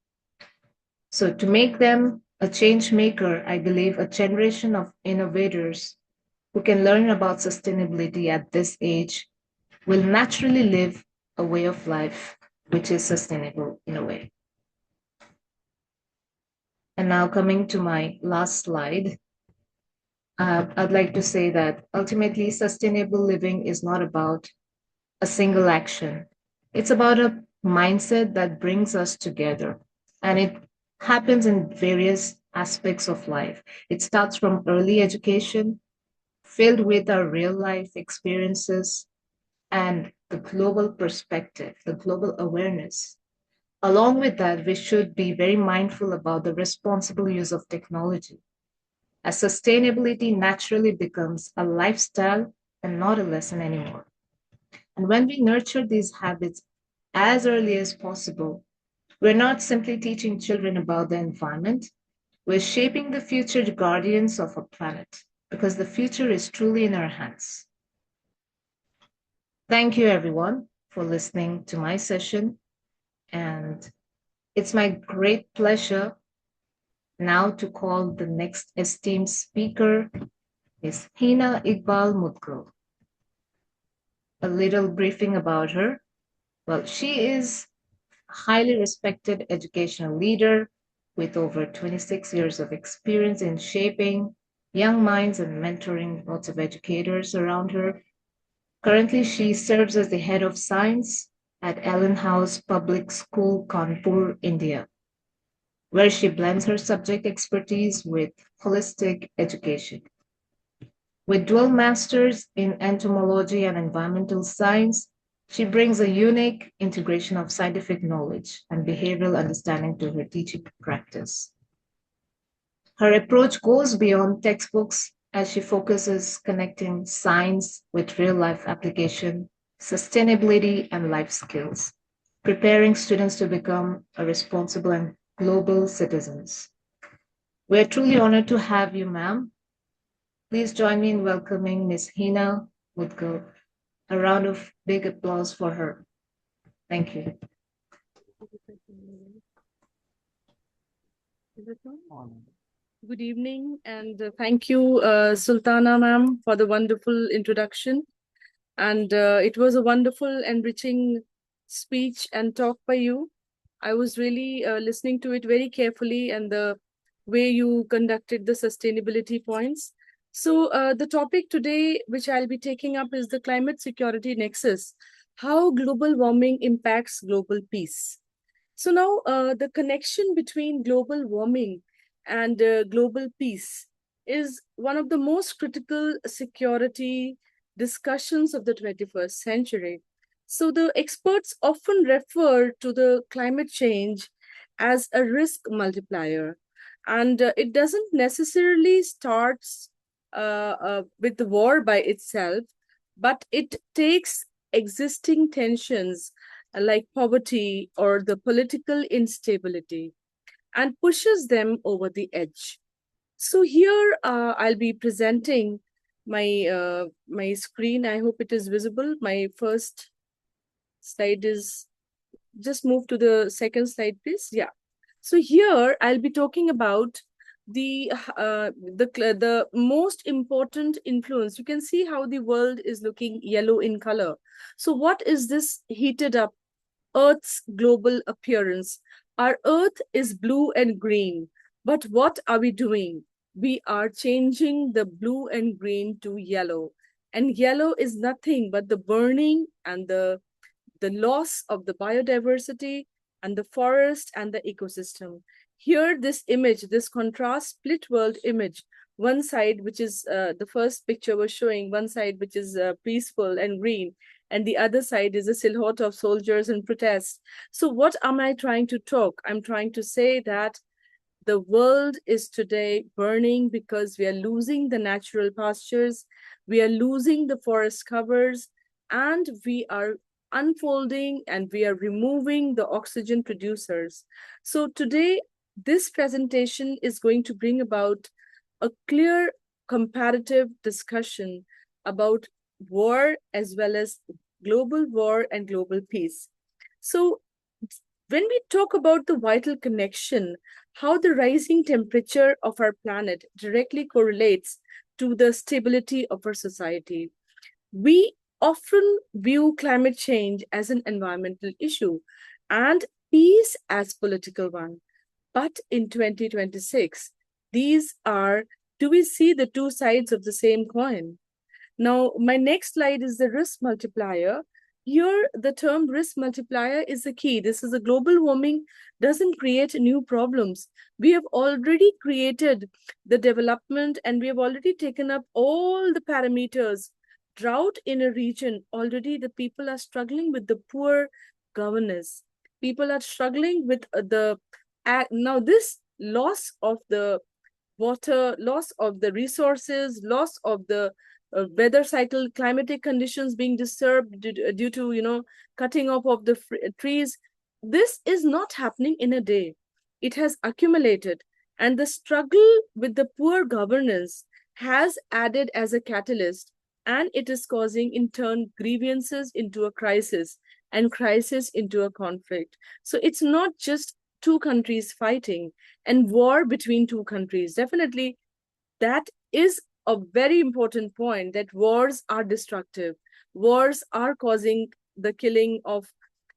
So to make them a change maker, I believe a generation of innovators who can learn about sustainability at this age will naturally live a way of life which is sustainable in a way. And now coming to my last slide, I'd like to say that ultimately sustainable living is not about a single action. It's about a mindset that brings us together, and it happens in various aspects of life. It starts from early education, filled with our real life experiences and the global perspective, the global awareness. Along with that, we should be very mindful about the responsible use of technology, as sustainability naturally becomes a lifestyle and not a lesson anymore. And when we nurture these habits as early as possible, we're not simply teaching children about the environment, we're shaping the future guardians of our planet, because the future is truly in our hands. Thank you, everyone, for listening to my session. And it's my great pleasure now to call the next esteemed speaker, Ms. Hina Iqbal Mudgal. A little briefing about her. Well, she is a highly respected educational leader with over 26 years of experience in shaping young minds and mentoring lots of educators around her. Currently, she serves as the head of science at Allen House Public School, Kanpur, India, where she blends her subject expertise with holistic education. With dual masters in entomology and environmental science, she brings a unique integration of scientific knowledge and behavioral understanding to her teaching practice. Her approach goes beyond textbooks as she focuses connecting science with real-life application, sustainability, and life skills, preparing students to become a responsible and global citizens. We're truly honored to have you, ma'am. Please join me in welcoming Ms. Hina Mudgal. A round of big applause for her. Thank you. Good evening, and thank you, Sultana ma'am, for the wonderful introduction. And it was a wonderful, enriching speech and talk by you. I was really listening to it very carefully, and the way you conducted the sustainability points. So the topic today, which I'll be taking up, is the climate security nexus, how global warming impacts global peace. So now the connection between global warming and global peace is one of the most critical security discussions of the 21st century. So the experts often refer to the climate change as a risk multiplier, and it doesn't necessarily start with the war by itself, but it takes existing tensions like poverty or the political instability and pushes them over the edge. So here I'll be presenting my my screen. I hope it is visible. My first slide is, just move to the second slide, please. Yeah. So here I'll be talking about the most important influence. You can see how the world is looking yellow in color. So what is this heated up Earth's global appearance? Our Earth is blue and green, but what are we doing? We are changing the blue and green to yellow. And yellow is nothing but the burning and the loss of the biodiversity and the forest and the ecosystem. Here, this image, this contrast split world image, one side, which is the first picture was showing, one side, which is peaceful and green, and the other side is a silhouette of soldiers in protest. So what am I trying to talk? I'm trying to say that the world is today burning because we are losing the natural pastures, we are losing the forest covers, and we are unfolding and we are removing the oxygen producers. So today, this presentation is going to bring about a clear comparative discussion about war as well as global war and global peace. So when we talk about the vital connection, how the rising temperature of our planet directly correlates to the stability of our society, we often view climate change as an environmental issue and peace as political one. But in 2026, do we see the two sides of the same coin? Now, my next slide is the risk multiplier. Here, the term risk multiplier is the key. This is a global warming doesn't create new problems. We have already created the development and we have already taken up all the parameters. Drought in a region, already the people are struggling with the poor governance. People are struggling with now this loss of the water, loss of the resources, loss of the weather cycle, climatic conditions being disturbed due to, cutting off of the trees. This is not happening in a day. It has accumulated. And the struggle with the poor governance has added as a catalyst, and it is causing in turn grievances into a crisis and crisis into a conflict. So it's not just two countries fighting and war between two countries. Definitely, that is a very important point, that wars are destructive. Wars are causing the killing of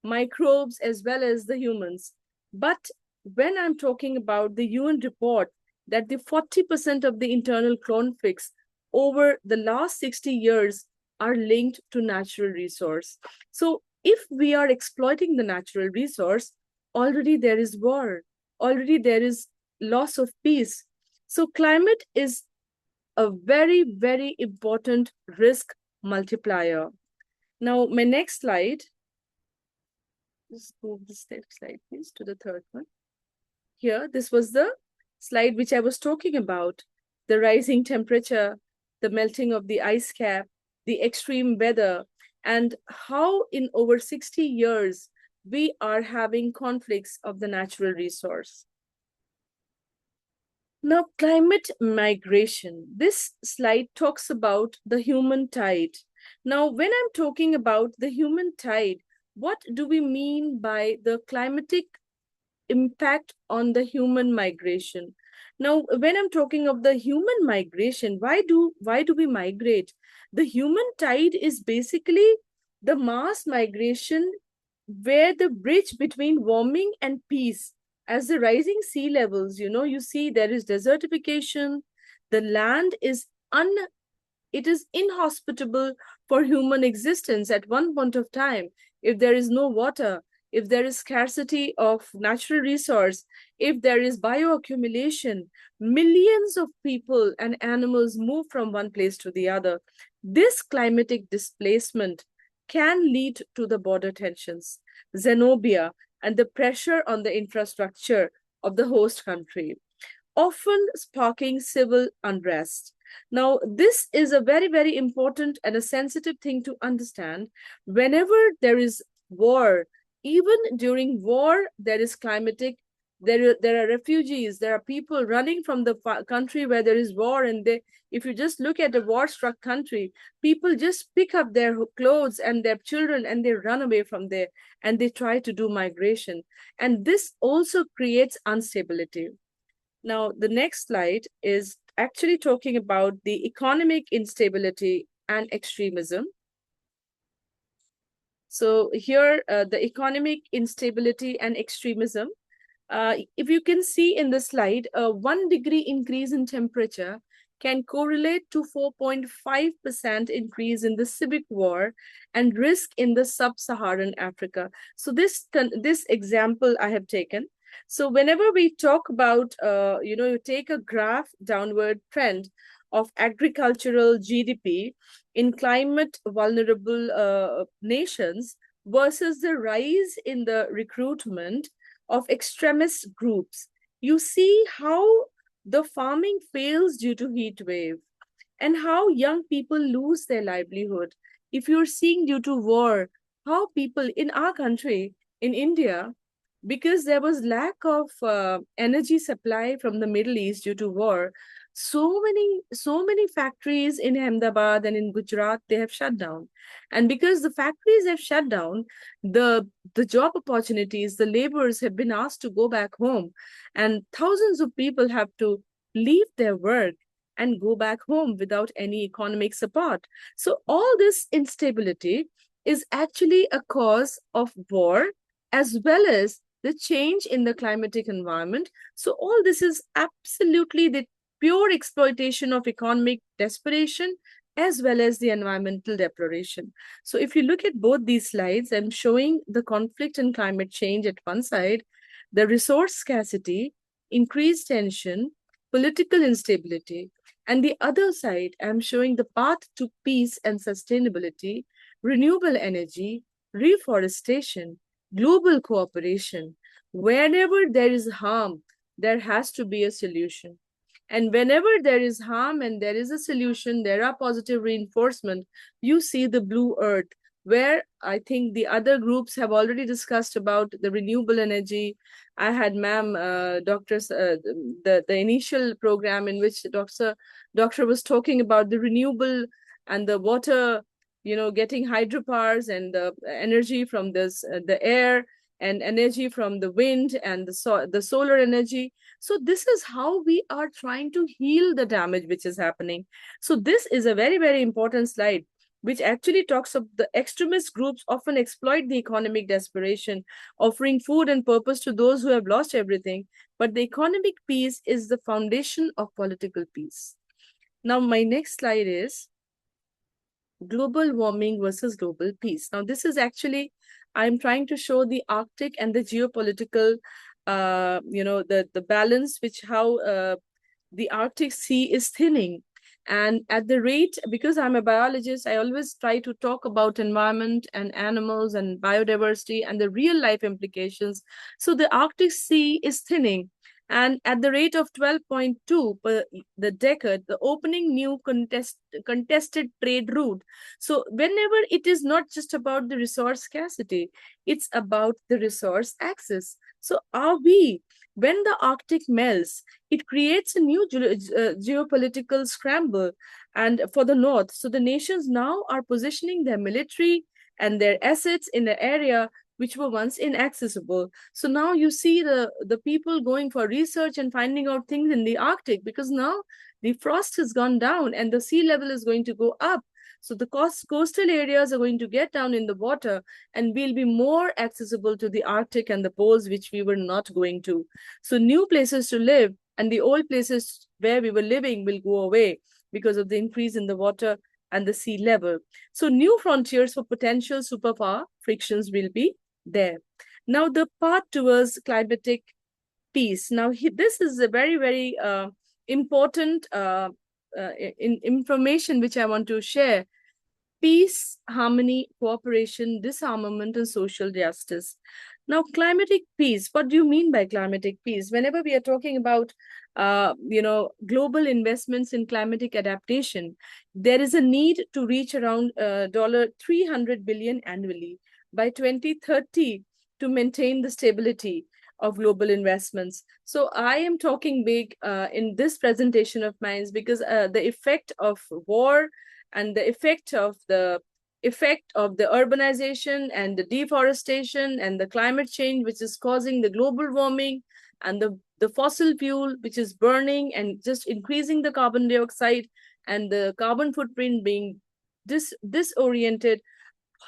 microbes as well as the humans. But when I'm talking about the UN report that the 40% of the internal conflicts over the last 60 years are linked to natural resource. So if we are exploiting the natural resource, already there is war, already there is loss of peace. So climate is a very, very important risk multiplier. Now, my next slide, just move this slide, please, to the third one. Here, this was the slide which I was talking about, the rising temperature, the melting of the ice cap, the extreme weather, and how in over 60 years, we are having conflicts of the natural resource. Now, climate migration. This slide talks about the human tide. Now, when I'm talking about the human tide, what do we mean by the climatic impact on the human migration? Now, when I'm talking of the human migration, why do we migrate? The human tide is basically the mass migration where the bridge between warming and peace, as the rising sea levels, you see there is desertification, the land is inhospitable for human existence at one point of time. If there is no water, if there is scarcity of natural resource, if there is bioaccumulation, millions of people and animals move from one place to the other. This climatic displacement can lead to the border tensions, xenophobia, and the pressure on the infrastructure of the host country, often sparking civil unrest. Now, this is a very, very important and a sensitive thing to understand. Whenever there is war, even during war, there is climatic There are refugees, there are people running from the country where there is war, and if you just look at a war-struck country, people just pick up their clothes and their children and they run away from there and they try to do migration. And this also creates instability. Now, the next slide is actually talking about the economic instability and extremism. So here, the economic instability and extremism. If you can see in the slide, a 1 degree increase in temperature can correlate to 4.5% increase in the civic war and risk in the sub-Saharan Africa. So this example I have taken. So whenever we talk about, you take a graph downward trend of agricultural GDP in climate vulnerable nations versus the rise in the recruitment of extremist groups, you see how the farming fails due to heat wave and how young people lose their livelihood. If you're seeing due to war, how people in our country, in India, because there was lack of energy supply from the Middle East due to war, so many factories in Ahmedabad and in Gujarat, they have shut down. And because the factories have shut down, the job opportunities, the laborers have been asked to go back home, and thousands of people have to leave their work and go back home without any economic support. So all this instability is actually a cause of war, as well as the change in the climatic environment. So all this is absolutely the pure exploitation of economic desperation as well as the environmental deploration. So if you look at both these slides, I'm showing the conflict and climate change at one side, the resource scarcity, increased tension, political instability, and the other side, I'm showing the path to peace and sustainability, renewable energy, reforestation, global cooperation. Whenever there is harm, there has to be a solution. And whenever there is harm and there is a solution, there are positive reinforcement. You see the blue earth, where I think the other groups have already discussed about the renewable energy. I had doctors, the initial program in which the doctor was talking about the renewable and the water, getting hydropowers and the energy from the air and energy from the wind and the solar energy. So this is how we are trying to heal the damage which is happening. So this is a very, very important slide, which actually talks of the extremist groups often exploit the economic desperation, offering food and purpose to those who have lost everything. But the economic peace is the foundation of political peace. Now, my next slide is global warming versus global peace. Now, this is actually, I'm trying to show the Arctic and the geopolitical, the balance, how the Arctic Sea is thinning. And at the rate, because I'm a biologist, I always try to talk about environment and animals and biodiversity and the real life implications. So the Arctic Sea is thinning. And at the rate of 12.2 per the decade, the opening new contested trade route. So whenever it is not just about the resource scarcity, it's about the resource access. So when the Arctic melts, it creates a new geopolitical scramble and for the North. So the nations now are positioning their military and their assets in the area which were once inaccessible. So now you see the people going for research and finding out things in the Arctic, because now the frost has gone down and the sea level is going to go up. So the coastal areas are going to get down in the water and we'll be more accessible to the Arctic and the poles, which we were not going to. So new places to live and the old places where we were living will go away because of the increase in the water and the sea level. So new frontiers for potential superpower frictions will be there. Now the path towards climatic peace. Now this is a very, very important information which I want to share. Peace, harmony, cooperation, disarmament, and social justice. Now, climatic peace, what do you mean by climatic peace? Whenever we are talking about, global investments in climatic adaptation, there is a need to reach around $300 billion annually by 2030 to maintain the stability. of global investments. So I am talking big in this presentation of mine because the effect of war and the effect of the urbanization and the deforestation and the climate change, which is causing the global warming, and the fossil fuel, which is burning and just increasing the carbon dioxide and the carbon footprint being disoriented.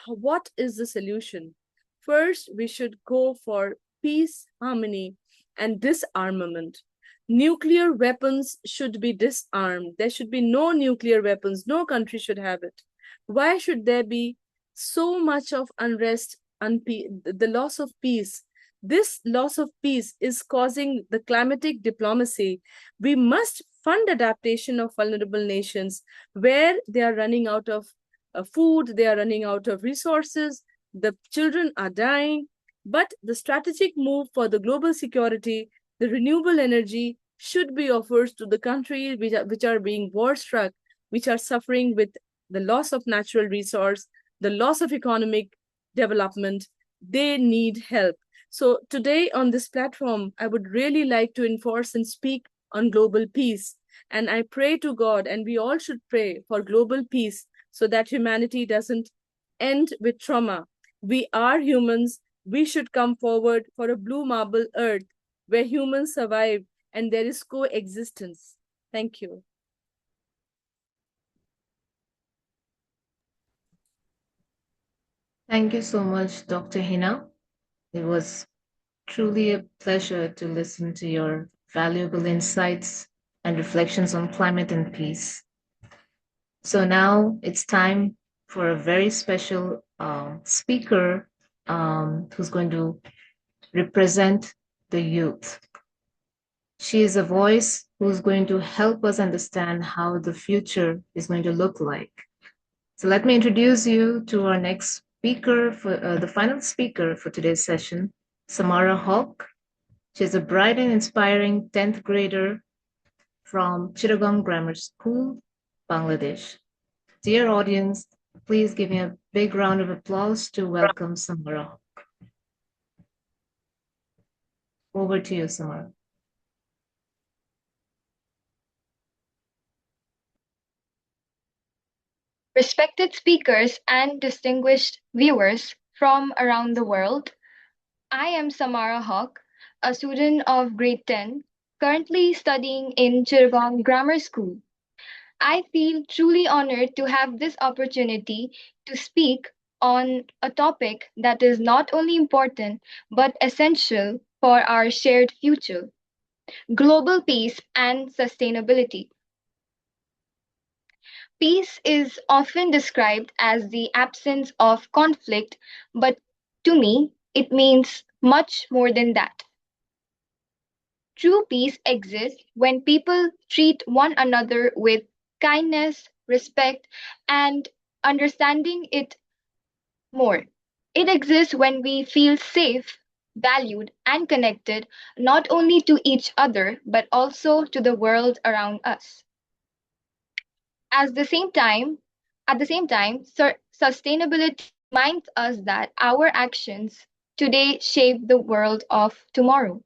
What is the solution? First, we should go for peace, harmony, and disarmament. Nuclear weapons should be disarmed. There should be no nuclear weapons. No country should have it. Why should there be so much of unrest, the loss of peace? This loss of peace is causing the climatic diplomacy. We must fund adaptation of vulnerable nations where they are running out of food, they are running out of resources, the children are dying. But the strategic move for the global security, the renewable energy, should be offered to the countries which are being war-struck, which are suffering with the loss of natural resource, the loss of economic development. They need help. So today on this platform, I would really like to enforce and speak on global peace. And I pray to God, and we all should pray for global peace so that humanity doesn't end with trauma. We are humans. We should come forward for a blue marble earth where humans survive and there is coexistence. Thank you. Thank you so much, Dr. Hina. It was truly a pleasure to listen to your valuable insights and reflections on climate and peace. So now it's time for a very special speaker who's going to represent the youth. She is a voice who's going to help us understand how the future is going to look like. So let me introduce you to our next speaker, for the final speaker for today's session, Samara Haq. She's a bright and inspiring 10th grader from Chittagong Grammar School, Bangladesh. Dear audience, please give me a big round of applause to welcome Samara Haq. Over to you, Samara. Respected speakers and distinguished viewers from around the world, I am Samara Haq, a student of grade 10, currently studying in Chittagong Grammar School. I feel truly honored to have this opportunity to speak on a topic that is not only important but essential for our shared future: global peace and sustainability. Peace is often described as the absence of conflict, but to me, it means much more than that. True peace exists when people treat one another with kindness, respect, and understanding it more. It exists when we feel safe, valued, and connected not only to each other but also to the world around us. At the same time, sustainability reminds us that our actions today shape the world of tomorrow.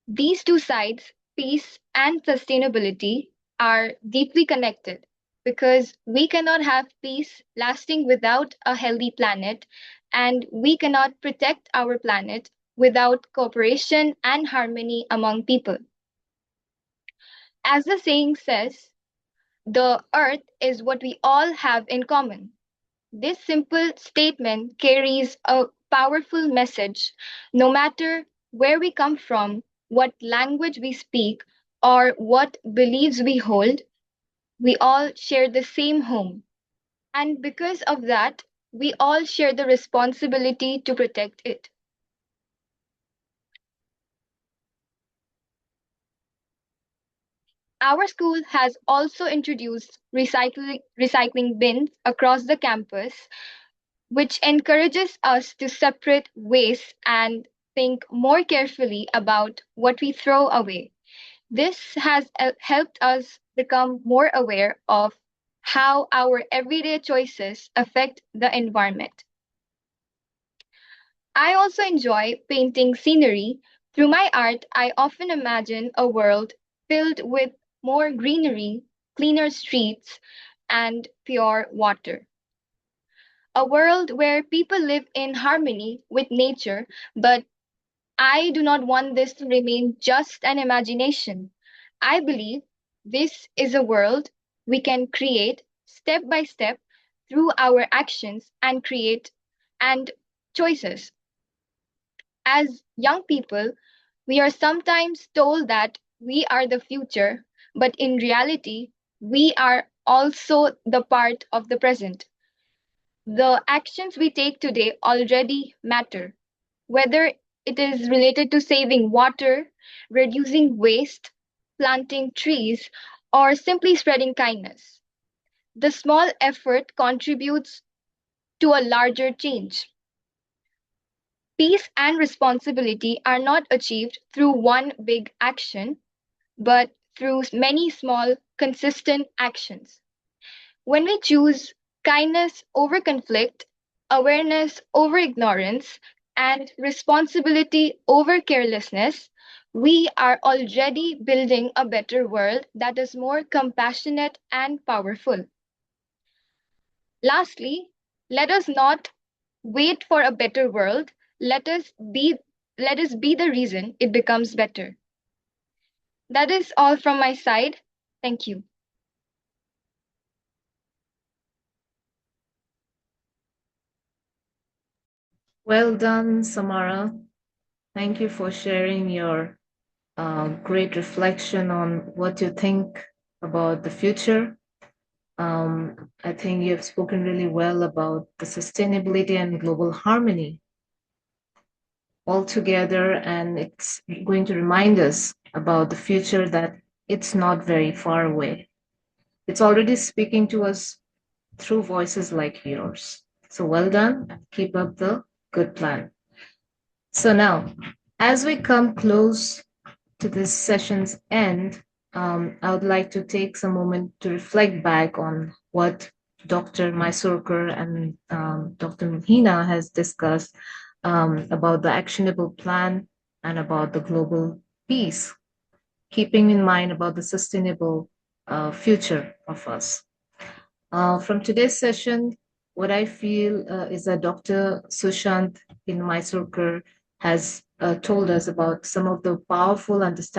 These two sides, peace and sustainability, are deeply connected because we cannot have peace lasting without a healthy planet, and we cannot protect our planet without cooperation and harmony among people. As the saying says, the earth is what we all have in common. This simple statement carries a powerful message. No matter where we come from, what language we speak, or what beliefs we hold, we all share the same home. And because of that, we all share the responsibility to protect it. Our school has also introduced recycling bins across the campus, which encourages us to separate waste and think more carefully about what we throw away. This has helped us become more aware of how our everyday choices affect the environment. I also enjoy painting scenery. Through my art, I often imagine a world filled with more greenery, cleaner streets, and pure water. A world where people live in harmony with nature, but I do not want this to remain just an imagination. I believe this is a world we can create step by step through our actions and choices. As young people, we are sometimes told that we are the future, but in reality, we are also the part of the present. The actions we take today already matter, whether it is related to saving water, reducing waste, planting trees, or simply spreading kindness. The small effort contributes to a larger change. Peace and responsibility are not achieved through one big action, but through many small, consistent actions. When we choose kindness over conflict, awareness over ignorance, and responsibility over carelessness, we are already building a better world that is more compassionate and powerful. Lastly, let us not wait for a better world. Let us be the reason it becomes better. That is all from my side. Thank you. Well done, Samara. Thank you for sharing your great reflection on what you think about the future. I think you have spoken really well about the sustainability and global harmony all together, and it's going to remind us about the future that it's not very far away. It's already speaking to us through voices like yours. So well done. Keep up the good plan. So now, as we come close to this session's end, I would like to take some moment to reflect back on what Dr. Mysurkar and Dr. Mahina has discussed about the actionable plan and about the global peace, keeping in mind about the sustainable future of us. From today's session, what I feel is that Dr. Sushant in Mysurkar has told us about some of the powerful understanding